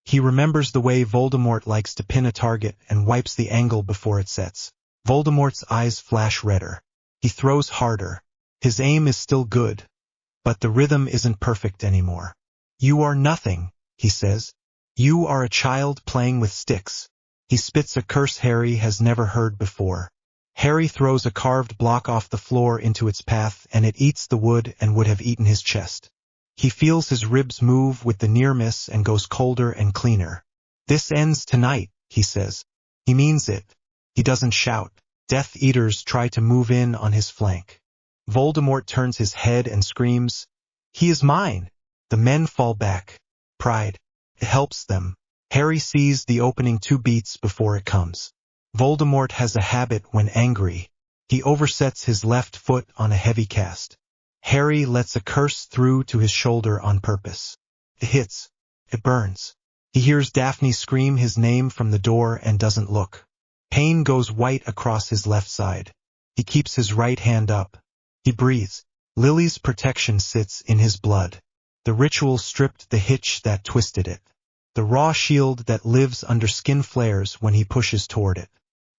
He remembers the way Voldemort likes to pin a target and wipes the angle before it sets. Voldemort's eyes flash redder. He throws harder. His aim is still good, but the rhythm isn't perfect anymore. "You are nothing," he says. "You are a child playing with sticks." He spits a curse Harry has never heard before. Harry throws a carved block off the floor into its path and it eats the wood and would have eaten his chest. He feels his ribs move with the near miss and goes colder and cleaner. "This ends tonight," he says. He means it. He doesn't shout. Death Eaters try to move in on his flank. Voldemort turns his head and screams, "He is mine!" The men fall back. Pride. It helps them. Harry sees the opening 2 beats before it comes. Voldemort has a habit when angry. He oversets his left foot on a heavy cast. Harry lets a curse through to his shoulder on purpose. It hits. It burns. He hears Daphne scream his name from the door and doesn't look. Pain goes white across his left side. He keeps his right hand up. He breathes. Lily's protection sits in his blood. The ritual stripped the hitch that twisted it. The raw shield that lives under skin flares when he pushes toward it.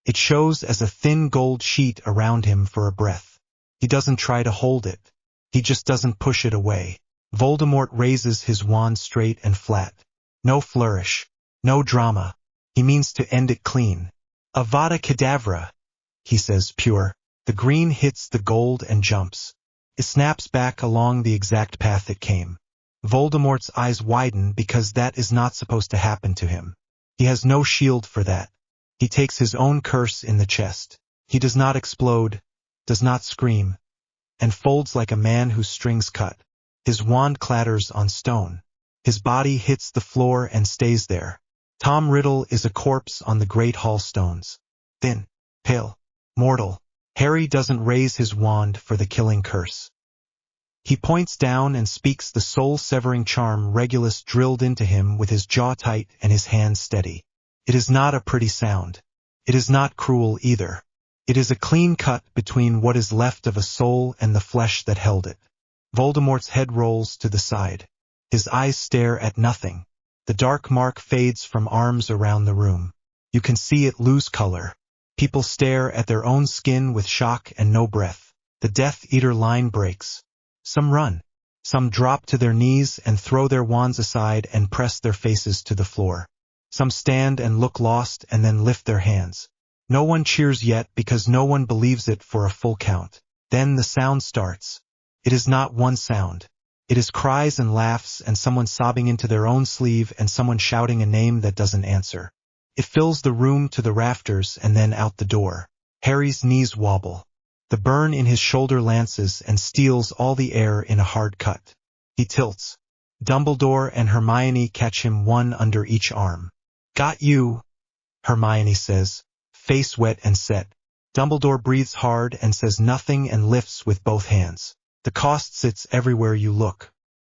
It shows as a thin gold sheet around him for a breath. He doesn't try to hold it. He just doesn't push it away. Voldemort raises his wand straight and flat. No flourish. No drama. He means to end it clean. "Avada Kedavra," he says pure. The green hits the gold and jumps. It snaps back along the exact path it came. Voldemort's eyes widen because that is not supposed to happen to him. He has no shield for that. He takes his own curse in the chest. He does not explode, does not scream, and folds like a man whose strings cut. His wand clatters on stone. His body hits the floor and stays there. Tom Riddle is a corpse on the great hall stones. Thin, pale, mortal. Harry doesn't raise his wand for the killing curse. He points down and speaks the soul-severing charm Regulus drilled into him with his jaw tight and his hands steady. It is not a pretty sound. It is not cruel either. It is a clean cut between what is left of a soul and the flesh that held it. Voldemort's head rolls to the side. His eyes stare at nothing. The dark mark fades from arms around the room. You can see it lose color. People stare at their own skin with shock and no breath. The Death Eater line breaks. Some run. Some drop to their knees and throw their wands aside and press their faces to the floor. Some stand and look lost and then lift their hands. No one cheers yet because no one believes it for a full count. Then the sound starts. It is not one sound. It is cries and laughs and someone sobbing into their own sleeve and someone shouting a name that doesn't answer. It fills the room to the rafters and then out the door. Harry's knees wobble. The burn in his shoulder lances and steals all the air in a hard cut. He tilts. Dumbledore and Hermione catch him one under each arm. "Got you," Hermione says, face wet and set. Dumbledore breathes hard and says nothing and lifts with both hands. The cost sits everywhere you look.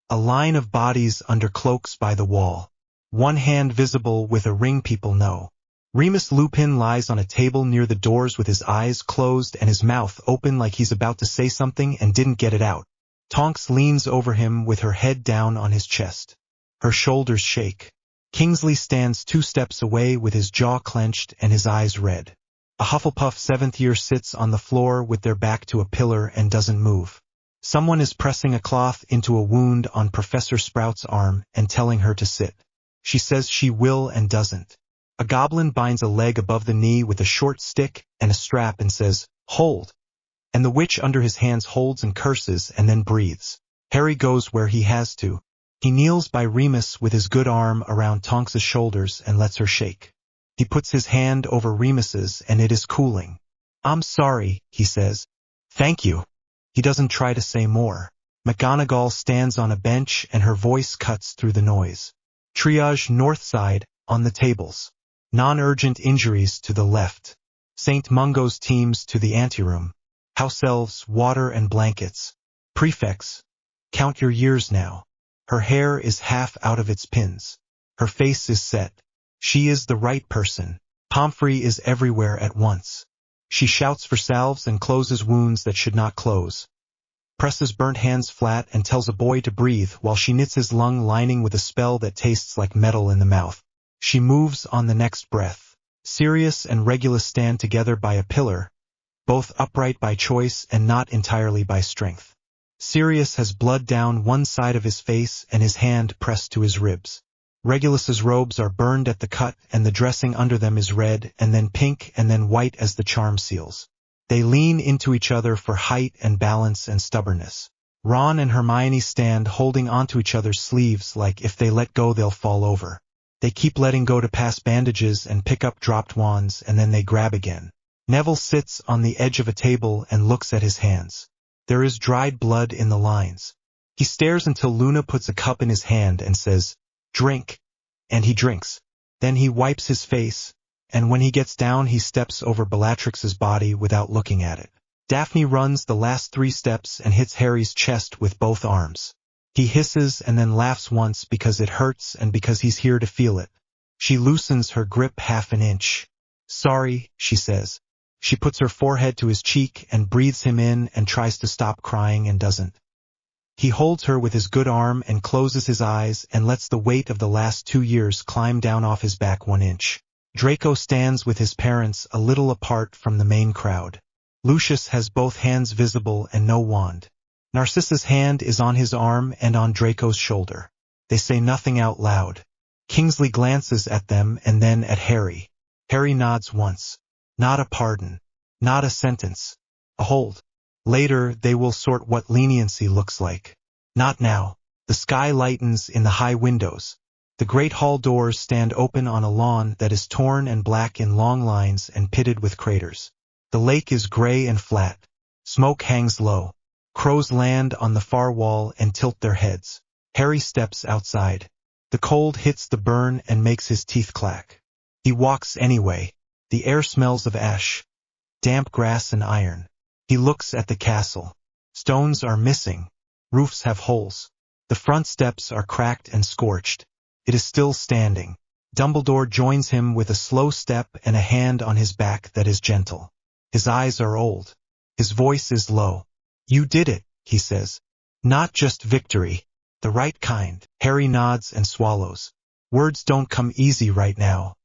A line of bodies under cloaks by the wall. One hand visible with a ring people know. Remus Lupin lies on a table near the doors with his eyes closed and his mouth open like he's about to say something and didn't get it out. Tonks leans over him with her head down on his chest. Her shoulders shake. Kingsley stands 2 steps away with his jaw clenched and his eyes red. A Hufflepuff 7th year sits on the floor with their back to a pillar and doesn't move. Someone is pressing a cloth into a wound on Professor Sprout's arm and telling her to sit. She says she will and doesn't. A goblin binds a leg above the knee with a short stick and a strap and says, "Hold." And the witch under his hands holds and curses and then breathes. Harry goes where he has to. He kneels by Remus with his good arm around Tonks's shoulders and lets her shake. He puts his hand over Remus's and it is cooling. "I'm sorry," he says. "Thank you." He doesn't try to say more. McGonagall stands on a bench and her voice cuts through the noise. Triage north side, on the tables. Non-urgent injuries to the left. St. Mungo's teams to the anteroom. House elves, water and blankets. Prefects, count your years now. Her hair is half out of its pins. Her face is set. She is the right person. Pomfrey is everywhere at once. She shouts for salves and closes wounds that should not close. Presses burnt hands flat and tells a boy to breathe while she knits his lung lining with a spell that tastes like metal in the mouth. She moves on the next breath. Sirius and Regulus stand together by a pillar, both upright by choice and not entirely by strength. Sirius has blood down one side of his face and his hand pressed to his ribs. Regulus's robes are burned at the cut and the dressing under them is red and then pink and then white as the charm seals. They lean into each other for height and balance and stubbornness. Ron and Hermione stand holding onto each other's sleeves like if they let go they'll fall over. They keep letting go to pass bandages and pick up dropped wands and then they grab again. Neville sits on the edge of a table and looks at his hands. There is dried blood in the lines. He stares until Luna puts a cup in his hand and says, "Drink," and he drinks. Then he wipes his face, and when he gets down he steps over Bellatrix's body without looking at it. Daphne runs the last 3 steps and hits Harry's chest with both arms. He hisses and then laughs once because it hurts and because he's here to feel it. She loosens her grip half an inch. "Sorry," she says. She puts her forehead to his cheek and breathes him in and tries to stop crying and doesn't. He holds her with his good arm and closes his eyes and lets the weight of the last 2 years climb down off his back 1 inch. Draco stands with his parents a little apart from the main crowd. Lucius has both hands visible and no wand. Narcissa's hand is on his arm and on Draco's shoulder. They say nothing out loud. Kingsley glances at them and then at Harry. Harry nods once. Not a pardon. Not a sentence. A hold. Later they will sort what leniency looks like. Not now. The sky lightens in the high windows. The great hall doors stand open on a lawn that is torn and black in long lines and pitted with craters. The lake is gray and flat. Smoke hangs low. Crows land on the far wall and tilt their heads. Harry steps outside. The cold hits the burn and makes his teeth clack. He walks anyway. The air smells of ash, damp grass and iron. He looks at the castle. Stones are missing. Roofs have holes. The front steps are cracked and scorched. It is still standing. Dumbledore joins him with a slow step and a hand on his back that is gentle. His eyes are old. His voice is low. "You did it," he says. "Not just victory. The right kind." Harry nods and swallows. Words don't come easy right now.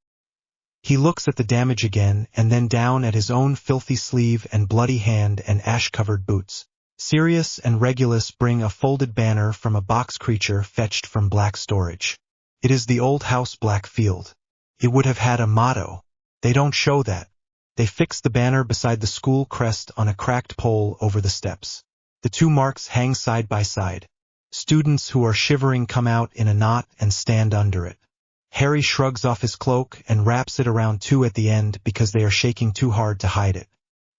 He looks at the damage again and then down at his own filthy sleeve and bloody hand and ash-covered boots. Sirius and Regulus bring a folded banner from a box creature fetched from Black Storage. It is the old house Blackfield. It would have had a motto. They don't show that. They fix the banner beside the school crest on a cracked pole over the steps. The 2 marks hang side by side. Students who are shivering come out in a knot and stand under it. Harry shrugs off his cloak and wraps it around 2 at the end because they are shaking too hard to hide it.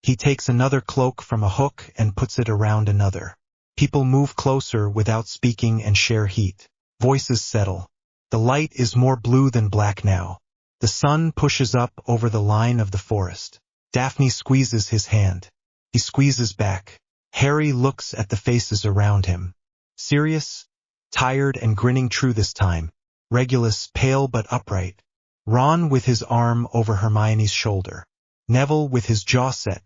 He takes another cloak from a hook and puts it around another. People move closer without speaking and share heat. Voices settle. The light is more blue than black now. The sun pushes up over the line of the forest. Daphne squeezes his hand. He squeezes back. Harry looks at the faces around him. Sirius, tired and grinning true this time. Regulus, pale but upright. Ron with his arm over Hermione's shoulder. Neville with his jaw set.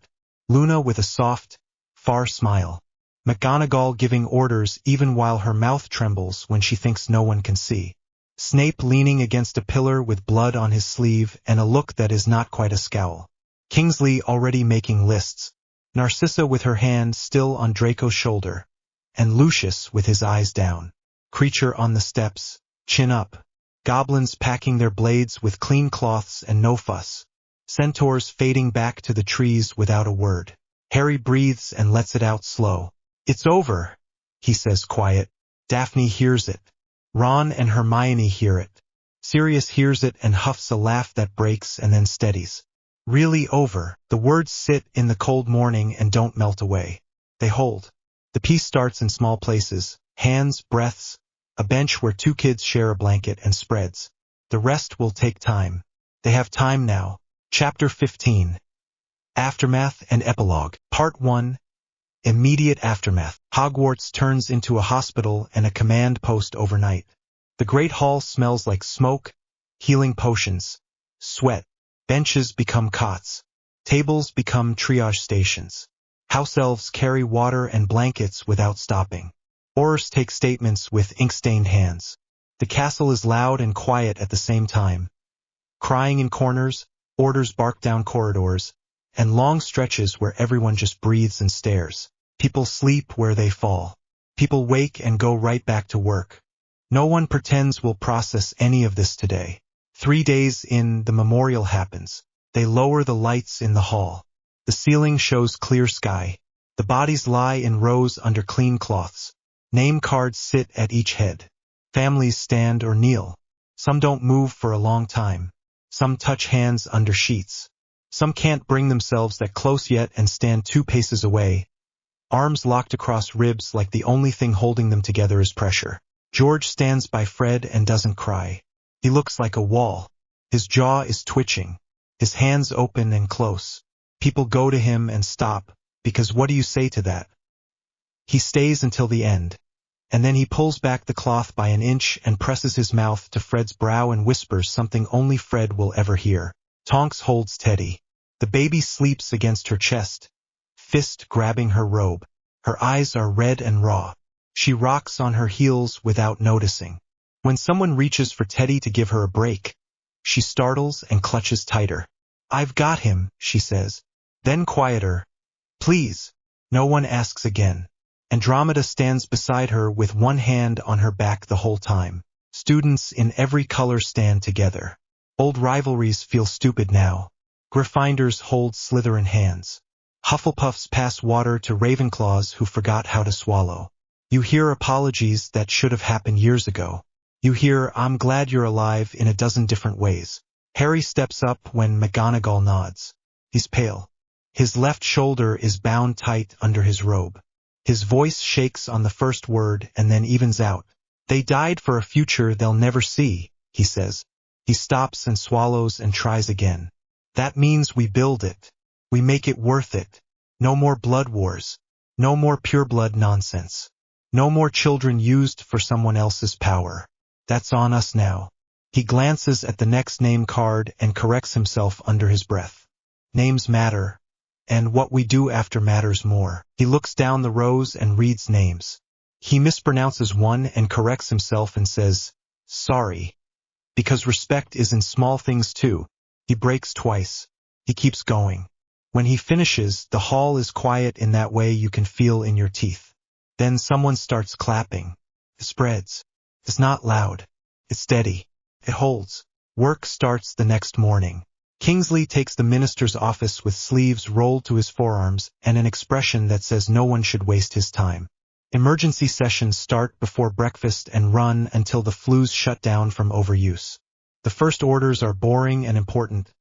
Luna with a soft, far smile. McGonagall giving orders even while her mouth trembles when she thinks no one can see. Snape leaning against a pillar with blood on his sleeve and a look that is not quite a scowl. Kingsley already making lists. Narcissa with her hand still on Draco's shoulder. And Lucius with his eyes down. Creature on the steps, chin up. Goblins packing their blades with clean cloths and no fuss. Centaurs fading back to the trees without a word. Harry breathes and lets it out slow. "It's over," he says quiet. Daphne hears it. Ron and Hermione hear it. Sirius hears it and huffs a laugh that breaks and then steadies. Really over. The words sit in the cold morning and don't melt away. They hold. The piece starts in small places. Hands, breaths, a bench where two kids share a blanket and spreads. The rest will take time. They have time now. Chapter 15. Aftermath and Epilogue. Part 1. Immediate aftermath. Hogwarts turns into a hospital and a command post overnight. The Great Hall smells like smoke, healing potions, sweat. Benches become cots. Tables become triage stations. House elves carry water and blankets without stopping. Aurors take statements with ink-stained hands. The castle is loud and quiet at the same time. Crying in corners, orders bark down corridors, and long stretches where everyone just breathes and stares. People sleep where they fall. People wake and go right back to work. No one pretends we'll process any of this today. 3 days in, the memorial happens. They lower the lights in the hall. The ceiling shows clear sky. The bodies lie in rows under clean cloths. Name cards sit at each head. Families stand or kneel. Some don't move for a long time. Some touch hands under sheets. Some can't bring themselves that close yet and stand 2 paces away. Arms locked across ribs like the only thing holding them together is pressure. George stands by Fred and doesn't cry. He looks like a wall. His jaw is twitching. His hands open and close. People go to him and stop, because what do you say to that? He stays until the end. And then he pulls back the cloth by an inch and presses his mouth to Fred's brow and whispers something only Fred will ever hear. Tonks holds Teddy. The baby sleeps against her chest, fist grabbing her robe. Her eyes are red and raw. She rocks on her heels without noticing. When someone reaches for Teddy to give her a break, she startles and clutches tighter. "I've got him," she says. Then quieter, "Please." No one asks again. Andromeda stands beside her with one hand on her back the whole time. Students in every color stand together. Old rivalries feel stupid now. Gryffindors hold Slytherin hands. Hufflepuffs pass water to Ravenclaws who forgot how to swallow. You hear apologies that should have happened years ago. You hear, "I'm glad you're alive" in a dozen different ways. Harry steps up when McGonagall nods. He's pale. His left shoulder is bound tight under his robe. His voice shakes on the first word and then evens out. "They died for a future they'll never see," he says. He stops and swallows and tries again. "That means we build it. We make it worth it. No more blood wars. No more pureblood nonsense. No more children used for someone else's power. That's on us now." He glances at the next name card and corrects himself under his breath. Names matter, and what we do after matters more. He looks down the rows and reads names. He mispronounces one and corrects himself and says, "Sorry." Because respect is in small things too. He breaks twice. He keeps going. When he finishes, the hall is quiet in that way you can feel in your teeth. Then someone starts clapping. It spreads. It's not loud. It's steady. It holds. Work starts the next morning. Kingsley takes the minister's office with sleeves rolled to his forearms and an expression that says no one should waste his time. Emergency sessions start before breakfast and run until the flues shut down from overuse. The first orders are boring and important.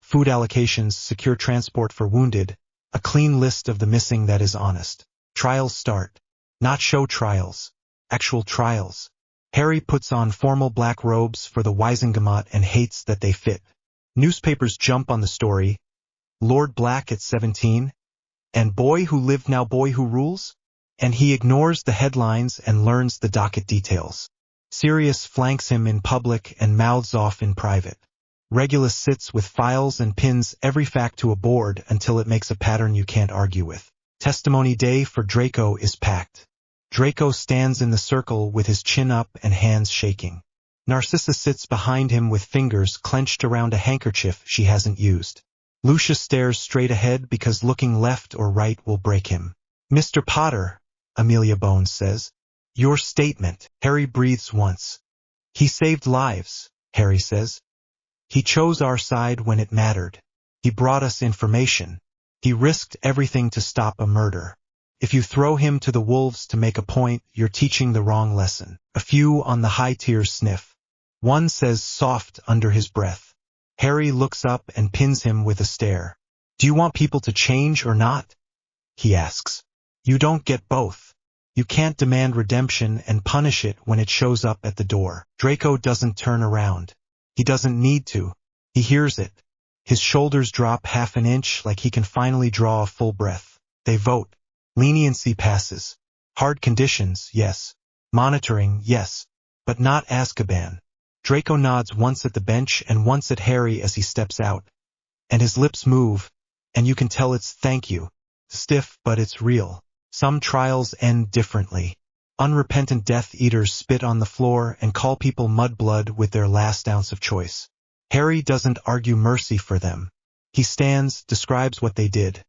Food allocations, secure transport for wounded, a clean list of the missing that is honest. Trials start. Not show trials. Actual trials. Harry puts on formal black robes for the Wisengamot and hates that they fit. Newspapers jump on the story, Lord Black at 17, and boy who lived now boy who rules? And he ignores the headlines and learns the docket details. Sirius flanks him in public and mouths off in private. Regulus sits with files and pins every fact to a board until it makes a pattern you can't argue with. Testimony day for Draco is packed. Draco stands in the circle with his chin up and hands shaking. Narcissa sits behind him with fingers clenched around a handkerchief she hasn't used. Lucius stares straight ahead because looking left or right will break him. Mr. Potter, Amelia Bones says. Your statement. Harry breathes once. He saved lives, Harry says. He chose our side when it mattered. He brought us information. He risked everything to stop a murder. If you throw him to the wolves to make a point, you're teaching the wrong lesson. A few on the high tiers sniff. One says soft under his breath. Harry looks up and pins him with a stare. Do you want people to change or not? He asks. You don't get both. You can't demand redemption and punish it when it shows up at the door. Draco doesn't turn around. He doesn't need to. He hears it. His shoulders drop half an inch like he can finally draw a full breath. They vote. Leniency passes. Hard conditions, yes. Monitoring, yes. But not Azkaban. Draco nods once at the bench and once at Harry as he steps out. And his lips move, and you can tell it's thank you. Stiff, but it's real. Some trials end differently. Unrepentant Death Eaters spit on the floor and call people mudblood with their last ounce of choice. Harry doesn't argue mercy for them. He stands, describes what they did,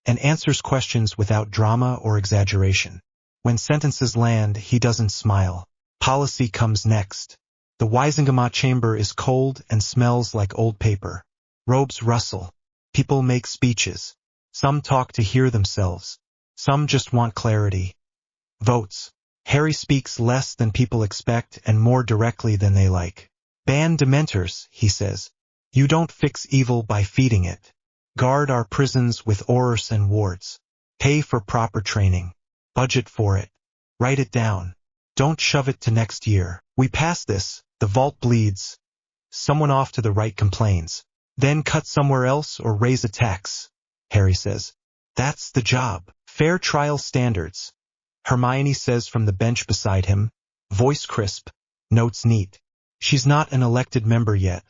and answers questions without drama or exaggeration. When sentences land, he doesn't smile. Policy comes next. The Wisingamot chamber is cold and smells like old paper. Robes rustle. People make speeches. Some talk to hear themselves. Some just want clarity. Votes. Harry speaks less than people expect and more directly than they like. Ban Dementors, he says. You don't fix evil by feeding it. Guard our prisons with Aurors and wards. Pay for proper training. Budget for it. Write it down. Don't shove it to next year. We pass this, the vault bleeds. Someone off to the right complains. Then cut somewhere else or raise a tax, Harry says. That's the job. Fair trial standards. Hermione says from the bench beside him, voice crisp, notes neat. She's not an elected member yet.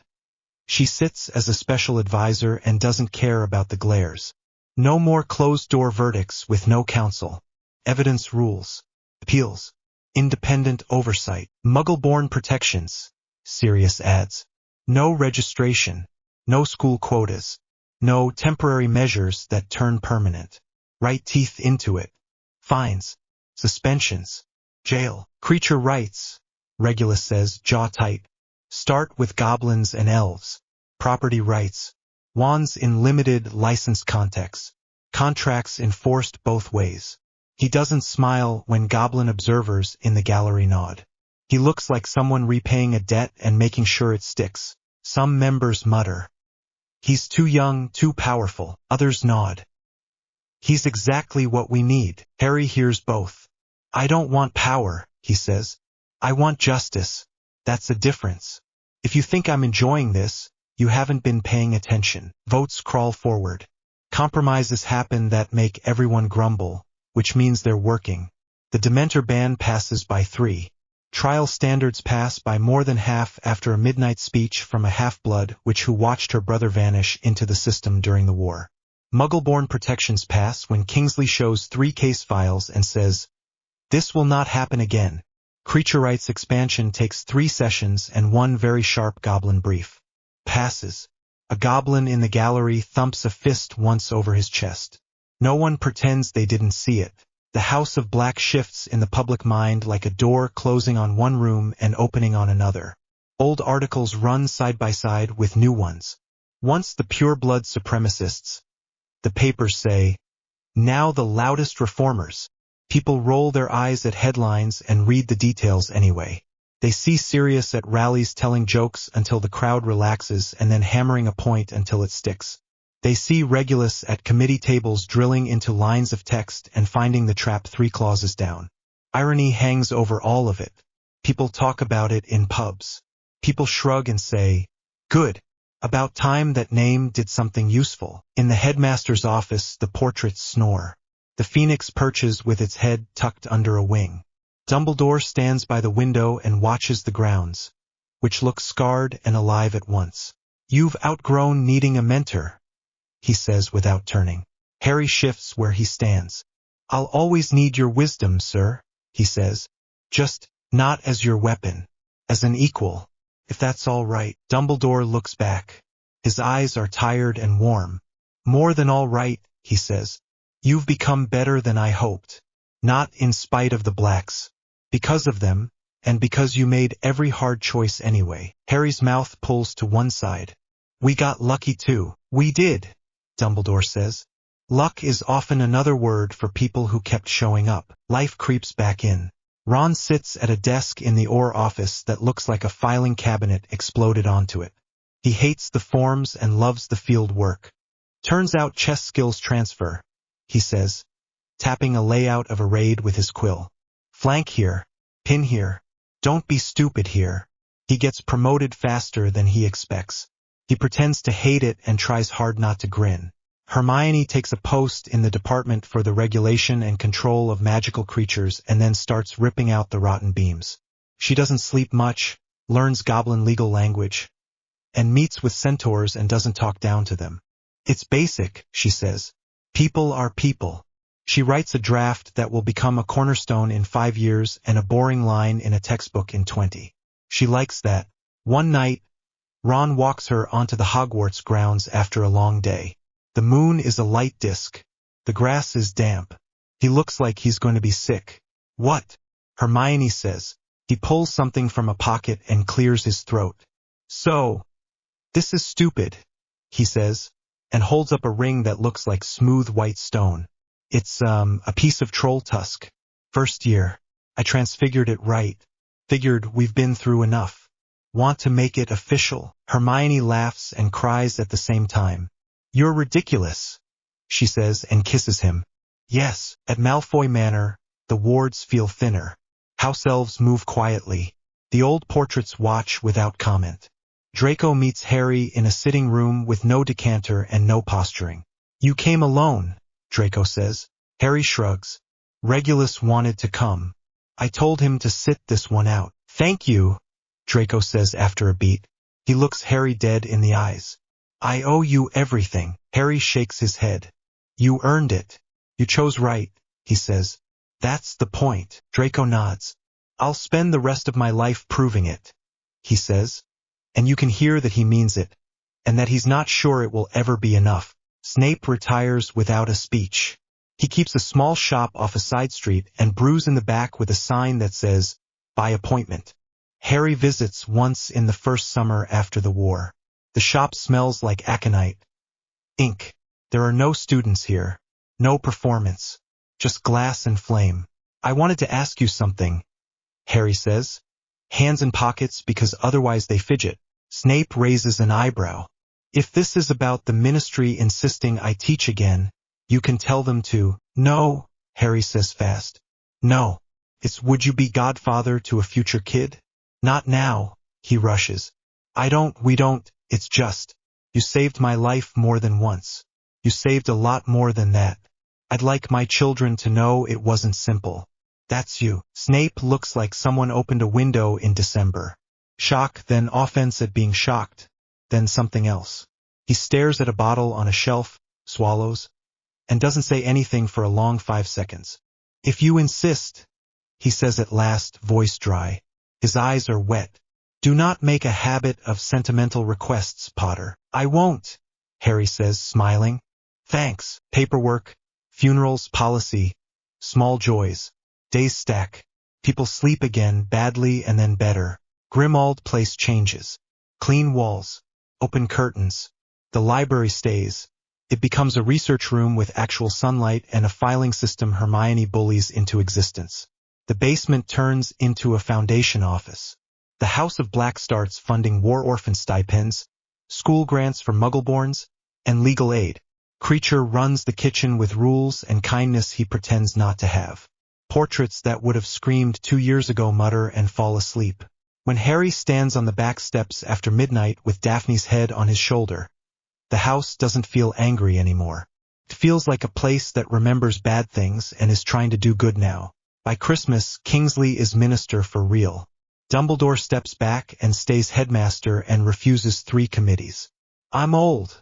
She sits as a special advisor and doesn't care about the glares. No more closed-door verdicts with no counsel. Evidence rules. Appeals. Independent oversight. Muggle-born protections, Sirius adds. No registration. No school quotas. No temporary measures that turn permanent. Right teeth into it. Fines. Suspensions. Jail. Creature rights, Regulus says, jaw tight. Start with goblins and elves. Property rights. Wands in limited, licensed contexts. Contracts enforced both ways. He doesn't smile when goblin observers in the gallery nod. He looks like someone repaying a debt and making sure it sticks. Some members mutter. He's too young, too powerful. Others nod. He's exactly what we need. Harry hears both. I don't want power, he says. I want justice. That's a difference. If you think I'm enjoying this, you haven't been paying attention. Votes crawl forward. Compromises happen that make everyone grumble, which means they're working. The Dementor ban passes by 3. Trial standards pass by more than half after a midnight speech from a half-blood who watched her brother vanish into the system during the war. Muggle-born protections pass when Kingsley shows 3 case files and says, this will not happen again. Creature rights expansion takes 3 sessions and 1 very sharp goblin brief. Passes. A goblin in the gallery thumps a fist once over his chest. No one pretends they didn't see it. The House of Black shifts in the public mind like a door closing on one room and opening on another. Old articles run side by side with new ones. Once the pure-blood supremacists. The papers say, now the loudest reformers. People roll their eyes at headlines and read the details anyway. They see Sirius at rallies telling jokes until the crowd relaxes and then hammering a point until it sticks. They see Regulus at committee tables drilling into lines of text and finding the trap 3 clauses down. Irony hangs over all of it. People talk about it in pubs. People shrug and say, good. About time that name did something useful. In the headmaster's office, the portraits snore. The phoenix perches with its head tucked under a wing. Dumbledore stands by the window and watches the grounds, which look scarred and alive at once. You've outgrown needing a mentor, he says without turning. Harry shifts where he stands. I'll always need your wisdom, sir, he says. Just not as your weapon, as an equal, if that's all right. Dumbledore looks back. His eyes are tired and warm. More than all right, he says. You've become better than I hoped. Not in spite of the blacks. Because of them, and because you made every hard choice anyway. Harry's mouth pulls to one side. We got lucky too. We did, Dumbledore says. Luck is often another word for people who kept showing up. Life creeps back in. Ron sits at a desk in the Orr office that looks like a filing cabinet exploded onto it. He hates the forms and loves the field work. Turns out chess skills transfer, he says, tapping a layout of a raid with his quill. Flank here, pin here, don't be stupid here. He gets promoted faster than he expects. He pretends to hate it and tries hard not to grin. Hermione takes a post in the Department for the Regulation and Control of Magical Creatures and then starts ripping out the rotten beams. She doesn't sleep much, learns goblin legal language, and meets with centaurs and doesn't talk down to them. It's basic, she says. People are people. She writes a draft that will become a cornerstone in 5 years and a boring line in a textbook in 20. She likes that. One night, Ron walks her onto the Hogwarts grounds after a long day. The moon is a light disk. The grass is damp. He looks like he's going to be sick. What? Hermione says. He pulls something from a pocket and clears his throat. So, this is stupid, he says, and holds up a ring that looks like smooth white stone. It's, a piece of troll tusk. First year. I transfigured it right. Figured we've been through enough. Want to make it official? Hermione laughs and cries at the same time. You're ridiculous, she says and kisses him. Yes, at Malfoy Manor, the wards feel thinner. House elves move quietly. The old portraits watch without comment. Draco meets Harry in a sitting room with no decanter and no posturing. You came alone, Draco says. Harry shrugs. Regulus wanted to come. I told him to sit this one out. Thank you, Draco says after a beat. He looks Harry dead in the eyes. I owe you everything. Harry shakes his head. You earned it. You chose right, he says. That's the point. Draco nods. I'll spend the rest of my life proving it, he says. And you can hear that he means it, and that he's not sure it will ever be enough. Snape retires without a speech. He keeps a small shop off a side street and brews in the back with a sign that says, by appointment. Harry visits once in the first summer after the war. The shop smells like aconite. Ink. There are no students here. No performance. Just glass and flame. I wanted to ask you something, Harry says. Hands in pockets because otherwise they fidget. Snape raises an eyebrow. If this is about the ministry insisting I teach again, you can tell them to. No, Harry says fast. No. It's would you be godfather to a future kid? Not now, he rushes. We don't. It's just, you saved my life more than once. You saved a lot more than that. I'd like my children to know it wasn't simple. That's you. Snape looks like someone opened a window in December. Shock, then offense at being shocked, then something else. He stares at a bottle on a shelf, swallows, and doesn't say anything for a long 5 seconds. If you insist, he says at last, voice dry. His eyes are wet. Do not make a habit of sentimental requests, Potter. I won't, Harry says, smiling. Thanks. Paperwork, funerals, policy, small joys. Days stack. People sleep again, badly and then better. Grimmauld Place changes. Clean walls. Open curtains. The library stays. It becomes a research room with actual sunlight and a filing system Hermione bullies into existence. The basement turns into a foundation office. The House of Black starts funding war orphan stipends, school grants for muggleborns, and legal aid. Creature runs the kitchen with rules and kindness he pretends not to have. Portraits that would have screamed 2 years ago mutter and fall asleep. When Harry stands on the back steps after midnight with Daphne's head on his shoulder, the house doesn't feel angry anymore. It feels like a place that remembers bad things and is trying to do good now. By Christmas, Kingsley is minister for real. Dumbledore steps back and stays headmaster and refuses 3 committees. "I'm old,"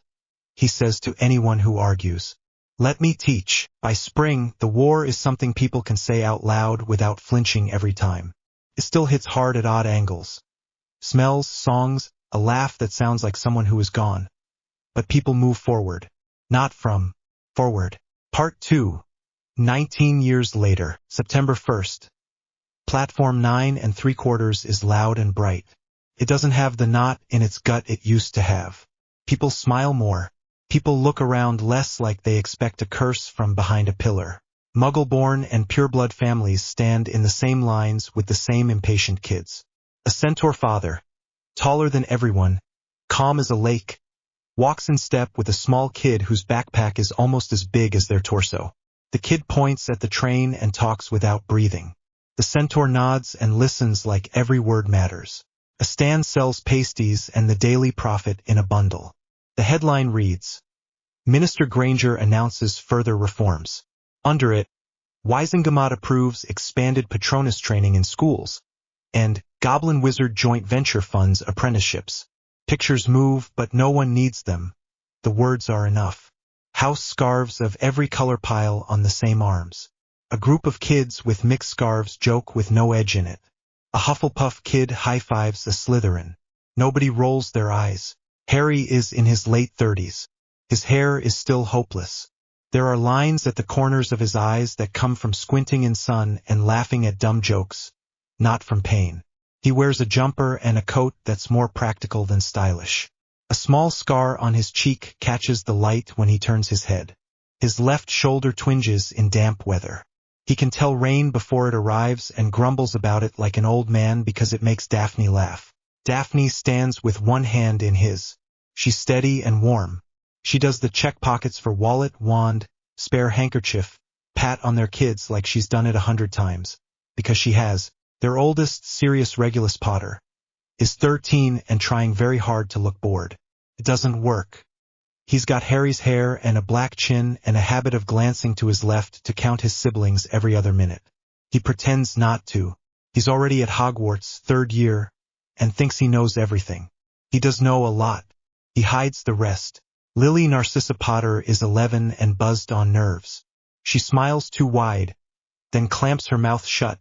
he says to anyone who argues. "Let me teach." By spring, the war is something people can say out loud without flinching every time. It still hits hard at odd angles. Smells, songs, a laugh that sounds like someone who is gone. But people move forward. Not from forward. Part 2. 19 years later, September 1st. Platform 9 3/4 is loud and bright. It doesn't have the knot in its gut it used to have. People smile more. People look around less like they expect a curse from behind a pillar. Muggle-born and pureblood families stand in the same lines with the same impatient kids. A centaur father, taller than everyone, calm as a lake, walks in step with a small kid whose backpack is almost as big as their torso. The kid points at the train and talks without breathing. The centaur nods and listens like every word matters. A stand sells pasties and the Daily Prophet in a bundle. The headline reads, Minister Granger announces further reforms. Under it, Wisengamot approves expanded Patronus training in schools, and Goblin Wizard joint venture funds apprenticeships. Pictures move, but no one needs them. The words are enough. House scarves of every color pile on the same arms. A group of kids with mixed scarves joke with no edge in it. A Hufflepuff kid high-fives a Slytherin. Nobody rolls their eyes. Harry is in his late 30s. His hair is still hopeless. There are lines at the corners of his eyes that come from squinting in sun and laughing at dumb jokes, not from pain. He wears a jumper and a coat that's more practical than stylish. A small scar on his cheek catches the light when he turns his head. His left shoulder twinges in damp weather. He can tell rain before it arrives and grumbles about it like an old man because it makes Daphne laugh. Daphne stands with one hand in his. She's steady and warm. She does the check pockets for wallet, wand, spare handkerchief, pat on their kids like she's done it 100 times. Because she has. Their oldest, Sirius Regulus Potter, is 13 and trying very hard to look bored. It doesn't work. He's got Harry's hair and a black chin and a habit of glancing to his left to count his siblings every other minute. He pretends not to. He's already at Hogwarts, 3rd year, and thinks he knows everything. He does know a lot. He hides the rest. Lily Narcissa Potter is 11 and buzzed on nerves. She smiles too wide, then clamps her mouth shut,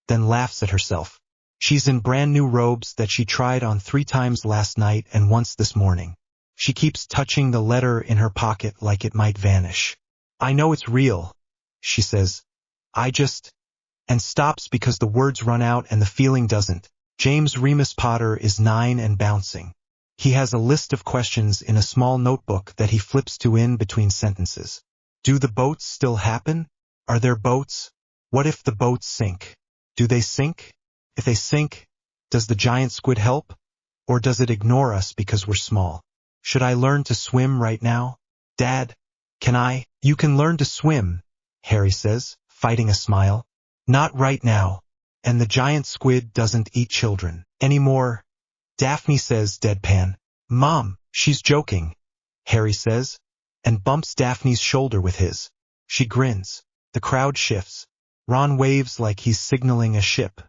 then laughs at herself. She's in brand new robes that she tried on 3 times last night and once this morning. She keeps touching the letter in her pocket like it might vanish. "I know it's real," she says. "I just..." and stops because the words run out and the feeling doesn't. James Remus Potter is 9 and bouncing. He has a list of questions in a small notebook that he flips to in between sentences. Do the boats still happen? Are there boats? What if the boats sink? Do they sink? If they sink, does the giant squid help? Or does it ignore us because we're small? Should I learn to swim right now? Dad, can I? You can learn to swim, Harry says, fighting a smile. Not right now. And the giant squid doesn't eat children anymore. Daphne says deadpan. Mom, she's joking, Harry says, and bumps Daphne's shoulder with his. She grins. The crowd shifts. Ron waves like he's signaling a ship.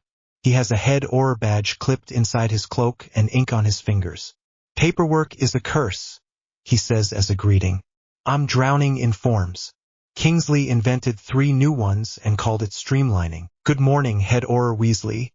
He has a head Auror badge clipped inside his cloak and ink on his fingers. Paperwork is a curse, he says as a greeting. I'm drowning in forms. Kingsley invented 3 new ones and called it streamlining. Good morning, Head Auror Weasley,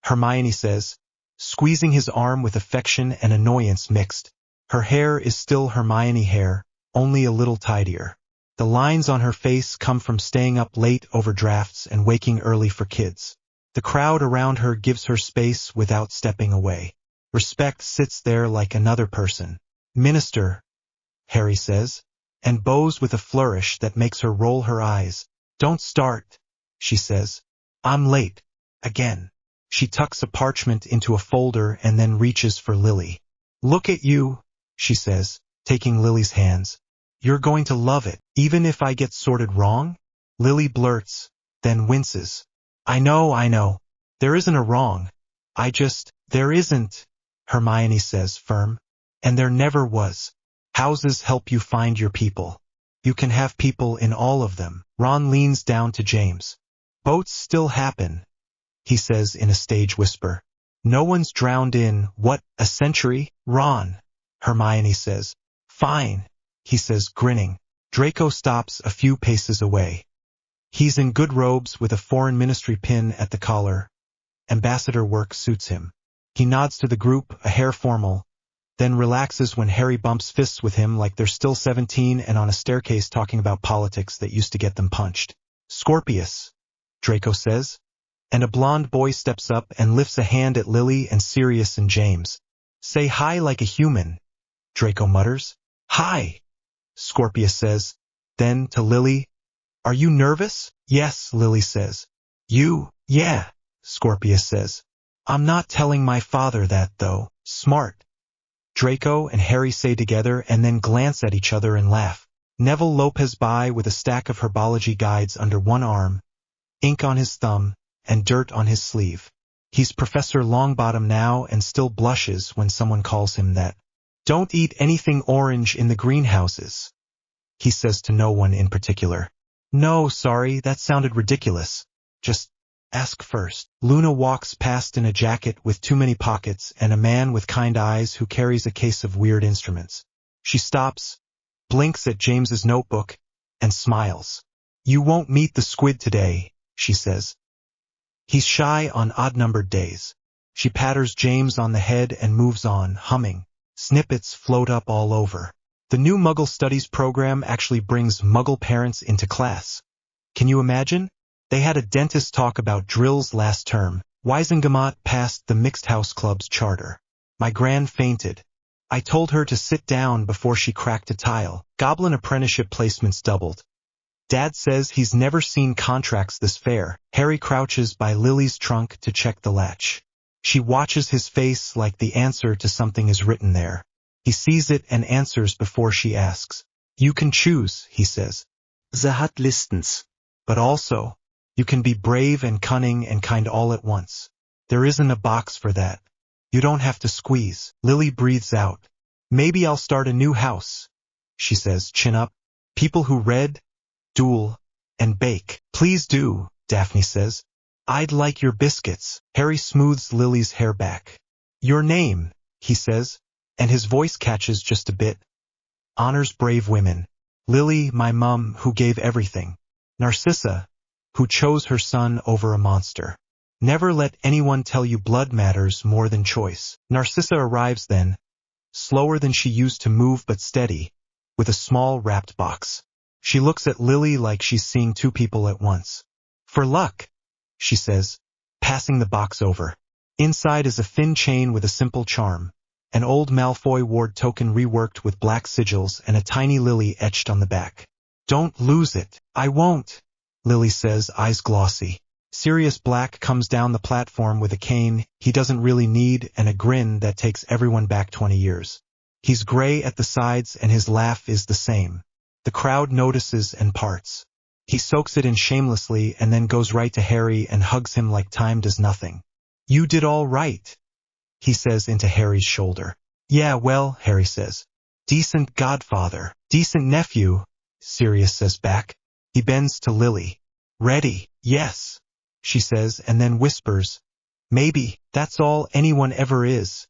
Hermione says, squeezing his arm with affection and annoyance mixed. Her hair is still Hermione hair, only a little tidier. The lines on her face come from staying up late over drafts and waking early for kids. The crowd around her gives her space without stepping away. Respect sits there like another person. Minister, Harry says, and bows with a flourish that makes her roll her eyes. Don't start, she says. I'm late. Again. She tucks a parchment into a folder and then reaches for Lily. Look at you, she says, taking Lily's hands. You're going to love it, even if I get sorted wrong? Lily blurts, then winces. I know. There isn't a wrong. There isn't, Hermione says, firm. And there never was. Houses help you find your people. You can have people in all of them. Ron leans down to James. Boats still happen, he says in a stage whisper. No one's drowned in, what, a century? Ron, Hermione says. Fine, he says, grinning. Draco stops a few paces away. He's in good robes with a foreign ministry pin at the collar. Ambassador work suits him. He nods to the group, a hair formal, then relaxes when Harry bumps fists with him like they're still 17 and on a staircase talking about politics that used to get them punched. Scorpius, Draco says, and a blonde boy steps up and lifts a hand at Lily and Sirius and James. Say hi like a human, Draco mutters. Hi, Scorpius says. Then to Lily, are you nervous? Yes, Lily says. Yeah, Scorpius says. I'm not telling my father that, though. Smart. Draco and Harry say together and then glance at each other and laugh. Neville lopes by with a stack of herbology guides under one arm, ink on his thumb, and dirt on his sleeve. He's Professor Longbottom now and still blushes when someone calls him that. Don't eat anything orange in the greenhouses, he says to no one in particular. No, sorry, that sounded ridiculous. Just ask first. Luna walks past in a jacket with too many pockets and a man with kind eyes who carries a case of weird instruments. She stops, blinks at James's notebook, and smiles. You won't meet the squid today, she says. He's shy on odd-numbered days. She patters James on the head and moves on, humming. Snippets float up all over. The new Muggle Studies program actually brings Muggle parents into class. Can you imagine? They had a dentist talk about drills last term. Wisengamot passed the Mixed House Club's charter. My gran fainted. I told her to sit down before she cracked a tile. Goblin apprenticeship placements doubled. Dad says he's never seen contracts this fair. Harry crouches by Lily's trunk to check the latch. She watches his face like the answer to something is written there. He sees it and answers before she asks. You can choose, he says. Ze hat listens. But also, you can be brave and cunning and kind all at once. There isn't a box for that. You don't have to squeeze. Lily breathes out. Maybe I'll start a new house, she says, chin up. People who read, duel, and bake. Please do, Daphne says. I'd like your biscuits. Harry smooths Lily's hair back. Your name, he says, and his voice catches just a bit. Honors brave women. Lily, my mum, who gave everything. Narcissa, who chose her son over a monster. Never let anyone tell you blood matters more than choice. Narcissa arrives then, slower than she used to move but steady, with a small wrapped box. She looks at Lily like she's seeing two people at once. For luck, she says, passing the box over. Inside is a thin chain with a simple charm, an old Malfoy ward token reworked with black sigils and a tiny lily etched on the back. Don't lose it. I won't, Lily says, eyes glossy. Sirius Black comes down the platform with a cane he doesn't really need and a grin that takes everyone back 20 years. He's gray at the sides and his laugh is the same. The crowd notices and parts. He soaks it in shamelessly and then goes right to Harry and hugs him like time does nothing. You did all right, he says into Harry's shoulder. Yeah, well, Harry says. Decent godfather, decent nephew, Sirius says back. He bends to Lily. Ready, yes, she says and then whispers. Maybe, that's all anyone ever is,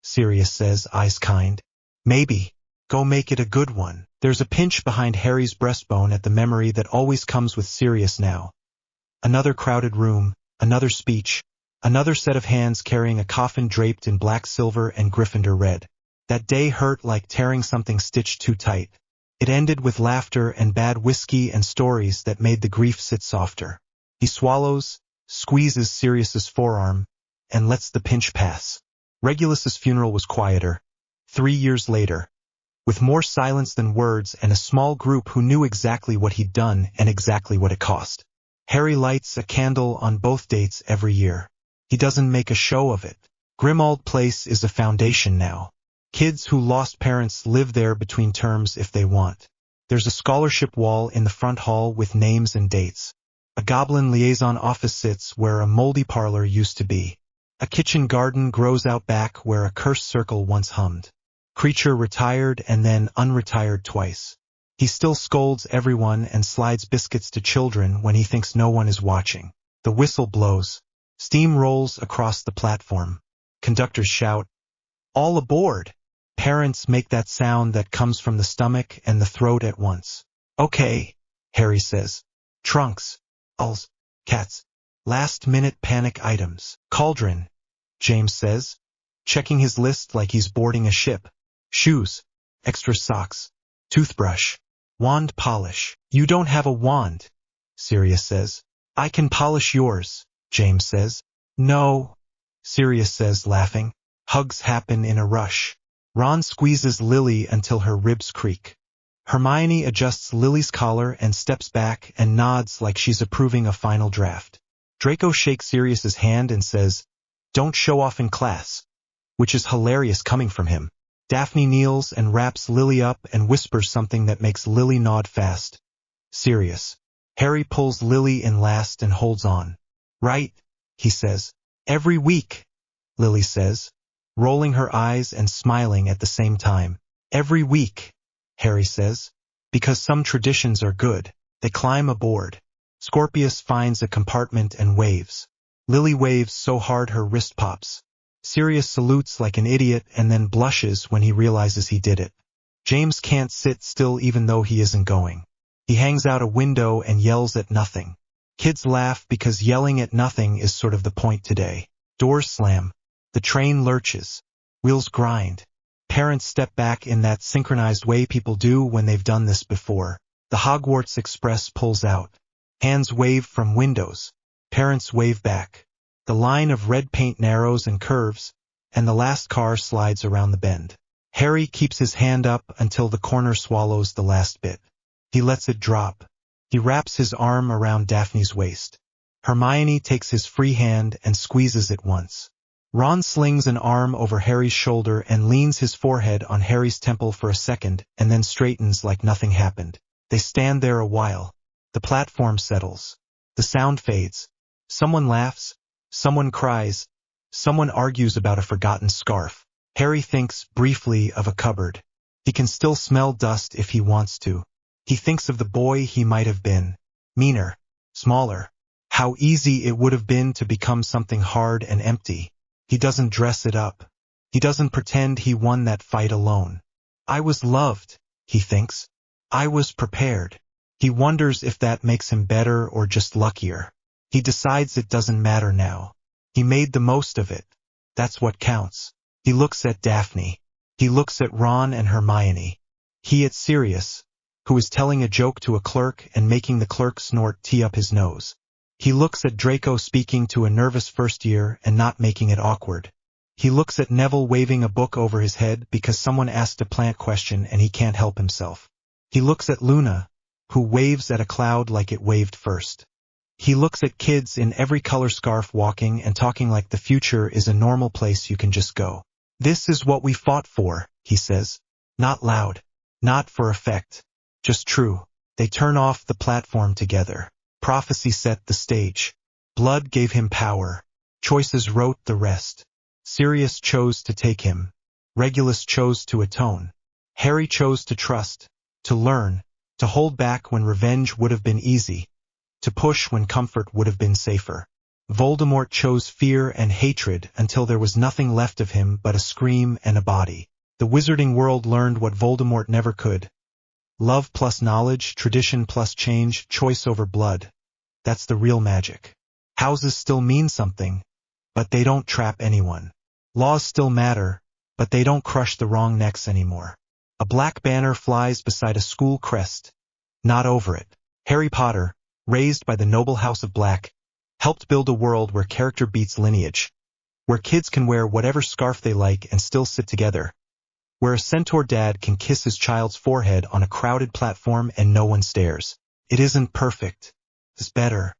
Sirius says, eyes kind. Maybe, go make it a good one. There's a pinch behind Harry's breastbone at the memory that always comes with Sirius now. Another crowded room, another speech, another set of hands carrying a coffin draped in black silver and Gryffindor red. That day hurt like tearing something stitched too tight. It ended with laughter and bad whiskey and stories that made the grief sit softer. He swallows, squeezes Sirius's forearm, and lets the pinch pass. Regulus's funeral was quieter. 3 years later, with more silence than words and a small group who knew exactly what he'd done and exactly what it cost. Harry lights a candle on both dates every year. He doesn't make a show of it. Grimmauld Place is a foundation now. Kids who lost parents live there between terms if they want. There's a scholarship wall in the front hall with names and dates. A goblin liaison office sits where a moldy parlor used to be. A kitchen garden grows out back where a cursed circle once hummed. Creature retired and then unretired twice. He still scolds everyone and slides biscuits to children when he thinks no one is watching. The whistle blows. Steam rolls across the platform. Conductors shout, "All aboard!" Parents make that sound that comes from the stomach and the throat at once. "Okay," Harry says. "Trunks, ulls, cats, last-minute panic items." "Cauldron," James says, checking his list like he's boarding a ship. "Shoes, extra socks, toothbrush, wand polish." "You don't have a wand," Sirius says. "I can polish yours," James says. "No," Sirius says, laughing. Hugs happen in a rush. Ron squeezes Lily until her ribs creak. Hermione adjusts Lily's collar and steps back and nods like she's approving a final draft. Draco shakes Sirius's hand and says, "Don't show off in class," which is hilarious coming from him. Daphne kneels and wraps Lily up and whispers something that makes Lily nod fast. Sirius. Harry pulls Lily in last and holds on. "Right," he says. "Every week," Lily says, rolling her eyes and smiling at the same time. "Every week," Harry says. "Because some traditions are good." They climb aboard. Scorpius finds a compartment and waves. Lily waves so hard her wrist pops. Sirius salutes like an idiot and then blushes when he realizes he did it. James can't sit still even though he isn't going. He hangs out a window and yells at nothing. Kids laugh because yelling at nothing is sort of the point today. Doors slam. The train lurches. Wheels grind. Parents step back in that synchronized way people do when they've done this before. The Hogwarts Express pulls out. Hands wave from windows. Parents wave back. The line of red paint narrows and curves, and the last car slides around the bend. Harry keeps his hand up until the corner swallows the last bit. He lets it drop. He wraps his arm around Daphne's waist. Hermione takes his free hand and squeezes it once. Ron slings an arm over Harry's shoulder and leans his forehead on Harry's temple for a second and then straightens like nothing happened. They stand there a while. The platform settles. The sound fades. Someone laughs. Someone cries. Someone argues about a forgotten scarf. Harry thinks briefly of a cupboard. He can still smell dust if he wants to. He thinks of the boy he might have been. Meaner. Smaller. How easy it would have been to become something hard and empty. He doesn't dress it up. He doesn't pretend he won that fight alone. I was loved, he thinks. I was prepared. He wonders if that makes him better or just luckier. He decides it doesn't matter now. He made the most of it. That's what counts. He looks at Daphne. He looks at Ron and Hermione. He at Sirius, who is telling a joke to a clerk and making the clerk snort tea up his nose. He looks at Draco speaking to a nervous first year and not making it awkward. He looks at Neville waving a book over his head because someone asked a plant question and he can't help himself. He looks at Luna, who waves at a cloud like it waved first. He looks at kids in every color scarf walking and talking like the future is a normal place you can just go. This is what we fought for, he says. Not loud. Not for effect. Just true. They turn off the platform together. Prophecy set the stage. Blood gave him power. Choices wrote the rest. Sirius chose to take him. Regulus chose to atone. Harry chose to trust, to learn, to hold back when revenge would have been easy, to push when comfort would have been safer. Voldemort chose fear and hatred until there was nothing left of him but a scream and a body. The wizarding world learned what Voldemort never could. Love plus knowledge, tradition plus change, choice over blood. That's the real magic. Houses still mean something, but they don't trap anyone. Laws still matter, but they don't crush the wrong necks anymore. A black banner flies beside a school crest. Not over it. Harry Potter, raised by the noble house of Black, helped build a world where character beats lineage, where kids can wear whatever scarf they like and still sit together, where a centaur dad can kiss his child's forehead on a crowded platform and no one stares. It isn't perfect. It's better.